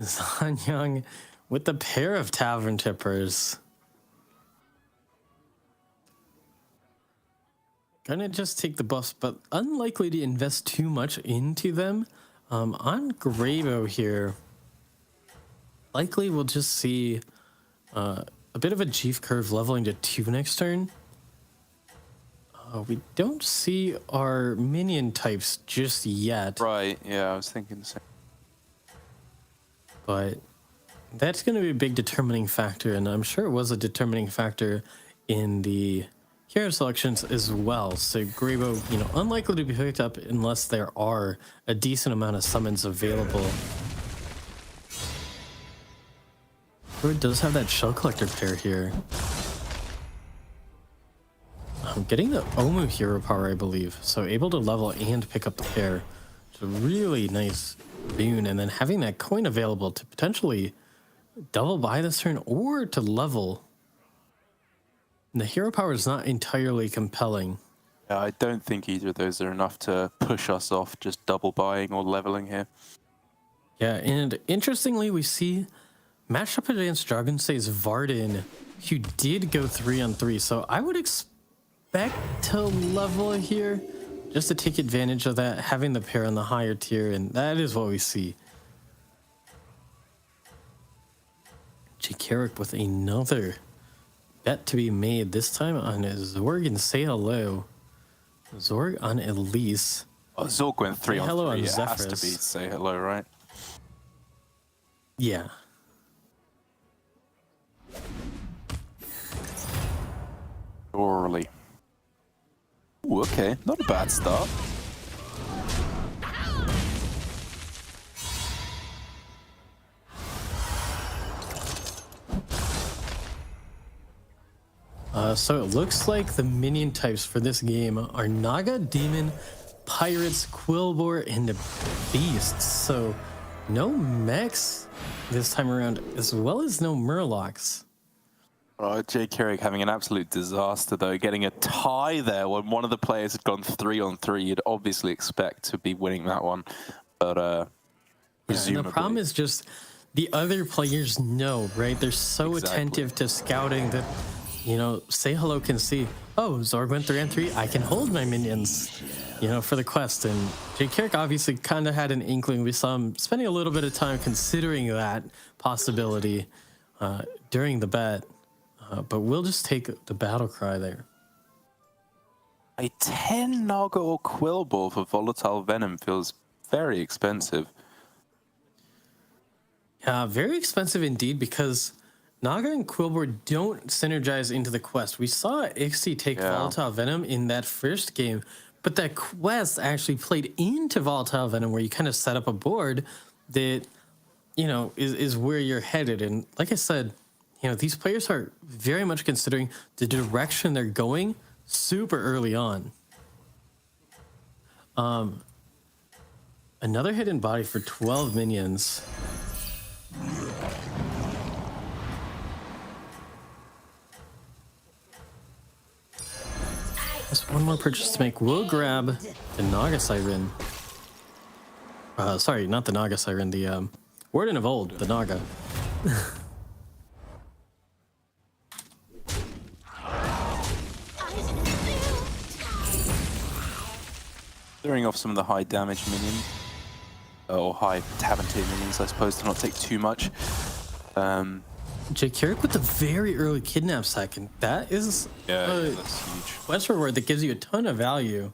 Zanyang with the pair of Tavern Tippers. Gonna just take the buffs, but unlikely to invest too much into them. On Gravo here, likely we'll just see a bit of a Jeef curve leveling to 2 next turn. We don't see our minion types just yet. Right, yeah, I was thinking the same. But that's going to be a big determining factor, and I'm sure it was a determining factor in the hero selections as well. So Gravo, unlikely to be picked up unless there are a decent amount of summons available. It does have that Shell Collector pair here. I'm getting the Omu hero power, I believe. So able to level and pick up the pair. It's a really nice boon. And then having that coin available to potentially double buy this turn or to level. And the hero power is not entirely compelling. Yeah, I don't think either of those are enough to push us off just double buying or leveling here. Yeah, and interestingly, we see matched up against Dragonstay's Varden, who did go 3-on-3. So I would expect to level here just to take advantage of that, having the pair on the higher tier, and that is what we see. Jake Keurig with another bet to be made, this time on Zorg and Say Hello. Zorg on Elise. Oh, Zorg went 3-on-3. Hello on It has to Zephyrus. be Say Hello, right? Yeah. Orally. Ooh, okay, not a bad start. So it looks like the minion types for this game are Naga, Demon, Pirates, Quillbore, and Beasts. So no mechs this time around, as well as no Murlocs. Oh, Jay Keurig having an absolute disaster, though, getting a tie there when one of the players had gone 3-on-3. You'd obviously expect to be winning that one, but And presumably. the problem is just the other players know, right? They're so attentive to scouting that, you know, Say Hello can see, oh, Zorg went 3-on-3, I can hold my minions, you know, for the quest. And Jay Keurig obviously kind of had an inkling. We saw him spending a little bit of time considering that possibility during the bet. But we'll just take the battle cry there. A 10 Naga or Quill Ball for Volatile Venom feels very expensive. Yeah, very expensive indeed, because Naga and Quillboard don't synergize into the quest. We saw Ixie take Volatile Venom in that first game, but that quest actually played into Volatile Venom, where you kind of set up a board that, you know, is where you're headed. And like I said, you know, these players are very much considering the direction they're going super early on. Another hidden body for 12 minions. Just one more purchase to make. We'll grab the Naga Siren. Sorry, not the Naga Siren, the Warden of Old, the Naga. Clearing off some of the high damage minions, or high tavern tier minions, I suppose, to not take too much. Jay Keurig with the very early kidnap second. That is That's huge. quest reward that gives you a ton of value.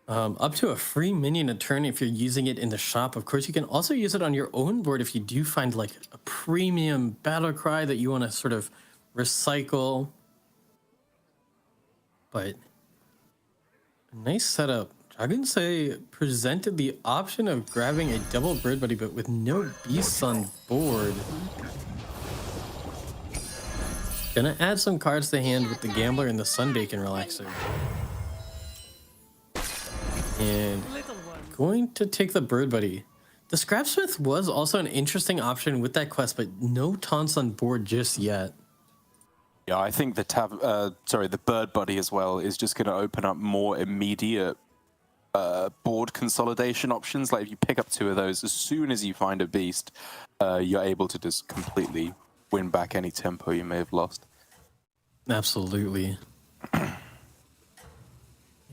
Up to a free minion a turn if you're using it in the shop. Of course, you can also use it on your own board if you do find like a premium battle cry that you want to sort of recycle. But nice setup. Dragon's presented the option of grabbing a double bird buddy, but with no beasts on board. Gonna add some cards to hand with the Gambler and the Sunbacon Relaxer. And going to take the bird buddy. The Scrapsmith was also an interesting option with that quest, but no taunts on board just yet. Yeah, I think the bird buddy as well is just going to open up more immediate board consolidation options. Like if you pick up 2 of those, as soon as you find a beast, you're able to just completely win back any tempo you may have lost. Absolutely.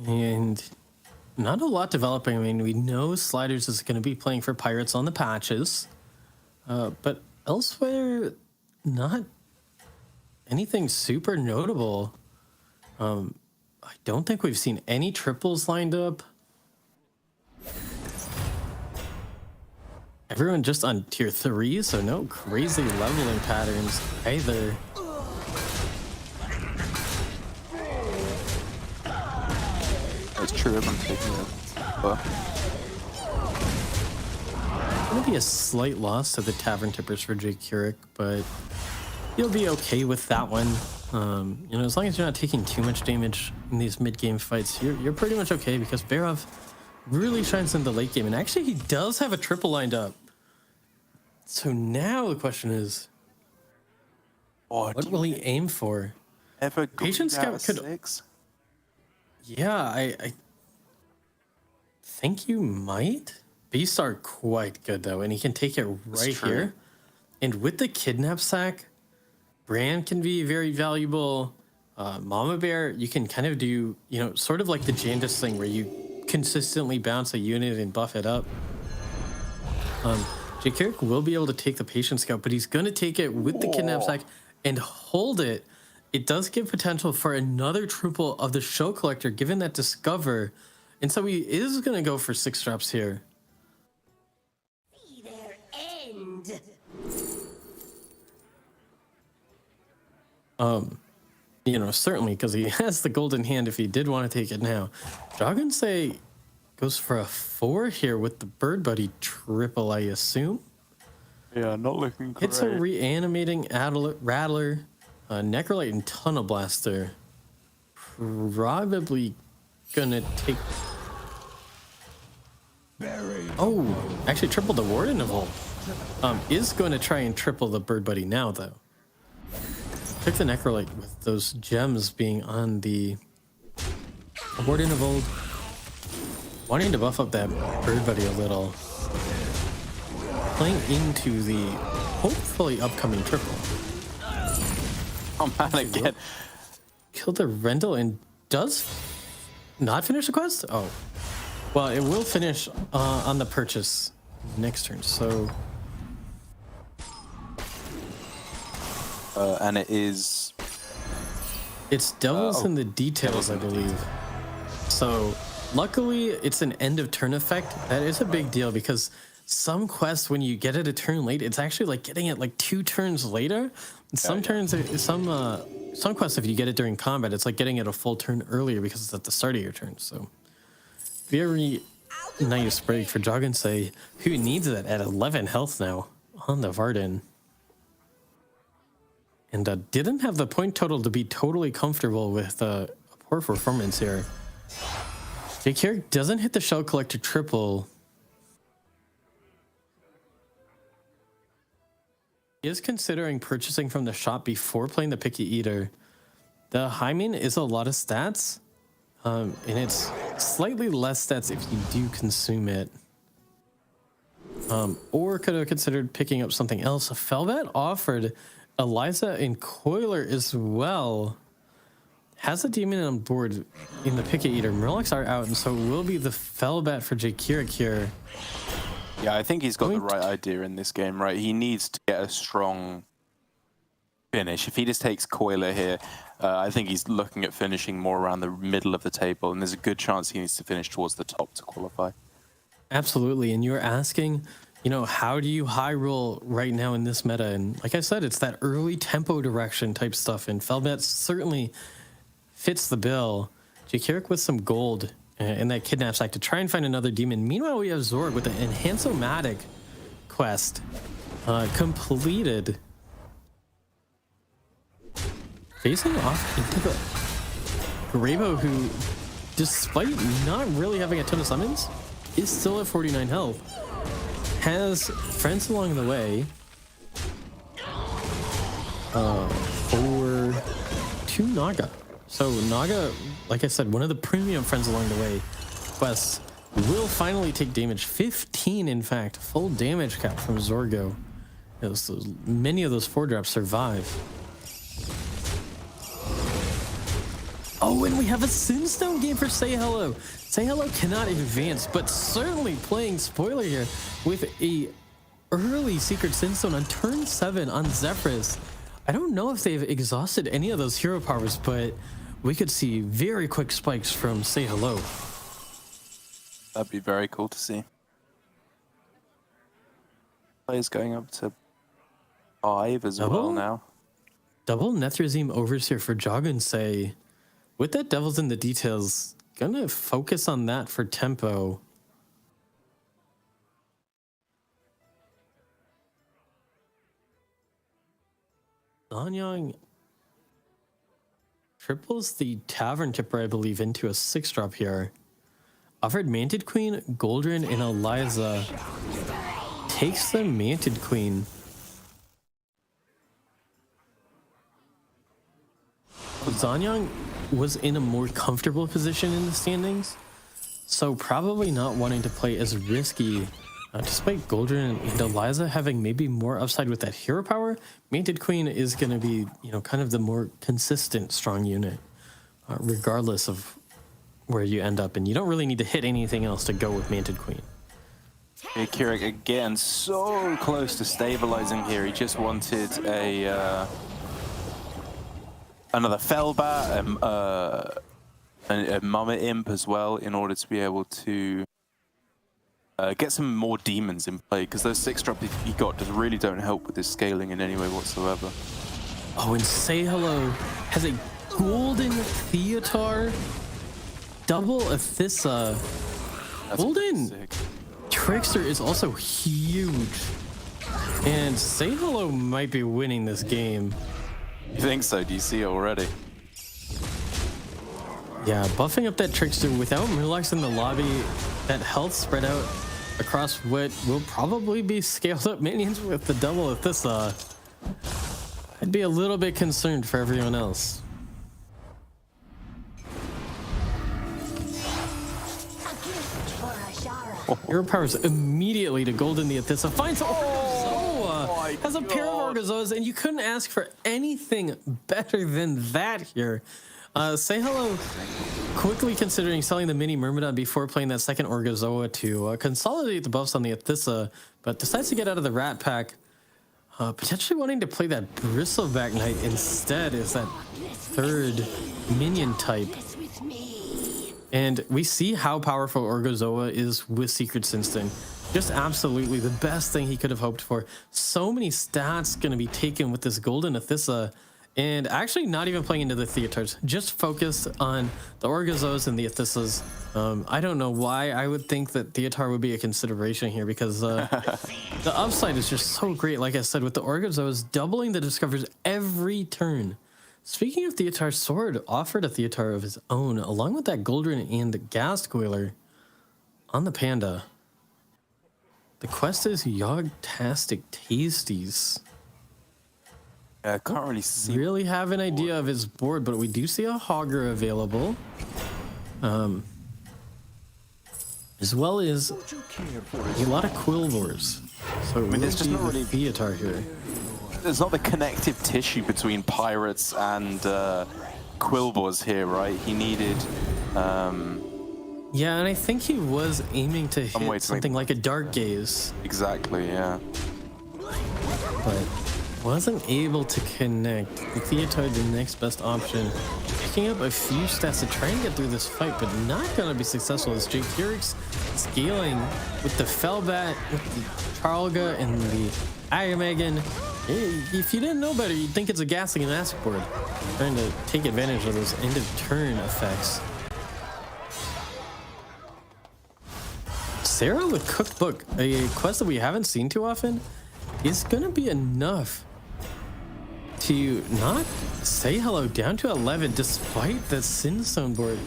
And not a lot developing. I mean, we know Sliders is going to be playing for Pirates on the patches, but elsewhere, not anything super notable. I don't think we've seen any triples lined up. Everyone just on tier 3, so no crazy leveling patterns either. It's true, I'm taking it. Gonna be a slight loss to the Tavern Tippers for Jay Keurig, but you'll be okay with that one. You know, as long as you're not taking too much damage in these mid-game fights, you're pretty much okay, because Barov really shines in the late game. And actually, he does have a triple lined up. So now the question is, what will he aim for? Ever Patient Scout could... 6? Yeah, I think you might. Beasts are quite good, though, and he can take it right here. And with the Kidnap Sack, Brand can be very valuable. Mama Bear, you can kind of do, you know, sort of like the Jandis thing where you consistently bounce a unit and buff it up. Jay Keurig will be able to take the Patient Scout, but he's going to take it with the Kidnap Sack and hold it. It does give potential for another triple of the Show Collector, given that Discover. And so he is going to go for 6 drops here. See their end. You know, certainly, because he has the golden hand if he did want to take it now. Dragon's goes for a 4 here with the Bird Buddy triple, I assume. Yeah, not looking great. It's a reanimating Rattler, Necrolite, and Tunnel Blaster. Probably gonna take... Buried. Oh, actually tripled the Warden of Old. Is going to try and triple the Bird Buddy now, though. Took the Necrolite with those gems being on the Warden of Old. Wanting to buff up that Bird Buddy a little. Playing into the hopefully upcoming triple. Oh man, again. Killed the Rendell and does not finish the quest? Oh. Well, it will finish on the purchase next turn, so... And it is... It's devils in the details, I believe. So, luckily, it's an end of turn effect. That is a big deal because some quests, when you get it a turn late, it's actually like getting it like 2 turns later. And some turns, some quests, if you get it during combat, it's like getting it a full turn earlier because it's at the start of your turn. So, very nice break for Joggensay, who needs it at 11 health now on the Varden. And didn't have the point total to be totally comfortable with a poor performance here. J-Carrick doesn't hit the Shell Collector triple. He is considering purchasing from the shop before playing the Picky Eater. The Hymen is a lot of stats, and it's slightly less stats if you do consume it. Or could have considered picking up something else. Felbat offered Eliza and Coiler as well. Has a demon on board in the Picket Eater. Murlocs are out, and so it will be the Felbat for J-Kirik here. Yeah, I think he's got the right idea in this game, right? He needs to get a strong finish. If he just takes Coiler here, I think he's looking at finishing more around the middle of the table, and there's a good chance he needs to finish towards the top to qualify. Absolutely, and you're asking, you know, how do you high roll right now in this meta? And like I said, it's that early tempo direction type stuff, and Felbat certainly fits the bill. J-Kirik with some gold in that kidnap sack to try and find another demon. Meanwhile, we have Zorg with the Enhansomatic quest completed. Facing off into the Grabo, who, despite not really having a ton of summons, is still at 49 health. Has friends along the way for 2 Naga. So Naga, like I said, one of the premium friends along the way quests will finally take damage. 15, in fact, full damage cap from Zorgo. Many of those 4-drops survive. Oh, and we have a Sinstone game for Say Hello. Say Hello cannot advance, but certainly playing spoiler here with a early Secret Sinstone on turn 7 on Zephyrus. I don't know if they've exhausted any of those hero powers, but we could see very quick spikes from Say Hello. That'd be very cool to see. Players going up to 5 as well now. Double Nethrazim Overseer for Joggensay. With that Devils in the Details, gonna focus on that for tempo. Anyang triples the Tavern Tipper, I believe, into a 6-drop here. Offered Manted Queen, Goldrin, and Eliza. Takes the Manted Queen. Zanyang was in a more comfortable position in the standings, so probably not wanting to play as risky. Despite Goldrin and Eliza having maybe more upside with that hero power, Manted Queen is going to be, you know, kind of the more consistent strong unit, regardless of where you end up. And you don't really need to hit anything else to go with Manted Queen. Hey, Kirik again, so close to stabilizing here. He just wanted a another Felbat, a Mama Imp as well, in order to be able to get some more demons in play, because those 6-drop he got just really don't help with his scaling in any way whatsoever. Oh, and Say Hello has a golden Theatar, double Athissa. Golden Trickster is also huge. And Say Hello might be winning this game. You think so? Do you see it already? Yeah, buffing up that Trickster without Murlocs in the lobby, that health spread out across what will probably be scaled up minions with the double of this. I'd be a little bit concerned for everyone else. Hero powers immediately to Golden the Athissa. Finds Orgazoa! Has a pair of Orgazoas, and you couldn't ask for anything better than that here. Say hello. Quickly considering selling the mini Myrmidon before playing that second Orgazoa to consolidate the buffs on the Athissa, but decides to get out of the Rat Pack. Potentially wanting to play that Bristleback Knight instead as that third minion type. And we see how powerful Orgazoa is with Secret's Instinct. Just absolutely the best thing he could have hoped for. So many stats going to be taken with this Golden Athissa. And actually not even playing into the Theatars. Just focused on the Orgazoas and the Athissas. I don't know why I would think that Theatar would be a consideration here, because the upside is just so great. Like I said, with the Orgazoas doubling the discoveries every turn. Speaking of Theatar, Sword offered a Theatar of his own, along with that Goldrun and the Ghastcoiler on the Panda. The quest is Yogtastic Tasties. I can't really see. Really have an idea of his board, but we do see a Hogger available. As well as a lot of Quilvors. So there's just not really Theatar here. There's not the connective tissue between Pirates and Quilvors here, right? He needed. Yeah, and I think he was aiming to hit something like a Dark Gaze. Exactly, yeah. But wasn't able to connect. The Theatar, the next best option. Picking up a few stats to try and get through this fight, but not going to be successful as Jake Keurig scaling with the Felbat, with the Charlga, and the Agamemnon. If you didn't know better, you'd think it's a Ghastly and Acid board. Trying to take advantage of those end of turn effects. Sarah with Cookbook, a quest that we haven't seen too often, is going to be enough to not Say Hello down to 11 despite the Sinstone board.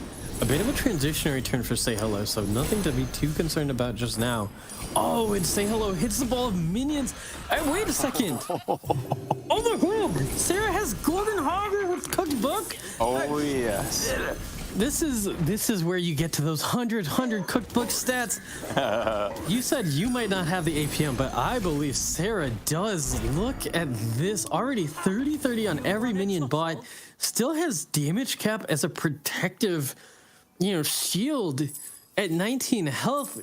A bit of a transitionary turn for Say Hello, so nothing to be too concerned about just now. Oh, and Say Hello hits the ball of minions. Hey, wait a second. Oh, the hoop! Sarah has Golden Hogger with Cookbook. Oh, yes. This is where you get to those 100 Cookbook stats. You said you might not have the APM, but I believe Sarah does. Look at this. Already 30-30 on every minion bot. Still has damage cap as a protective, shield at 19 health.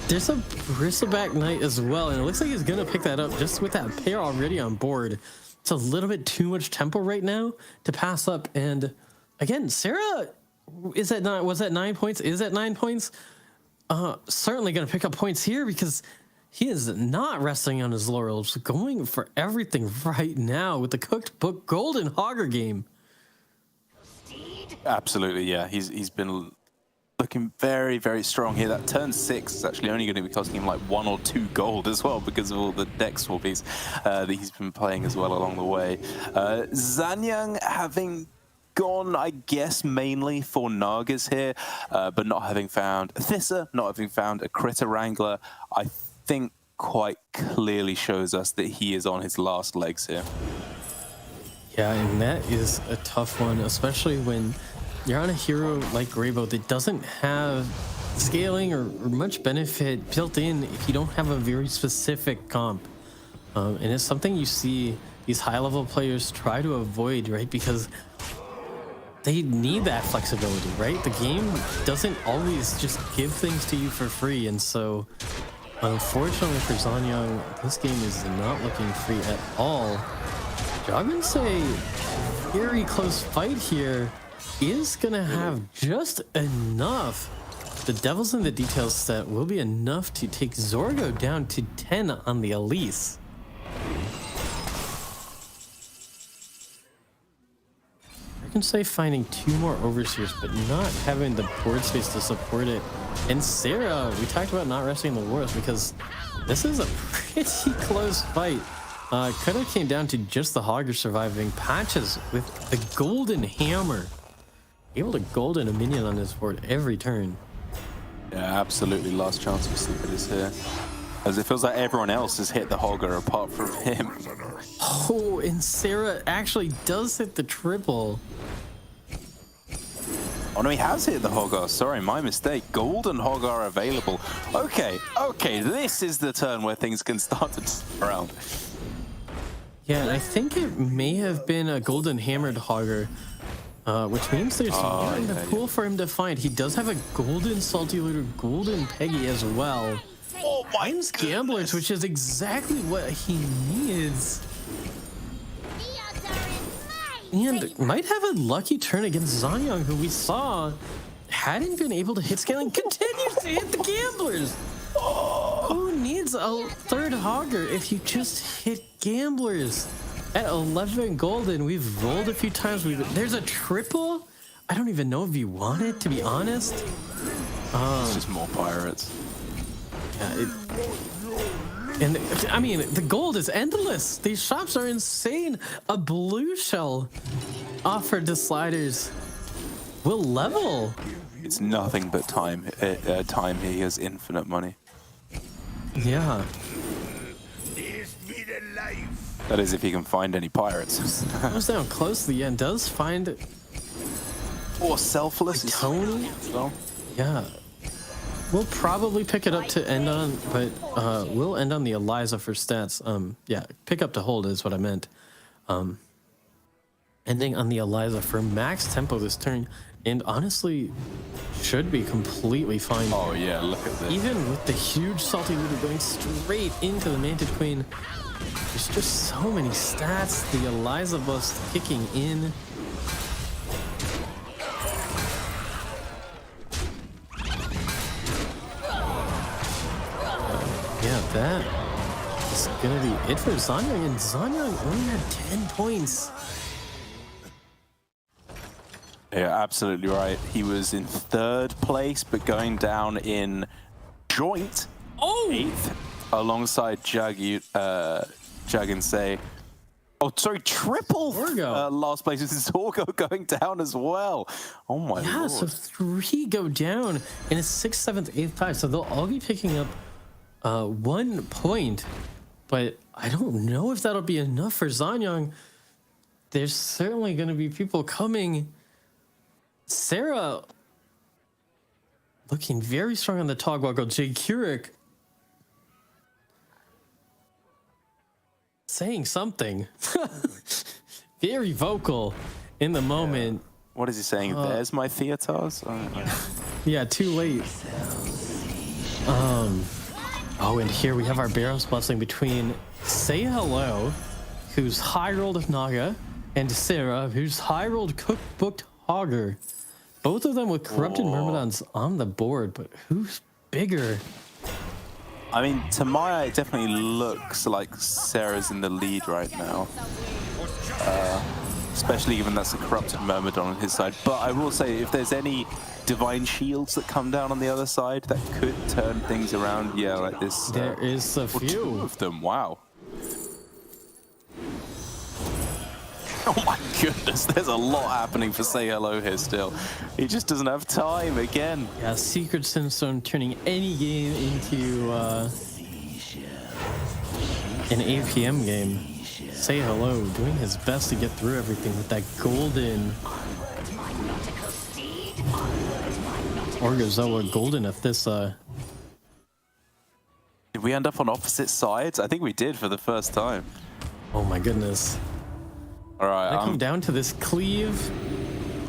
There's a Bristleback Knight as well, and it looks like he's going to pick that up just with that pair already on board. It's a little bit too much tempo right now to pass up, and again, Sarah was at 9 points, is at 9 points. Certainly going to pick up points here because he is not resting on his laurels, going for everything right now with the Cookbook Golden Hogger game. Absolutely, yeah. He's been looking very, very strong here. That turn 6 is actually only going to be costing him like 1 or 2 gold as well because of all the deck swappies that he's been playing as well along the way. Zanyang having gone, I guess, mainly for Nagas here, but not having found Athissa, not having found a Critter Wrangler, I think quite clearly shows us that he is on his last legs here. Yeah, and that is a tough one, especially when you're on a hero like Greybow that doesn't have scaling or much benefit built in if you don't have a very specific comp. And it's something you see these high-level players try to avoid, right? Because they need that flexibility, right? The game doesn't always just give things to you for free, and so unfortunately for Zanyang, this game is not looking free at all. Joggen say very close fight here is gonna have just enough. The Devils in the Details set will be enough to take Zorgo down to 10 on the Elise. I can say finding 2 more Overseers, but not having the board space to support it. And Sarah, we talked about not resting the wars because this is a pretty close fight. Could have came down to just the Hogger surviving. Patches with the Golden Hammer, able to golden a minion on his board every turn. Yeah, absolutely. Last chance for Sleeper is here. As it feels like everyone else has hit the Hogger apart from him. Oh, and Sarah actually does hit the triple. Oh no, he has hit the Hogger. Sorry, my mistake. Gold and Hogger are available. Okay, this is the turn where things can start to turn around. Yeah, and I think it may have been a golden hammered Hogger, which means there's more in the pool for him to find. He does have a golden salty looter, golden Peggy as well. Oh my Gamblers, which is exactly what he needs. And might have a lucky turn against Zanyang, who we saw hadn't been able to hit scaling, continues to hit the Gamblers. Who needs a third Hogger if you just hit Gamblers? At 11 golden, we've rolled a few times. There's a triple? I don't even know if you want it, to be honest. It's just more pirates. Yeah, and I mean, the gold is endless. These shops are insane. A blue shell offered to sliders will level. It's nothing but time. Time here. He has infinite money. Yeah. That is, if he can find any pirates. Goes down close to the end. Does find Or selfless. Tony. Well, Yeah. We'll probably pick it up to end on, but we'll end on the Eliza for stats. Yeah, pick up to hold is what I meant. Ending on the Eliza for max tempo this turn, and honestly, should be completely fine. oh yeah, look at this. Even with the huge salty looter going straight into the Manted Queen, there's just so many stats. The Eliza buffs kicking in. Yeah, that is gonna be it for Zanyang, and Zanyang only had 10 points. Yeah, absolutely right. He was in 3rd place, but going down in joint 8th alongside Jag and Say. Oh, sorry, triple last place is Zorgo going down as well. Oh my Yeah, lord. so 3 go down in a 6th, 7th, 8th, 5th. So they'll all be picking up 1 point, but I don't know if that'll be enough for Zanyang. There's certainly going to be people coming. Sarah looking very strong on the togwaggle. Jay Kurik saying something very vocal in the moment. What is he saying? There's my theaters? Yeah, too late. Oh, and here we have our Barrow's Blessing between Say Hello, who's high rolled of Naga, and Sarah, who's high rolled cookbooked Hogger. Both of them with corrupted Myrmidons on the board, but who's bigger? I mean, to my eye, it definitely looks like Sarah's in the lead right now. Especially given that's a corrupted Myrmidon on his side. But I will say, if there's any divine shields that come down on the other side that could turn things around, yeah, like this. There is a few. 2 of them, wow. Oh my goodness, there's a lot happening for Say Hello here still. He just doesn't have time again. Yeah, Secret Sinstone turning any game into an APM game. Say Hello, doing his best to get through everything with that golden Orgozoa golden if this Did we end up on opposite sides? I think we did for the first time. oh my goodness. All right, I come down to this cleave.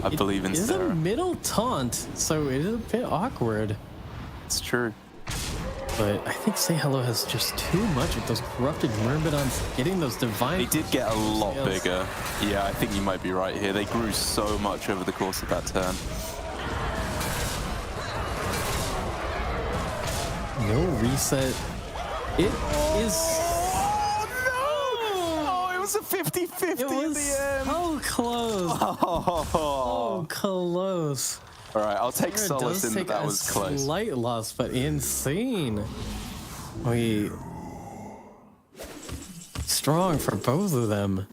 I believe in It is Sarah. a middle taunt, so it is a bit awkward. It's true. But I think Say Hello has just too much with those corrupted Myrmidons getting those divine. They did get a lot scales. bigger. Yeah, I think you might be right here. They grew so much over the course of that turn. No reset. It is. Oh, it was a 50-50 It at was the end. so close. Oh. So close. All right, I'll take Sarah solace does in take that a was close. slight loss, but insane. We strong for both of them.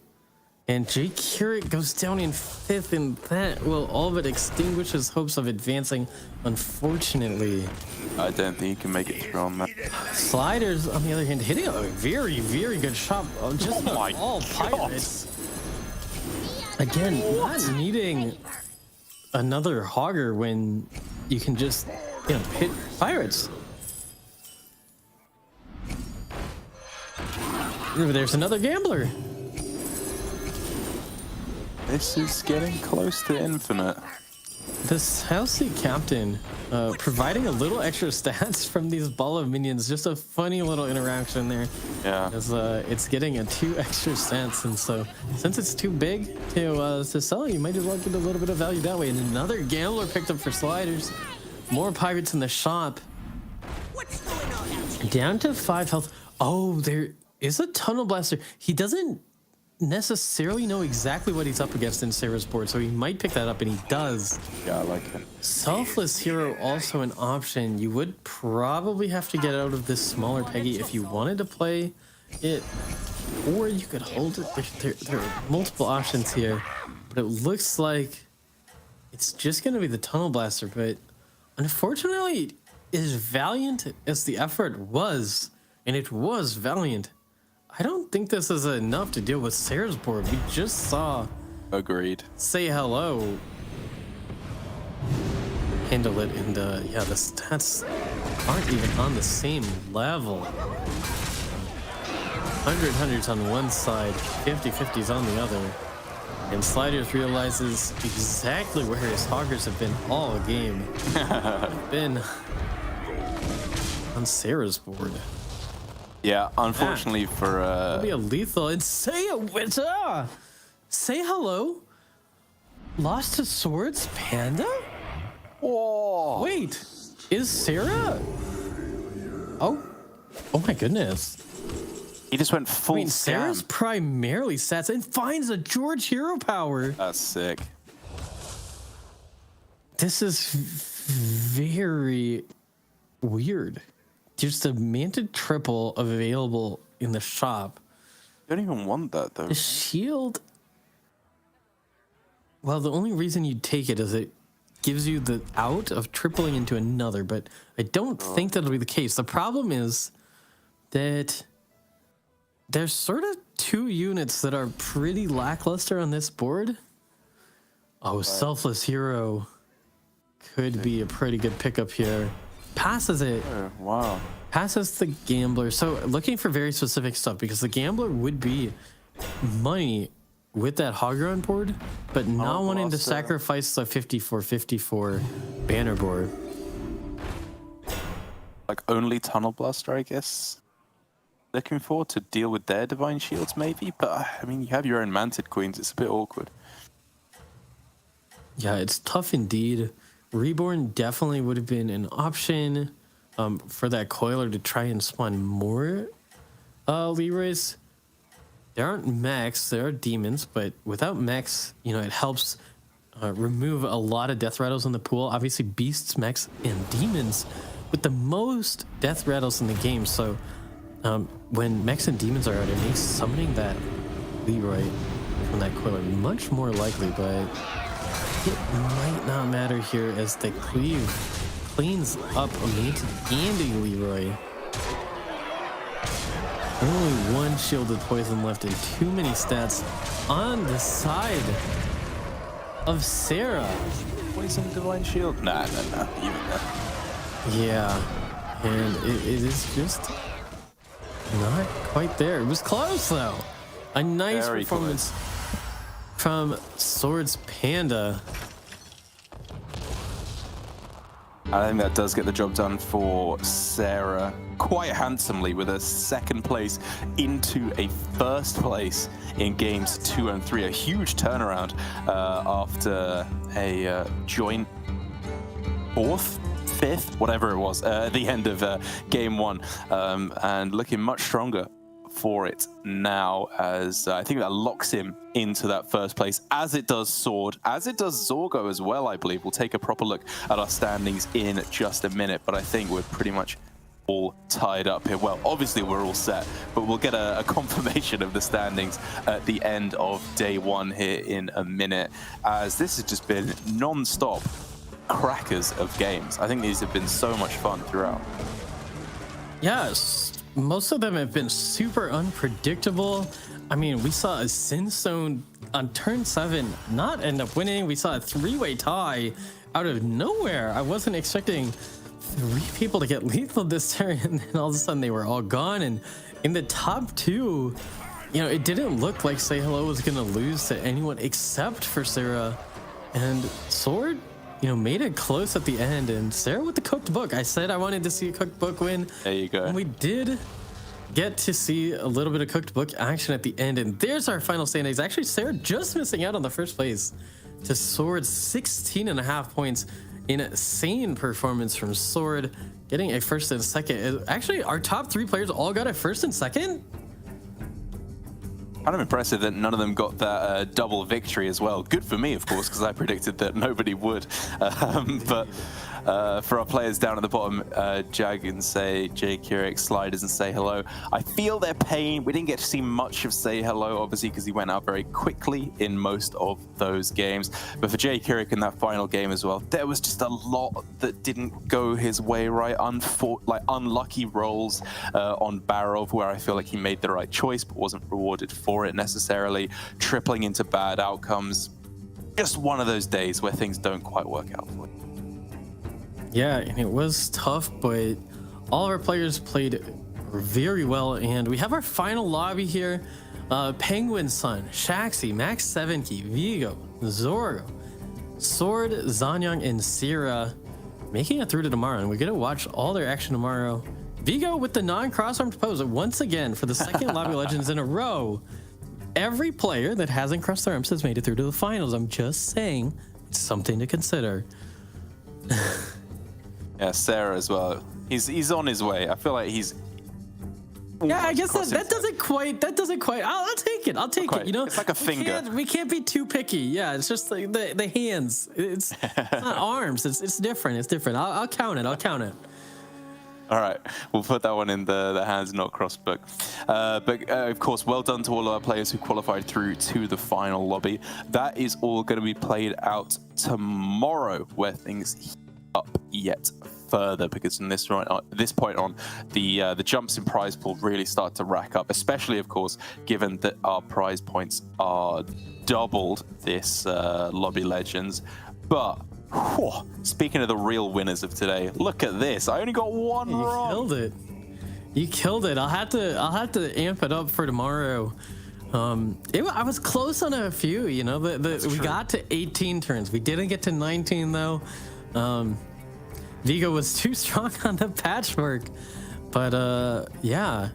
And Jake Currick goes down in 5th, and that will all but extinguish his hopes of advancing, unfortunately. I don't think he can make it through on that. Sliders, on the other hand, hitting a very, very good shot. Just my all Pirates. Again, not needing another Hogger when you can just, hit Pirates. There's another gambler. This is getting close to infinite. This Housey captain providing a little extra stats from these ball of minions. Just a funny little interaction there. Yeah. As it's getting a 2 extra stats, and so since it's too big to sell, you might as well get a little bit of value that way. And another gambler picked up for sliders. More pirates in the shop. What's going on out here? Down to 5 health. Oh, there is a tunnel blaster. He doesn't necessarily know exactly what he's up against in Sarah's board, so he might pick that up, and he does. Yeah, I like it. Selfless Hero also an option. You would probably have to get out of this smaller Peggy if you wanted to play it, or you could hold it. There are multiple options here, but it looks like it's just going to be the Tunnel Blaster. But unfortunately, as valiant as the effort was, and it was valiant, I don't think this is enough to deal with Sarah's board. We just saw Agreed. Say Hello handle it, and yeah, the stats aren't even on the same level. 100s on one side, 50-50s on the other. And Sliders realizes exactly where his Hoggers have been all game. Been on Sarah's board. Yeah, unfortunately for It'll be a lethal, and Say a winner. Say Hello lost to Swords Panda? Whoa. Wait, is Sarah? Oh my goodness. He just went full scam. Sarah's primarily stats and finds a George Hero Power. That's sick. This is very weird. Just a manted triple available in the shop. You don't even want that though. The shield. Well, the only reason you take it is it gives you the out of tripling into another, but I don't think that'll be the case. The problem is that there's sort of 2 units that are pretty lackluster on this board. Oh, Selfless Hero could be a pretty good pickup here. Passes it. Oh, wow. Passes the Gambler. So looking for very specific stuff, because the Gambler would be money with that Hogger on board, but not wanting to sacrifice the 54-54 banner board. Like only Tunnel Blaster, I guess. Looking for to deal with their Divine Shields, maybe. But I mean, you have your own Manted Queens. It's a bit awkward. Yeah, it's tough indeed. Reborn definitely would have been an option for that Coiler to try and spawn more Leroy's. There aren't mechs, there are demons, but without mechs, it helps remove a lot of death rattles in the pool. Obviously, beasts, mechs, and demons with the most death rattles in the game. So when mechs and demons are out, it makes summoning that Leroy from that Coiler much more likely, but it might not matter here as the cleave cleans up a Manted and a Leroy. Only 1 shielded poison left and too many stats on the side of Sarah. Poison Divine Shield? Nah. Even that. Yeah, and it is just not quite there. It was close though. A nice Very performance from Swords Panda. I think that does get the job done for Sarah quite handsomely, with a 2nd place into a 1st place in games 2 and 3. A huge turnaround after a joint 4th, 5th, whatever it was, at the end of game 1, and looking much stronger for it now, as I think that locks him into that 1st place, as it does Sword, as it does Zorgo as well, I believe. We'll take a proper look at our standings in just a minute, but I think we're pretty much all tied up here. Well, obviously we're all set, but we'll get a confirmation of the standings at the end of day one here in a minute, as this has just been non-stop crackers of games. I think these have been so much fun throughout. Yes, most of them have been super unpredictable. I mean, we saw a Sinstone on turn 7 not end up winning. We saw a 3-way tie out of nowhere. I wasn't expecting 3 people to get lethal this turn, and then all of a sudden they were all gone. And in the top 2, you know, it didn't look like Say Hello was gonna lose to anyone except for Sarah. And Sword, you know, made it close at the end, and Sarah with the cooked book. I said I wanted to see a cooked book win. There you go. And we did get to see a little bit of cooked book action at the end, and there's our final standings. Actually, Sarah just missing out on the first place to Sword, 16.5 points. Insane performance from Sword, getting a first and second. Actually, our top 3 players all got a first and second. Kind of impressive that none of them got that double victory as well. Good for me, of course, because I predicted that nobody would. But for our players down at the bottom, Jag and Say, Jay Keurig, Sliders and Say Hello, I feel their pain. We didn't get to see much of Say Hello, obviously, because he went out very quickly in most of those games. But for Jay Keurig in that final game as well, there was just a lot that didn't go his way, right? Unlucky rolls on Barov, where I feel like he made the right choice but wasn't rewarded for it necessarily, tripling into bad outcomes. Just one of those days where things don't quite work out for you. Yeah, and it was tough, but all of our players played very well. And we have our final lobby here. Penguin Sun, Shaxi, Max 7-Key, Vigo, Zorgo, Sword, Zanyang, and Sierra making it through to tomorrow. And we're going to watch all their action tomorrow. Vigo with the non-cross-armed pose once again for the second Lobby Legends in a row. Every player that hasn't crossed their arms has made it through to the finals. I'm just saying, it's something to consider. Yeah, Sarah as well. He's on his way. I feel like he's. Yeah, I guess that doesn't quite. I'll take it. I'll take it. You know, it's like a finger. We can't be too picky. Yeah, it's just like the hands. It's not arms. It's different. It's different. I'll count it. All right, we'll put that one in the hands, not cross book. But of course, well done to all of our players who qualified through to the final lobby. That is all going to be played out tomorrow, where things heat up yet further, because from this point on, the jumps in prize pool really start to rack up, especially, of course, given that our prize points are doubled this Lobby Legends. But whew, speaking of the real winners of today, look at this. I only got one wrong. You killed it. I'll have to amp it up for tomorrow. I was close on a few, you know. We got to 18 turns. We didn't get to 19 though. Vigo was too strong on the patchwork, but yeah,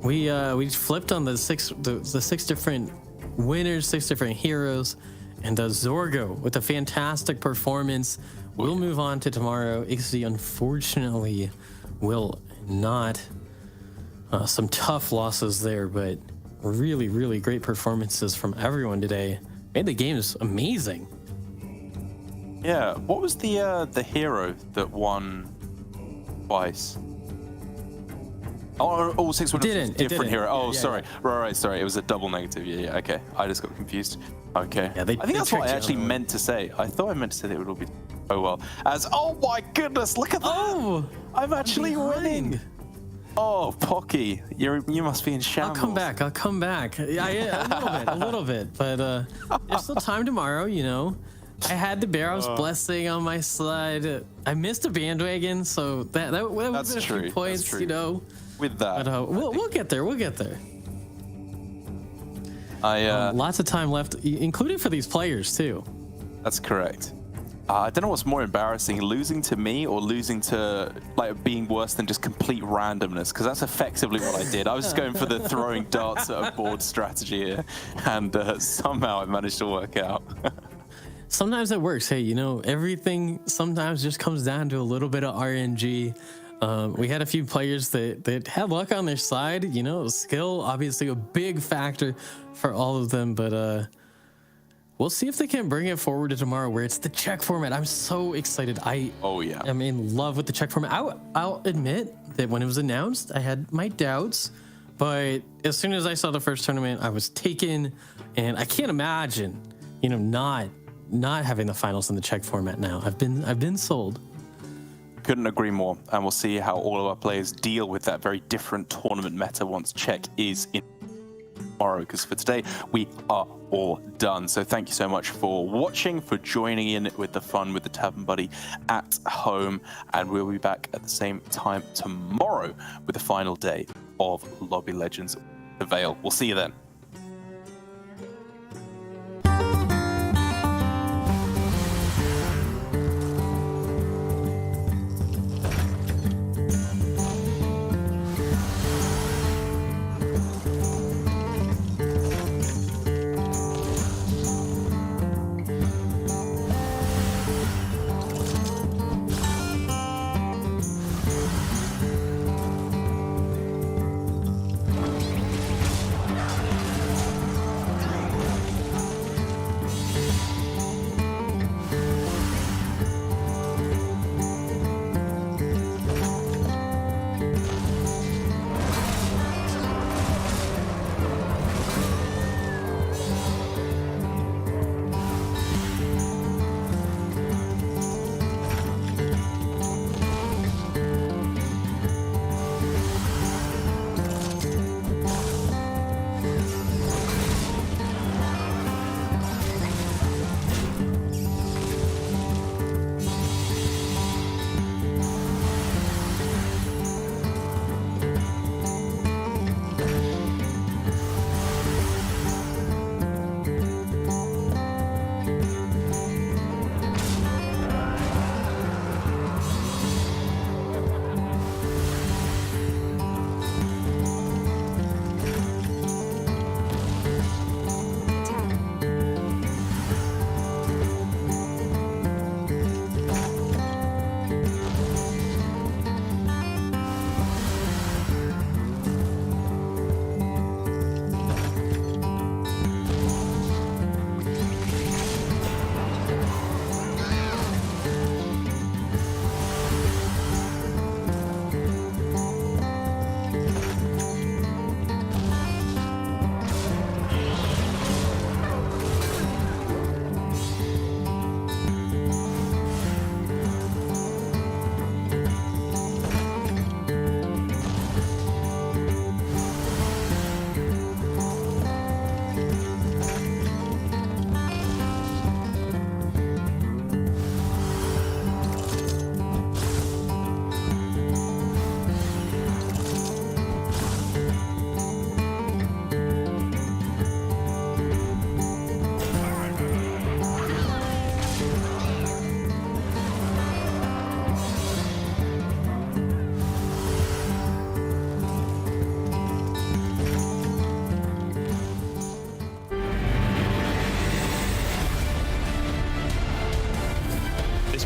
we flipped on the six different winners, 6 different heroes, and Zorgo with a fantastic performance. We'll move on to tomorrow. Ixie unfortunately will not. Some tough losses there, but really, really great performances from everyone today. Made the games amazing. Yeah, what was the hero that won twice? Oh, all 6 were different hero. Oh, yeah, sorry. Yeah. Right, sorry. It was a double negative. Yeah, okay. I just got confused. Okay. Yeah, I think that's what I actually meant to say. I thought I meant to say that it would all be. Oh well. Oh my goodness! Look at that! Oh, I'm actually winning. Oh, Pocky, you must be in shambles. I'll come back. Yeah, a little bit. But there's still time tomorrow, you know. I had the Barrow's blessing on my side. I missed a bandwagon, so that would have been a few points, you know. With that, but we'll get there. Lots of time left, including for these players too. That's correct. I don't know what's more embarrassing, losing to me or losing to being worse than just complete randomness, because that's effectively what I did. I was just going for the throwing darts at a board strategy here, and somehow it managed to work out. Sometimes it works. Hey, you know, everything sometimes just comes down to a little bit of RNG. We had a few players that had luck on their side. You know, skill obviously a big factor for all of them, but we'll see if they can bring it forward to tomorrow where it's the check format. I'm so excited. Oh yeah. I'm in love with the check format. I'll admit that when it was announced, I had my doubts, but as soon as I saw the first tournament, I was taken, and I can't imagine, you know, not having the finals in the check format now. I've been sold. Couldn't agree more, and we'll see how all of our players deal with that very different tournament meta once check is in tomorrow, because for today we are all done. So thank you so much for watching, for joining in with the fun with the Tavern Buddy at home, and we'll be back at the same time tomorrow with the final day of Lobby Legends Veil. We'll see you then.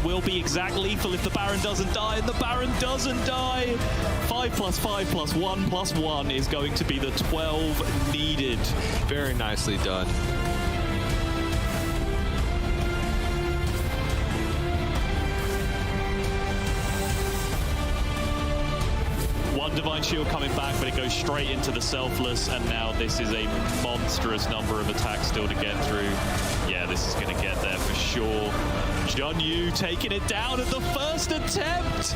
Will be exact lethal if the Baron doesn't die, and the Baron doesn't die. 5 + 5 + 1 + 1 is going to be the 12 needed. Very nicely done. One Divine Shield coming back, but it goes straight into the Selfless, and now this is a monstrous number of attacks still to get through. Yeah, this is going to get there for sure. Jun Yu taking it down at the first attempt.